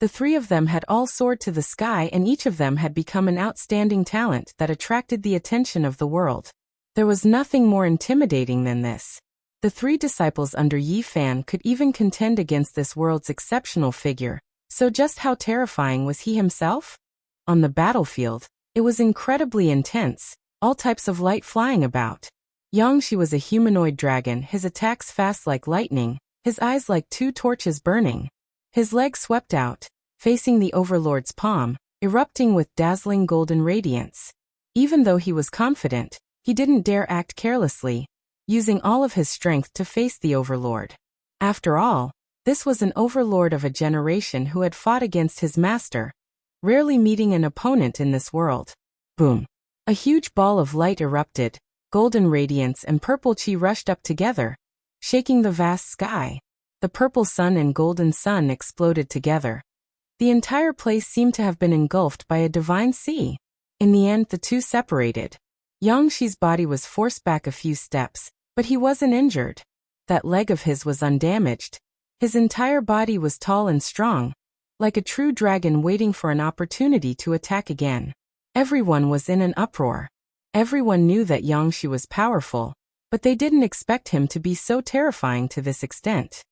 the 3 of them had all soared to the sky and each of them had become an outstanding talent that attracted the attention of the world. There was nothing more intimidating than this. The 3 disciples under Yi Fan could even contend against this world's exceptional figure, so just how terrifying was he himself? On the battlefield, it was incredibly intense, all types of light flying about. Yangshi was a humanoid dragon, his attacks fast like lightning, his eyes like 2 torches burning. His leg swept out, facing the Overlord's palm, erupting with dazzling golden radiance. Even though he was confident, he didn't dare act carelessly, using all of his strength to face the Overlord. After all, this was an Overlord of a generation who had fought against his master, rarely meeting an opponent in this world. Boom! A huge ball of light erupted, golden radiance and purple chi rushed up together, shaking the vast sky. The purple sun and golden sun exploded together. The entire place seemed to have been engulfed by a divine sea. In the end, the two separated. Yang Shi's body was forced back a few steps, but he wasn't injured. That leg of his was undamaged. His entire body was tall and strong, like a true dragon waiting for an opportunity to attack again. Everyone was in an uproar. Everyone knew that Yang Shi was powerful, but they didn't expect him to be so terrifying to this extent.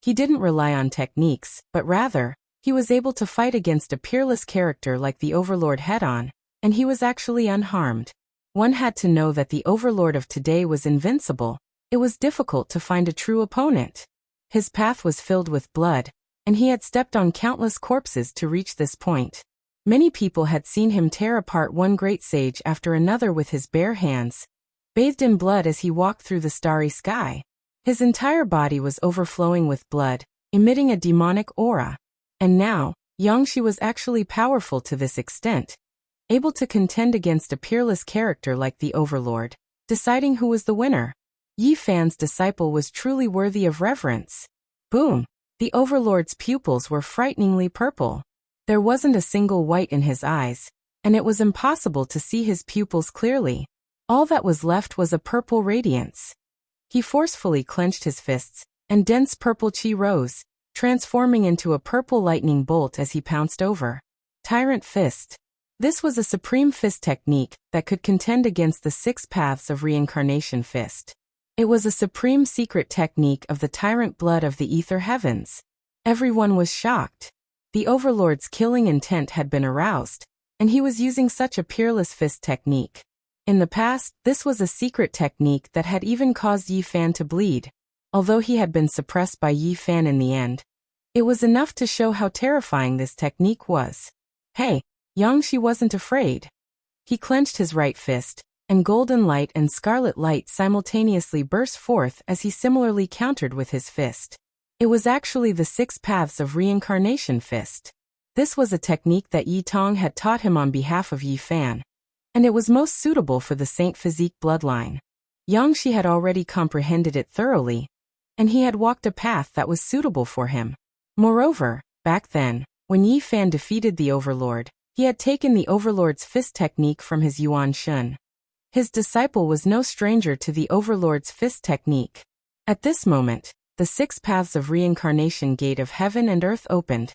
He didn't rely on techniques, but rather, he was able to fight against a peerless character like the Overlord head-on, and he was actually unharmed. One had to know that the Overlord of today was invincible. It was difficult to find a true opponent. His path was filled with blood, and he had stepped on countless corpses to reach this point. Many people had seen him tear apart one great sage after another with his bare hands, bathed in blood as he walked through the starry sky. His entire body was overflowing with blood, emitting a demonic aura. And now, Yang Shi was actually powerful to this extent, able to contend against a peerless character like the Overlord, deciding who was the winner. Yi Fan's disciple was truly worthy of reverence. Boom! The Overlord's pupils were frighteningly purple. There wasn't a single white in his eyes, and it was impossible to see his pupils clearly. All that was left was a purple radiance. He forcefully clenched his fists, and dense purple chi rose, transforming into a purple lightning bolt as he pounced over. Tyrant Fist. This was a supreme fist technique that could contend against the 6 paths of reincarnation fist. It was a supreme secret technique of the tyrant blood of the ether heavens. Everyone was shocked. The Overlord's killing intent had been aroused, and he was using such a peerless fist technique. In the past, this was a secret technique that had even caused Yi Fan to bleed. Although he had been suppressed by Yi Fan in the end, it was enough to show how terrifying this technique was. Hey, Yang Shi wasn't afraid. He clenched his right fist, and golden light and scarlet light simultaneously burst forth as he similarly countered with his fist. It was actually the 6 paths of reincarnation fist. This was a technique that Yi Tong had taught him on behalf of Yi Fan, and it was most suitable for the Saint Physique bloodline. Yang Shi had already comprehended it thoroughly, and he had walked a path that was suitable for him. Moreover, back then, when Yi Fan defeated the Overlord, he had taken the Overlord's fist technique from his Yuan Shun. His disciple was no stranger to the Overlord's fist technique. At this moment, the 6 paths of reincarnation gate of heaven and earth opened,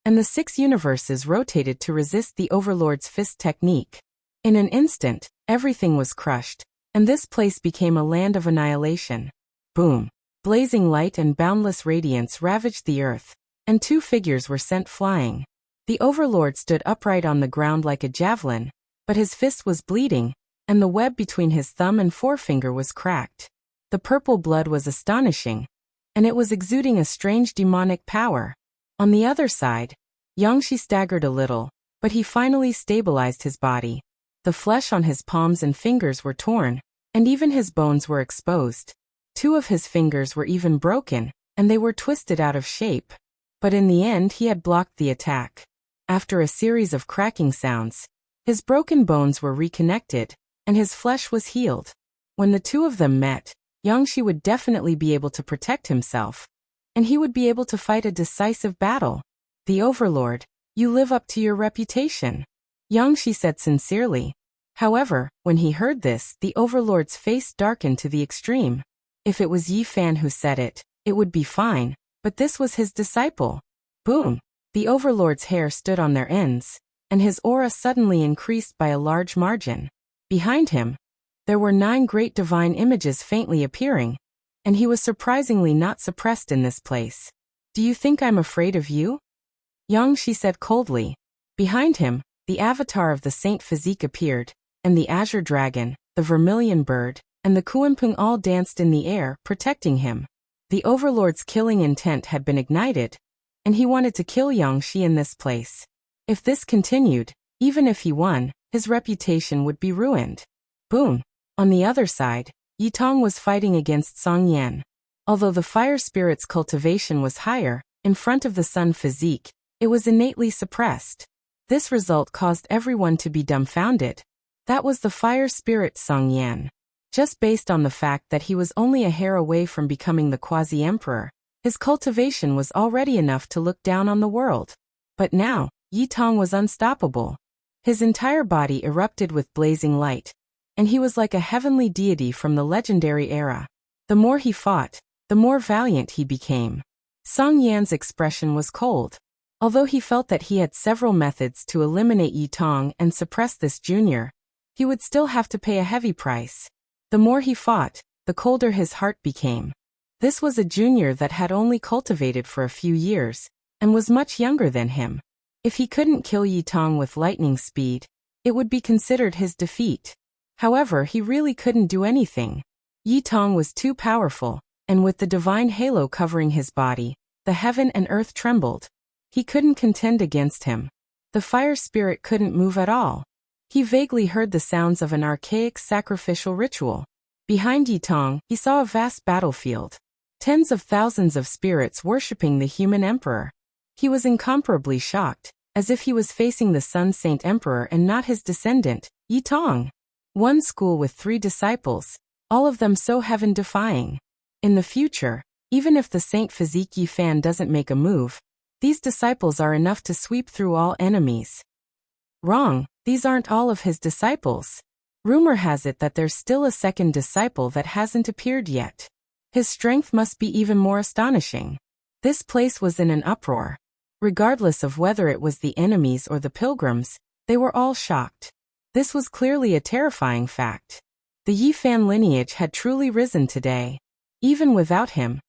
and the 6 universes rotated to resist the Overlord's fist technique. In an instant, everything was crushed, and this place became a land of annihilation. Boom! Blazing light and boundless radiance ravaged the earth, and 2 figures were sent flying. The Overlord stood upright on the ground like a javelin, but his fist was bleeding, and the web between his thumb and forefinger was cracked. The purple blood was astonishing, and it was exuding a strange demonic power. On the other side, Yang Shi staggered a little, but he finally stabilized his body. The flesh on his palms and fingers were torn, and even his bones were exposed. 2 of his fingers were even broken, and they were twisted out of shape. But in the end he had blocked the attack. After a series of cracking sounds, his broken bones were reconnected, and his flesh was healed. When the 2 of them met, Yang Shi would definitely be able to protect himself, and he would be able to fight a decisive battle. The Overlord, you live up to your reputation, Yang Shi said sincerely. However, when he heard this, the Overlord's face darkened to the extreme. If it was Yi Fan who said it, it would be fine, but this was his disciple. Boom! The Overlord's hair stood on their ends, and his aura suddenly increased by a large margin. Behind him, there were 9 great divine images faintly appearing, and he was surprisingly not suppressed in this place. Do you think I'm afraid of you? Yang Shi said coldly. Behind him, the avatar of the Saint Physique appeared, and the azure dragon, the vermilion bird, and the Kuanping all danced in the air, protecting him. The Overlord's killing intent had been ignited, and he wanted to kill Yang Shi in this place. If this continued, even if he won, his reputation would be ruined. Boom. On the other side, Yi Tong was fighting against Song Yan. Although the fire spirit's cultivation was higher, in front of the sun physique, it was innately suppressed. This result caused everyone to be dumbfounded. That was the fire spirit Song Yan. Just based on the fact that he was only a hair away from becoming the quasi-emperor, his cultivation was already enough to look down on the world. But now, Yi Tong was unstoppable. His entire body erupted with blazing light, and he was like a heavenly deity from the legendary era. The more he fought, the more valiant he became. Song Yan's expression was cold. Although he felt that he had several methods to eliminate Yi Tong and suppress this junior, he would still have to pay a heavy price. The more he fought, the colder his heart became. This was a junior that had only cultivated for a few years, and was much younger than him. If he couldn't kill Yi Tong with lightning speed, it would be considered his defeat. However, he really couldn't do anything. Yi Tong was too powerful, and with the divine halo covering his body, the heaven and earth trembled. He couldn't contend against him. The fire spirit couldn't move at all. He vaguely heard the sounds of an archaic sacrificial ritual. Behind Yi Tong, he saw a vast battlefield. Tens of thousands of spirits worshipping the human emperor. He was incomparably shocked, as if he was facing the Sun Saint Emperor and not his descendant, Yi Tong. One school with 3 disciples, all of them so heaven-defying. In the future, even if the Saint Physique Yi Fan doesn't make a move, these disciples are enough to sweep through all enemies. Wrong, these aren't all of his disciples. Rumor has it that there's still a second disciple that hasn't appeared yet. His strength must be even more astonishing. This place was in an uproar. Regardless of whether it was the enemies or the pilgrims, they were all shocked. This was clearly a terrifying fact. The Yi Fan lineage had truly risen today. Even without him,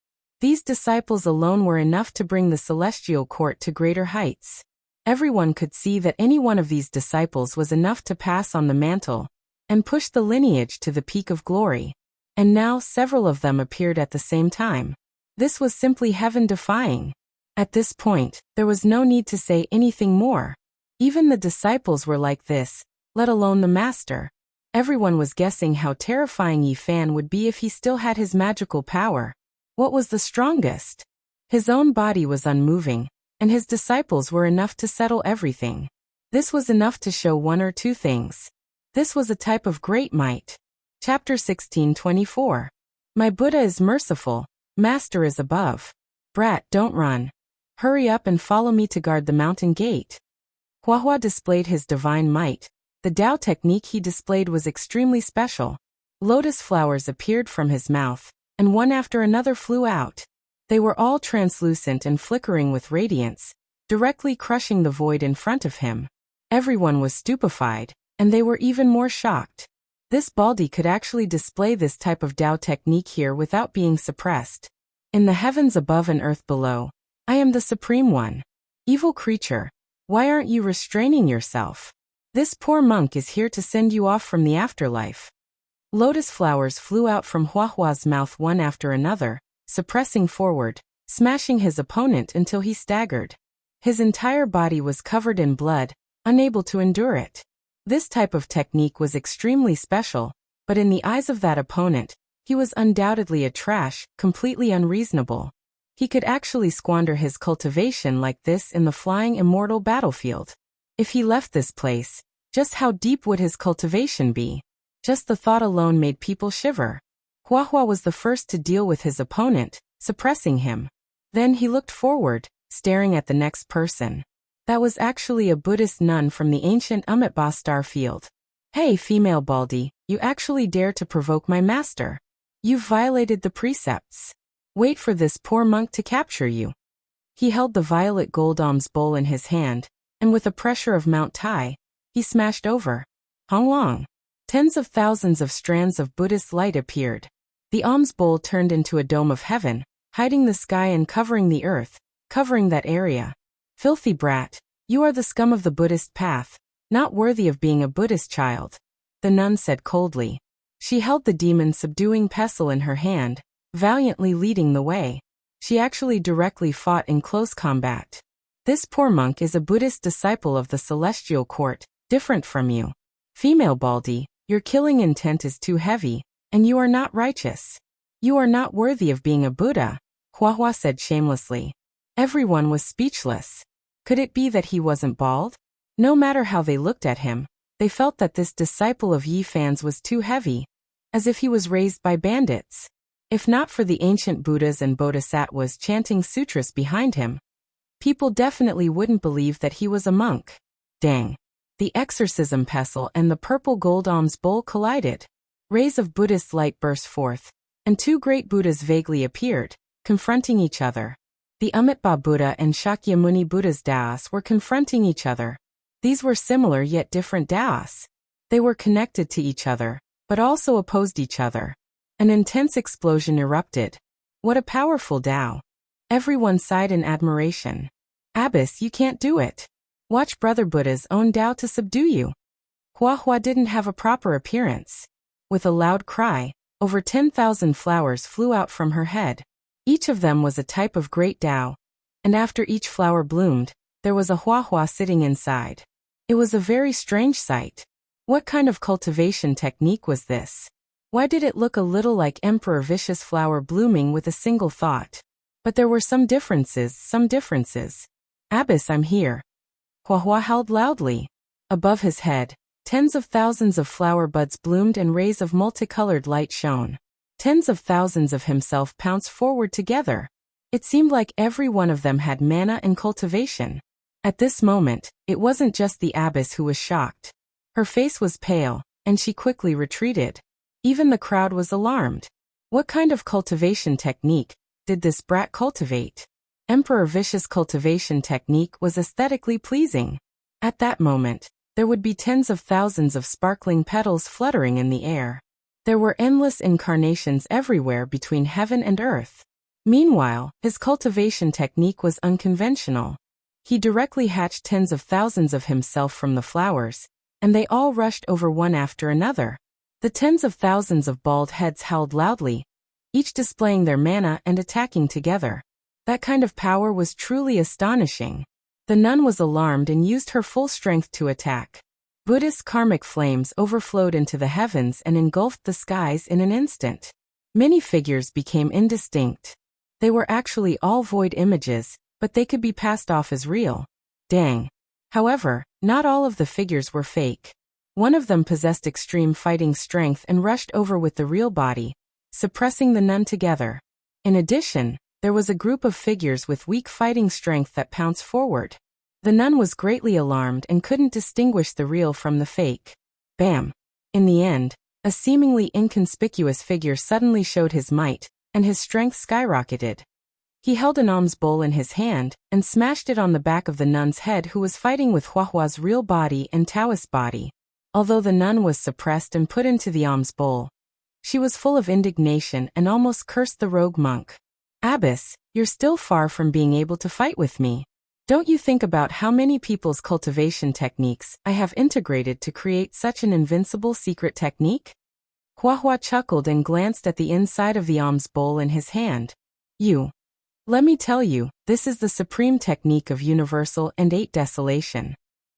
these disciples alone were enough to bring the celestial court to greater heights. Everyone could see that any one of these disciples was enough to pass on the mantle and push the lineage to the peak of glory. And now several of them appeared at the same time. This was simply heaven-defying. At this point, there was no need to say anything more. Even the disciples were like this, let alone the master. Everyone was guessing how terrifying Yi Fan would be if he still had his magical power. What was the strongest? His own body was unmoving, and his disciples were enough to settle everything. This was enough to show one or two things. This was a type of great might. Chapter 16:24. My Buddha is merciful, Master is above. Brat, don't run. Hurry up and follow me to guard the mountain gate. Huahua displayed his divine might. The Tao technique he displayed was extremely special. Lotus flowers appeared from his mouth, and one after another flew out. They were all translucent and flickering with radiance, directly crushing the void in front of him. Everyone was stupefied, and they were even more shocked. This Baldi could actually display this type of Tao technique here without being suppressed. In the heavens above and earth below, I am the Supreme One. Evil creature, why aren't you restraining yourself? This poor monk is here to send you off from the afterlife. Lotus flowers flew out from Huahua's mouth one after another, suppressing forward, smashing his opponent until he staggered. His entire body was covered in blood, unable to endure it. This type of technique was extremely special, but in the eyes of that opponent, he was undoubtedly a trash, completely unreasonable. He could actually squander his cultivation like this in the flying immortal battlefield. If he left this place, just how deep would his cultivation be? Just the thought alone made people shiver. Huahua was the first to deal with his opponent, suppressing him. Then he looked forward, staring at the next person. That was actually a Buddhist nun from the ancient Amitabha star field. Hey, female Baldi, you actually dare to provoke my master. You've violated the precepts. Wait for this poor monk to capture you. He held the violet gold alms bowl in his hand, and with a pressure of Mount Tai, he smashed over. Honglong. Tens of thousands of strands of Buddhist light appeared. The alms bowl turned into a dome of heaven, hiding the sky and covering the earth, covering that area. Filthy brat, you are the scum of the Buddhist path, not worthy of being a Buddhist child, the nun said coldly. She held the demon-subduing pestle in her hand, valiantly leading the way. She actually directly fought in close combat. This poor monk is a Buddhist disciple of the celestial court, different from you. Female Baldy, your killing intent is too heavy, and you are not righteous. You are not worthy of being a Buddha, Huahua said shamelessly. Everyone was speechless. Could it be that he wasn't bald? No matter how they looked at him, they felt that this disciple of Yi Fan's was too heavy, as if he was raised by bandits. If not for the ancient Buddhas and Bodhisattvas chanting sutras behind him, people definitely wouldn't believe that he was a monk. Dang. The exorcism pestle and the purple gold alms bowl collided. Rays of Buddhist light burst forth, and two great Buddhas vaguely appeared, confronting each other. The Amitabha Buddha and Shakyamuni Buddha's Taos were confronting each other. These were similar yet different Taos. They were connected to each other, but also opposed each other. An intense explosion erupted. What a powerful Tao. Everyone sighed in admiration. Abbess, you can't do it. Watch Brother Buddha's own Tao to subdue you. Huahua didn't have a proper appearance. With a loud cry, over 10,000 flowers flew out from her head. Each of them was a type of great Tao, and after each flower bloomed, there was a Huahua sitting inside. It was a very strange sight. What kind of cultivation technique was this? Why did it look a little like Emperor Vicious flower blooming with a single thought? But there were some differences. Abbess, I'm here. Huahua howled loudly. Above his head, tens of thousands of flower buds bloomed and rays of multicolored light shone. Tens of thousands of himself pounced forward together. It seemed like every one of them had mana and cultivation. At this moment, it wasn't just the abbess who was shocked. Her face was pale, and she quickly retreated. Even the crowd was alarmed. What kind of cultivation technique did this brat cultivate? Emperor Vicious cultivation technique was aesthetically pleasing. At that moment, there would be tens of thousands of sparkling petals fluttering in the air. There were endless incarnations everywhere between heaven and earth. Meanwhile, his cultivation technique was unconventional. He directly hatched tens of thousands of himself from the flowers, and they all rushed over one after another. The tens of thousands of bald heads howled loudly, each displaying their mana and attacking together. That kind of power was truly astonishing. The nun was alarmed and used her full strength to attack. Buddhist karmic flames overflowed into the heavens and engulfed the skies in an instant. Many figures became indistinct. They were actually all void images, but they could be passed off as real. Dang. However, not all of the figures were fake. One of them possessed extreme fighting strength and rushed over with the real body, suppressing the nun together. In addition, there was a group of figures with weak fighting strength that pounced forward. The nun was greatly alarmed and couldn't distinguish the real from the fake. Bam! In the end, a seemingly inconspicuous figure suddenly showed his might, and his strength skyrocketed. He held an alms bowl in his hand and smashed it on the back of the nun's head, who was fighting with Huahua's real body and Taoist body. Although the nun was suppressed and put into the alms bowl, she was full of indignation and almost cursed the rogue monk. Abbess, you're still far from being able to fight with me. Don't you think about how many people's cultivation techniques I have integrated to create such an invincible secret technique? Huahua chuckled and glanced at the inside of the alms bowl in his hand. Let me tell you, this is the supreme technique of universal and eight desolation.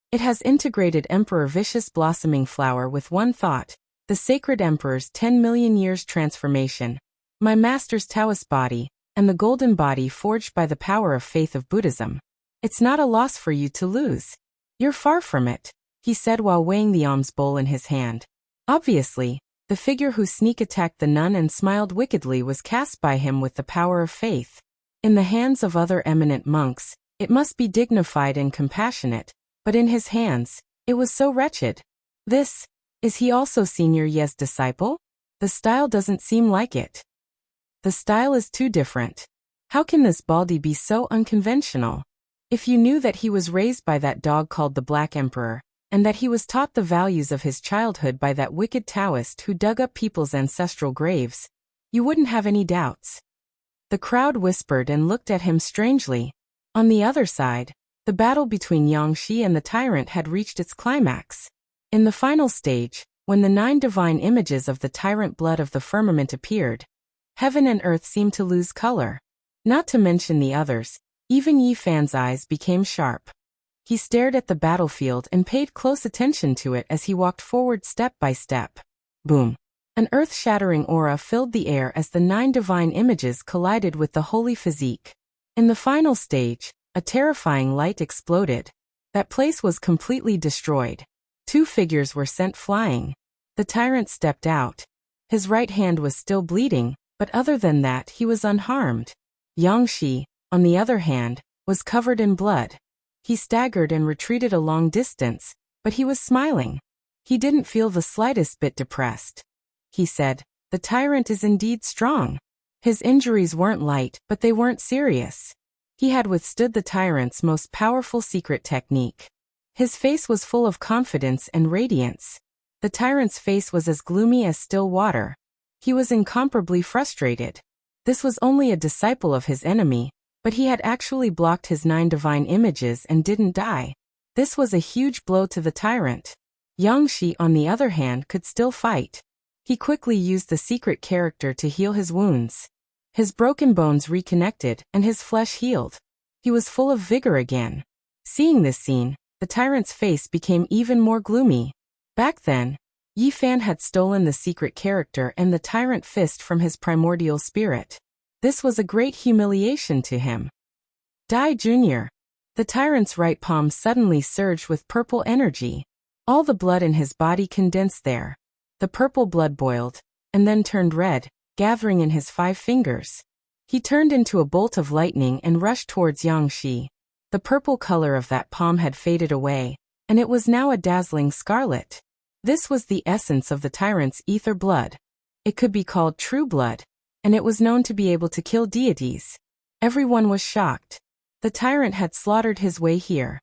It has integrated Emperor Vicious blossoming flower with one thought, the sacred emperor's 10 million years transformation, my master's Taoist body, and the golden body forged by the power of faith of Buddhism. It's not a loss for you to lose. You're far from it, he said while weighing the alms bowl in his hand. Obviously, the figure who sneak attacked the nun and smiled wickedly was cast by him with the power of faith. In the hands of other eminent monks, it must be dignified and compassionate, but in his hands, it was so wretched. Is he also Senior Ye's disciple? The style doesn't seem like it. The style is too different. How can this Baldy be so unconventional? If you knew that he was raised by that dog called the Black Emperor, and that he was taught the values of his childhood by that wicked Taoist who dug up people's ancestral graves, you wouldn't have any doubts. The crowd whispered and looked at him strangely. On the other side, the battle between Yang Shi and the tyrant had reached its climax. In the final stage, when the 9 divine images of the tyrant blood of the firmament appeared, heaven and earth seemed to lose color. Not to mention the others, even Yi Fan's eyes became sharp. He stared at the battlefield and paid close attention to it as he walked forward step by step. Boom! An earth-shattering aura filled the air as the 9 divine images collided with the holy physique. In the final stage, a terrifying light exploded. That place was completely destroyed. 2 figures were sent flying. The tyrant stepped out. His right hand was still bleeding, but other than that he was unharmed. Yangshi, on the other hand, was covered in blood. He staggered and retreated a long distance, but he was smiling. He didn't feel the slightest bit depressed. He said, "The tyrant is indeed strong." His injuries weren't light, but they weren't serious. He had withstood the tyrant's most powerful secret technique. His face was full of confidence and radiance. The tyrant's face was as gloomy as still water. He was incomparably frustrated. This was only a disciple of his enemy, but he had actually blocked his 9 divine images and didn't die. This was a huge blow to the tyrant. Yangshi, on the other hand, could still fight. He quickly used the secret character to heal his wounds. His broken bones reconnected, and his flesh healed. He was full of vigor again. Seeing this scene, the tyrant's face became even more gloomy. Back then, Yi Fan had stolen the secret character and the tyrant fist from his primordial spirit. This was a great humiliation to him. Dai Jr. The tyrant's right palm suddenly surged with purple energy. All the blood in his body condensed there. The purple blood boiled, and then turned red, gathering in his 5 fingers. He turned into a bolt of lightning and rushed towards Yangshi. The purple color of that palm had faded away, and it was now a dazzling scarlet. This was the essence of the tyrant's ether blood. It could be called true blood, and it was known to be able to kill deities. Everyone was shocked. The tyrant had slaughtered his way here.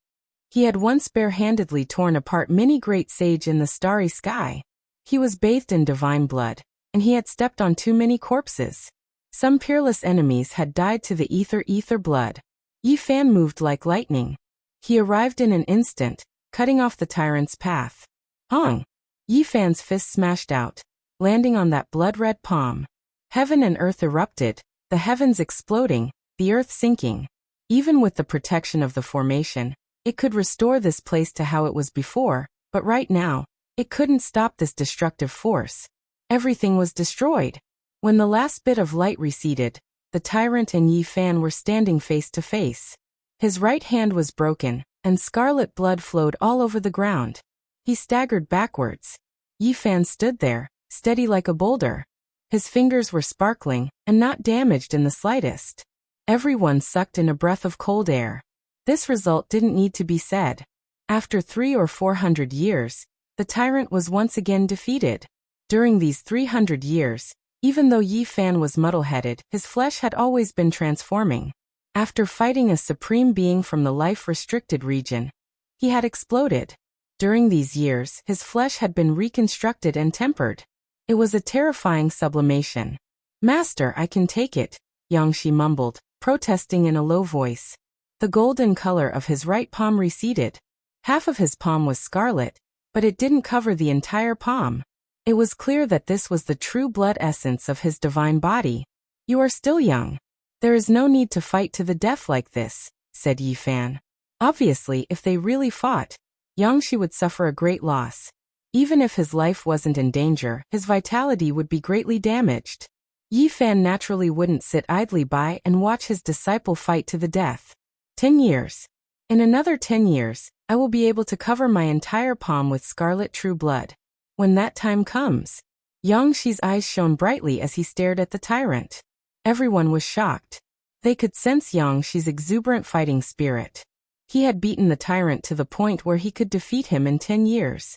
He had once bare-handedly torn apart many great sage in the starry sky. He was bathed in divine blood, and he had stepped on too many corpses. Some peerless enemies had died to the ether blood. Yi Fan moved like lightning. He arrived in an instant, cutting off the tyrant's path. Hong! Yi Fan's fist smashed out, landing on that blood-red palm. Heaven and earth erupted, the heavens exploding, the earth sinking. Even with the protection of the formation, it could restore this place to how it was before, but right now, it couldn't stop this destructive force. Everything was destroyed. When the last bit of light receded, the tyrant and Yi Fan were standing face to face. His right hand was broken, and scarlet blood flowed all over the ground. He staggered backwards. Yi Fan stood there, steady like a boulder. His fingers were sparkling, and not damaged in the slightest. Everyone sucked in a breath of cold air. This result didn't need to be said. After 300 or 400 years, the tyrant was once again defeated. During these 300 years, even though Yi Fan was muddle-headed, his flesh had always been transforming. After fighting a supreme being from the life-restricted region, he had exploded. During these years, his flesh had been reconstructed and tempered. It was a terrifying sublimation. "Master, I can take it," Yangshi mumbled, protesting in a low voice. The golden color of his right palm receded. Half of his palm was scarlet, but it didn't cover the entire palm. It was clear that this was the true blood essence of his divine body. "You are still young. There is no need to fight to the death like this," said Yi Fan. Obviously, if they really fought, Yangshi would suffer a great loss. Even if his life wasn't in danger, his vitality would be greatly damaged. Yi Fan naturally wouldn't sit idly by and watch his disciple fight to the death. 10 years. In another 10 years, I will be able to cover my entire palm with scarlet true blood. When that time comes. Yangshi's eyes shone brightly as he stared at the tyrant. Everyone was shocked. They could sense Yangshi's exuberant fighting spirit. He had beaten the tyrant to the point where he could defeat him in 10 years.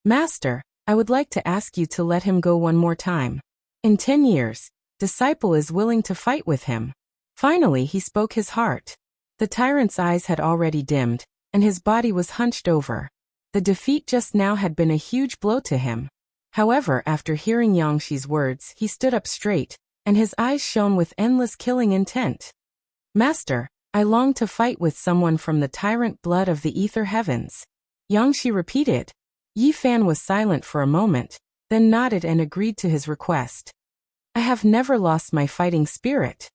"Master, I would like to ask you to let him go one more time. In 10 years, disciple is willing to fight with him." Finally he spoke his heart. The tyrant's eyes had already dimmed, and his body was hunched over. The defeat just now had been a huge blow to him. However, after hearing Yangshi's words, he stood up straight, and his eyes shone with endless killing intent. "Master, I long to fight with someone from the tyrant blood of the ether heavens," Yangshi repeated. Yi Fan was silent for a moment, then nodded and agreed to his request. "I have never lost my fighting spirit."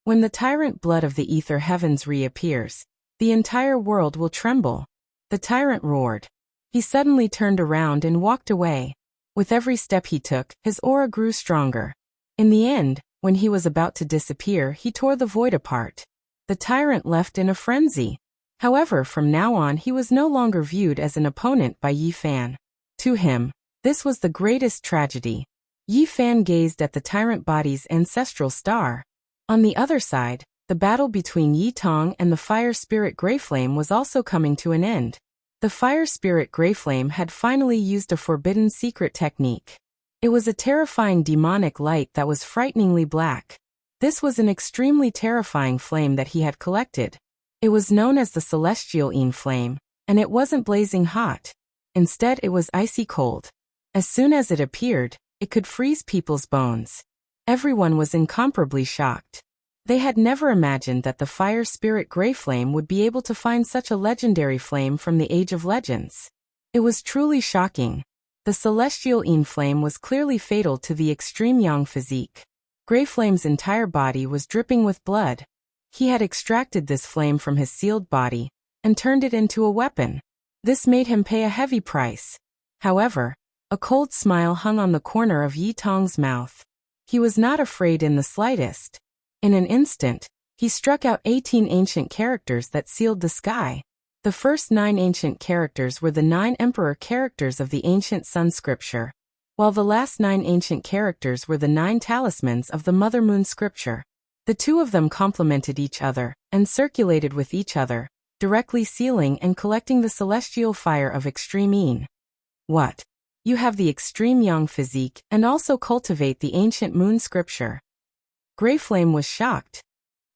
When the tyrant blood of the ether heavens reappears, the entire world will tremble. The tyrant roared. He suddenly turned around and walked away. With every step he took, his aura grew stronger. In the end, when he was about to disappear, he tore the void apart. The tyrant left in a frenzy. However, from now on he was no longer viewed as an opponent by Yi Fan. To him, this was the greatest tragedy. Yi Fan gazed at the tyrant body's ancestral star. On the other side, the battle between Yi Tong and the fire spirit Greyflame was also coming to an end. The fire spirit Greyflame had finally used a forbidden secret technique. It was a terrifying demonic light that was frighteningly black. This was an extremely terrifying flame that he had collected. It was known as the Celestial Een Flame, and it wasn't blazing hot. Instead, it was icy cold. As soon as it appeared, it could freeze people's bones. Everyone was incomparably shocked. They had never imagined that the fire spirit Greyflame would be able to find such a legendary flame from the Age of Legends. It was truly shocking. The Celestial Een Flame was clearly fatal to the extreme young physique. Greyflame's entire body was dripping with blood. He had extracted this flame from his sealed body and turned it into a weapon. This made him pay a heavy price. However, a cold smile hung on the corner of Yi Tong's mouth. He was not afraid in the slightest. In an instant, he struck out 18 ancient characters that sealed the sky. The first 9 ancient characters were the 9 emperor characters of the ancient Sun scripture, while the last 9 ancient characters were the 9 talismans of the Mother Moon scripture. The two of them complemented each other and circulated with each other, directly sealing and collecting the celestial fire of Extreme Een. What? You have the extreme young physique and also cultivate the ancient moon scripture. Greyflame was shocked.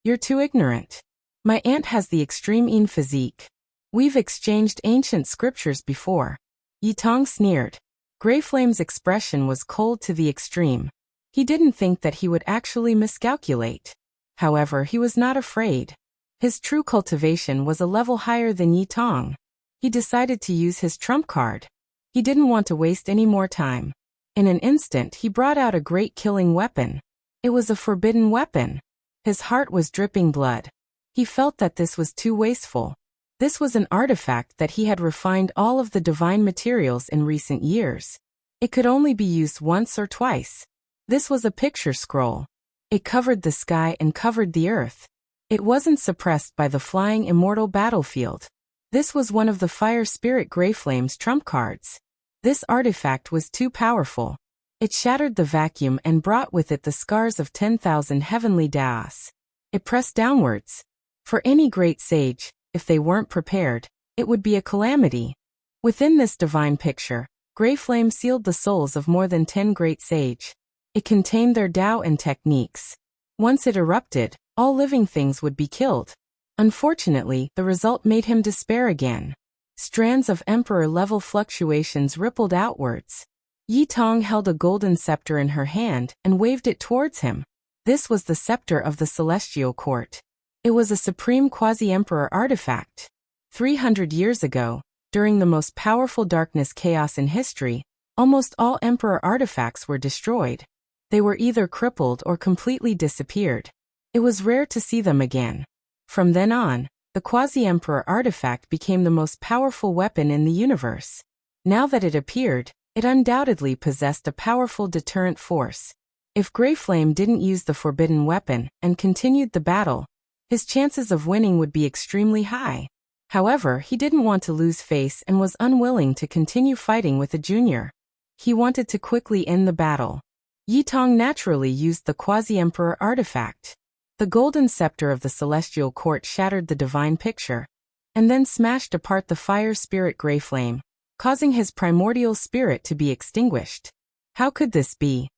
You're too ignorant. My aunt has the extreme Een physique. We've exchanged ancient scriptures before. Yi Tong sneered. Greyflame's expression was cold to the extreme. He didn't think that he would actually miscalculate. However, he was not afraid. His true cultivation was a level higher than Yi Tong. He decided to use his trump card. He didn't want to waste any more time. In an instant, he brought out a great killing weapon. It was a forbidden weapon. His heart was dripping blood. He felt that this was too wasteful. This was an artifact that he had refined all of the divine materials in recent years. It could only be used once or twice. This was a picture scroll. It covered the sky and covered the earth. It wasn't suppressed by the flying immortal battlefield. This was one of the fire spirit Greyflame's trump cards. This artifact was too powerful. It shattered the vacuum and brought with it the scars of 10,000 heavenly daos. It pressed downwards. For any great sage, if they weren't prepared, it would be a calamity. Within this divine picture, Greyflame sealed the souls of more than 10 great sage. It contained their Tao and techniques. Once it erupted, all living things would be killed. Unfortunately, the result made him despair again. Strands of emperor-level fluctuations rippled outwards. Yi Tong held a golden scepter in her hand and waved it towards him. This was the scepter of the Celestial Court. It was a supreme quasi-emperor artifact. 300 years ago, during the most powerful darkness chaos in history, almost all emperor artifacts were destroyed. They were either crippled or completely disappeared. It was rare to see them again. From then on, the quasi-emperor artifact became the most powerful weapon in the universe. Now that it appeared, it undoubtedly possessed a powerful deterrent force. If Greyflame didn't use the forbidden weapon and continued the battle, his chances of winning would be extremely high. However, he didn't want to lose face and was unwilling to continue fighting with a junior. He wanted to quickly end the battle. Yi Tong naturally used the quasi-emperor artifact. The golden scepter of the celestial court shattered the divine picture, and then smashed apart the fire spirit Greyflame, causing his primordial spirit to be extinguished. How could this be?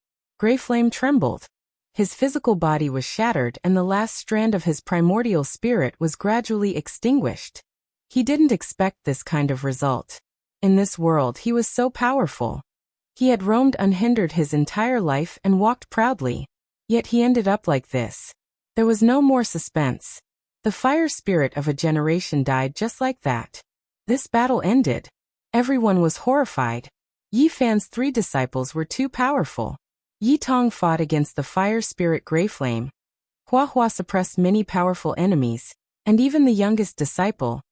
Greyflame trembled. His physical body was shattered and the last strand of his primordial spirit was gradually extinguished. He didn't expect this kind of result. In this world he was so powerful. He had roamed unhindered his entire life and walked proudly. Yet he ended up like this. There was no more suspense. The fire spirit of a generation died just like that. This battle ended. Everyone was horrified. Yi Fan's 3 disciples were too powerful. Yi Tong fought against the fire spirit Greyflame. Hua Hua suppressed many powerful enemies, and even the youngest disciple,